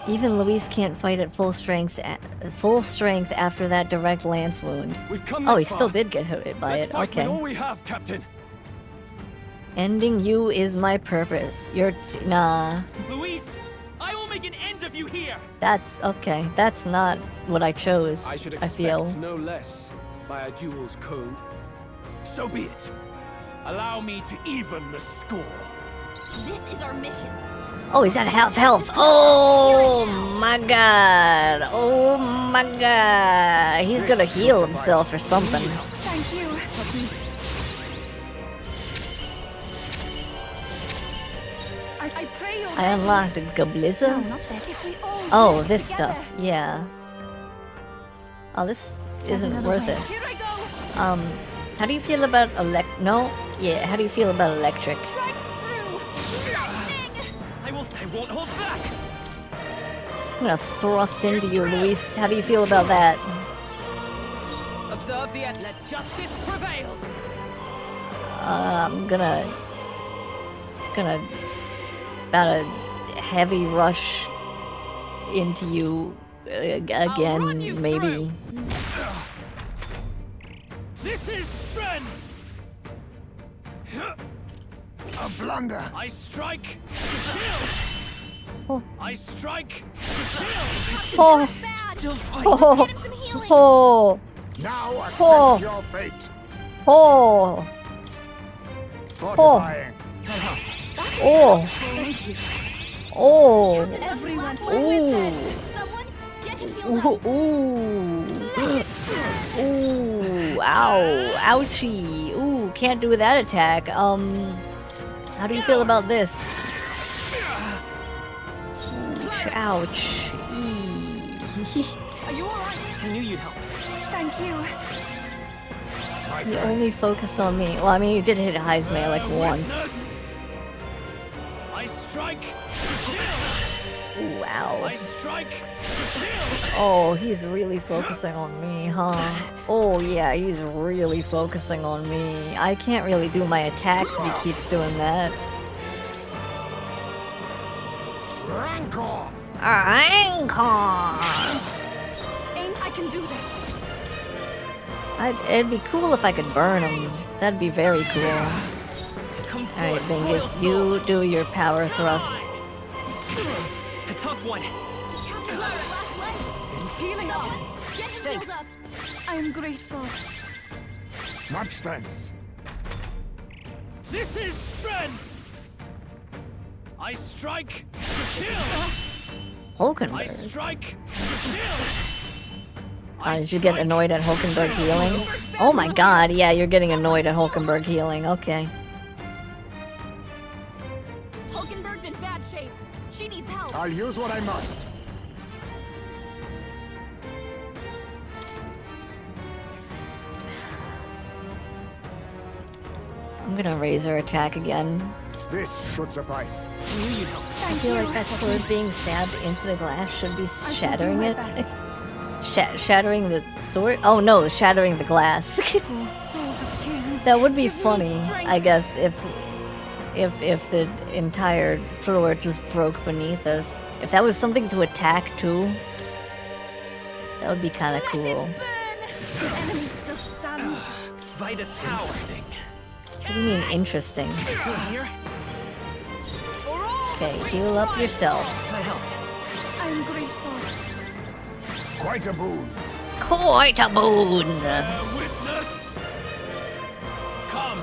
Even Luis can't fight at full strength after that direct lance wound. Oh, he still did get hit by it. Okay. All we have, Captain. Ending you is my purpose. Nah. Luis, I will make an end of you here. That's okay. That's not what I chose. I should I feel. expect no less by a duel's code. So be it. Allow me to even the score. This is our mission. Oh, he's at half health. Oh my god. Oh my god. He's gonna heal himself or something. Thank you. I pray you'll. I unlocked a Gabliza. No, not that. If we all Oh, work this together. stuff. Yeah. Oh, this There's isn't another worth way. it. Here I go. How do you feel about No? Yeah, how do you feel about electric? Strike true. I won't hold back. I'm gonna thrust into you, Luis. How do you feel about that? Observe the end. Let justice prevail. I'm gonna about a heavy rush into you again, maybe. This is strength. A blunder. I strike. Kill. I strike. Kill. Oh. Still Oh. Oh. Now accept Oh. your fate. Oh. Fortifying. Oh. Oh. Everyone, Ooh. someone get him healed Ooh. Ooh. Ooh. Ow. Ouchie. Ooh, can't do that attack. How do you feel about this? Ouch. Ouch. Eee. Are you alright? I knew you'd help. Thank you. He only focused on me. Well, I mean, he did hit Heismay like once. I strike. Ooh, ow. I strike. Oh, he's really focusing on me, huh? Oh yeah, he's really focusing on me. I can't really do my attacks if he keeps doing that. Rancor. Rancor! Aim, I can do this. It'd be cool if I could burn him. That'd be very cool. Alright, Bingus, you do your power thrust. A tough one. Healing up. Get him healed up. I'm grateful. Much thanks. This is strength. I strike. Kill. I Hulkenberg. strike. Did you get annoyed at Hulkenberg healing? Oh my god, yeah, you're getting annoyed at Hulkenberg healing. Okay. Hulkenberg's in bad shape. She needs help. I'll use what I must. I'm gonna raise her attack again. This should suffice. I feel like that sword being stabbed into the glass should be shattering it. Shattering the sword? Oh no, shattering the glass. That would be funny, I guess, if the entire floor just broke beneath us. If that was something to attack too, that would be kind of cool. The enemy still stands. Vitus power. What do you mean interesting? Still here? Okay, heal up yourself. That helped. I'm grateful. Quite a boon. Quite a boon. Witness. Come.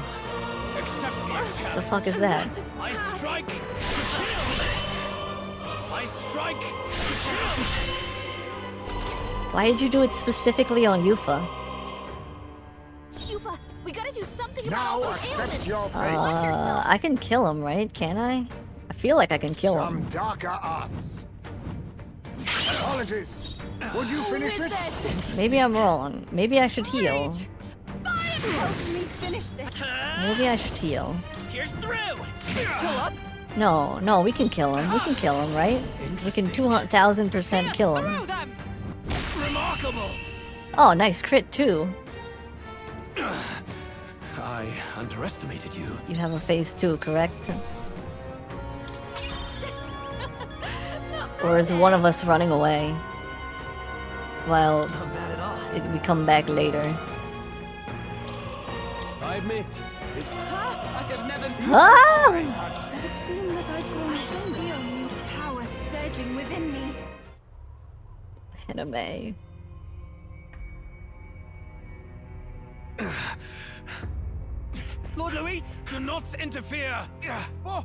Accept my challenge. The fuck is that? I strike. Kill. I strike. Why did you do it specifically on Yufa? Yufa, we gotta do something Now about accept your fate. I can kill him, right? Can I? I feel like I can kill Some him. darker arts. Apologies. Would you finish it? Maybe I'm wrong. Maybe I should heal. Help me finish this. Maybe I should heal. Here's through. Still up? No, we can kill him. We can kill him, right? We can 2,000% kill him. Remarkable. Oh, nice crit too. I underestimated you. You have a phase 2, correct? Or is one of us running away? While Not bad at all. we come back later. I admit, it's I have never been. Ah! Does it seem that I've grown stronger? Feel new power surging within me. Anime. Lord Luis, do not interfere. Oh.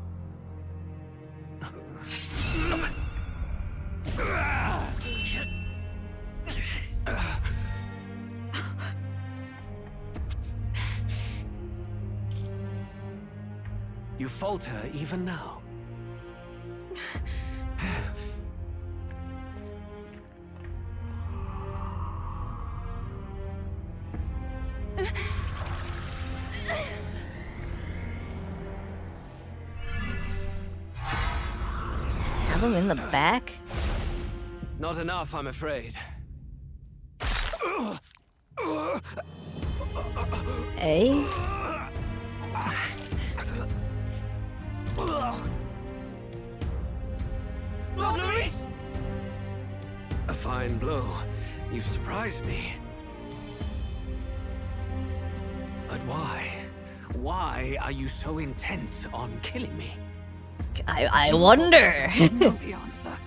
you falter even now. Stab him in the back? Not enough, I'm afraid. divine blow. You've surprised me. But why? Why are you so intent on killing me? I wonder. I know the answer.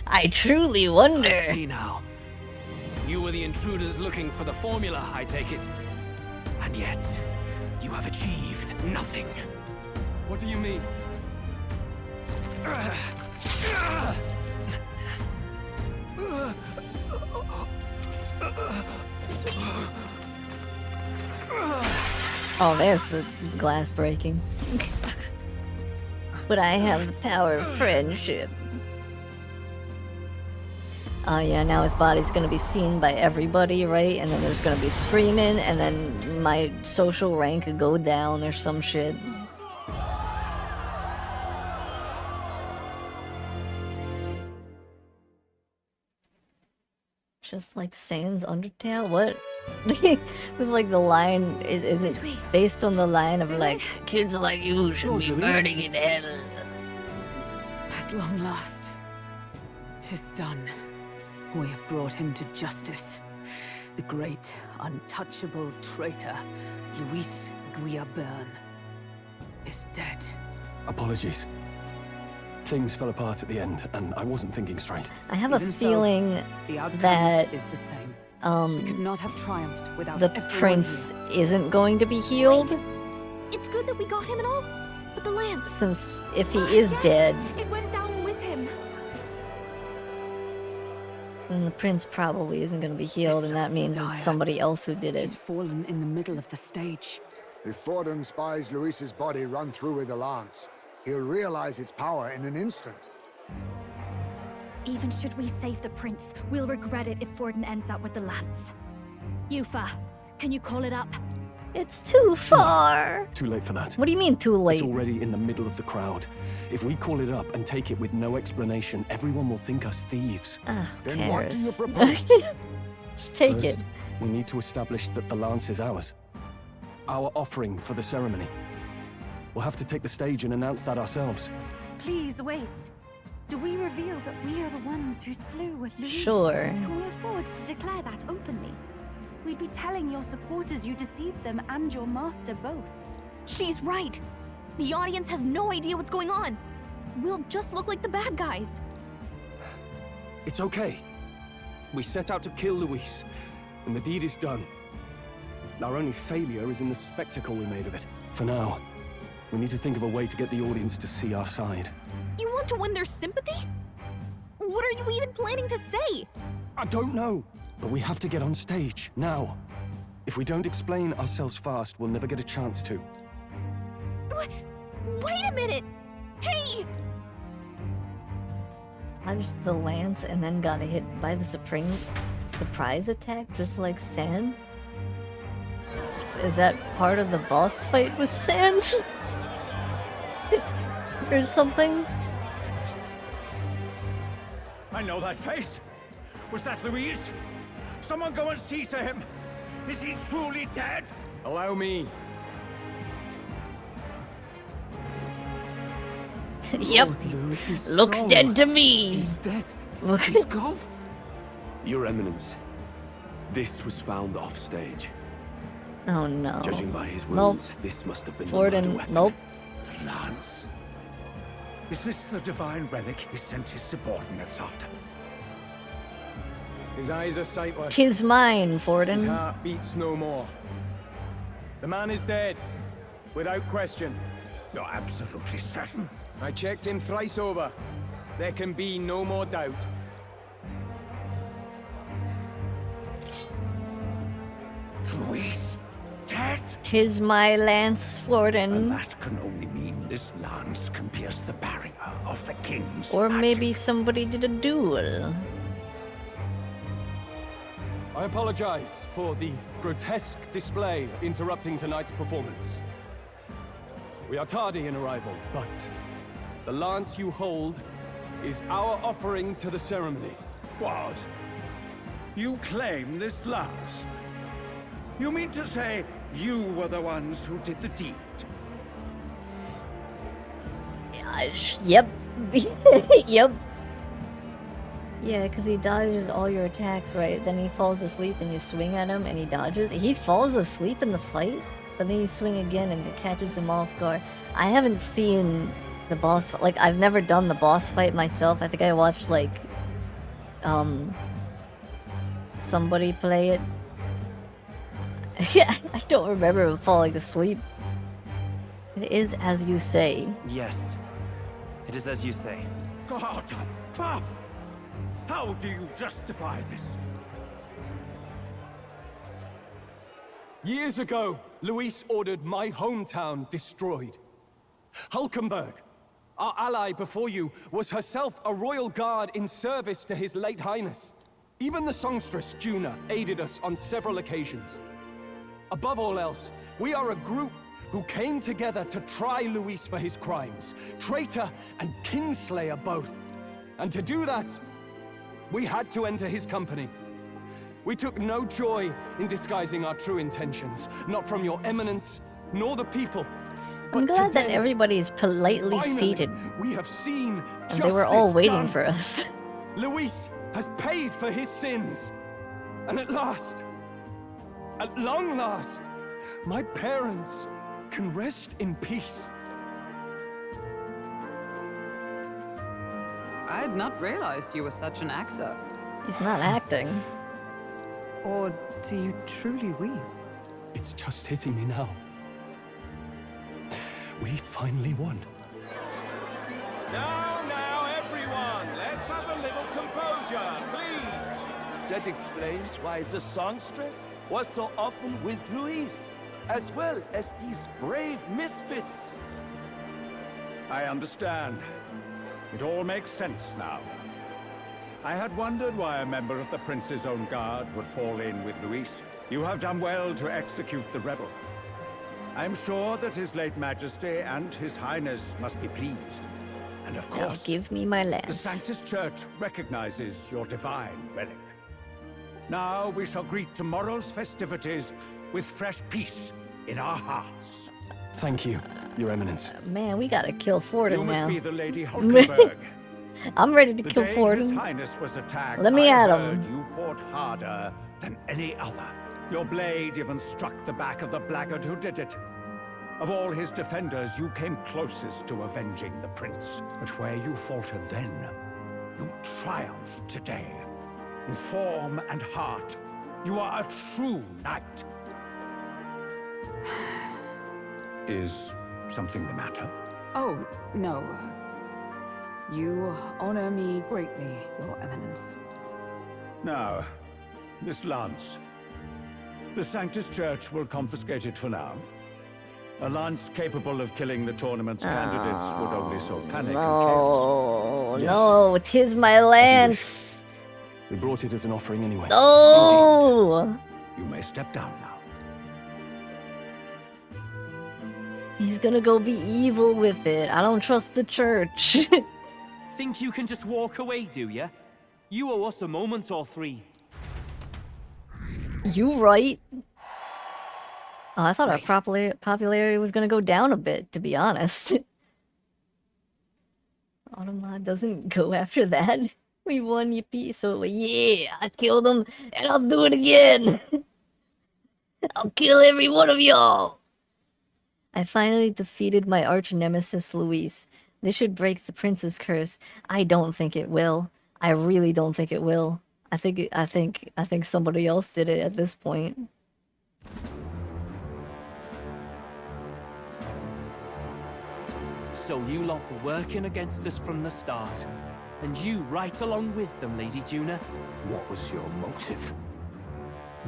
I truly wonder. I see now. You were the intruders looking for the formula, I take it. And yet, you have achieved nothing. What do you mean? Oh, there's the glass breaking. But I have the power of friendship. Oh yeah, now his body's gonna be seen by everybody, right? And then there's gonna be screaming, and then my social rank could go down or some shit. Just like Sans Undertale? What? With like the line, is it based on the line of like, kids like you should be burning in hell? At long last, 'tis done. We have brought him to justice. The great, untouchable traitor, Luis Guillaburn, is dead. Apologies. Things fell apart at the end, and I wasn't thinking straight. I have a feeling the outcome that is the same. We could not have triumphed without the everyone prince here. isn't going to be healed. It's good that we got him and all, but the lance. Since if he is dead, It went down with him. then the prince probably isn't going to be healed, and that means it's somebody else who did it. He's fallen in the middle of the stage. If Forden spies Luis's body run through with the lance, he'll realize its power in an instant. Even should we save the prince, we'll regret it if Forden ends up with the lance. Yufa, can you call it up? It's too far. Too late for that. What do you mean too late? It's already in the middle of the crowd. If we call it up and take it with no explanation, everyone will think us thieves. Then what do you cares? propose? Just take First, it. we need to establish that the lance is ours. Our offering for the ceremony. We'll have to take the stage and announce that ourselves. Please wait. Do we reveal that we are the ones who slew Luis? Sure. Can we afford to declare that openly? We'd be telling your supporters you deceived them and your master both. She's right. The audience has no idea what's going on. We'll just look like the bad guys. It's okay. We set out to kill Luis, and the deed is done. Our only failure is in the spectacle we made of it. For now, we need to think of a way to get the audience to see our side. You want to win their sympathy? What are you even planning to say? I don't know, but we have to get on stage, now. If we don't explain ourselves fast, we'll never get a chance to. Wait a minute! Hey! Dodged the lance and then got hit by the surprise attack, just like Sans? Is that part of the boss fight with Sans? Or something? I know that face. Was that Luis? Someone go and see to him. Is he truly dead? Allow me. Yep. Looks dead to me. He's dead. Look. He's gone. Your Eminence, this was found off stage. Oh no. Judging by his Nope. wounds, this must have been the Forden, murder weapon. nope. The lance. Is this the divine relic he sent his subordinates after? His eyes are sightless. Tis mine, His Forden. heart beats no more. The man is dead, without question. You're absolutely certain? I checked him thrice over. There can be no more doubt. Luis, dead? Tis my lance, And Forden. that can only mean this lance can pierce the barrier of the king's Or magic. maybe somebody did a duel. I apologize for the grotesque display interrupting tonight's performance. We are tardy in arrival, but the lance you hold is our offering to the ceremony. What? You claim this lance? You mean to say you were the ones who did the deed? Yep. Yep. Yeah, because he dodges all your attacks, right? Then he falls asleep and you swing at him and he dodges. He falls asleep in the fight, but then you swing again and it catches him off guard. I haven't seen the boss fight. Like, I've never done the boss fight myself. I think I watched, like, somebody play it. Yeah, I don't remember him falling asleep. It is as you say. Yes, it is as you say. God, Buff! How do you justify this? Years ago, Luis ordered my hometown destroyed. Hulkenberg, our ally before you, was herself a royal guard in service to his late highness. Even the songstress, Juna, aided us on several occasions. Above all else, we are a group who came together to try Luis for his crimes. Traitor and Kingslayer both. And to do that, we had to enter his company. We took no joy in disguising our true intentions, not from your eminence, nor the people. I'm glad that everybody is politely seated. We have seen and they were all waiting done. for us. Luis has paid for his sins. And at last, at long last, my parents can rest in peace. I had not realized you were such an actor. He's not acting. Or do you truly weep? It's just hitting me now. We finally won. Now, everyone, let's have a little composure, please. That explains why the songstress was so often with Luis, as well as these brave misfits. I understand. It all makes sense now. I had wondered why a member of the Prince's own guard would fall in with Luis. You have done well to execute the rebel. I am sure that His late Majesty and His Highness must be pleased. And of Now course, give me my the lance. Sanctus Church recognizes your divine relic. Now we shall greet tomorrow's festivities with fresh peace in our hearts. Thank you, Your Eminence. Man, we gotta kill Forden You must now. be the Lady Hulkenberg. I'm ready to The kill day Forden. His Highness was attacked, Let me I at heard him. you fought harder than any other. Your blade even struck the back of the blackguard who did it. Of all his defenders, you came closest to avenging the prince. But where you faltered then, you triumphed today. In form and heart, you are a true knight. Is something the matter? Oh, no. You honor me greatly, Your Eminence. Now, this lance. The Sanctus Church will confiscate it for now. A lance capable of killing the tournament's candidates would only sow panic and chaos. No, 'tis my lance. We brought it as an offering anyway. No! You may step down now. He's gonna go be evil with it. I don't trust the church. Think you can just walk away, do ya? You owe us a moment or three. You right. Oh, I thought our popularity was gonna go down a bit, to be honest. Automod doesn't go after that. We won, yippee. So, yeah, I killed him, and I'll do it again. I'll kill every one of y'all. I finally defeated my arch nemesis, Luis. This should break the prince's curse. I don't think it will. I really don't think it will. I think somebody else did it at this point. So you lot were working against us from the start. And you right along with them, Lady Juna. What was your motive?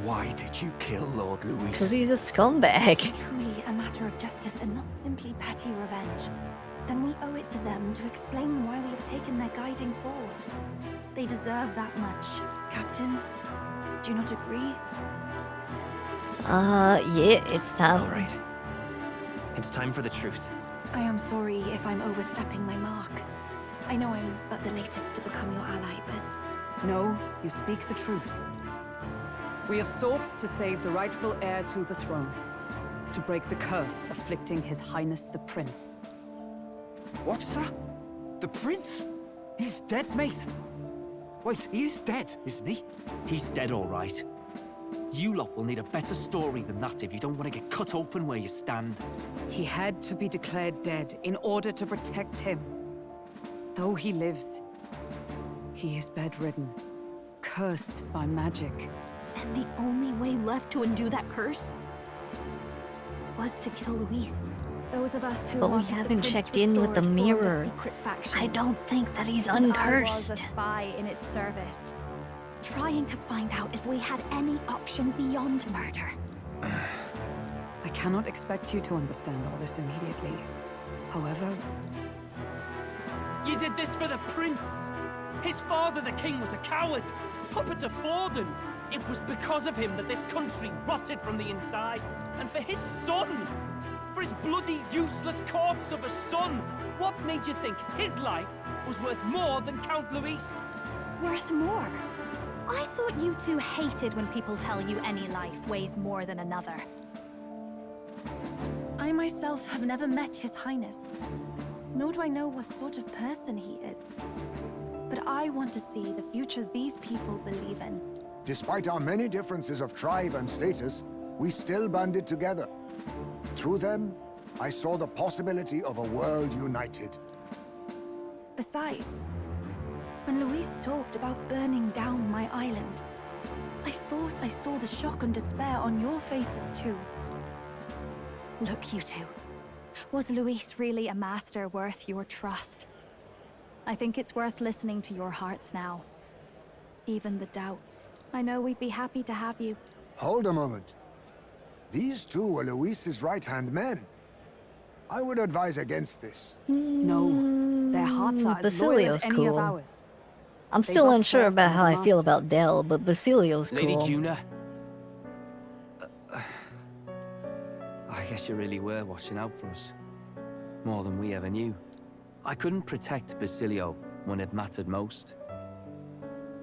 Why did you kill Lord Luis? Because he's a scumbag. Truly a matter of justice and not simply petty revenge. Then we owe it to them to explain why we have taken their guiding force. They deserve that much. Captain, do you not agree? Yeah, it's time. All right. It's time for the truth. I am sorry if I'm overstepping my mark. I know I'm but the latest to become your ally, but... No, you speak the truth. We have sought to save the rightful heir to the throne. To break the curse afflicting His Highness the Prince. What's that? The prince? He's dead, mate. Wait, he is dead, isn't he? He's dead, all right. You lot will need a better story than that if you don't want to get cut open where you stand. He had to be declared dead in order to protect him. Though he lives, he is bedridden, cursed by magic. And the only way left to undo that curse was to kill Luis. Those of us who But we wanted the haven't prince checked in with the restored formed a mirror. secret faction. I don't think that he's And I was uncursed. a spy in its service, trying to find out if we had any option beyond murder. I cannot expect you to understand all this immediately. However, You did this for the prince! His father, the king, was a coward! Puppet of Forden! It was because of him that this country rotted from the inside. And for his son! For his bloody, useless corpse of a son! What made you think his life was worth more than Count Luis? Worth more? I thought you two hated when people tell you any life weighs more than another. I myself have never met His Highness, nor do I know what sort of person he is. But I want to see the future these people believe in. Despite our many differences of tribe and status, we still banded together. Through them, I saw the possibility of a world united. Besides, when Luis talked about burning down my island, I thought I saw the shock and despair on your faces too. Look, you two. Was Luis really a master worth your trust? I think it's worth listening to your hearts now. Even the doubts. I know we'd be happy to have you. Hold a moment. These two were Luis's right-hand men. I would advise against this. no. Their hearts are as loyal Basilio's as any of cool. ours. I'm They still both unsure served about by how the I feel master. about Dell, but Basilio's Lady cool. Juna. I guess you really were watching out for us. More than we ever knew. I couldn't protect Basilio when it mattered most.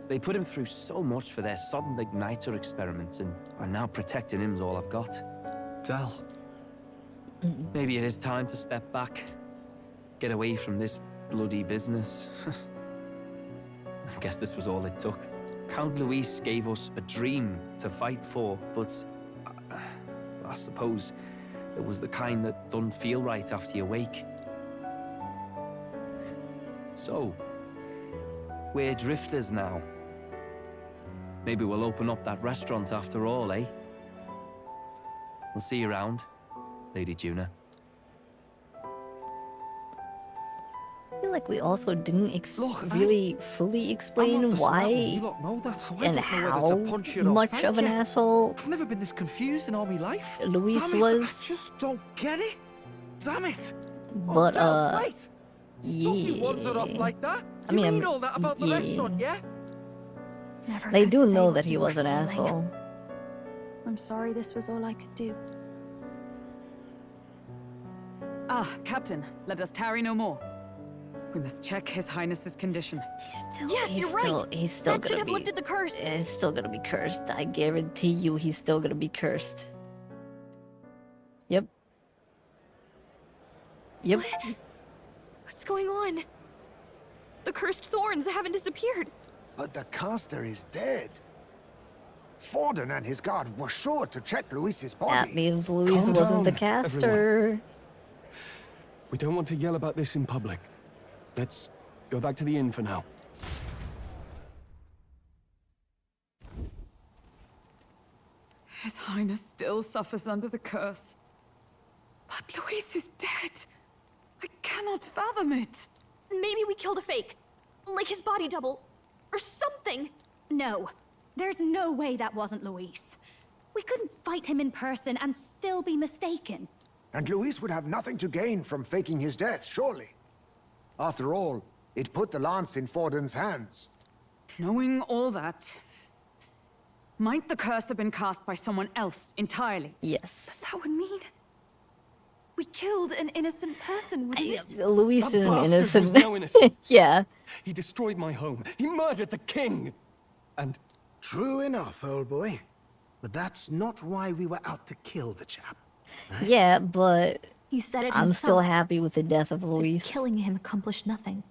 They put him through so much for their sudden igniter experiments, and now protecting him's all I've got. Dell. Maybe it is time to step back. Get away from this bloody business. I guess this was all it took. Count Luis gave us a dream to fight for, but I suppose it was the kind that doesn't feel right after you wake. So, we're drifters now. Maybe we'll open up that restaurant after all, eh? We'll see you around, Lady Juna. I feel like we also didn't Look, really fully I'm explain not the why snout, you lot know that, so I and don't know how whether to punch you or much thank of an you. asshole I've never been this confused in all my life. Luis Damn it, was. I just don't get it. Damn it. But, Dell, wait. yeah. Don't you wander off like that? I You mean, mean all that about the yeah. restaurant, yeah? Never They could do say know what that he you were was an feeling. asshole. I'm sorry this was all I could do. Ah, Captain, let us tarry no more. We must check His Highness's condition. Yes, you're right. He's still That should gonna have be. lifted the curse. He's still gonna be cursed. I guarantee you, he's still gonna be cursed. Yep. Yep. What's going on? The cursed thorns haven't disappeared. But the caster is dead. Forden and his guard were sure to check Luis's body. That means Luis Calm wasn't the down, caster. We don't want to yell about this in public. Let's go back to the inn for now. His Highness still suffers under the curse. But Luis is dead. I cannot fathom it. Maybe we killed a fake. Like his body double. Or something. No. There's no way that wasn't Luis. We couldn't fight him in person and still be mistaken. And Luis would have nothing to gain from faking his death, surely. After all, it put the lance in Forden's hands. Knowing all that, might the curse have been cast by someone else entirely? Yes. That would mean we killed an innocent person, wouldn't it? Luis That is an bastard innocent. was no innocent. Yeah. He destroyed my home. He murdered the king. And True enough, old boy. But that's not why we were out to kill the chap. Yeah, but He said it I'm himself. still happy with the death of that Luis. Killing him accomplished nothing.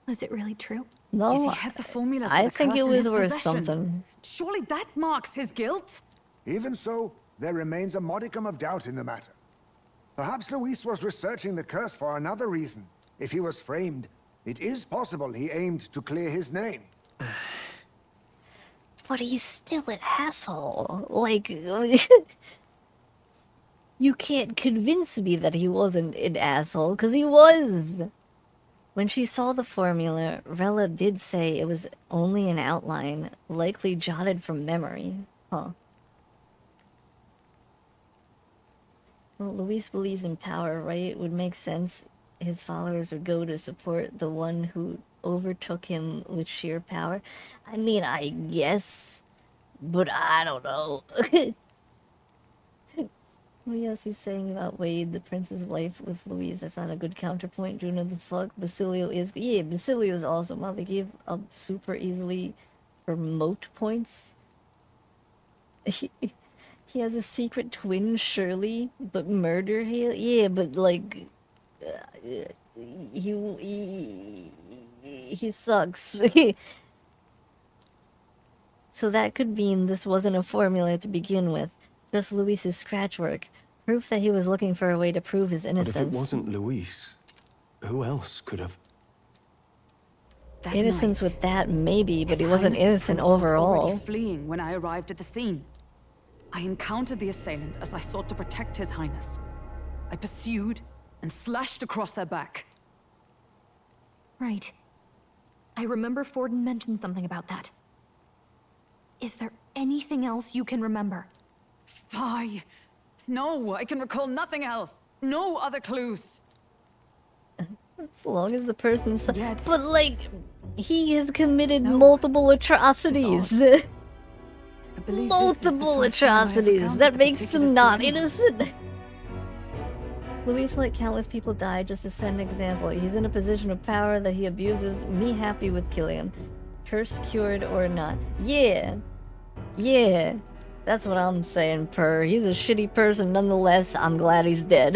Was it really true? No, Yet he had the formula for I the think curse it in was his worth possession. something. Surely that marks his guilt? Even so, there remains a modicum of doubt in the matter. Perhaps Luis was researching the curse for another reason. If he was framed, it is possible he aimed to clear his name. But he's still an asshole. Like, you can't convince me that he wasn't an asshole, because he was. When she saw the formula, Rella did say it was only an outline, likely jotted from memory. Huh. Well, Luis believes in power, right? It would make sense his followers would go to support the one who overtook him with sheer power. I mean, I guess, but I don't know. What else he's saying about Wade, the prince's life with Louise? That's not a good counterpoint. Juno, the fuck? Basilio is... Yeah, Basilio is awesome. Wow, they gave up super easily for moat points. He has a secret twin, Shirley, but murder Haley? Yeah, but like... he sucks. So that could mean this wasn't a formula to begin with. Just Luis's scratch work. Proof that he was looking for a way to prove his innocence. But if it wasn't Luis, who else could have... That Innocence night, with that, maybe, but His he wasn't Highness the innocent Prince was overall. already fleeing when I arrived at the scene. I encountered the assailant as I sought to protect His Highness. I pursued and slashed across their back. Right. I remember Forden mentioned something about that. Is there anything else you can remember? Fie! No, I can recall nothing else. No other clues. As long as the person's... Yet, but like, he has committed multiple atrocities. Multiple atrocities. That makes him not innocent. Luis let countless people die just to set an example. He's in a position of power that he abuses. Me happy with killing. Curse cured or not. Yeah. Yeah. That's what I'm saying, Per. He's a shitty person nonetheless. I'm glad he's dead.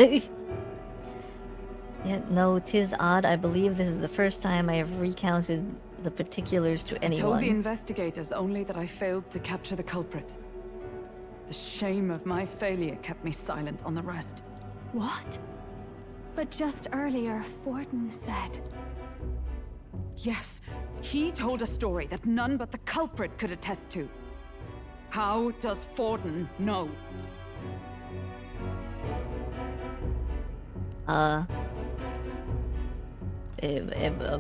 Yet no, 'tis odd. I believe this is the first time I have recounted the particulars to I told the anyone. investigators only that I failed to capture the culprit. The shame of my failure kept me silent on the rest. What? But just earlier, Forden said... Yes, he told a story that none but the culprit could attest to. How does Forden know?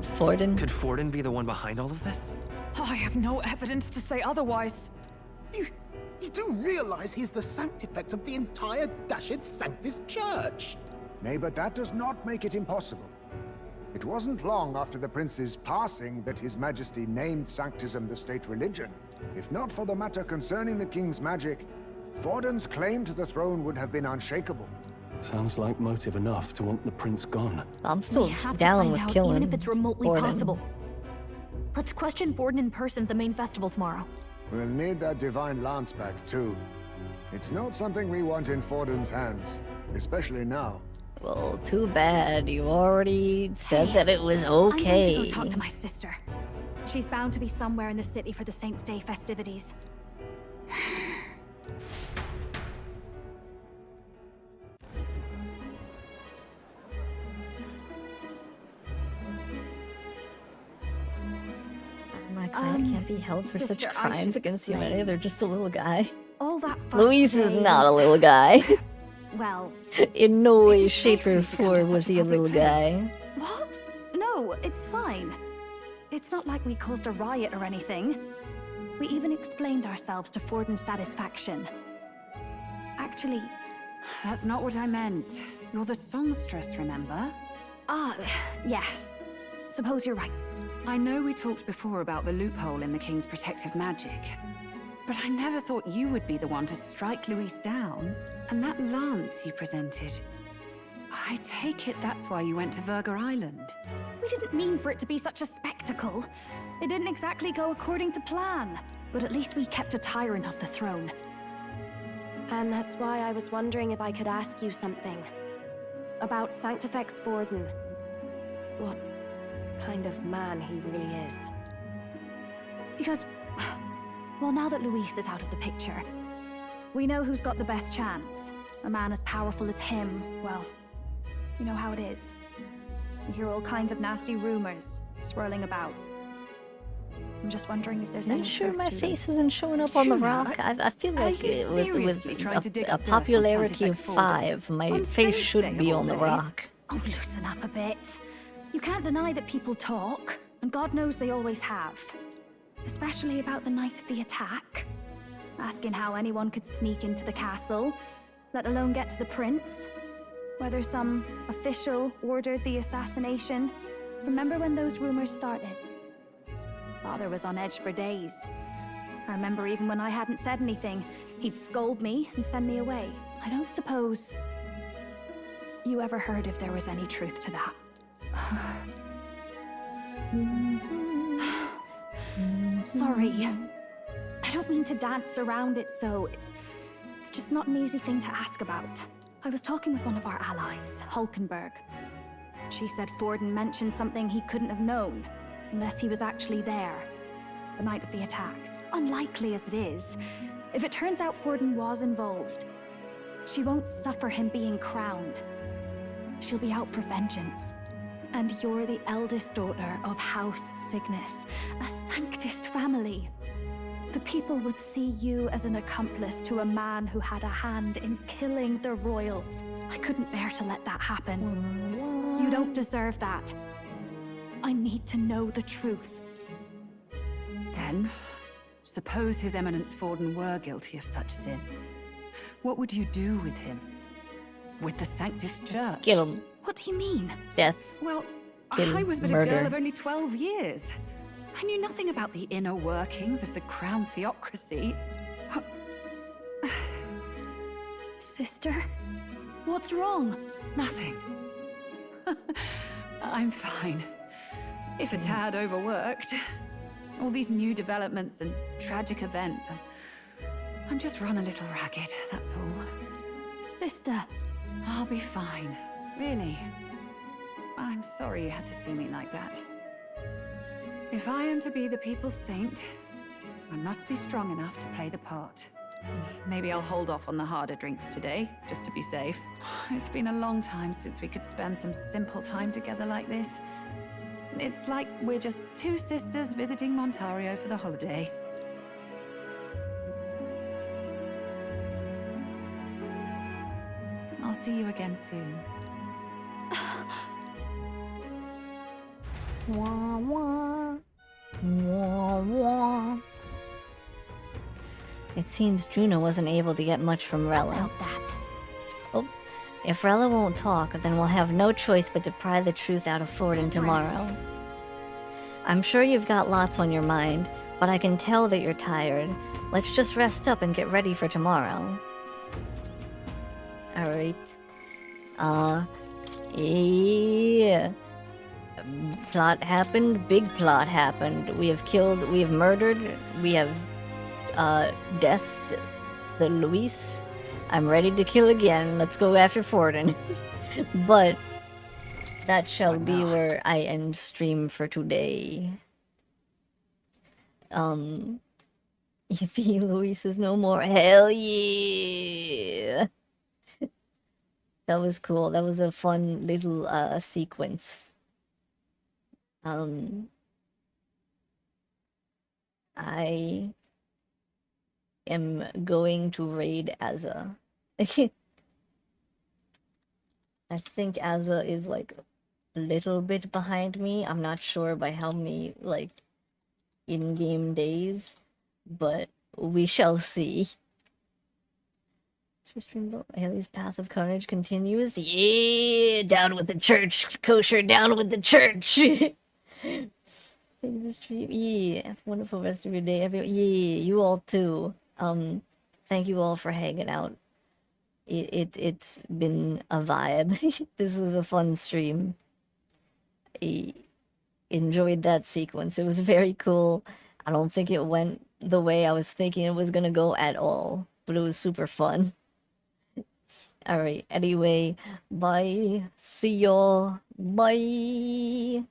Forden? Could Forden be the one behind all of this? I have no evidence to say otherwise. You do realize he's the sanctifex of the entire dashed Sanctus Church? Nay, but that does not make it impossible. It wasn't long after the prince's passing that His Majesty named Sanctism the state religion. If not for the matter concerning the king's magic, Forden's claim to the throne would have been unshakable. Sounds like motive enough to want the prince gone. I'm still We have to down find with out, killing even if it's remotely Forden. possible. Let's question Forden in person at the main festival tomorrow. We'll need that divine lance back, too. It's not something we want in Forden's hands, especially now. Well, too bad. You already said that it was I'm going okay. to go talk to my sister. She's bound to be somewhere in the city for the Saints' Day festivities. My client can't be held for sister, such I crimes should against humanity. explain. They're just a little guy. All that fuss Luis is today not a was- little guy. Well, In no way, it shape, safe for or you to come to form was such a he a public little place? guy. what? No, it's fine. It's not like we caused a riot or anything. We even explained ourselves to Forden's satisfaction. Actually, That's not what I meant. You're the songstress, remember? yes. Suppose you're right. I know we talked before about the loophole in the king's protective magic, but I never thought you would be the one to strike Luis down. And that lance you presented, I take it that's why you went to Virga Island. We didn't mean for it to be such a spectacle. It didn't exactly go according to plan. But at least we kept a tyrant off the throne. And that's why I was wondering if I could ask you something. About Sanctifex Forden. kind of man he really is. Because, well, now that Luis is out of the picture, we know who's got the best chance. A man as powerful as him, well, you know how it is. We hear all kinds of nasty rumors swirling about. I'm just wondering if there's Are any you sure truth my to them. face isn't showing up on the rock? I feel like with a popularity of 5, my face should be on the rock. Oh, loosen up a bit. You can't deny that people talk, and God knows they always have. Especially about the night of the attack. Asking how anyone could sneak into the castle, let alone get to the prince. Whether some official ordered the assassination. Remember when those rumors started? Father was on edge for days. I remember even when I hadn't said anything, he'd scold me and send me away. I don't suppose you ever heard if there was any truth to that. Sorry. I don't mean to dance around it, so it's just not an easy thing to ask about. I was talking with one of our allies, Hulkenberg. She said Forden mentioned something he couldn't have known, unless he was actually there, the night of the attack. Unlikely as it is, if it turns out Forden was involved, she won't suffer him being crowned. She'll be out for vengeance. And you're the eldest daughter of House Cygnus, a Sanctist family. The people would see you as an accomplice to a man who had a hand in killing the royals. I couldn't bear to let that happen. You don't deserve that. I need to know the truth. Then, suppose His Eminence Forden were guilty of such sin. What would you do with him? With the Sanctist Church? Kill him. What do you mean? Death. Well, Kill, I was but murder. a girl of only 12 years. I knew nothing about the inner workings of the crown theocracy. Sister? What's wrong? Nothing. I'm fine. If a tad overworked. All these new developments and tragic events. I'm just run a little ragged, that's all. Sister. I'll be fine. Really. I'm sorry you had to see me like that. If I am to be the people's saint, I must be strong enough to play the part. Maybe I'll hold off on the harder drinks today, just to be safe. It's been a long time since we could spend some simple time together like this. It's like we're just two sisters visiting Montario for the holiday. I'll see you again soon. Wah, wah. Wah, wah. It seems Juno wasn't able to get much from Rella. About that. Oh, if Rella won't talk, then we'll have no choice but to pry the truth out of Forden tomorrow. I'm sure you've got lots on your mind, but I can tell that you're tired. Let's just rest up and get ready for tomorrow. Alright. Yeah. Plot happened, big plot happened. We have killed, we have murdered, we have, deathed the Luis. I'm ready to kill again. Let's go after Forden. But that shall be where I end stream for today. Yippee, Luis is no more. Hell yeah! That was cool. That was a fun little sequence. I am going to raid Azza. I think Azza is like a little bit behind me. I'm not sure by how many like in-game days, but we shall see. Haley's path of carnage continues. Yeah, down with the church, kosher. Down with the church. Thank you for stream. Yeah, have a wonderful rest of your day, everyone. Yeah, you all too. Thank you all for hanging out. It's been a vibe. This was a fun stream. I enjoyed that sequence. It was very cool. I don't think it went the way I was thinking it was gonna go at all, but it was super fun. Alright, anyway, bye. See y'all. Bye.